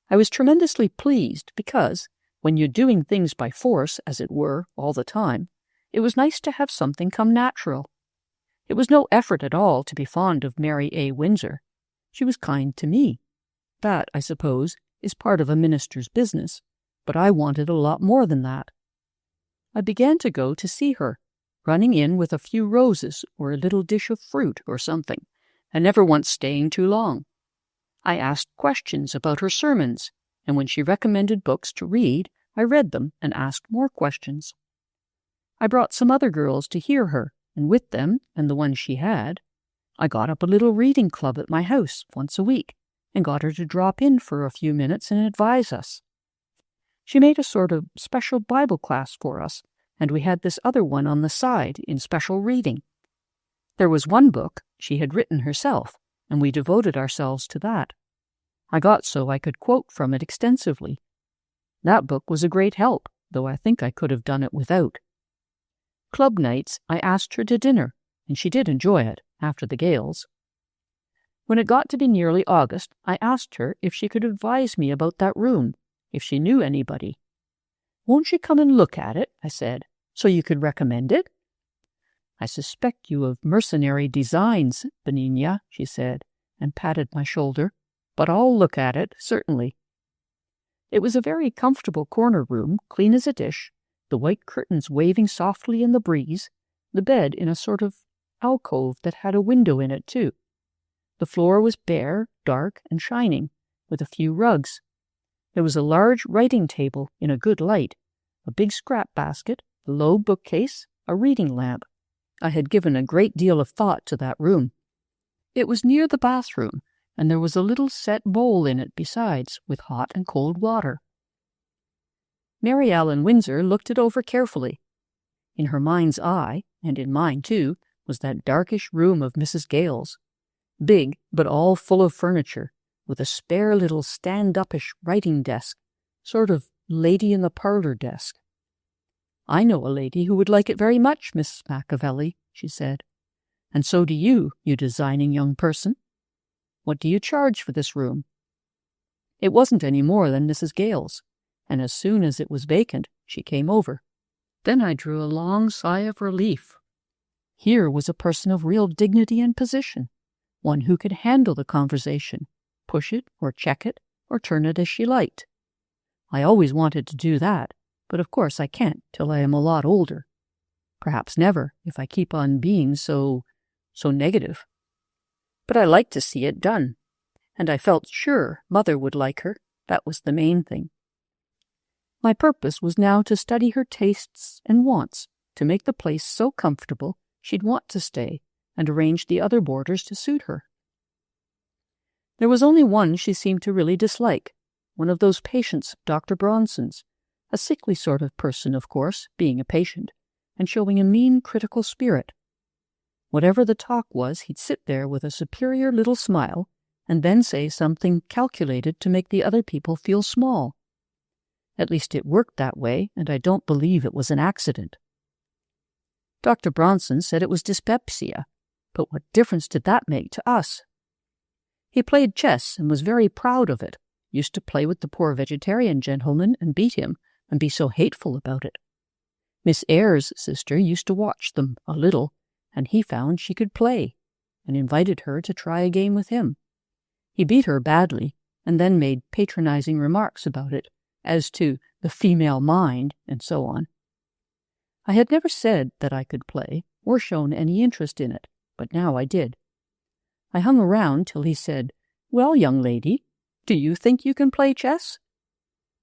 I was tremendously pleased because, when you're doing things by force, as it were, all the time, it was nice to have something come natural. It was no effort at all to be fond of Mary A. Windsor. She was kind to me. That, I suppose, is part of a minister's business, but I wanted a lot more than that. I began to go to see her, running in with a few roses or a little dish of fruit or something, and never once staying too long. I asked questions about her sermons, and when she recommended books to read, I read them and asked more questions. I brought some other girls to hear her, and with them, and the ones she had, I got up a little reading club at my house once a week, and got her to drop in for a few minutes and advise us. She made a sort of special Bible class for us, and we had this other one on the side in special reading. There was one book she had written herself, and we devoted ourselves to that. I got so I could quote from it extensively. That book was a great help, though I think I could have done it without. Club nights I asked her to dinner, and she did enjoy it, after the Gales. When it got to be nearly August, I asked her if she could advise me about that room, if she knew anybody. "Won't you come and look at it?" I said, "so you could recommend it?" "I suspect you of mercenary designs, Benigna," she said, and patted my shoulder, "but I'll look at it, certainly." It was a very comfortable corner room, clean as a dish, the white curtains waving softly in the breeze, the bed in a sort of alcove that had a window in it, too. The floor was bare, dark, and shining, with a few rugs. There was a large writing table in a good light, a big scrap basket, a low bookcase, a reading lamp. I had given a great deal of thought to that room. It was near the bathroom, and there was a little set bowl in it besides, with hot and cold water. Mary Allen Windsor looked it over carefully. In her mind's eye, and in mine too, was that darkish room of Mrs. Gale's, big but all full of furniture, with a spare little stand-uppish writing desk, sort of lady-in-the-parlour desk. "I know a lady who would like it very much, Mrs. Machiavelli," she said. "And so do you designing young person. What do you charge for this room?" It wasn't any more than Mrs. Gale's, and as soon as it was vacant, she came over. Then I drew a long sigh of relief. Here was a person of real dignity and position, one who could handle the conversation, push it or check it or turn it as she liked. I always wanted to do that, but of course I can't till I am a lot older. Perhaps never, if I keep on being so negative. But I liked to see it done, and I felt sure Mother would like her. That was the main thing. My purpose was now to study her tastes and wants, to make the place so comfortable she'd want to stay, and arrange the other boarders to suit her. There was only one she seemed to really dislike, one of those patients of Dr. Bronson's, a sickly sort of person, of course, being a patient, and showing a mean, critical spirit. Whatever the talk was, he'd sit there with a superior little smile, and then say something calculated to make the other people feel small. At least it worked that way, and I don't believe it was an accident. Dr. Bronson said it was dyspepsia, but what difference did that make to us? He played chess and was very proud of it, used to play with the poor vegetarian gentleman and beat him, and be so hateful about it. Miss Eyre's sister used to watch them a little, and he found she could play, and invited her to try a game with him. He beat her badly, and then made patronizing remarks about it, as to the female mind, and so on. I had never said that I could play, or shown any interest in it, but now I did. I hung around till he said, "Well, young lady, do you think you can play chess?"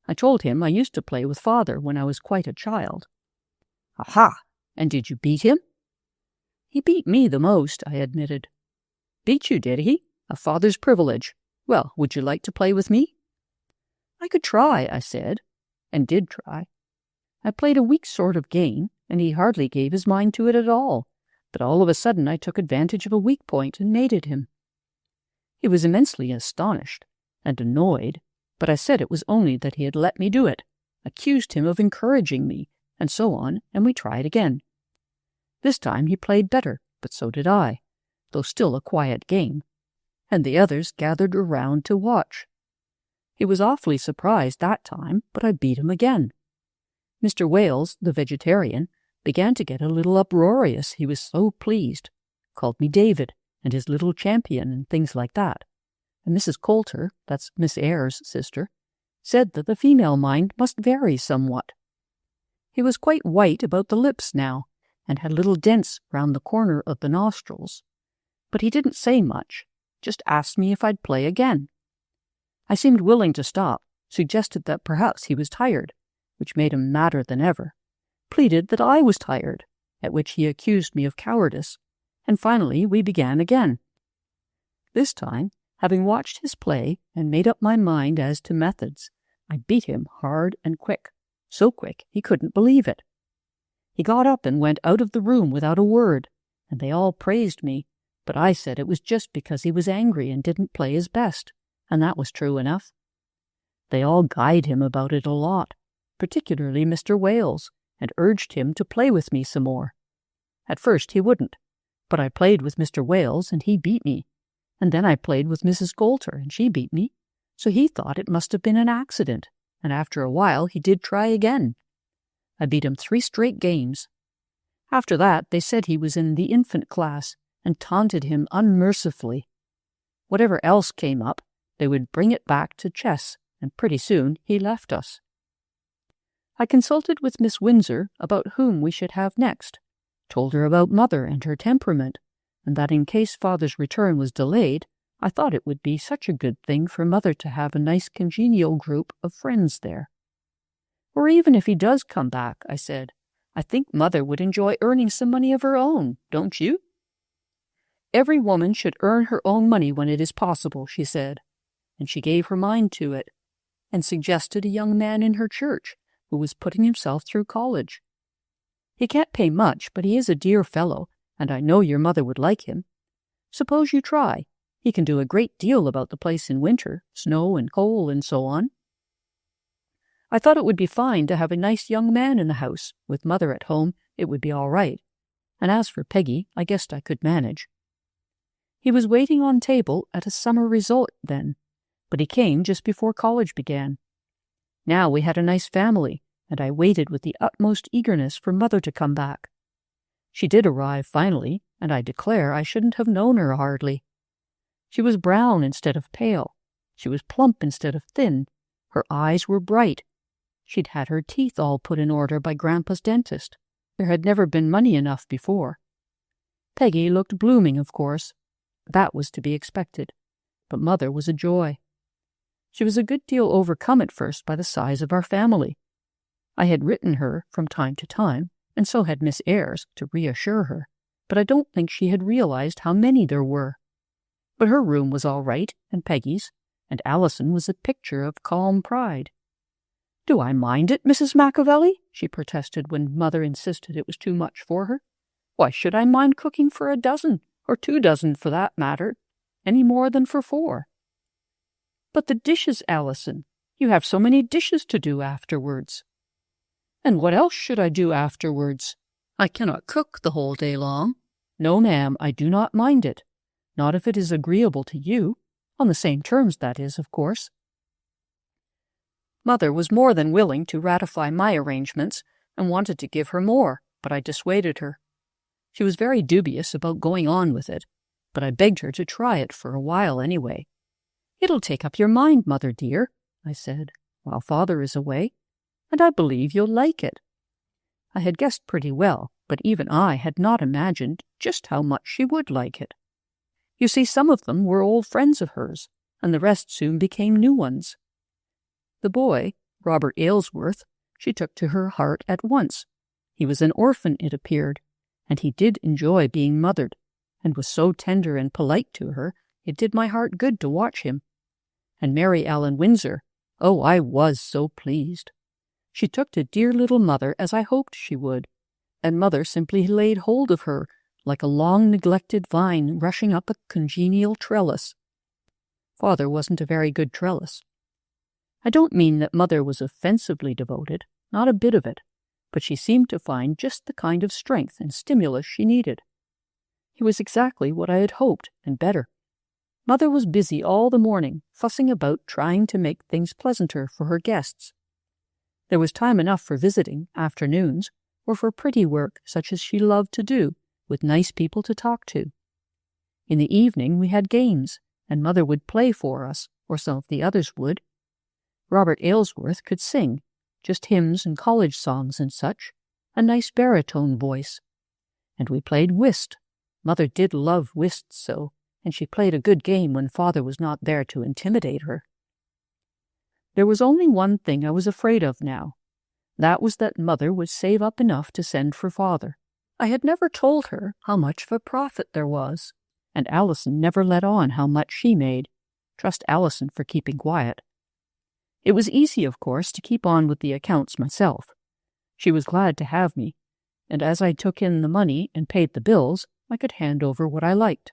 I told him I used to play with Father when I was quite a child. "Aha! And did you beat him?" "He beat me the most," I admitted. "Beat you, did he? A father's privilege. Well, would you like to play with me?" "I could try," I said, and did try. I played a weak sort of game, and he hardly gave his mind to it at all, but all of a sudden I took advantage of a weak point and mated him. He was immensely astonished and annoyed, but I said it was only that he had let me do it, accused him of encouraging me, and so on, and we tried again. This time he played better, but so did I, though still a quiet game, and the others gathered around to watch. He was awfully surprised that time, but I beat him again. Mr. Wales, the vegetarian, began to get a little uproarious, he was so pleased, called me David, and his little champion, and things like that. And Mrs. Coulter, that's Miss Eyre's sister, said that the female mind must vary somewhat. He was quite white about the lips now, and had little dents round the corner of the nostrils. But he didn't say much, just asked me if I'd play again. I seemed willing to stop, suggested that perhaps he was tired, which made him madder than ever, pleaded that I was tired, at which he accused me of cowardice, and finally we began again. This time, having watched his play and made up my mind as to methods, I beat him hard and quick, so quick he couldn't believe it. He got up and went out of the room without a word, and they all praised me, but I said it was just because he was angry and didn't play his best, and that was true enough. They all guyed him about it a lot, particularly Mr. Wales, and urged him to play with me some more. At first he wouldn't, but I played with Mr. Wales and he beat me, and then I played with Mrs. Coulter and she beat me, so he thought it must have been an accident, and after a while he did try again. I beat him 3 straight games. After that they said he was in the infant class and taunted him unmercifully. Whatever else came up, they would bring it back to chess, and pretty soon he left us. I consulted with Miss Windsor about whom we should have next, told her about Mother and her temperament, and that in case Father's return was delayed, I thought it would be such a good thing for Mother to have a nice congenial group of friends there. "Or even if he does come back," I said, "I think Mother would enjoy earning some money of her own, don't you?" "Every woman should earn her own money when it is possible," she said, and she gave her mind to it, and suggested a young man in her church who was putting himself through college. "He can't pay much, but he is a dear fellow, and I know your mother would like him. Suppose you try. He can do a great deal about the place in winter, snow and coal and so on. I thought it would be fine to have a nice young man in the house. With Mother at home, it would be all right. And as for Peggy, I guessed I could manage. He was waiting on table at a summer resort then, but he came just before college began. Now we had a nice family, and I waited with the utmost eagerness for Mother to come back. She did arrive finally, and I declare I shouldn't have known her hardly. She was brown instead of pale. She was plump instead of thin. Her eyes were bright. She'd had her teeth all put in order by Grandpa's dentist. There had never been money enough before. Peggy looked blooming, of course. That was to be expected. But Mother was a joy. She was a good deal overcome at first by the size of our family. I had written her from time to time, and so had Miss Ayres, to reassure her, but I don't think she had realized how many there were. But her room was all right, and Peggy's, and Allison was a picture of calm pride. "Do I mind it, Mrs. Machiavelli?" she protested when Mother insisted it was too much for her. "Why should I mind cooking for a dozen, or 2 dozen for that matter, any more than for 4? "But the dishes, Allison. You have so many dishes to do afterwards." "And what else should I do afterwards? I cannot cook the whole day long." "No, ma'am, I do not mind it. Not if it is agreeable to you. On the same terms, that is, of course." Mother was more than willing to ratify my arrangements and wanted to give her more, but I dissuaded her. She was very dubious about going on with it, but I begged her to try it for a while anyway. "It'll take up your mind, Mother dear," I said, "while Father is away, and I believe you'll like it." I had guessed pretty well, but even I had not imagined just how much she would like it. You see, some of them were old friends of hers, and the rest soon became new ones. The boy, Robert Aylesworth, she took to her heart at once. He was an orphan, it appeared, and he did enjoy being mothered, and was so tender and polite to her, it did my heart good to watch him. And Mary Allen Windsor, oh, I was so pleased. She took to dear little Mother as I hoped she would, and Mother simply laid hold of her like a long-neglected vine rushing up a congenial trellis. Father wasn't a very good trellis. I don't mean that Mother was offensively devoted, not a bit of it, but she seemed to find just the kind of strength and stimulus she needed. He was exactly what I had hoped, and better. Mother was busy all the morning, fussing about trying to make things pleasanter for her guests. There was time enough for visiting, afternoons, or for pretty work such as she loved to do, with nice people to talk to. In the evening we had games, and Mother would play for us, or some of the others would. Robert Aylesworth could sing, just hymns and college songs and such, a nice baritone voice. And we played whist. Mother did love whist so, and she played a good game when Father was not there to intimidate her. There was only one thing I was afraid of now. That was that Mother would save up enough to send for Father. I had never told her how much of a profit there was, and Allison never let on how much she made. Trust Allison for keeping quiet. It was easy, of course, to keep on with the accounts myself. She was glad to have me, and as I took in the money and paid the bills, I could hand over what I liked.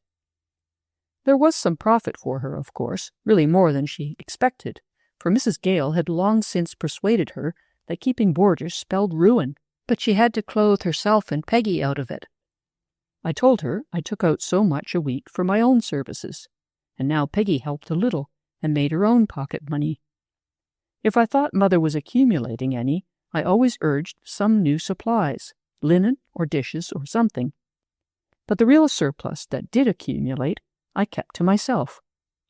There was some profit for her, of course, really more than she expected, for Mrs. Gale had long since persuaded her that keeping boarders spelled ruin, but she had to clothe herself and Peggy out of it. I told her I took out so much a week for my own services, and now Peggy helped a little and made her own pocket money. If I thought Mother was accumulating any, I always urged some new supplies, linen or dishes or something. But the real surplus that did accumulate, I kept to myself,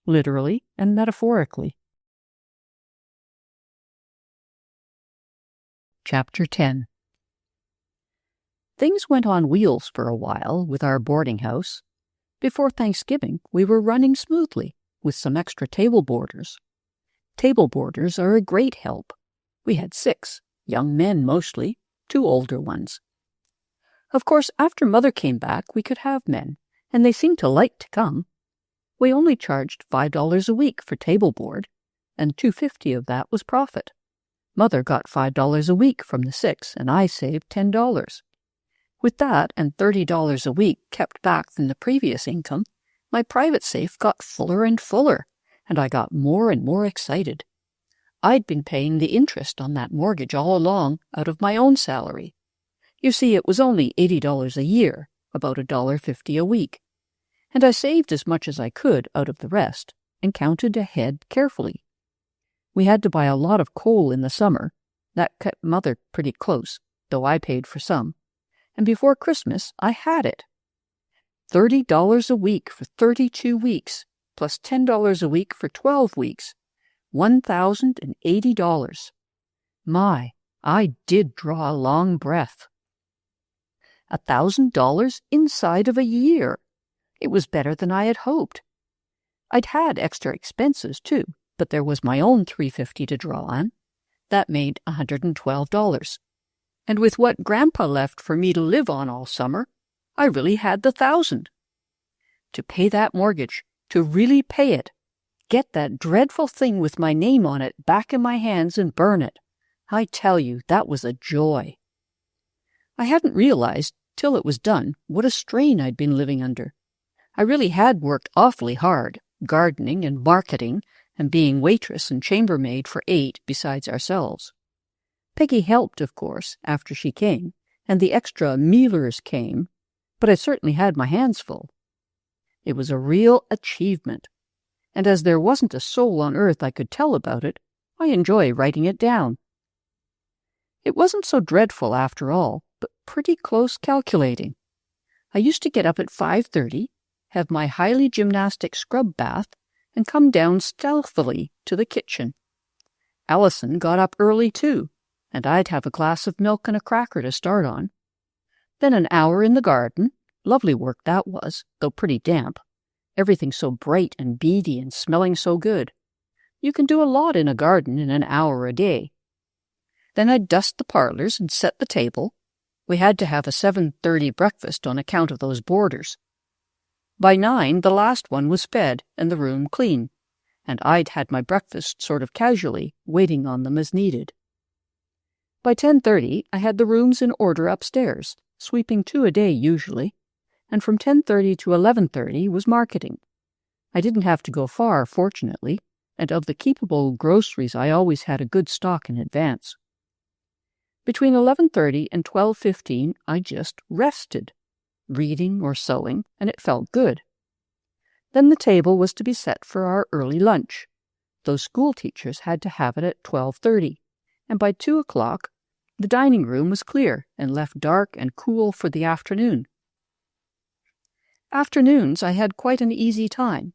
literally and metaphorically. Chapter 10. Things went on wheels for a while with our boarding house. Before Thanksgiving, we were running smoothly, with some extra table boarders. Table boarders are a great help. We had 6, young men mostly, 2 older ones. Of course, after Mother came back, we could have men, and they seemed to like to come. We only charged $5 a week for table board, and $2.50 of that was profit. Mother got $5 a week from the 6, and I saved $10. With that and $30 a week kept back from the previous income, my private safe got fuller and fuller, and I got more and more excited. I'd been paying the interest on that mortgage all along out of my own salary. You see, it was only $80 a year, about $1.50 a week, and I saved as much as I could out of the rest and counted ahead carefully. We had to buy a lot of coal in the summer. That kept Mother pretty close, though I paid for some. And before Christmas, I had it. $30 a week for 32 weeks, plus $10 a week for 12 weeks. $1,080. My, I did draw a long breath. $1,000 inside of a year. It was better than I had hoped. I'd had extra expenses, too, but there was my own $350 to draw on. That made $112. And with what Grandpa left for me to live on all summer, I really had the $1,000. To pay that mortgage, to really pay it, get that dreadful thing with my name on it back in my hands and burn it. I tell you, that was a joy. I hadn't realized, till it was done, what a strain I'd been living under. I really had worked awfully hard, gardening and marketing, and being waitress and chambermaid for 8 besides ourselves. Peggy helped, of course, after she came, and the extra mealers came, but I certainly had my hands full. It was a real achievement, and as there wasn't a soul on earth I could tell about it, I enjoy writing it down. It wasn't so dreadful after all, but pretty close calculating. I used to get up at 5:30, have my highly gymnastic scrub bath, and come down stealthily to the kitchen. Allison got up early, too, and I'd have a glass of milk and a cracker to start on. Then an hour in the garden, lovely work that was, though pretty damp. Everything so bright and beady and smelling so good. You can do a lot in a garden in an hour a day. Then I'd dust the parlors and set the table. We had to have a 7:30 breakfast on account of those boarders. By 9, the last one was fed and the room clean, and I'd had my breakfast sort of casually, waiting on them as needed. By 10:30, I had the rooms in order upstairs, sweeping 2 a day usually, and from 10:30 to 11:30 was marketing. I didn't have to go far, fortunately, and of the keepable groceries I always had a good stock in advance. Between 11:30 and 12:15, I just rested, reading or sewing, and it felt good. Then the table was to be set for our early lunch. Those school teachers had to have it at 12:30, and by 2 o'clock, the dining room was clear and left dark and cool for the afternoon. Afternoons I had quite an easy time,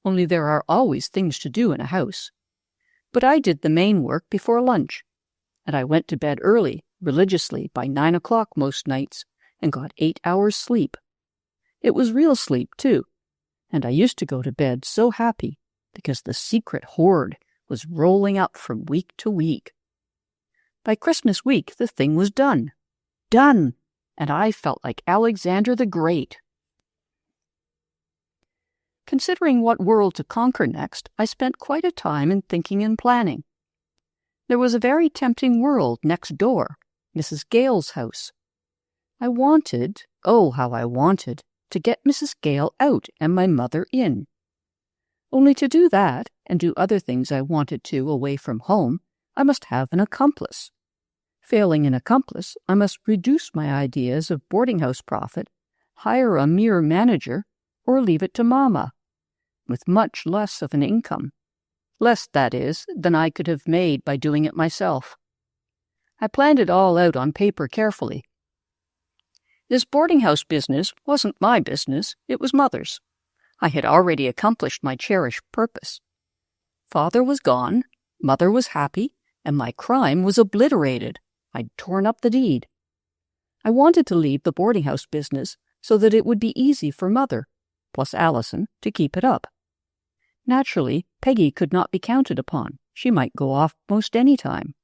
only there are always things to do in a house. But I did the main work before lunch, and I went to bed early, religiously, by 9 o'clock most nights, and got 8 hours sleep. It was real sleep, too, and I used to go to bed so happy because the secret hoard was rolling up from week to week. By Christmas week, the thing was done. Done! And I felt like Alexander the Great. Considering what world to conquer next, I spent quite a time in thinking and planning. There was a very tempting world next door, Mrs. Gale's house. I wanted, oh how I wanted, to get Mrs. Gale out and my mother in. Only to do that, and do other things I wanted to away from home, I must have an accomplice. Failing an accomplice, I must reduce my ideas of boarding-house profit, hire a mere manager, or leave it to Mama, with much less of an income. Less, that is, than I could have made by doing it myself. I planned it all out on paper carefully. This boarding-house business wasn't my business, it was Mother's. I had already accomplished my cherished purpose. Father was gone, Mother was happy, and my crime was obliterated. I'd torn up the deed. I wanted to leave the boarding-house business so that it would be easy for Mother, plus Allison, to keep it up. Naturally, Peggy could not be counted upon. She might go off most any time.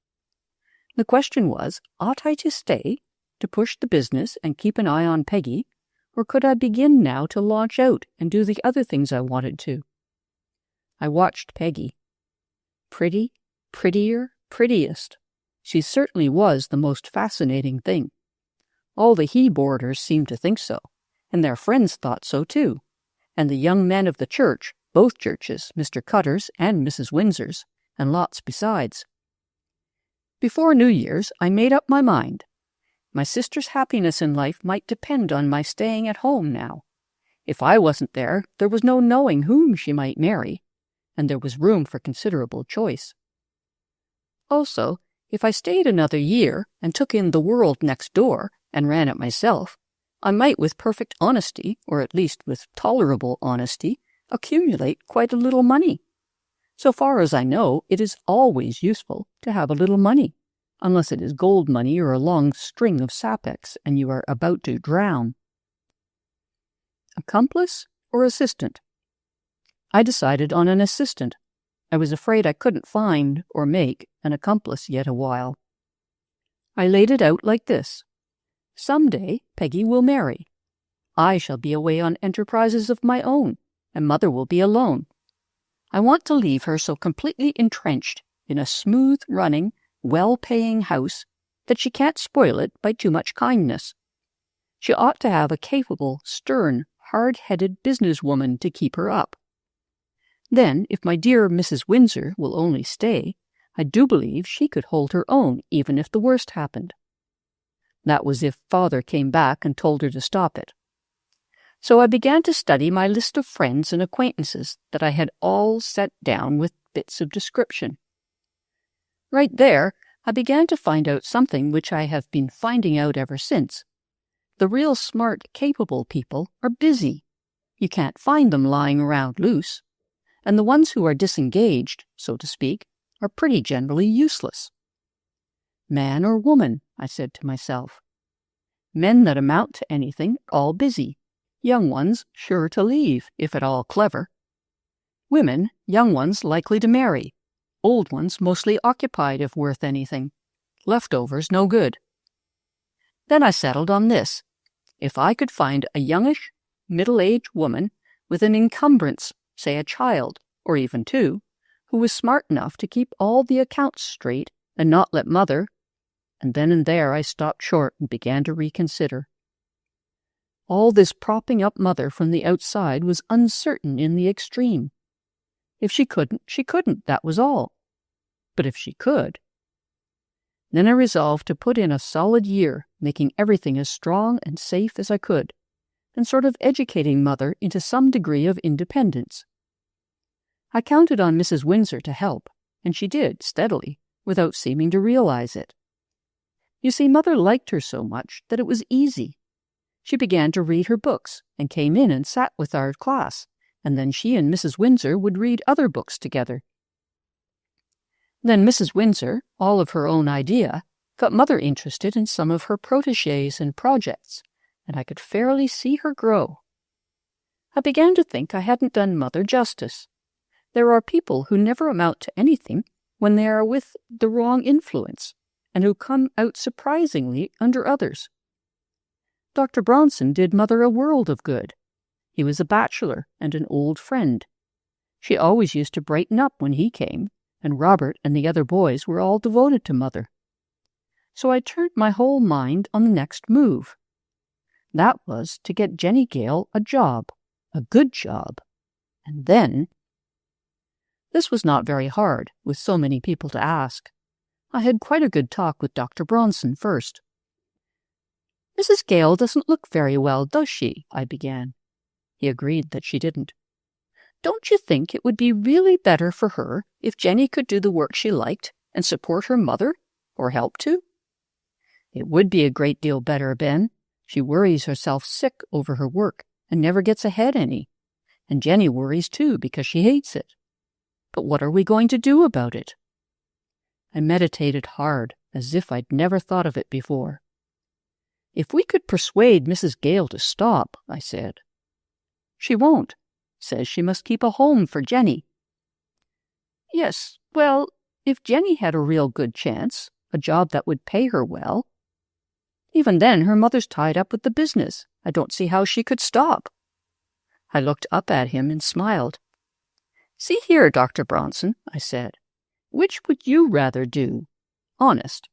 The question was, ought I to stay, to push the business and keep an eye on Peggy, or could I begin now to launch out and do the other things I wanted to? I watched Peggy. Pretty, prettier, prettiest. She certainly was the most fascinating thing. All the he-boarders seemed to think so, and their friends thought so too, and the young men of the church, both churches, Mr. Cutter's and Mrs. Windsor's, and lots besides. Before New Year's, I made up my mind. My sister's happiness in life might depend on my staying at home now. If I wasn't there, there was no knowing whom she might marry, and there was room for considerable choice. Also, if I stayed another year and took in the world next door and ran it myself, I might with perfect honesty, or at least with tolerable honesty, accumulate quite a little money. So far as I know, it is always useful to have a little money, unless it is gold money or a long string of sapex and you are about to drown. Accomplice or assistant? I decided on an assistant. I was afraid I couldn't find or make an accomplice yet a while. I laid it out like this. Some day Peggy will marry. I shall be away on enterprises of my own, and Mother will be alone. I want to leave her so completely entrenched in a smooth-running, well-paying house that she can't spoil it by too much kindness. She ought to have a capable, stern, hard-headed businesswoman to keep her up. Then, if my dear Mrs. Windsor will only stay, I do believe she could hold her own even if the worst happened. That was if Father came back and told her to stop it. So I began to study my list of friends and acquaintances that I had all set down with bits of description. Right there, I began to find out something which I have been finding out ever since. The real smart, capable people are busy. You can't find them lying around loose. And the ones who are disengaged, so to speak, are pretty generally useless. Man or woman, I said to myself. Men that amount to anything are all busy. Young ones sure to leave, if at all clever. Women, young ones likely to marry. Old ones mostly occupied if worth anything. Leftovers no good. Then I settled on this. If I could find a youngish, middle-aged woman with an encumbrance, say a child, or even two, who was smart enough to keep all the accounts straight and not let Mother, and then and there I stopped short and began to reconsider. All this propping up Mother from the outside was uncertain in the extreme. If she couldn't, she couldn't, that was all. But if she could... Then I resolved to put in a solid year, making everything as strong and safe as I could, and sort of educating Mother into some degree of independence. I counted on Mrs. Windsor to help, and she did, steadily, without seeming to realize it. You see, Mother liked her so much that it was easy. She began to read her books, and came in and sat with our class, and then she and Mrs. Windsor would read other books together. Then Mrs. Windsor, all of her own idea, got Mother interested in some of her protégés and projects, and I could fairly see her grow. I began to think I hadn't done Mother justice. There are people who never amount to anything when they are with the wrong influence, and who come out surprisingly under others. Dr. Bronson did Mother a world of good. He was a bachelor and an old friend. She always used to brighten up when he came, and Robert and the other boys were all devoted to Mother. So I turned my whole mind on the next move. That was to get Jenny Gale a job, a good job, and then... This was not very hard, with so many people to ask. I had quite a good talk with Dr. Bronson first. "Mrs. Gale doesn't look very well, does she?" I began. He agreed that she didn't. "Don't you think it would be really better for her if Jenny could do the work she liked and support her mother, or help to?" "It would be a great deal better, Ben. She worries herself sick over her work and never gets ahead any. And Jenny worries too because she hates it. But what are we going to do about it?" I meditated hard, as if I'd never thought of it before. "If we could persuade Mrs. Gale to stop," I said. "She won't. Says she must keep a home for Jenny." "Yes, well, if Jenny had a real good chance, a job that would pay her well. Even then, her mother's tied up with the business. I don't see how she could stop." I looked up at him and smiled. "See here, Dr. Bronson," I said. "Which would you rather do? Honest.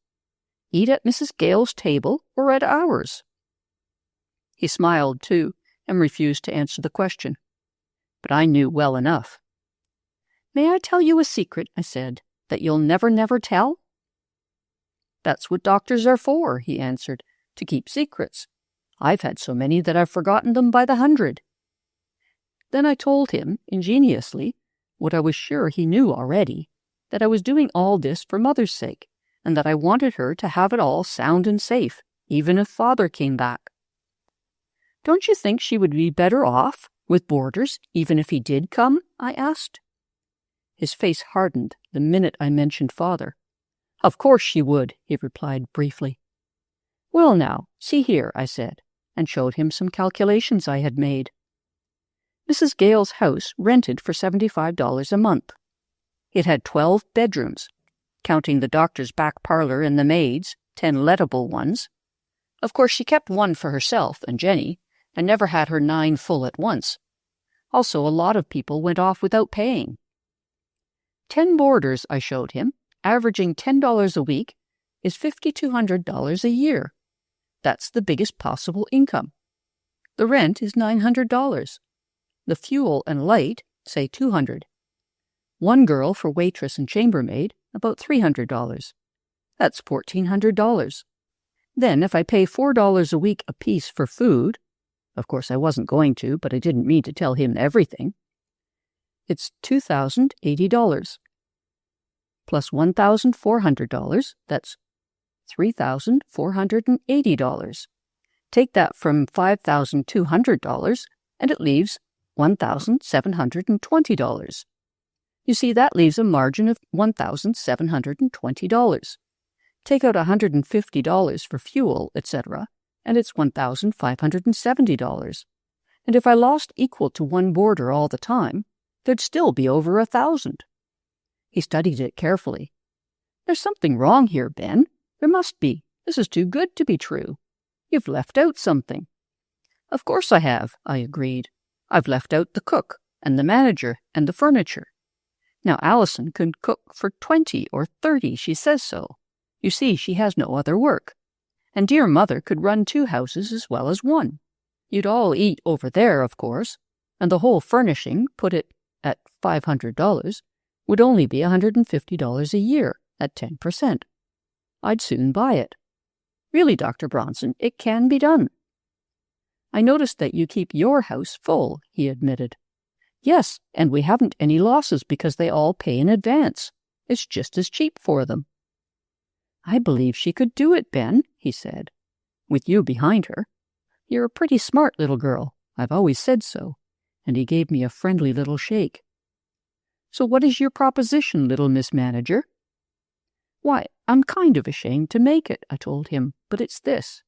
Eat at Mrs. Gale's table or at ours? He smiled, too, and refused to answer the question. But I knew well enough. "May I tell you a secret," I said, "that you'll never tell?" "That's what doctors are for," he answered, "to keep secrets. I've had so many that I've forgotten them by the 100. Then I told him, ingeniously, what I was sure he knew already, that I was doing all this for Mother's sake, and that I wanted her to have it all sound and safe, even if Father came back. "Don't you think she would be better off with boarders, even if he did come?" I asked. His face hardened the minute I mentioned Father. "Of course she would," he replied briefly. "Well now, see here," I said, and showed him some calculations I had made. Mrs. Gale's house rented for $75 a month. It had 12 bedrooms, counting the doctor's back parlor and the maid's, 10 lettable ones. Of course, she kept one for herself and Jenny, and never had her 9 full at once. Also, a lot of people went off without paying. 10 boarders, I showed him, averaging $10 a week, is $5,200 a year. That's the biggest possible income. The rent is $900. The fuel and light, say $200. One girl for waitress and chambermaid, about $300. That's $1,400. Then, if I pay $4 a week apiece for food, of course I wasn't going to, but I didn't mean to tell him everything, it's $2,080. Plus $1,400, that's $3,480. Take that from $5,200, and it leaves $1,720. You see, that leaves a margin of $1,720. Take out $150 for fuel, etc., and it's $1,570. And if I lost equal to one boarder all the time, there'd still be over $1,000. He studied it carefully. "There's something wrong here, Ben. There must be. This is too good to be true. You've left out something." "Of course I have," I agreed. "I've left out the cook, and the manager, and the furniture. Now, Allison can cook for 20 or 30, she says so. You see, she has no other work. And dear Mother could run 2 houses as well as 1. You'd all eat over there, of course, and the whole furnishing, put it at $500, would only be $150 a year at 10%. I'd soon buy it. Really, Dr. Bronson, it can be done." "I noticed that you keep your house full," he admitted. "Yes, and we haven't any losses because they all pay in advance. It's just as cheap for them." "I believe she could do it, Ben," he said, "with you behind her. You're a pretty smart little girl. I've always said so." And he gave me a friendly little shake. "So what is your proposition, little Miss Manager?" "Why, I'm kind of ashamed to make it," I told him, "but it's this.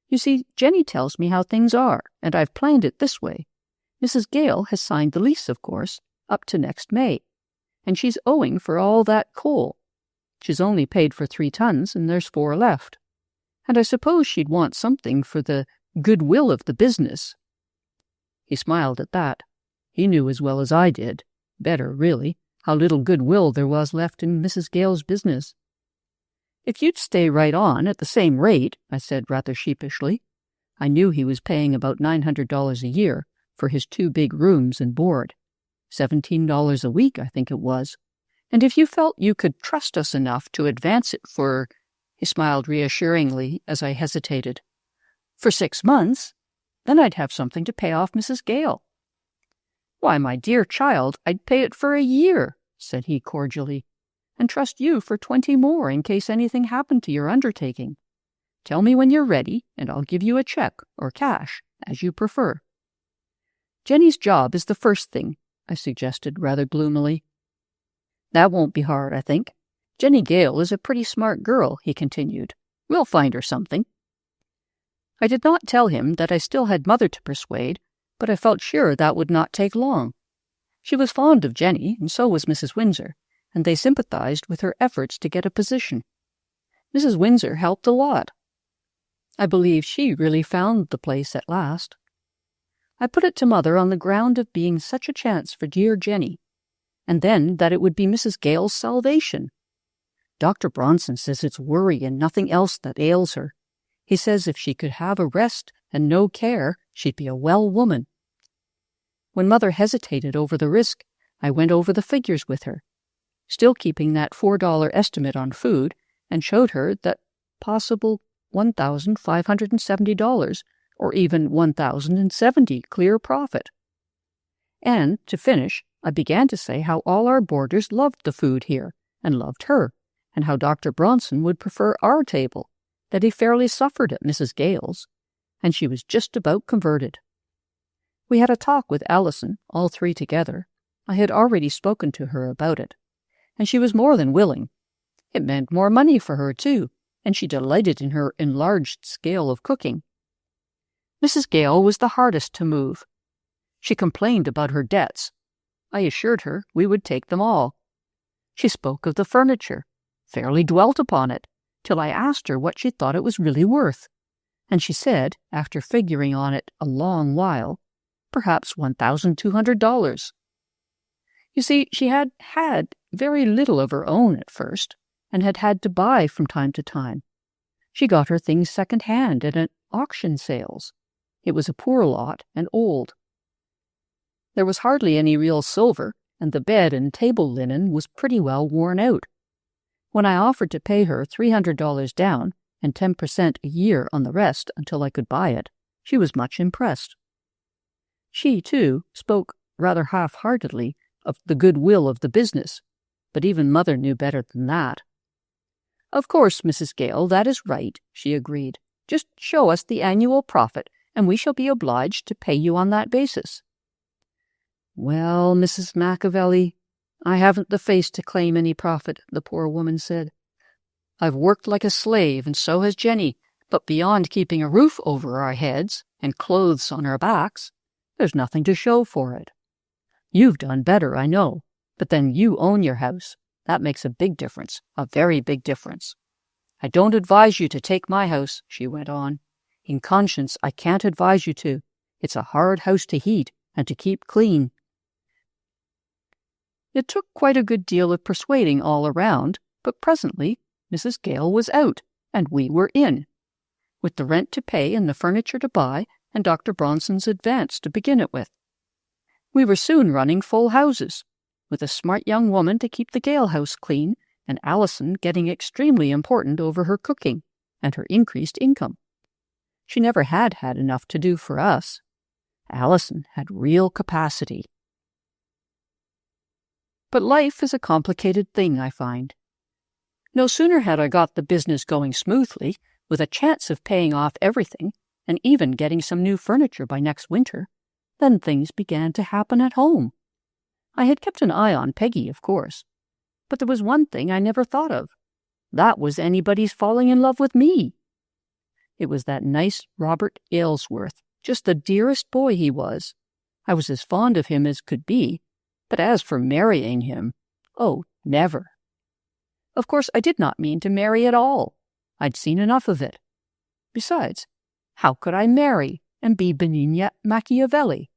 You see, Jenny tells me how things are, and I've planned it this way. Mrs. Gale has signed the lease, of course, up to next May, and she's owing for all that coal. She's only paid for 3 tons, and there's 4 left. And I suppose she'd want something for the goodwill of the business." He smiled at that. He knew as well as I did, better, really, how little goodwill there was left in Mrs. Gale's business. "If you'd stay right on at the same rate," I said rather sheepishly. I knew he was paying about $900 a year for his 2 big rooms and board. $17 a week, I think it was. "And if you felt you could trust us enough to advance it for—" he smiled reassuringly as I hesitated, "for 6 months, then I'd have something to pay off Mrs. Gale." "Why, my dear child, I'd pay it for a year," said he cordially, "and trust you for 20 more in case anything happened to your undertaking. Tell me when you're ready, and I'll give you a check or cash, as you prefer." "Jenny's job is the first thing," I suggested rather gloomily. "That won't be hard, I think. Jenny Gale is a pretty smart girl," he continued. "We'll find her something." I did not tell him that I still had Mother to persuade, but I felt sure that would not take long. She was fond of Jenny, and so was Mrs. Windsor, and they sympathized with her efforts to get a position. Mrs. Windsor helped a lot. I believe she really found the place at last. I put it to Mother on the ground of being such a chance for dear Jenny, and then that it would be Mrs. Gale's salvation. Dr. Bronson says it's worry and nothing else that ails her. He says if she could have a rest and no care, she'd be a well woman. When Mother hesitated over the risk, I went over the figures with her, still keeping that $4 estimate on food, and showed her that possible $1,570 or even $1,070 clear profit. And, to finish, I began to say how all our boarders loved the food here and loved her, and how Dr. Bronson would prefer our table, that he fairly suffered at Mrs. Gale's, and she was just about converted. We had a talk with Allison, all three together. I had already spoken to her about it, and she was more than willing. It meant more money for her, too, and she delighted in her enlarged scale of cooking. Mrs. Gale was the hardest to move. She complained about her debts. I assured her we would take them all. She spoke of the furniture, fairly dwelt upon it, till I asked her what she thought it was really worth, and she said, after figuring on it a long while, perhaps $1,200. You see, she had had very little of her own at first, and had had to buy from time to time. She got her things second-hand and at auction sales. It was a poor lot and old. There was hardly any real silver, and the bed and table linen was pretty well worn out. When I offered to pay her $300 down and 10% a year on the rest until I could buy it, she was much impressed. She, too, spoke rather half-heartedly of the goodwill of the business, but even Mother knew better than that. "Of course, Mrs. Gale, that is right," she agreed. "Just show us the annual profit, and we shall be obliged to pay you on that basis." "Well, Mrs. Machiavelli, I haven't the face to claim any profit," the poor woman said. "I've worked like a slave, and so has Jenny, but beyond keeping a roof over our heads and clothes on our backs, there's nothing to show for it. You've done better, I know, but then you own your house. That makes a big difference, a very big difference. I don't advise you to take my house," she went on. "In conscience, I can't advise you to. It's a hard house to heat and to keep clean." It took quite a good deal of persuading all around, but presently Mrs. Gale was out, and we were in, with the rent to pay and the furniture to buy, and Dr. Bronson's advance to begin it with. We were soon running full houses, with a smart young woman to keep the Gale house clean, and Allison getting extremely important over her cooking and her increased income. She never had had enough to do for us. Allison had real capacity. But life is a complicated thing, I find. No sooner had I got the business going smoothly, with a chance of paying off everything, and even getting some new furniture by next winter, than things began to happen at home. I had kept an eye on Peggy, of course, but there was one thing I never thought of. That was anybody's falling in love with me. It was that nice Robert Aylesworth, just the dearest boy he was. I was as fond of him as could be, but as for marrying him, oh, never. Of course, I did not mean to marry at all. I'd seen enough of it. Besides, how could I marry and be Benigna Machiavelli?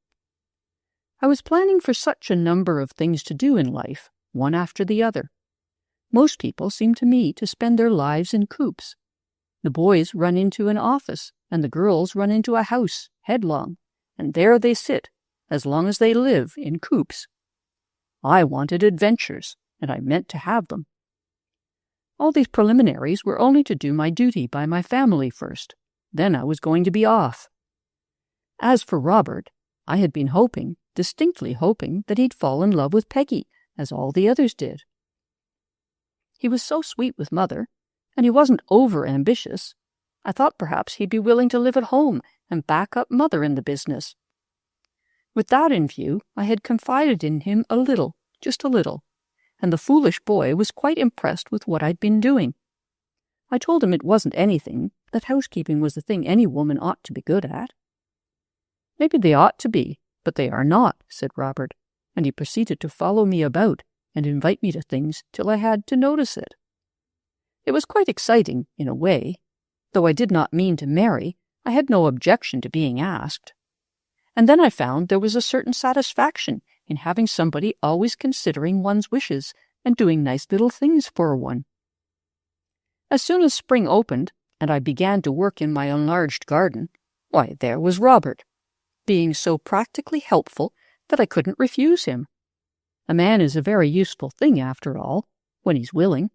I was planning for such a number of things to do in life, one after the other. Most people seem to me to spend their lives in coops. The boys run into an office, and the girls run into a house, headlong, and there they sit, as long as they live, in coops. I wanted adventures, and I meant to have them. All these preliminaries were only to do my duty by my family first. Then I was going to be off. As for Robert, I had been hoping, distinctly hoping, that he'd fall in love with Peggy, as all the others did. He was so sweet with Mother, and he wasn't over-ambitious. I thought perhaps he'd be willing to live at home and back up Mother in the business. With that in view, I had confided in him a little, just a little, and the foolish boy was quite impressed with what I'd been doing. I told him it wasn't anything, that housekeeping was the thing any woman ought to be good at. "Maybe they ought to be, but they are not," said Robert, and he proceeded to follow me about and invite me to things till I had to notice it. It was quite exciting, in a way. Though I did not mean to marry, I had no objection to being asked. And then I found there was a certain satisfaction in having somebody always considering one's wishes and doing nice little things for one. As soon as spring opened, and I began to work in my enlarged garden, Why, there was Robert, being so practically helpful that I couldn't refuse him. A man is a very useful thing, after all, when he's willing.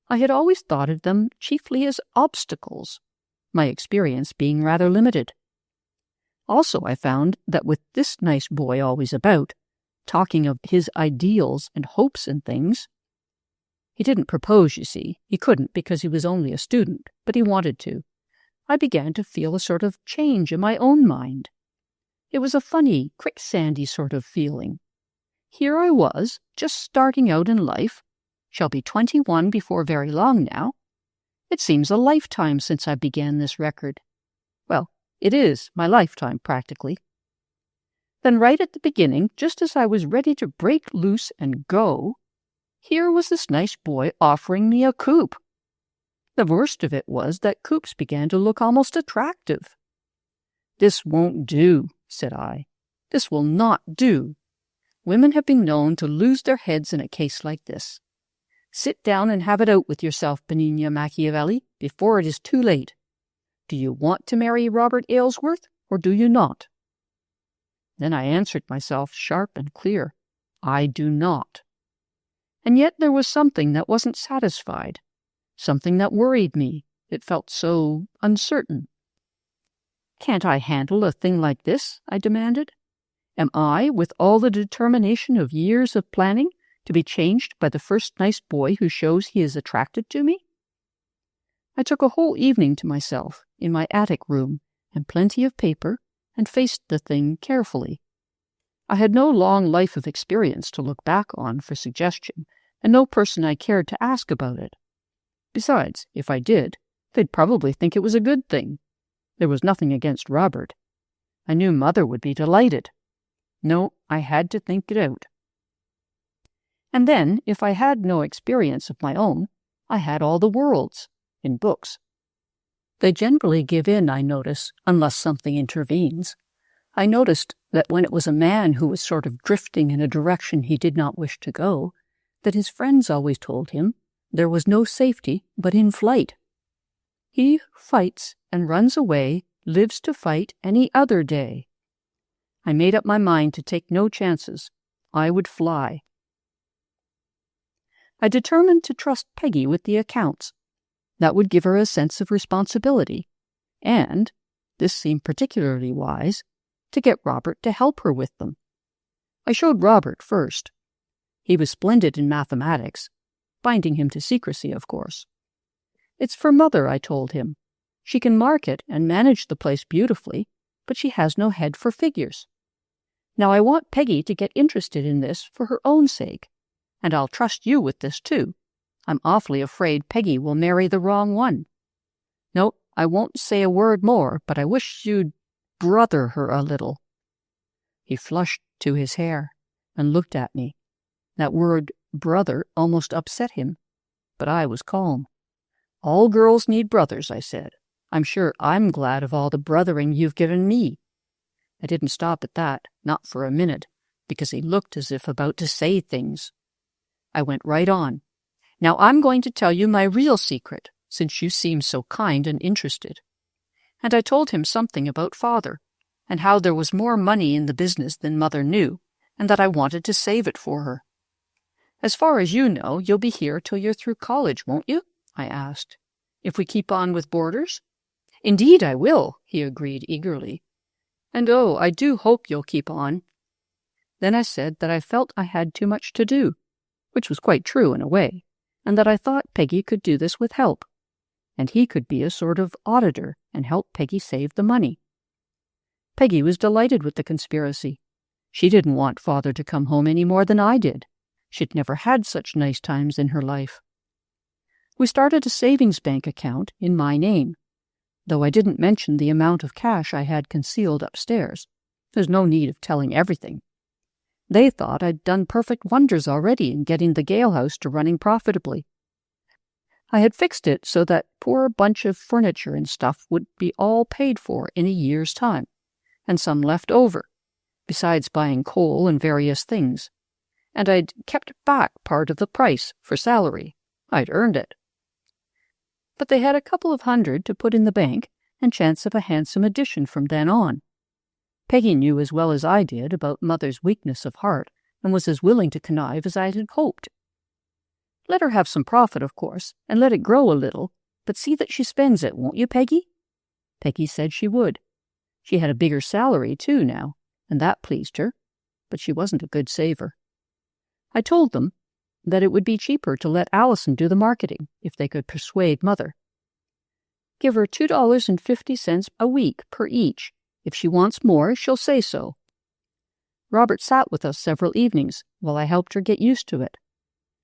I had always thought of them chiefly as obstacles, my experience being rather limited. Also, I found that with this nice boy always about, talking of his ideals and hopes and things— he didn't propose, you see. He couldn't because he was only a student, but he wanted to. I began to feel a sort of change in my own mind. It was a funny, quicksandy sort of feeling. Here I was, just starting out in life, shall be 21 before very long now. It seems a lifetime since I began this record. Well, it is my lifetime, practically. Then right at the beginning, just as I was ready to break loose and go, here was this nice boy offering me a coupe. The worst of it was that coupes began to look almost attractive. "This won't do," said I. "This will not do. Women have been known to lose their heads in a case like this. Sit down and have it out with yourself, Benigna Machiavelli, before it is too late. Do you want to marry Robert Aylesworth, or do you not?" Then I answered myself sharp and clear, "I do not." And yet there was something that wasn't satisfied, something that worried me. It felt so uncertain. "Can't I handle a thing like this?" I demanded. "Am I, with all the determination of years of planning, to be changed by the first nice boy who shows he is attracted to me?" I took a whole evening to myself in my attic room and plenty of paper and faced the thing carefully. I had no long life of experience to look back on for suggestion, and no person I cared to ask about it. Besides, if I did, they'd probably think it was a good thing. There was nothing against Robert. I knew Mother would be delighted. No, I had to think it out. And then, if I had no experience of my own, I had all the world's, in books. They generally give in, I notice, unless something intervenes. I noticed that when it was a man who was sort of drifting in a direction he did not wish to go, that his friends always told him there was no safety but in flight. He who fights and runs away lives to fight any other day. I made up my mind to take no chances. I would fly. I determined to trust Peggy with the accounts. That would give her a sense of responsibility, and, this seemed particularly wise, to get Robert to help her with them. I showed Robert first. He was splendid in mathematics, binding him to secrecy, of course. "It's for Mother," I told him. "She can market and manage the place beautifully, but she has no head for figures. Now I want Peggy to get interested in this for her own sake, and I'll trust you with this too. I'm awfully afraid Peggy will marry the wrong one. No, I won't say a word more, but I wish you'd brother her a little." He flushed to his hair and looked at me. That word brother almost upset him, but I was calm. "All girls need brothers," I said. "I'm sure I'm glad of all the brothering you've given me." I didn't stop at that, not for a minute, because he looked as if about to say things. I went right on. "Now I'm going to tell you my real secret, since you seem so kind and interested." And I told him something about Father, and how there was more money in the business than Mother knew, and that I wanted to save it for her. "As far as you know, you'll be here till you're through college, won't you?" I asked. "If we keep on with boarders?" "Indeed I will," he agreed eagerly. "And oh, I do hope you'll keep on." Then I said that I felt I had too much to do, which was quite true in a way, and that I thought Peggy could do this with help, and he could be a sort of auditor and help Peggy save the money. Peggy was delighted with the conspiracy. She didn't want Father to come home any more than I did. She'd never had such nice times in her life. We started a savings bank account in my name, though I didn't mention the amount of cash I had concealed upstairs. There's no need of telling everything. They thought I'd done perfect wonders already in getting the Gale House to running profitably. I had fixed it so that poor bunch of furniture and stuff would be all paid for in a year's time, and some left over, besides buying coal and various things. And I'd kept back part of the price for salary. I'd earned it. But they had a couple of hundred to put in the bank, and chance of a handsome addition from then on. Peggy knew as well as I did about Mother's weakness of heart, and was as willing to connive as I had hoped. Let her have some profit, of course, and let it grow a little, but see that she spends it, won't you, Peggy? Peggy said she would. She had a bigger salary, too, now, and that pleased her, but she wasn't a good saver. I told them that it would be cheaper to let Allison do the marketing, if they could persuade Mother. Give her $2.50 a week per each. If she wants more, she'll say so. Robert sat with us several evenings while I helped her get used to it.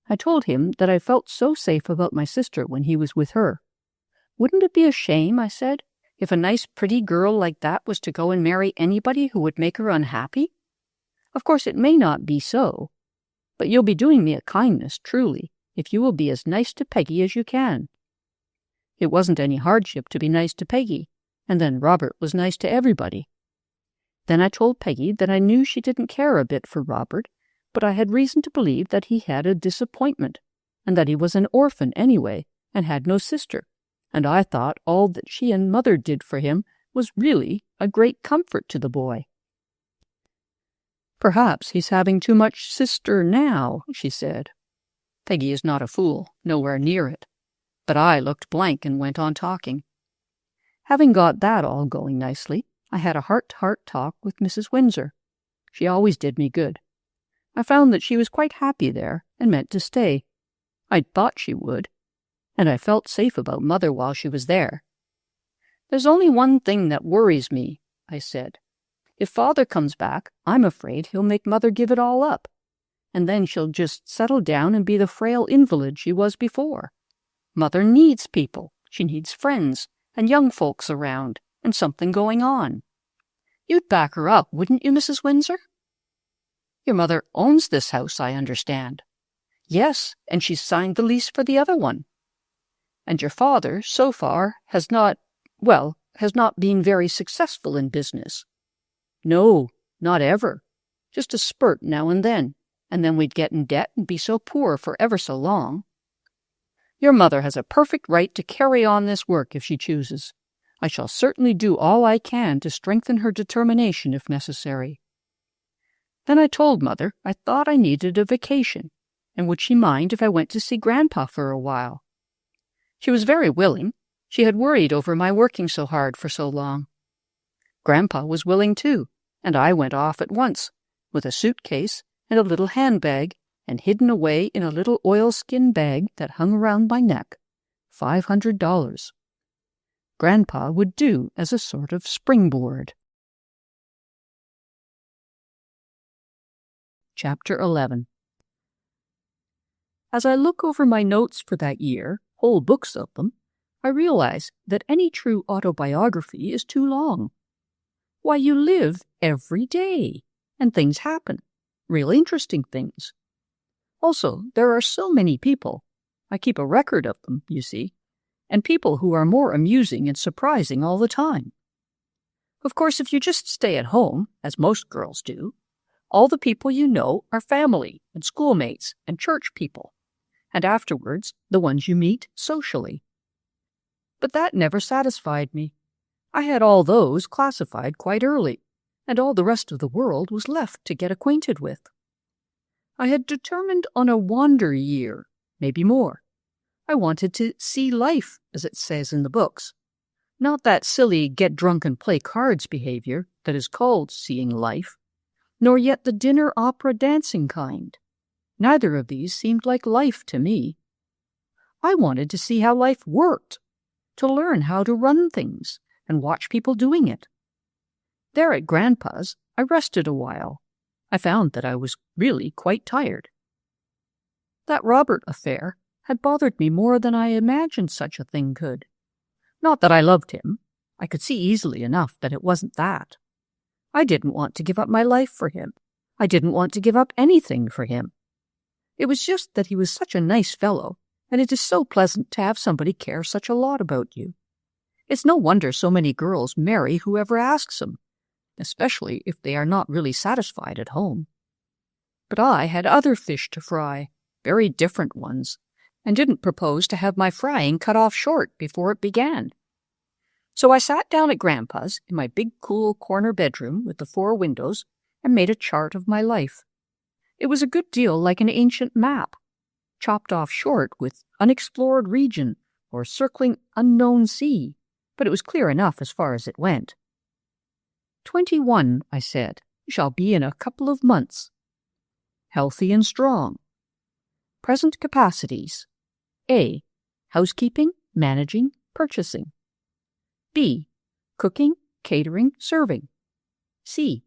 I told him that I felt so safe about my sister when he was with her. Wouldn't it be a shame, I said, if a nice pretty girl like that was to go and marry anybody who would make her unhappy? Of course it may not be so, but you'll be doing me a kindness, truly, if you will be as nice to Peggy as you can. It wasn't any hardship to be nice to Peggy, and then Robert was nice to everybody. Then I told Peggy that I knew she didn't care a bit for Robert, but I had reason to believe that he had a disappointment, and that he was an orphan anyway, and had no sister, and I thought all that she and Mother did for him was really a great comfort to the boy. Perhaps he's having too much sister now, she said. Peggy is not a fool, nowhere near it. But I looked blank and went on talking. Having got that all going nicely, I had a heart-to-heart talk with Mrs. Windsor. She always did me good. I found that she was quite happy there and meant to stay. I'd thought she would, and I felt safe about Mother while she was there. There's only one thing that worries me, I said. If Father comes back, I'm afraid he'll make Mother give it all up, and then she'll just settle down and be the frail invalid she was before. Mother needs people. She needs friends, and young folks around, and something going on. You'd back her up, wouldn't you, Mrs. Windsor? Your mother owns this house, I understand. Yes, and she's signed the lease for the other one. And your father, so far, has not been very successful in business. No, not ever. Just a spurt now and then we'd get in debt and be so poor for ever so long. Your mother has a perfect right to carry on this work if she chooses. I shall certainly do all I can to strengthen her determination if necessary. Then I told Mother I thought I needed a vacation, and would she mind if I went to see Grandpa for a while? She was very willing. She had worried over my working so hard for so long. Grandpa was willing too, and I went off at once, with a suitcase and a little handbag, and hidden away in a little oilskin bag that hung around my neck, $500. Grandpa would do as a sort of springboard. Chapter 11. As I look over my notes for that year, whole books of them, I realize that any true autobiography is too long. Why, you live every day, and things happen, real interesting things. Also, there are so many people. I keep a record of them, you see, and people who are more amusing and surprising all the time. Of course, if you just stay at home, as most girls do, all the people you know are family and schoolmates and church people, and afterwards the ones you meet socially. But that never satisfied me. I had all those classified quite early, and all the rest of the world was left to get acquainted with. I had determined on a wander year, maybe more. I wanted to see life, as it says in the books. Not that silly get-drunk-and-play-cards behavior that is called seeing life, nor yet the dinner opera dancing kind. Neither of these seemed like life to me. I wanted to see how life worked, to learn how to run things, and watch people doing it. There at Grandpa's, I rested a while. I found that I was really quite tired. That Robert affair had bothered me more than I imagined such a thing could. Not that I loved him. I could see easily enough that it wasn't that. I didn't want to give up my life for him. I didn't want to give up anything for him. It was just that he was such a nice fellow, and it is so pleasant to have somebody care such a lot about you. It's no wonder so many girls marry whoever asks them, especially if they are not really satisfied at home. But I had other fish to fry, very different ones, and didn't propose to have my frying cut off short before it began. So I sat down at Grandpa's in my big, cool corner bedroom with the 4 windows and made a chart of my life. It was a good deal like an ancient map, chopped off short with unexplored region or circling unknown sea, but it was clear enough as far as it went. 21, I said, shall be in a couple of months. Healthy and strong. Present capacities. A. Housekeeping, managing, purchasing. B. Cooking, catering, serving. C.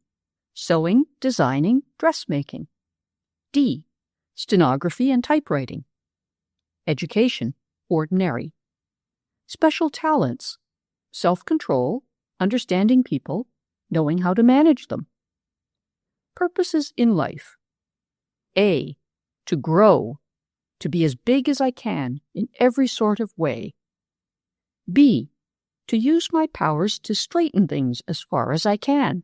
Sewing, designing, dressmaking. D. Stenography and typewriting. Education, ordinary. Special talents, self-control, understanding people, knowing how to manage them. Purposes in life. A. To grow, to be as big as I can in every sort of way. B. To use my powers to straighten things as far as I can.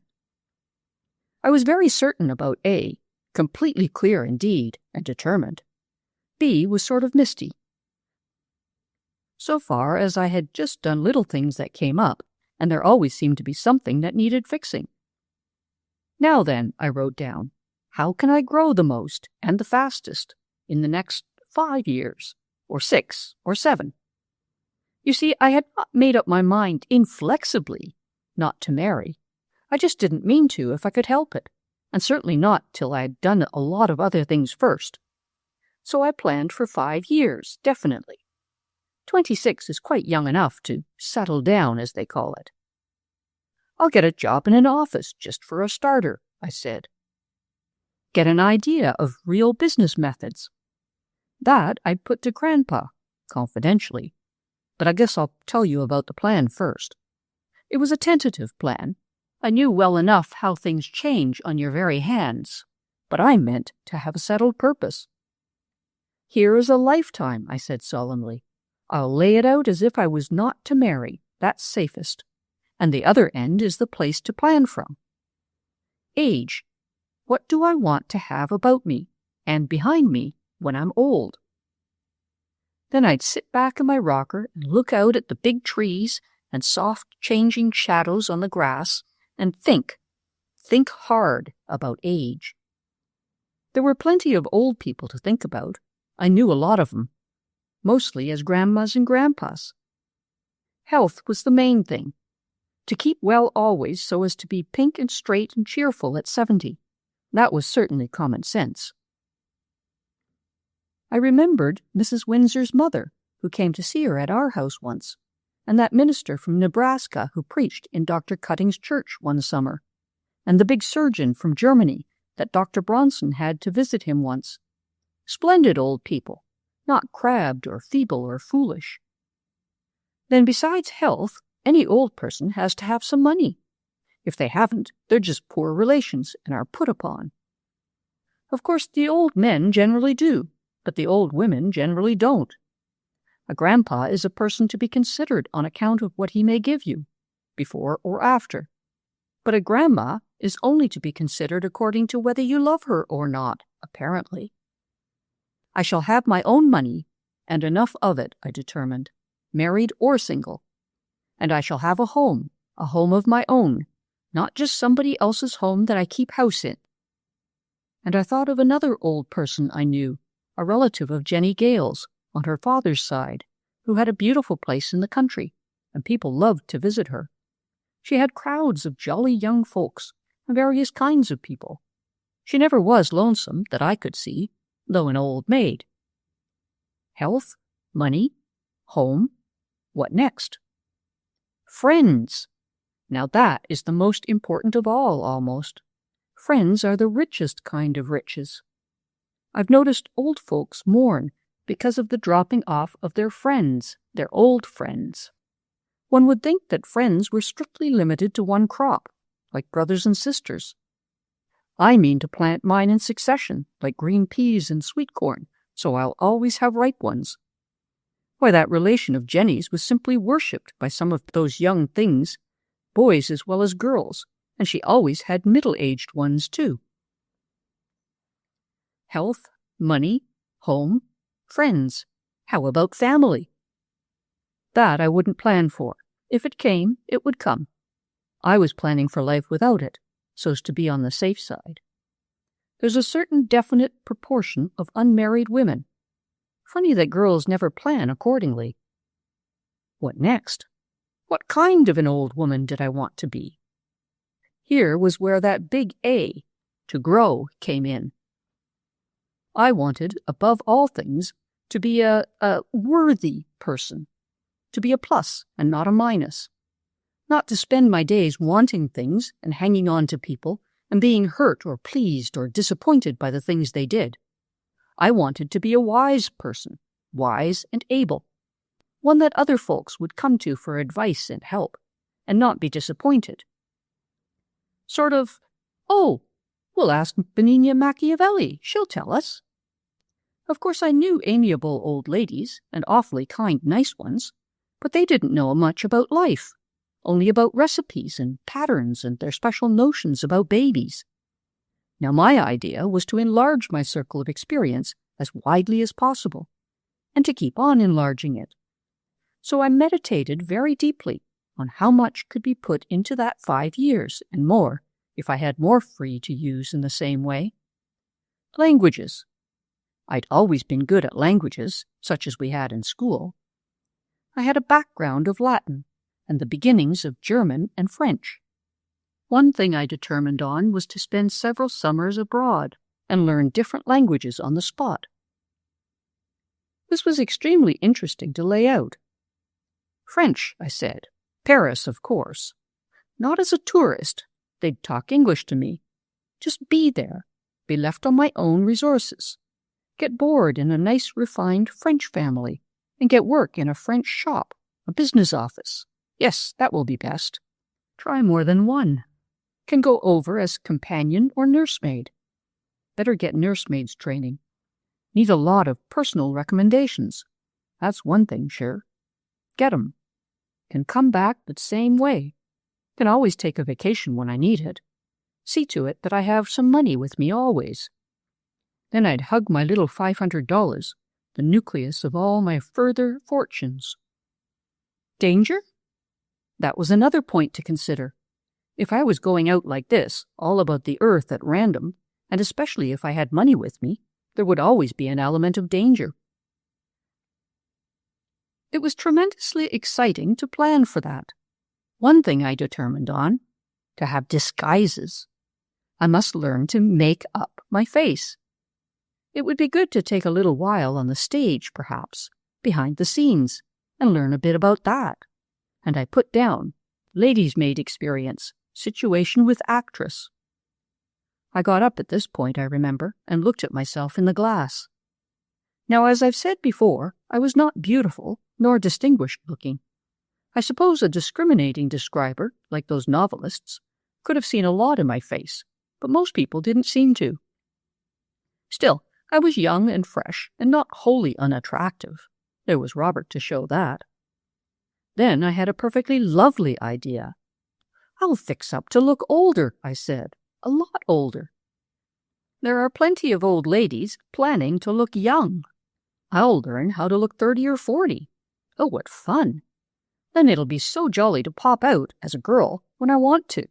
I was very certain about A, completely clear indeed, and determined. B was sort of misty. So far as I had just done little things that came up, and there always seemed to be something that needed fixing. Now then, I wrote down, how can I grow the most and the fastest in the next 5 years, or 6, or 7? You see, I had not made up my mind inflexibly not to marry. I just didn't mean to if I could help it, and certainly not till I had done a lot of other things first. So I planned for 5 years, definitely. 26 is quite young enough to settle down, as they call it. I'll get a job in an office, just for a starter, I said. Get an idea of real business methods. That I'd put to Grandpa, confidentially. But I guess I'll tell you about the plan first. It was a tentative plan. I knew well enough how things change on your very hands, but I meant to have a settled purpose. Here is a lifetime, I said solemnly. I'll lay it out as if I was not to marry. That's safest. And the other end is the place to plan from. Age. What do I want to have about me and behind me when I'm old? Then I'd sit back in my rocker and look out at the big trees and soft changing shadows on the grass and think hard about age. There were plenty of old people to think about. I knew a lot of them, mostly as grandmas and grandpas. Health was the main thing. To keep well always so as to be pink and straight and cheerful at 70. That was certainly common sense. I remembered Mrs. Windsor's mother, who came to see her at our house once, and that minister from Nebraska who preached in Dr. Cutting's church one summer, and the big surgeon from Germany that Dr. Bronson had to visit him once. Splendid old people, not crabbed or feeble or foolish. Then besides health, any old person has to have some money. If they haven't, they're just poor relations and are put upon. Of course, the old men generally do, but the old women generally don't. A grandpa is a person to be considered on account of what he may give you, before or after. But a grandma is only to be considered according to whether you love her or not, apparently. I shall have my own money, and enough of it, I determined, married or single. And I shall have a home of my own, not just somebody else's home that I keep house in. And I thought of another old person I knew, a relative of Jenny Gale's, on her father's side, who had a beautiful place in the country, and people loved to visit her. She had crowds of jolly young folks, and various kinds of people. She never was lonesome, that I could see, though an old maid. Health, money, home, what next? Friends. Now that is the most important of all, almost. Friends are the richest kind of riches. I've noticed old folks mourn because of the dropping off of their friends, their old friends. One would think that friends were strictly limited to one crop, like brothers and sisters. I mean to plant mine in succession, like green peas and sweet corn, so I'll always have ripe ones. Why, that relation of Jenny's was simply worshipped by some of those young things, boys as well as girls, and she always had middle-aged ones, too. Health, money, home, friends. How about family? That I wouldn't plan for, If it came, it would come. I was planning for life without it, so as to be on the safe side. There's a certain definite proportion of unmarried women. Funny that girls never plan accordingly. What next? What kind of an old woman did I want to be? Here was where that big A, to grow, came in. I wanted, above all things, to be a worthy person, to be a plus and not a minus, not to spend my days wanting things and hanging on to people and being hurt or pleased or disappointed by the things they did. I wanted to be a wise person, wise and able, one that other folks would come to for advice and help, and not be disappointed. Sort of, oh, we'll ask Benigna Machiavelli, she'll tell us. Of course I knew amiable old ladies, and awfully kind, nice ones, but they didn't know much about life, only about recipes and patterns and their special notions about babies. Now my idea was to enlarge my circle of experience as widely as possible, and to keep on enlarging it. So I meditated very deeply on how much could be put into that 5 years, and more, if I had more free to use in the same way. Languages. I'd always been good at languages, such as we had in school. I had a background of Latin, and the beginnings of German and French. One thing I determined on was to spend several summers abroad and learn different languages on the spot. This was extremely interesting to lay out. French, I said. Paris, of course. Not as a tourist. They'd talk English to me. Just be there. Be left on my own resources. Get bored in a nice, refined French family, and get work in a French shop, a business office. Yes, that will be best. Try more than one. Can go over as companion or nursemaid. Better get nursemaid's training. Need a lot of personal recommendations. That's one thing, sure. Get 'em. Can come back the same way. Can always take a vacation when I need it. See to it that I have some money with me always. Then I'd hug my little $500, the nucleus of all my further fortunes. Danger? That was another point to consider. If I was going out like this, all about the earth at random, and especially if I had money with me, there would always be an element of danger. It was tremendously exciting to plan for that. One thing I determined on, to have disguises. I must learn to make up my face. It would be good to take a little while on the stage, perhaps, behind the scenes, and learn a bit about that. And I put down, lady's maid experience, situation with actress. I got up at this point, I remember, and looked at myself in the glass. Now, as I've said before, I was not beautiful, nor distinguished looking. I suppose a discriminating describer, like those novelists, could have seen a lot in my face, but most people didn't seem to. Still, I was young and fresh, and not wholly unattractive. There was Robert to show that. Then I had a perfectly lovely idea. I'll fix up to look older, I said, a lot older. There are plenty of old ladies planning to look young. I'll learn how to look 30 or 40. Oh, what fun! Then it'll be so jolly to pop out as a girl when I want to.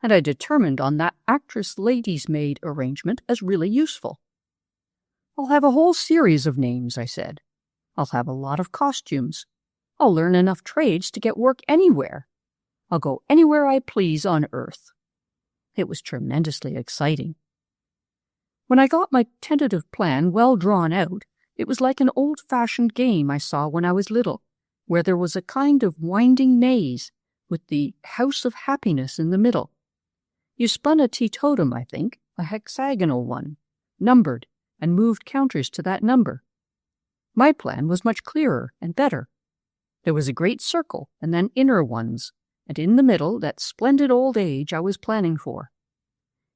And I determined on that actress lady's maid arrangement as really useful. I'll have a whole series of names, I said. I'll have a lot of costumes. I'll learn enough trades to get work anywhere. I'll go anywhere I please on earth. It was tremendously exciting. When I got my tentative plan well drawn out, it was like an old-fashioned game I saw when I was little, where there was a kind of winding maze with the house of happiness in the middle. You spun a teetotum, I think, a hexagonal one, numbered, and moved counters to that number. My plan was much clearer and better. There was a great circle, and then inner ones, and in the middle that splendid old age I was planning for.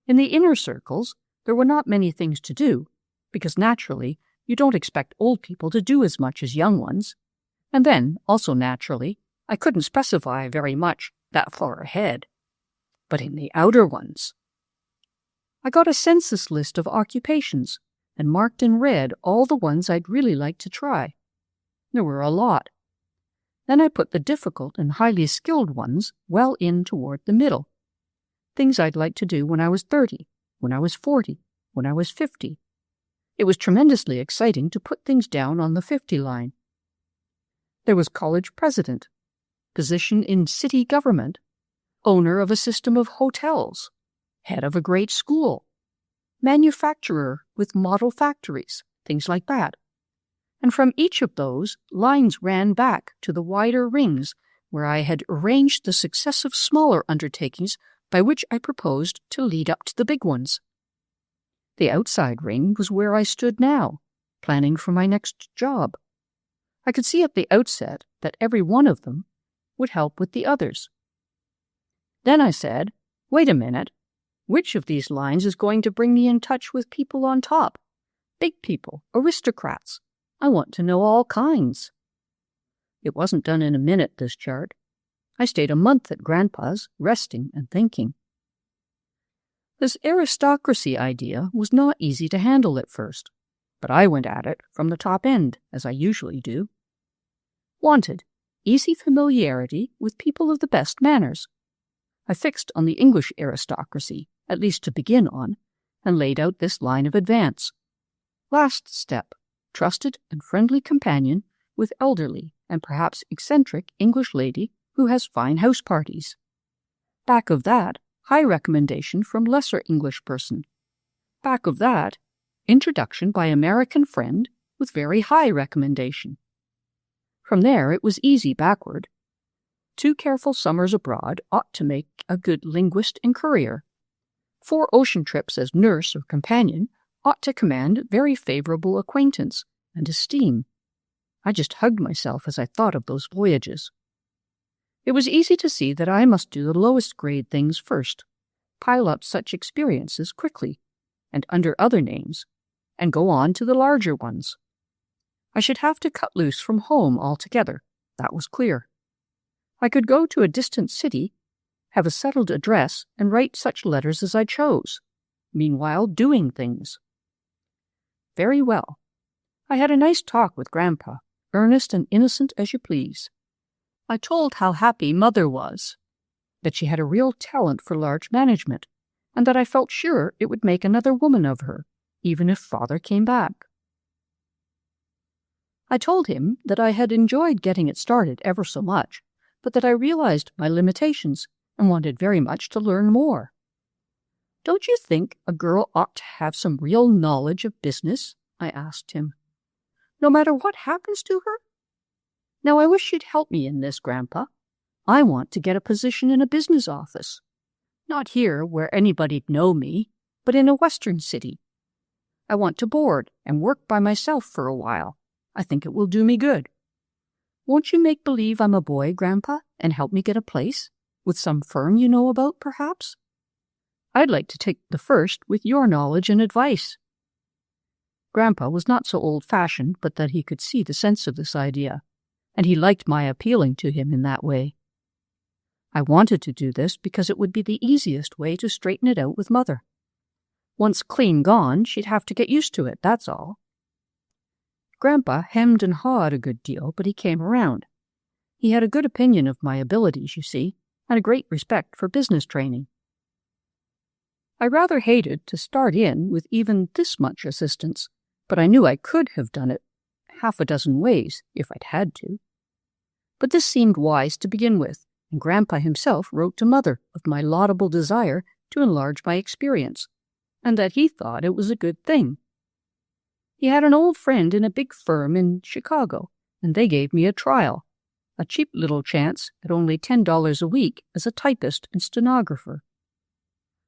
In the inner circles, there were not many things to do, because naturally you don't expect old people to do as much as young ones. And then, also naturally, I couldn't specify very much that far ahead. But in the outer ones, I got a census list of occupations and marked in red all the ones I'd really like to try. There were a lot. Then I put the difficult and highly skilled ones well in toward the middle. Things I'd like to do when I was 30, when I was 40, when I was 50. It was tremendously exciting to put things down on the 50 line. There was college president, position in city government, owner of a system of hotels, head of a great school, manufacturer with model factories, things like that. And from each of those, lines ran back to the wider rings where I had arranged the successive smaller undertakings by which I proposed to lead up to the big ones. The outside ring was where I stood now, planning for my next job. I could see at the outset that every one of them would help with the others. Then I said, wait a minute, which of these lines is going to bring me in touch with people on top? Big people, aristocrats. I want to know all kinds. It wasn't done in a minute, this chart. I stayed a month at Grandpa's, resting and thinking. This aristocracy idea was not easy to handle at first, but I went at it from the top end, as I usually do. Wanted, easy familiarity with people of the best manners. I fixed on the English aristocracy, at least to begin on, and laid out this line of advance. Last step, trusted and friendly companion with elderly and perhaps eccentric English lady who has fine house parties. Back of that, high recommendation from lesser English person. Back of that, introduction by American friend with very high recommendation. From there it was easy backward. 2 careful summers abroad ought to make a good linguist and courier. 4 ocean trips as nurse or companion ought to command very favorable acquaintance and esteem. I just hugged myself as I thought of those voyages. It was easy to see that I must do the lowest grade things first, pile up such experiences quickly, and under other names, and go on to the larger ones. I should have to cut loose from home altogether, that was clear. I could go to a distant city, have a settled address, and write such letters as I chose, meanwhile doing things. Very well. I had a nice talk with Grandpa, earnest and innocent as you please. I told how happy Mother was, that she had a real talent for large management, and that I felt sure it would make another woman of her, even if Father came back. I told him that I had enjoyed getting it started ever so much, but that I realized my limitations and wanted very much to learn more. Don't you think a girl ought to have some real knowledge of business? I asked him. No matter what happens to her? Now I wish you'd help me in this, Grandpa. I want to get a position in a business office. Not here where anybody'd know me, but in a western city. I want to board and work by myself for a while. I think it will do me good. Won't you make believe I'm a boy, Grandpa, and help me get a place? With some firm you know about, perhaps? I'd like to take the first with your knowledge and advice. Grandpa was not so old-fashioned but that he could see the sense of this idea, and he liked my appealing to him in that way. I wanted to do this because it would be the easiest way to straighten it out with Mother. Once clean gone, she'd have to get used to it, that's all. Grandpa hemmed and hawed a good deal, but he came around. He had a good opinion of my abilities, you see, and a great respect for business training. I rather hated to start in with even this much assistance, but I knew I could have done it 6 ways if I'd had to. But this seemed wise to begin with, and Grandpa himself wrote to Mother of my laudable desire to enlarge my experience, and that he thought it was a good thing. He had an old friend in a big firm in Chicago, and they gave me a trial, a cheap little chance at only $10 a week as a typist and stenographer.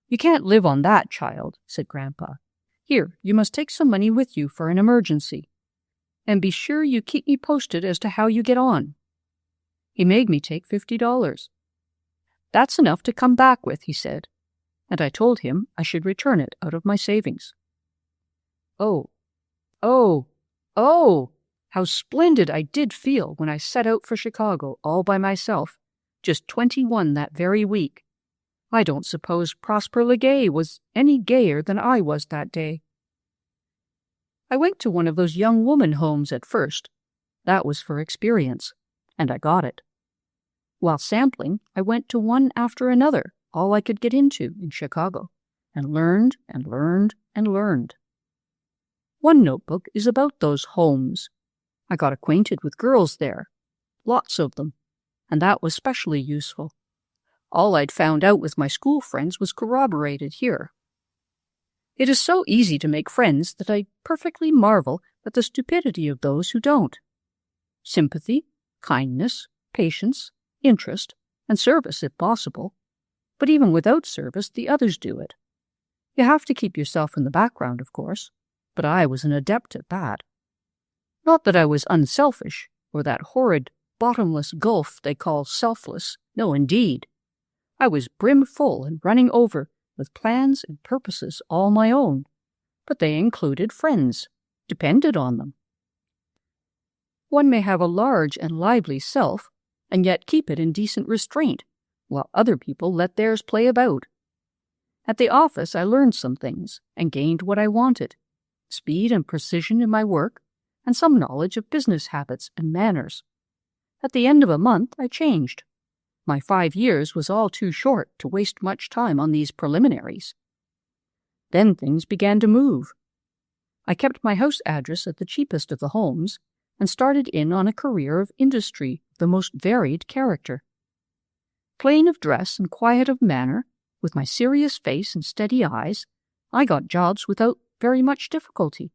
You can't live on that, child, said Grandpa. Here, you must take some money with you for an emergency. And be sure you keep me posted as to how you get on. He made me take $50. That's enough to come back with, he said, and I told him I should return it out of my savings. Oh, how splendid I did feel when I set out for Chicago all by myself, just 21 that very week. I don't suppose Prosper Legay was any gayer than I was that day. I went to one of those young woman homes at first. That was for experience. and I got it. While sampling, I went to one after another, all I could get into in Chicago, and learned and learned and learned. One notebook is about those homes. I got acquainted with girls there, lots of them, and that was specially useful. All I'd found out with my school friends was corroborated here. It is so easy to make friends that I perfectly marvel at the stupidity of those who don't. Sympathy, kindness, patience, interest, and service if possible, but even without service the others do it. You have to keep yourself in the background, of course, but I was an adept at that. Not that I was unselfish, or that horrid, bottomless gulf they call selfless. No, indeed. I was brimful and running over with plans and purposes all my own, but they included friends, depended on them. One may have a large and lively self, and yet keep it in decent restraint, while other people let theirs play about. At the office I learned some things, and gained what I wanted, speed and precision in my work, and some knowledge of business habits and manners. At the end of a month I changed. My 5 years was all too short to waste much time on these preliminaries. Then things began to move. I kept my house address at the cheapest of the homes, and started in on a career of industry of the most varied character. Plain of dress and quiet of manner, with my serious face and steady eyes, I got jobs without very much difficulty.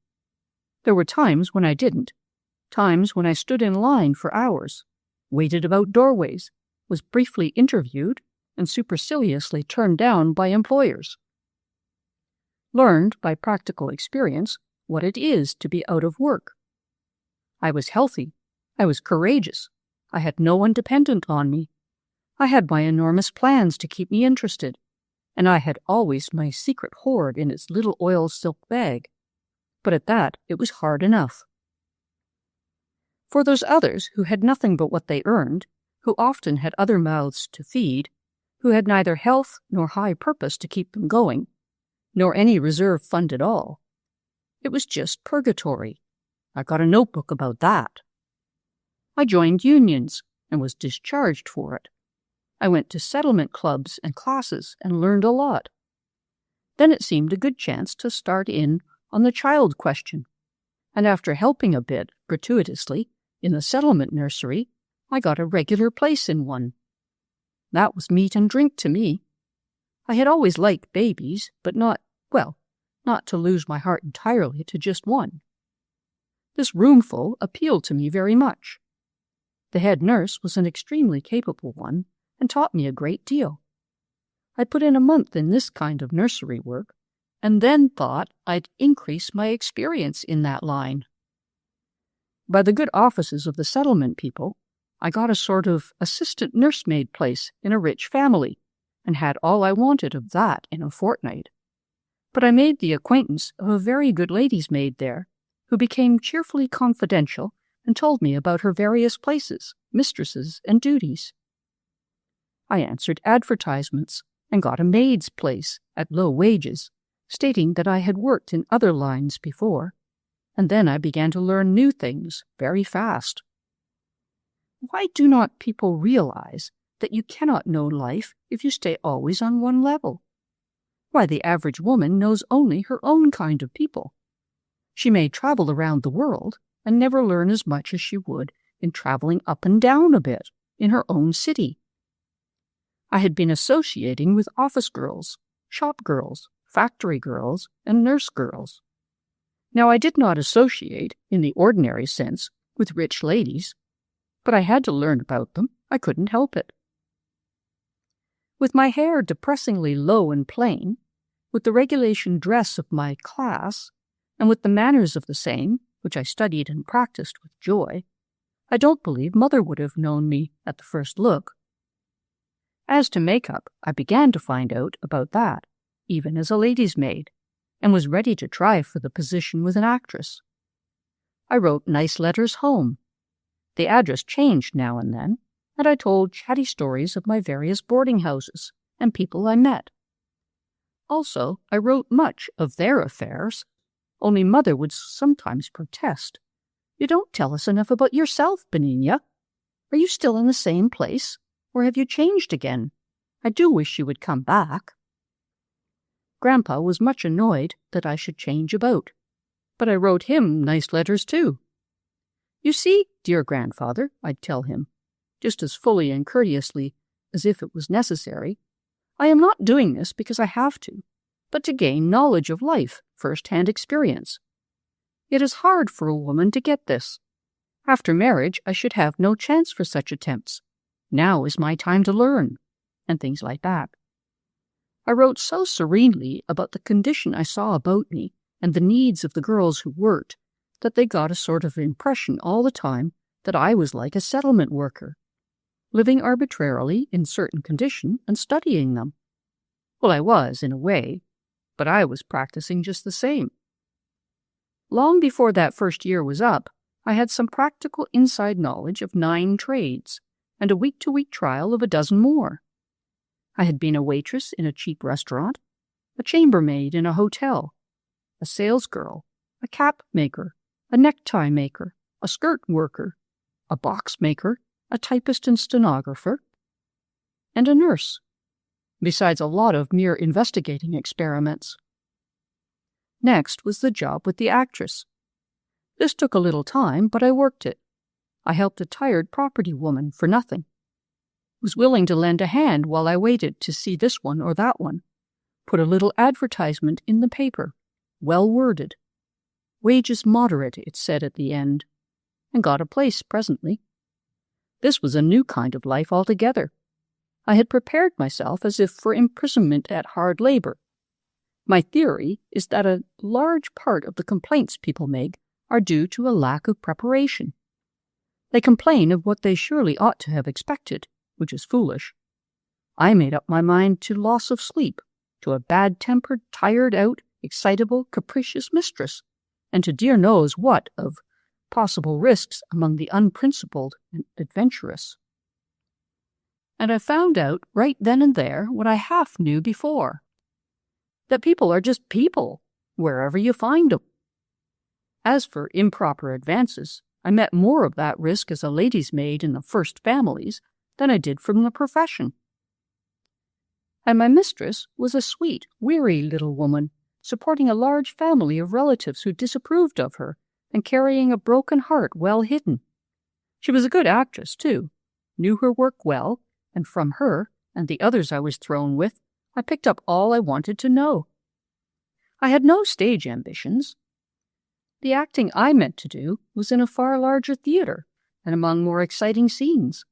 There were times when I didn't, times when I stood in line for hours, waited about doorways, was briefly interviewed, and superciliously turned down by employers. Learned by practical experience what it is to be out of work. I was healthy. I was courageous. I had no one dependent on me. I had my enormous plans to keep me interested, and I had always my secret hoard in its little oil silk bag. But at that it was hard enough. For those others who had nothing but what they earned, who often had other mouths to feed, who had neither health nor high purpose to keep them going, nor any reserve fund at all, it was just purgatory. I got a notebook about that. I joined unions and was discharged for it. I went to settlement clubs and classes and learned a lot. Then it seemed a good chance to start in on the child question, and after helping a bit, gratuitously, in the settlement nursery, I got a regular place in one. That was meat and drink to me. I had always liked babies, but not to lose my heart entirely to just one. This roomful appealed to me very much. The head nurse was an extremely capable one and taught me a great deal. I put in a month in this kind of nursery work, and then thought I'd increase my experience in that line. By the good offices of the settlement people, I got a sort of assistant nursemaid place in a rich family, and had all I wanted of that in a fortnight. But I made the acquaintance of a very good lady's maid there, who became cheerfully confidential and told me about her various places, mistresses, and duties. I answered advertisements and got a maid's place at low wages, stating that I had worked in other lines before, and then I began to learn new things very fast. Why do not people realize that you cannot know life if you stay always on one level? Why, the average woman knows only her own kind of people. She may travel around the world and never learn as much as she would in traveling up and down a bit in her own city. I had been associating with office girls, shop girls, factory girls, and nurse girls. Now, I did not associate, in the ordinary sense, with rich ladies, but I had to learn about them. I couldn't help it. With my hair depressingly low and plain, with the regulation dress of my class, and with the manners of the same, which I studied and practiced with joy, I don't believe Mother would have known me at the first look. As to makeup, I began to find out about that, even as a lady's maid, and was ready to try for the position with an actress. I wrote nice letters home. The address changed now and then, and I told chatty stories of my various boarding houses and people I met. Also, I wrote much of their affairs, only Mother would sometimes protest. "You don't tell us enough about yourself, Benigna. Are you still in the same place, or have you changed again? I do wish you would come back." Grandpa was much annoyed that I should change about, but I wrote him nice letters too. "You see, dear grandfather," I'd tell him, just as fully and courteously as if it was necessary, "I am not doing this because I have to, but to gain knowledge of life, first-hand experience. It is hard for a woman to get this. After marriage, I should have no chance for such attempts. Now is my time to learn," and things like that. I wrote so serenely about the condition I saw about me and the needs of the girls who worked that they got a sort of impression all the time that I was like a settlement worker, living arbitrarily in certain condition and studying them. Well, I was, in a way, but I was practicing just the same. Long before that first year was up, I had some practical inside knowledge of 9 trades and a week-to-week trial of a dozen more. I had been a waitress in a cheap restaurant, a chambermaid in a hotel, a salesgirl, a cap maker, a necktie maker, a skirt worker, a box maker, a typist and stenographer, and a nurse, besides a lot of mere investigating experiments. Next was the job with the actress. This took a little time, but I worked it. I helped a tired property woman for nothing. Was willing to lend a hand while I waited to see this one or that one. Put a little advertisement in the paper, well worded. Wages moderate, it said at the end, and got a place presently. This was a new kind of life altogether. I had prepared myself as if for imprisonment at hard labor. My theory is that a large part of the complaints people make are due to a lack of preparation. They complain of what they surely ought to have expected, which is foolish. I made up my mind to loss of sleep, to a bad-tempered, tired-out, excitable, capricious mistress, and to dear knows what of possible risks among the unprincipled and adventurous. And I found out right then and there what I half knew before, that people are just people, wherever you find them. As for improper advances, I met more of that risk as a lady's maid in the first families than I did from the profession. And my mistress was a sweet, weary little woman, supporting a large family of relatives who disapproved of her and carrying a broken heart well hidden. She was a good actress, too, knew her work well, and from her and the others I was thrown with, I picked up all I wanted to know. I had no stage ambitions. The acting I meant to do was in a far larger theater and among more exciting scenes.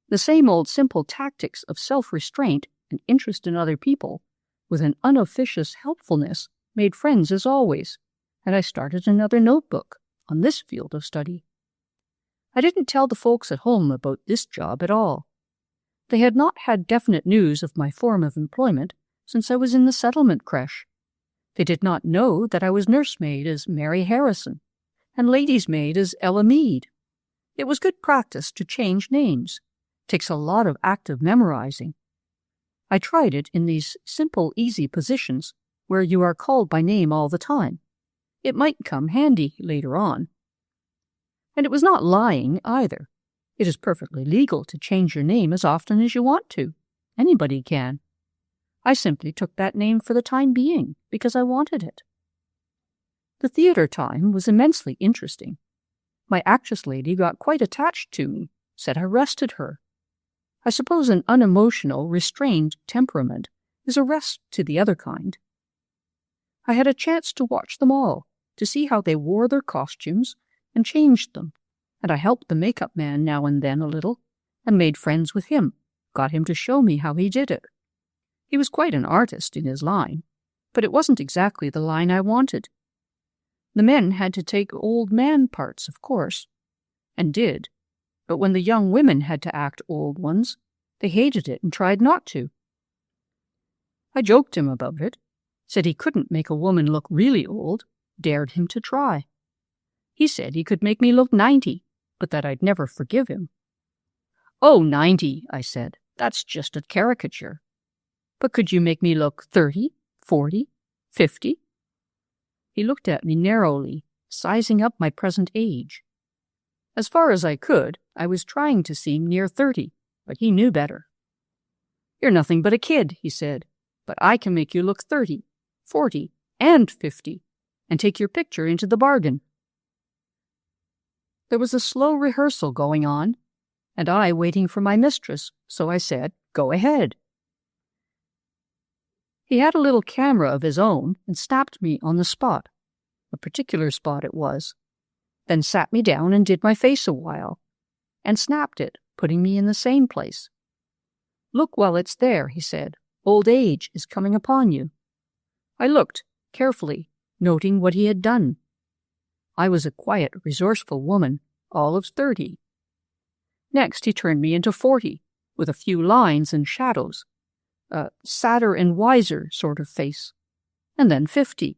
The same old simple tactics of self-restraint and interest in other people, with an unofficious helpfulness, made friends as always, and I started another notebook on this field of study. I didn't tell the folks at home about this job at all. They had not had definite news of my form of employment since I was in the settlement creche. They did not know that I was nursemaid as Mary Harrison and lady's maid as Ella Mead. It was good practice to change names. Takes a lot of active memorizing. I tried it in these simple, easy positions where you are called by name all the time. It might come handy later on. And it was not lying either. It is perfectly legal to change your name as often as you want to. Anybody can. I simply took that name for the time being because I wanted it. The theater time was immensely interesting. My actress lady got quite attached to me, said I rested her. I suppose an unemotional, restrained temperament is a rest to the other kind. I had a chance to watch them all, to see how they wore their costumes and changed them, and I helped the makeup man now and then a little, and made friends with him, got him to show me how he did it. He was quite an artist in his line, but it wasn't exactly the line I wanted. The men had to take old man parts, of course, and did, but when the young women had to act old ones, they hated it and tried not to. I joked him about it, said he couldn't make a woman look really old, dared him to try. He said he could make me look 90, but that I'd never forgive him. "Oh, 90, I said. "That's just a caricature. But could you make me look 30, 40, 50? He looked at me narrowly, sizing up my present age. As far as I could, I was trying to seem near 30, but he knew better. "You're nothing but a kid," he said, "but I can make you look 30, 40, and 50, and take your picture into the bargain." There was a slow rehearsal going on, and I waiting for my mistress, so I said, "Go ahead." He had a little camera of his own and snapped me on the spot. A particular spot it was. Then sat me down and did my face a while, and snapped it, putting me in the same place. "Look while it's there," he said. "Old age is coming upon you." I looked, carefully, noting what he had done. I was a quiet, resourceful woman, all of 30. Next he turned me into 40, with a few lines and shadows, a sadder and wiser sort of face, and then 50,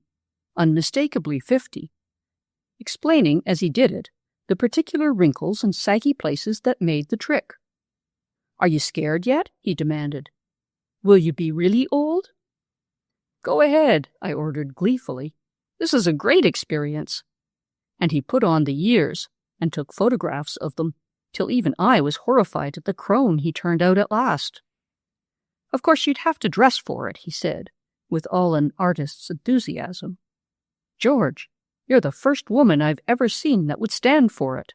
unmistakably 50, explaining as he did it the particular wrinkles and saggy places that made the trick. "Are you scared yet?" he demanded. "Will you be really old?" "Go ahead," I ordered gleefully. "This is a great experience." And he put on the years and took photographs of them, till even I was horrified at the crone he turned out at last. "Of course you'd have to dress for it," he said, with all an artist's enthusiasm. "George, you're the first woman I've ever seen that would stand for it."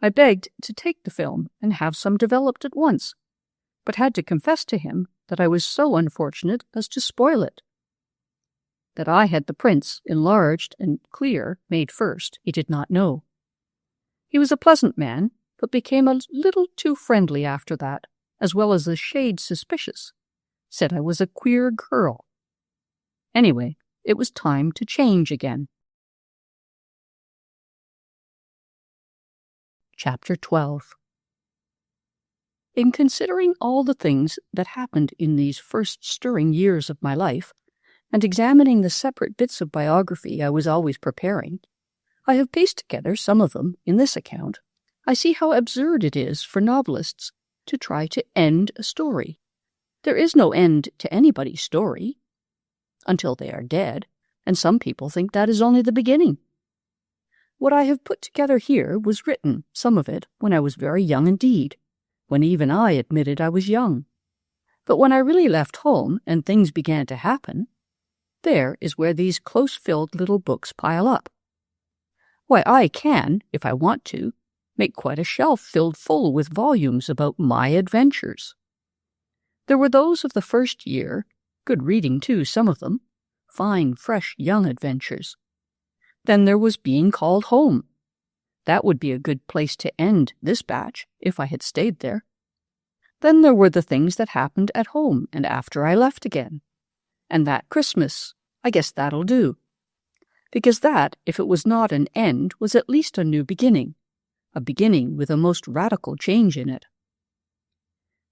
I begged to take the film and have some developed at once, but had to confess to him that I was so unfortunate as to spoil it. That I had the prints enlarged and clear made first, he did not know. He was a pleasant man, but became a little too friendly after that, as well as a shade suspicious. Said I was a queer girl. Anyway, it was time to change again. Chapter 12. In considering all the things that happened in these first stirring years of my life, and examining the separate bits of biography I was always preparing, I have pieced together some of them in this account. I see how absurd it is for novelists to try to end a story. There is no end to anybody's story, until they are dead, and some people think that is only the beginning. What I have put together here was written, some of it, when I was very young indeed, when even I admitted I was young. But when I really left home and things began to happen, there is where these close-filled little books pile up. Why, I can, if I want to, make quite a shelf filled full with volumes about my adventures. There were those of the first year, good reading too, some of them, fine, fresh, young adventures. Then there was being called home. That would be a good place to end this batch, if I had stayed there. Then there were the things that happened at home and after I left again. And that Christmas, I guess that'll do. Because that, if it was not an end, was at least a new beginning. A beginning with a most radical change in it.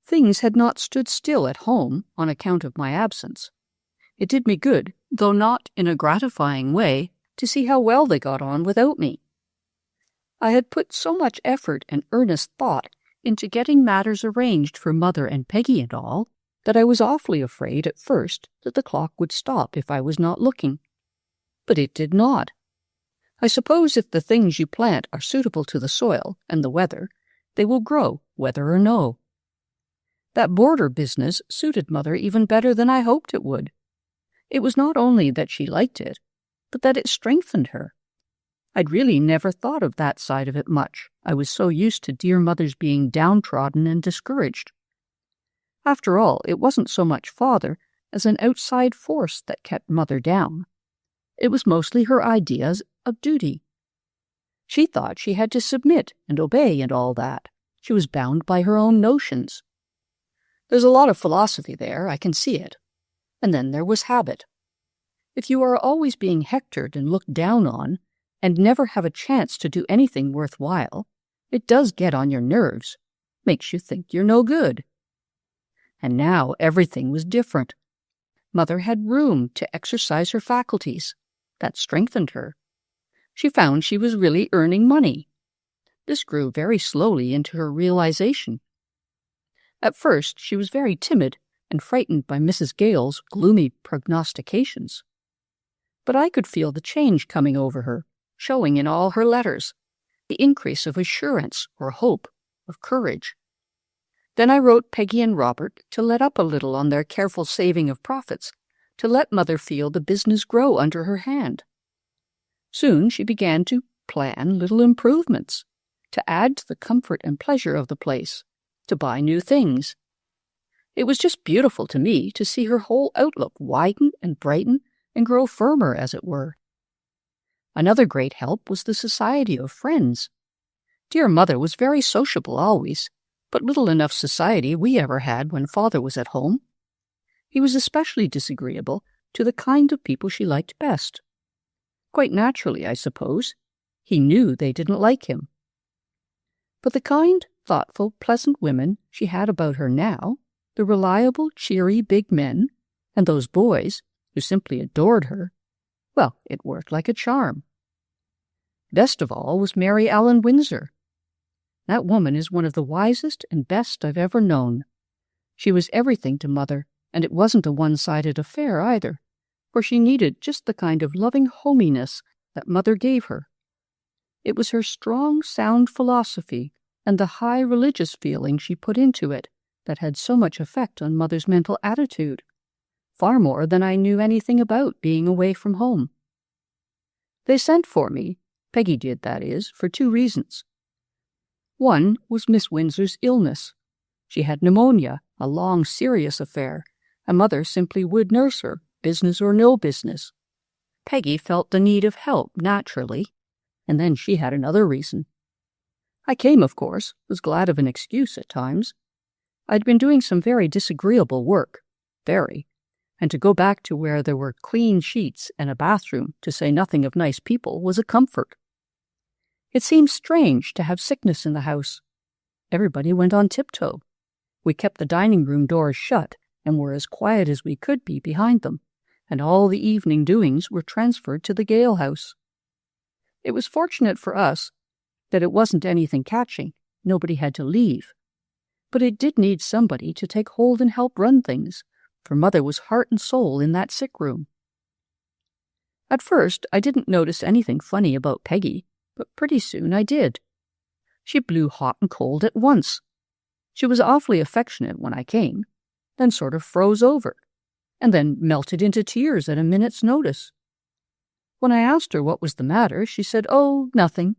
Things had not stood still at home on account of my absence. It did me good, though not in a gratifying way, to see how well they got on without me. I had put so much effort and earnest thought into getting matters arranged for Mother and Peggy and all, that I was awfully afraid at first that the clock would stop if I was not looking. But it did not. I suppose if the things you plant are suitable to the soil and the weather, they will grow, whether or no. That border business suited Mother even better than I hoped it would. It was not only that she liked it, but that it strengthened her. I'd really never thought of that side of it much. I was so used to dear Mother's being downtrodden and discouraged. After all, it wasn't so much Father as an outside force that kept Mother down. It was mostly her ideas of duty. She thought she had to submit and obey and all that. She was bound by her own notions. There's a lot of philosophy there, I can see it. And then there was habit. If you are always being hectored and looked down on, and never have a chance to do anything worthwhile, it does get on your nerves, makes you think you're no good. And now everything was different. Mother had room to exercise her faculties. That strengthened her. She found she was really earning money. This grew very slowly into her realization. At first she was very timid and frightened by Mrs. Gale's gloomy prognostications. But I could feel the change coming over her, showing in all her letters, the increase of assurance or hope, of courage. Then I wrote Peggy and Robert to let up a little on their careful saving of profits, to let Mother feel the business grow under her hand. Soon she began to plan little improvements, to add to the comfort and pleasure of the place, to buy new things. It was just beautiful to me to see her whole outlook widen and brighten and grow firmer, as it were. Another great help was the society of friends. Dear Mother was very sociable always, but little enough society we ever had when Father was at home. He was especially disagreeable to the kind of people she liked best. Quite naturally, I suppose. He knew they didn't like him. But the kind, thoughtful, pleasant women she had about her now, the reliable, cheery big men, and those boys who simply adored her, well, it worked like a charm. Best of all was Mary Ellen Windsor. That woman is one of the wisest and best I've ever known. She was everything to Mother, and it wasn't a one-sided affair either, for she needed just the kind of loving hominess that Mother gave her. It was her strong, sound philosophy and the high religious feeling she put into it that had so much effect on Mother's mental attitude, far more than I knew anything about being away from home. They sent for me, Peggy did, that is, for two reasons. One was Miss Windsor's illness. She had pneumonia, a long, serious affair, and Mother simply would nurse her, business or no business. Peggy felt the need of help, naturally, and then she had another reason. I came, of course, was glad of an excuse at times. I'd been doing some very disagreeable work, very, and to go back to where there were clean sheets and a bathroom, to say nothing of nice people, was a comfort. It seemed strange to have sickness in the house. Everybody went on tiptoe. We kept the dining room doors shut and were as quiet as we could be behind them, and all the evening doings were transferred to the Gale house. It was fortunate for us that it wasn't anything catching. Nobody had to leave. But it did need somebody to take hold and help run things, for Mother was heart and soul in that sick room. At first, I didn't notice anything funny about Peggy, but pretty soon I did. She blew hot and cold at once. She was awfully affectionate when I came, then sort of froze over, and then melted into tears at a minute's notice. When I asked her what was the matter, she said, "Oh, nothing,"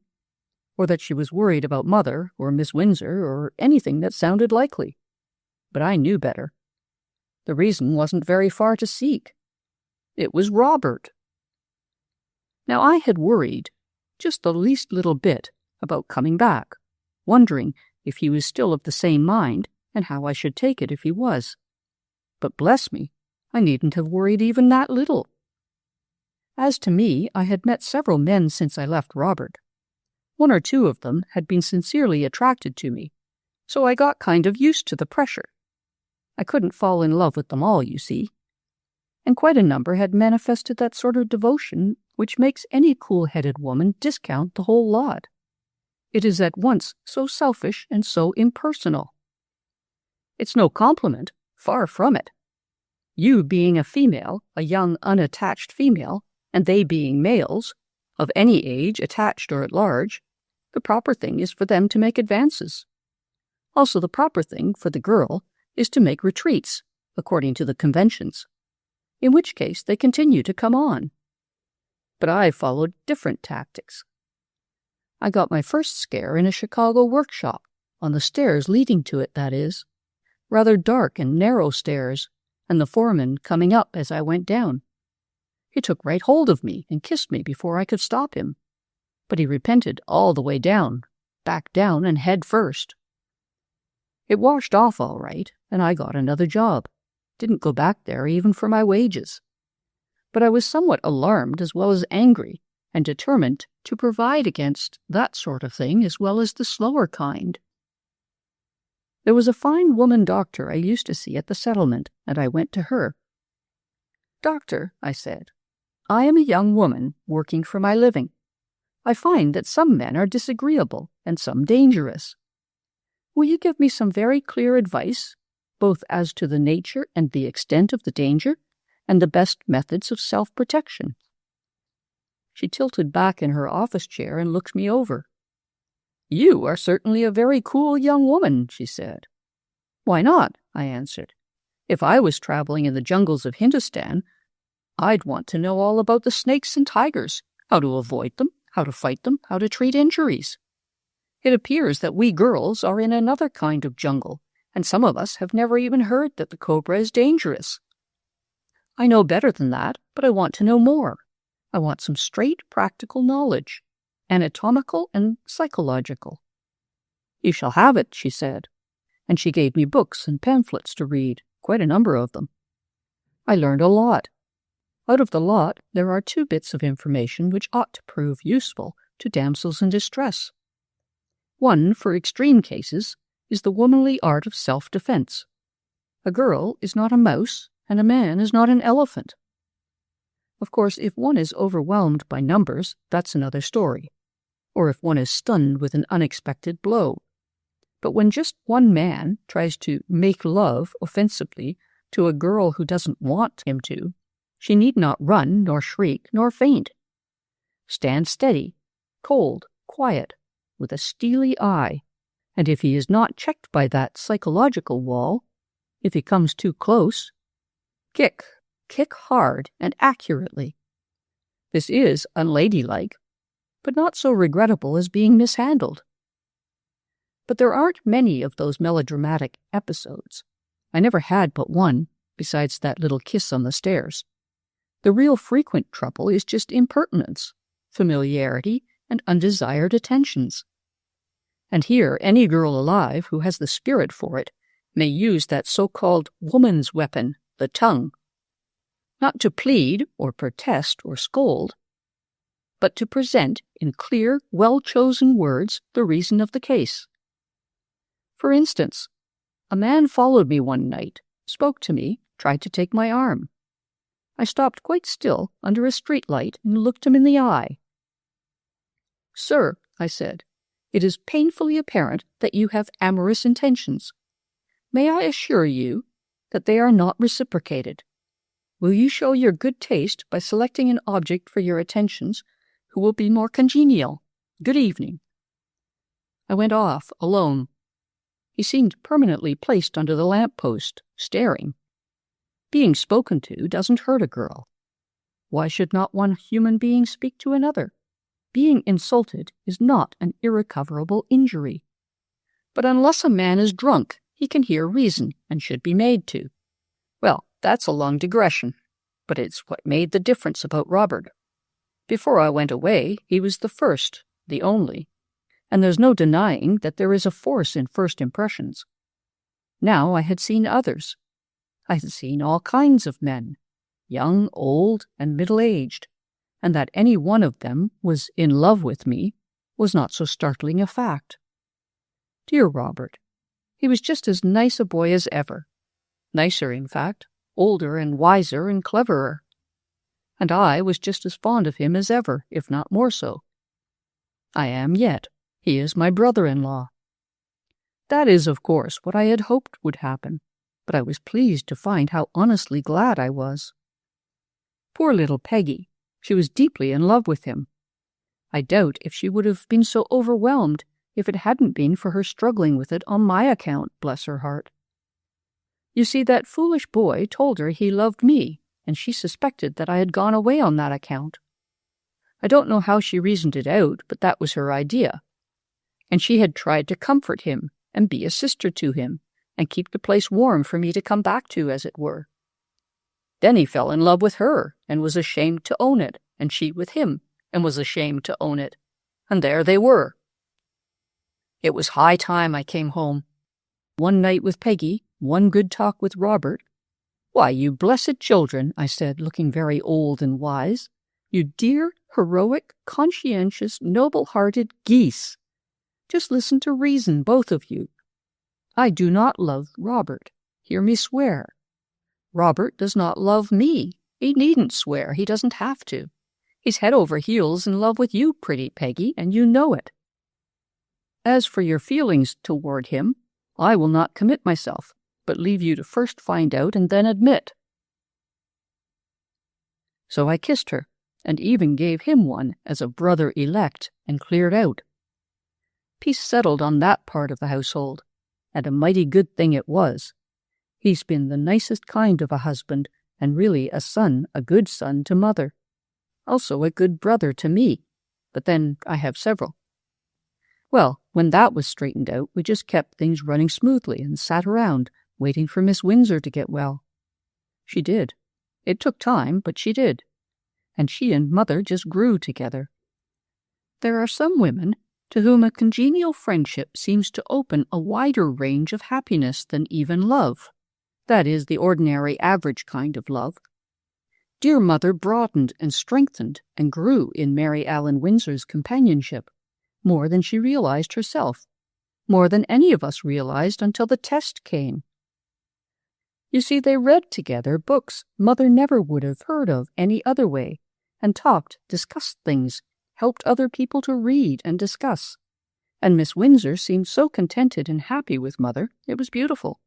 or that she was worried about Mother or Miss Windsor or anything that sounded likely. But I knew better. The reason wasn't very far to seek. It was Robert. Now I had worried, just the least little bit, about coming back, wondering if he was still of the same mind and how I should take it if he was. But bless me, I needn't have worried even that little. As to me, I had met several men since I left Robert. One or two of them had been sincerely attracted to me, so I got kind of used to the pressure. I couldn't fall in love with them all, you see. And quite a number had manifested that sort of devotion which makes any cool-headed woman discount the whole lot. It is at once so selfish and so impersonal. It's no compliment, far from it. You being a female, a young unattached female, and they being males, of any age, attached or at large, the proper thing is for them to make advances. Also the proper thing for the girl is to make retreats, according to the conventions, in which case they continue to come on. But I followed different tactics. I got my first scare in a Chicago workshop, on the stairs leading to it, that is. Rather dark and narrow stairs, and the foreman coming up as I went down. He took right hold of me and kissed me before I could stop him. But he repented all the way down, back down and head first. It washed off all right, and I got another job. Didn't go back there even for my wages. But I was somewhat alarmed as well as angry, and determined to provide against that sort of thing as well as the slower kind. There was a fine woman doctor I used to see at the settlement, and I went to her. "Doctor," I said, "I am a young woman working for my living. I find that some men are disagreeable and some dangerous. Will you give me some very clear advice, both as to the nature and the extent of the danger, and the best methods of self-protection?" She tilted back in her office chair and looked me over. "You are certainly a very cool young woman," she said. "Why not?" I answered. "If I was traveling in the jungles of Hindustan, I'd want to know all about the snakes and tigers, how to avoid them, how to fight them, how to treat injuries. It appears that we girls are in another kind of jungle, and some of us have never even heard that the cobra is dangerous. I know better than that, but I want to know more. I want some straight, practical knowledge, anatomical and psychological." "You shall have it," she said, and she gave me books and pamphlets to read, quite a number of them. I learned a lot. Out of the lot, there are 2 bits of information which ought to prove useful to damsels in distress. One, for extreme cases, is the womanly art of self-defense. A girl is not a mouse, and a man is not an elephant. Of course, if one is overwhelmed by numbers, that's another story, or if one is stunned with an unexpected blow. But when just one man tries to make love offensively to a girl who doesn't want him to, she need not run, nor shriek, nor faint. Stand steady, cold, quiet, with a steely eye, and if he is not checked by that psychological wall, if he comes too close, kick hard and accurately. This is unladylike, but not so regrettable as being mishandled. But there aren't many of those melodramatic episodes. I never had but one, besides that little kiss on the stairs. The real frequent trouble is just impertinence, familiarity, and undesired attentions. And here any girl alive who has the spirit for it may use that so-called woman's weapon, the tongue, not to plead or protest or scold, but to present in clear, well-chosen words the reason of the case. For instance, a man followed me one night, spoke to me, tried to take my arm. I stopped quite still under a streetlight and looked him in the eye. "Sir," I said, "it is painfully apparent that you have amorous intentions. May I assure you that they are not reciprocated? Will you show your good taste by selecting an object for your attentions who will be more congenial? Good evening." I went off, alone. He seemed permanently placed under the lamp-post, staring. Being spoken to doesn't hurt a girl. Why should not one human being speak to another? Being insulted is not an irrecoverable injury. But unless a man is drunk, he can hear reason and should be made to. Well, that's a long digression, but it's what made the difference about Robert. Before I went away, he was the first, the only, and there's no denying that there is a force in first impressions. Now I had seen others. I had seen all kinds of men, young, old, and middle-aged, and that any one of them was in love with me was not so startling a fact. Dear Robert, he was just as nice a boy as ever. Nicer, in fact, older and wiser and cleverer. And I was just as fond of him as ever, if not more so. I am yet. He is my brother-in-law. That is, of course, what I had hoped would happen, but I was pleased to find how honestly glad I was. Poor little Peggy, she was deeply in love with him. I doubt if she would have been so overwhelmed if it hadn't been for her struggling with it on my account, bless her heart. You see, that foolish boy told her he loved me, and she suspected that I had gone away on that account. I don't know how she reasoned it out, but that was her idea. And she had tried to comfort him and be a sister to him and keep the place warm for me to come back to, as it were. Then he fell in love with her and was ashamed to own it, and she with him and was ashamed to own it. And there they were. It was high time I came home. One night with Peggy, one good talk with Robert. Why, you blessed children, I said, looking very old and wise. You dear, heroic, conscientious, noble-hearted geese. Just listen to reason, both of you. I do not love Robert. Hear me swear. Robert does not love me. He needn't swear. He doesn't have to. He's head over heels in love with you, pretty Peggy, and you know it. As for your feelings toward him, I will not commit myself, but leave you to first find out and then admit. So I kissed her, and even gave him one as a brother-elect, and cleared out. Peace settled on that part of the household, and a mighty good thing it was. He's been the nicest kind of a husband, and really a good son to Mother. Also a good brother to me, but then I have several. Well, when that was straightened out, we just kept things running smoothly and sat around, waiting for Miss Windsor to get well. She did. It took time, but she did. And she and Mother just grew together. There are some women to whom a congenial friendship seems to open a wider range of happiness than even love. That is, the ordinary average kind of love. Dear Mother broadened and strengthened and grew in Mary Allen Windsor's companionship, more than she realized herself, more than any of us realized until the test came. You see, they read together books Mother never would have heard of any other way, and talked, discussed things, helped other people to read and discuss. And Miss Windsor seemed so contented and happy with Mother, it was beautiful.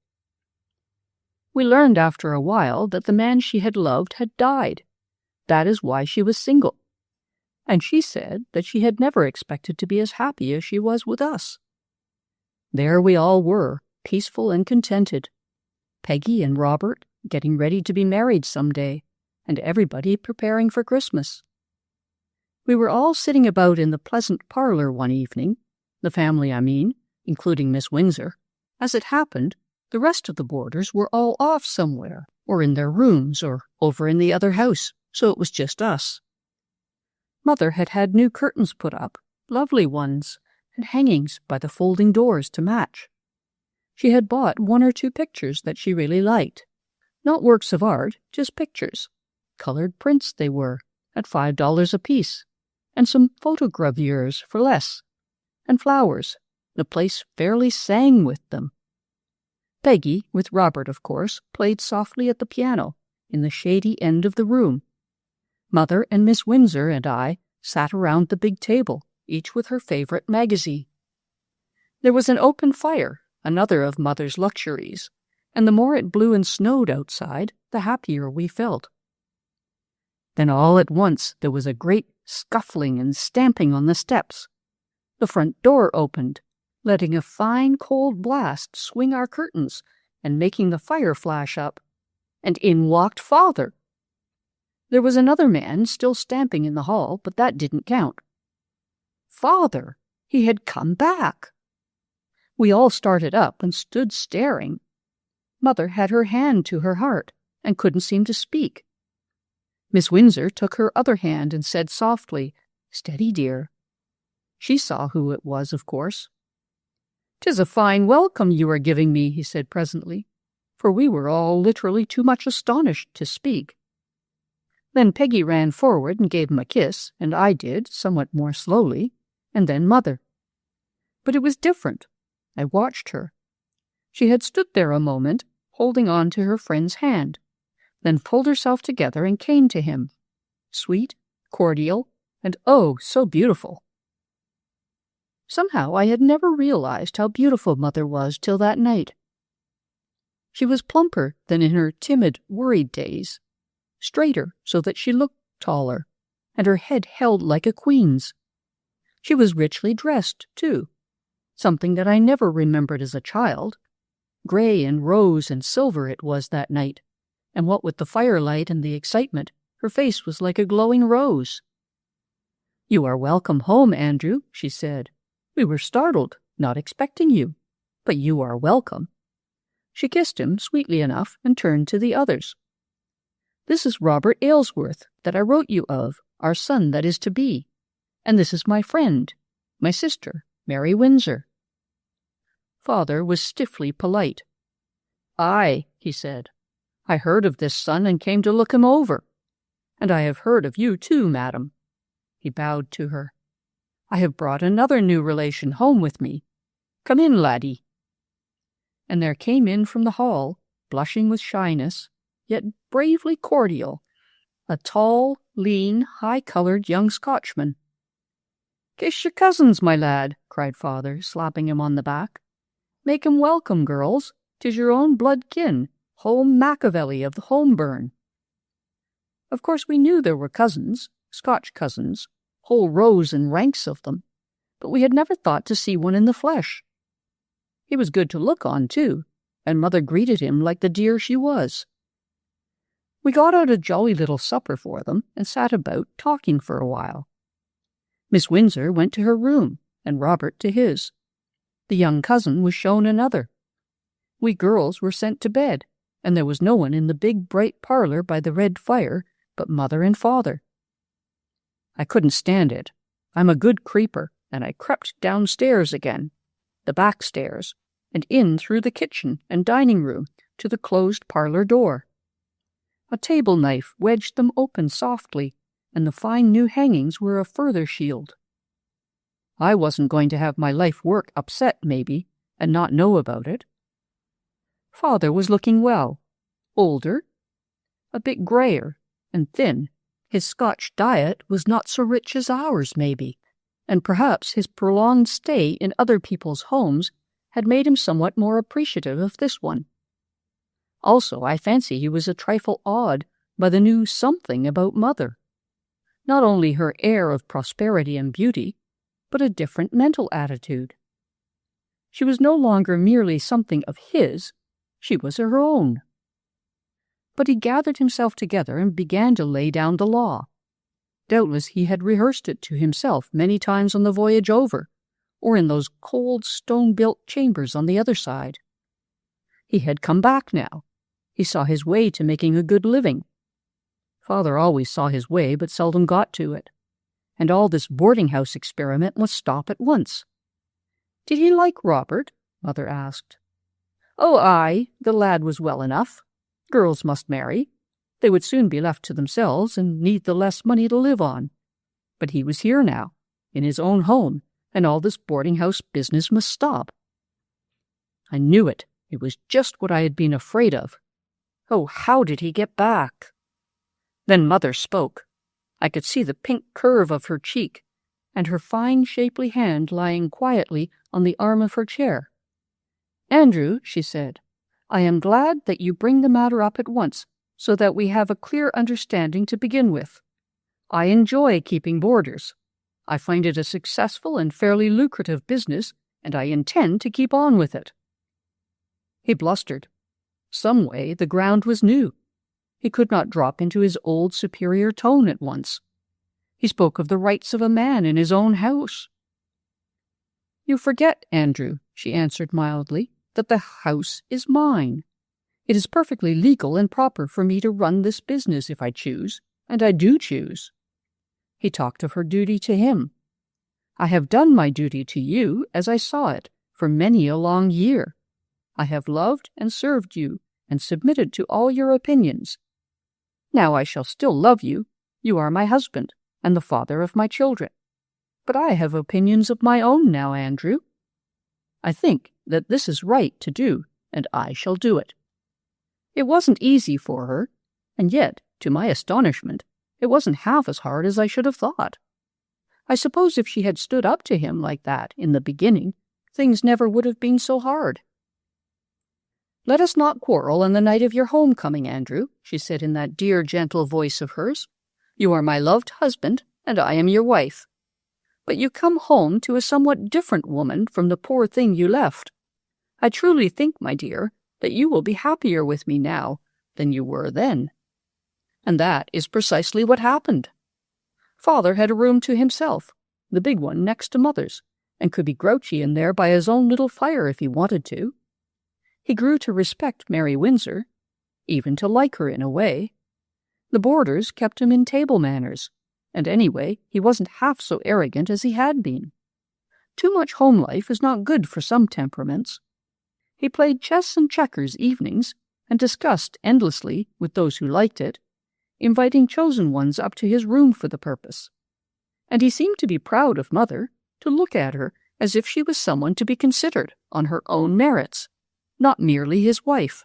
We learned after a while that the man she had loved had died. That is why she was single. And she said that she had never expected to be as happy as she was with us. There we all were, peaceful and contented. Peggy and Robert getting ready to be married some day, and everybody preparing for Christmas. We were all sitting about in the pleasant parlor one evening, the family I mean, including Miss Windsor. As it happened, the rest of the boarders were all off somewhere, or in their rooms, or over in the other house, so it was just us. Mother had had new curtains put up, lovely ones, and hangings by the folding doors to match. She had bought 1 or 2 pictures that she really liked. Not works of art, just pictures. Colored prints they were, at $5 apiece, and some photogravures for less. And flowers. The place fairly sang with them. Peggy, with Robert of course, played softly at the piano, in the shady end of the room. Mother and Miss Windsor and I sat around the big table, each with her favorite magazine. There was an open fire, another of Mother's luxuries, and the more it blew and snowed outside, the happier we felt. Then all at once there was a great scuffling and stamping on the steps. The front door opened, letting a fine cold blast swing our curtains and making the fire flash up, and in walked Father. There was another man still stamping in the hall, but that didn't count. Father! He had come back! We all started up and stood staring. Mother had her hand to her heart and couldn't seem to speak. Miss Windsor took her other hand and said softly, "Steady, dear." She saw who it was, of course. "'Tis a fine welcome you are giving me," he said presently, for we were all literally too much astonished to speak. Then Peggy ran forward and gave him a kiss, and I did, somewhat more slowly, and then Mother. But it was different. I watched her. She had stood there a moment, holding on to her friend's hand, then pulled herself together and came to him. Sweet, cordial, and oh, so beautiful. Somehow I had never realized how beautiful Mother was till that night. She was plumper than in her timid, worried days, straighter so that she looked taller, and her head held like a queen's. She was richly dressed, too, something that I never remembered as a child. Gray and rose and silver it was that night, and what with the firelight and the excitement, her face was like a glowing rose. "You are welcome home, Andrew," she said. "We were startled, not expecting you, but you are welcome." She kissed him sweetly enough and turned to the others. "This is Robert Aylesworth that I wrote you of, our son that is to be, and this is my friend, my sister, Mary Windsor." Father was stiffly polite. "Aye," he said, "I heard of this son and came to look him over. And I have heard of you too, madam." He bowed to her. "I have brought another new relation home with me. Come in, laddie." And there came in from the hall, blushing with shyness, yet bravely cordial, a tall, lean, high-coloured young Scotchman. "Kiss your cousins, my lad," cried Father, slapping him on the back. "Make him welcome, girls. 'Tis your own blood kin, home Machiavelli of the Holmburn." Of course we knew there were cousins, Scotch cousins, whole rows and ranks of them, but we had never thought to see one in the flesh. He was good to look on, too, and Mother greeted him like the dear she was. We got out a jolly little supper for them and sat about talking for a while. Miss Windsor went to her room, and Robert to his. The young cousin was shown another. We girls were sent to bed, and there was no one in the big bright parlor by the red fire but Mother and Father. I couldn't stand it. I'm a good creeper, and I crept downstairs again, the back stairs, and in through the kitchen and dining room to the closed parlor door. A table knife wedged them open softly, and the fine new hangings were a further shield. I wasn't going to have my life work upset, maybe, and not know about it. Father was looking well, older, a bit grayer, and thin. His Scotch diet was not so rich as ours, maybe, and perhaps his prolonged stay in other people's homes had made him somewhat more appreciative of this one. Also, I fancy he was a trifle awed by the new something about Mother. Not only her air of prosperity and beauty, but a different mental attitude. She was no longer merely something of his, she was her own. But he gathered himself together and began to lay down the law. Doubtless he had rehearsed it to himself many times on the voyage over, or in those cold stone-built chambers on the other side. He had come back now. He saw his way to making a good living. Father always saw his way, but seldom got to it. And all this boarding-house experiment must stop at once. Did he like Robert? Mother asked. Oh, aye, the lad was well enough. Girls must marry. They would soon be left to themselves and need the less money to live on. But he was here now, in his own home, and all this boarding-house business must stop. I knew it. It was just what I had been afraid of. Oh, how did he get back? Then Mother spoke. I could see the pink curve of her cheek, and her fine, shapely hand lying quietly on the arm of her chair. Andrew, she said, I am glad that you bring the matter up at once, so that we have a clear understanding to begin with. I enjoy keeping boarders. I find it a successful and fairly lucrative business, and I intend to keep on with it. He blustered. Some way the ground was new. He could not drop into his old superior tone at once. He spoke of the rights of a man in his own house. You forget, Andrew, she answered mildly, that the house is mine. It is perfectly legal and proper for me to run this business if I choose, and I do choose. He talked of her duty to him. I have done my duty to you as I saw it for many a long year. I have loved and served you and submitted to all your opinions. Now I shall still love you. You are my husband and the father of my children. But I have opinions of my own now, Andrew. I think that this is right to do, and I shall do it. It wasn't easy for her, and yet, to my astonishment, it wasn't half as hard as I should have thought. I suppose if she had stood up to him like that in the beginning, things never would have been so hard. Let us not quarrel on the night of your homecoming, Andrew, she said in that dear, gentle voice of hers. You are my loved husband, and I am your wife. But you come home to a somewhat different woman from the poor thing you left. I truly think, my dear, that you will be happier with me now than you were then. And that is precisely what happened. Father had a room to himself, the big one next to Mother's, and could be grouchy in there by his own little fire if he wanted to. He grew to respect Mary Windsor, even to like her in a way. The boarders kept him in table manners, and anyway, he wasn't half so arrogant as he had been. Too much home life is not good for some temperaments. He played chess and checkers evenings, and discussed endlessly with those who liked it, inviting chosen ones up to his room for the purpose. And he seemed to be proud of Mother, to look at her as if she was someone to be considered on her own merits, not merely his wife.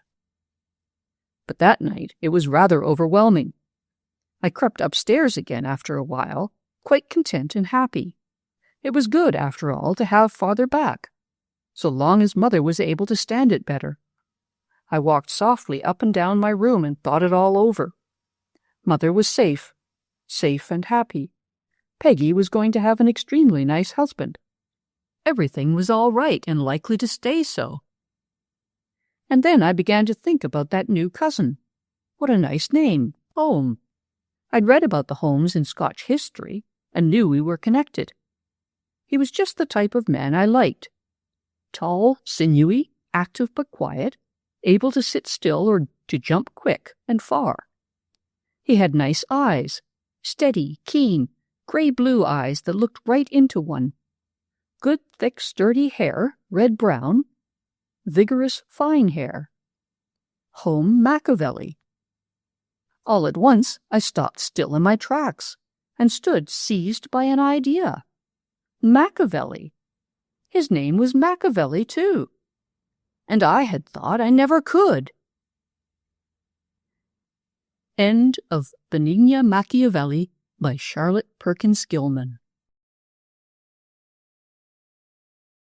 But that night it was rather overwhelming. I crept upstairs again after a while, quite content and happy. It was good, after all, to have Father back, so long as Mother was able to stand it better. I walked softly up and down my room and thought it all over. Mother was safe and happy. Peggy was going to have an extremely nice husband, Everything was all right and likely to stay so. And then I began to think about that new cousin. What a nice name, Home. I'd read about the Holmes in Scotch history and knew we were connected. He was just the type of man I liked. Tall, sinewy, active but quiet, able to sit still or to jump quick and far. He had nice eyes, steady, keen, gray-blue eyes that looked right into one. Good, thick, sturdy hair, red-brown. Vigorous, fine hair. Home Machiavelli. All at once I stopped still in my tracks and stood seized by an idea. Machiavelli. His name was Machiavelli, too. And I had thought I never could. End of Benigna Machiavelli by Charlotte Perkins Gilman.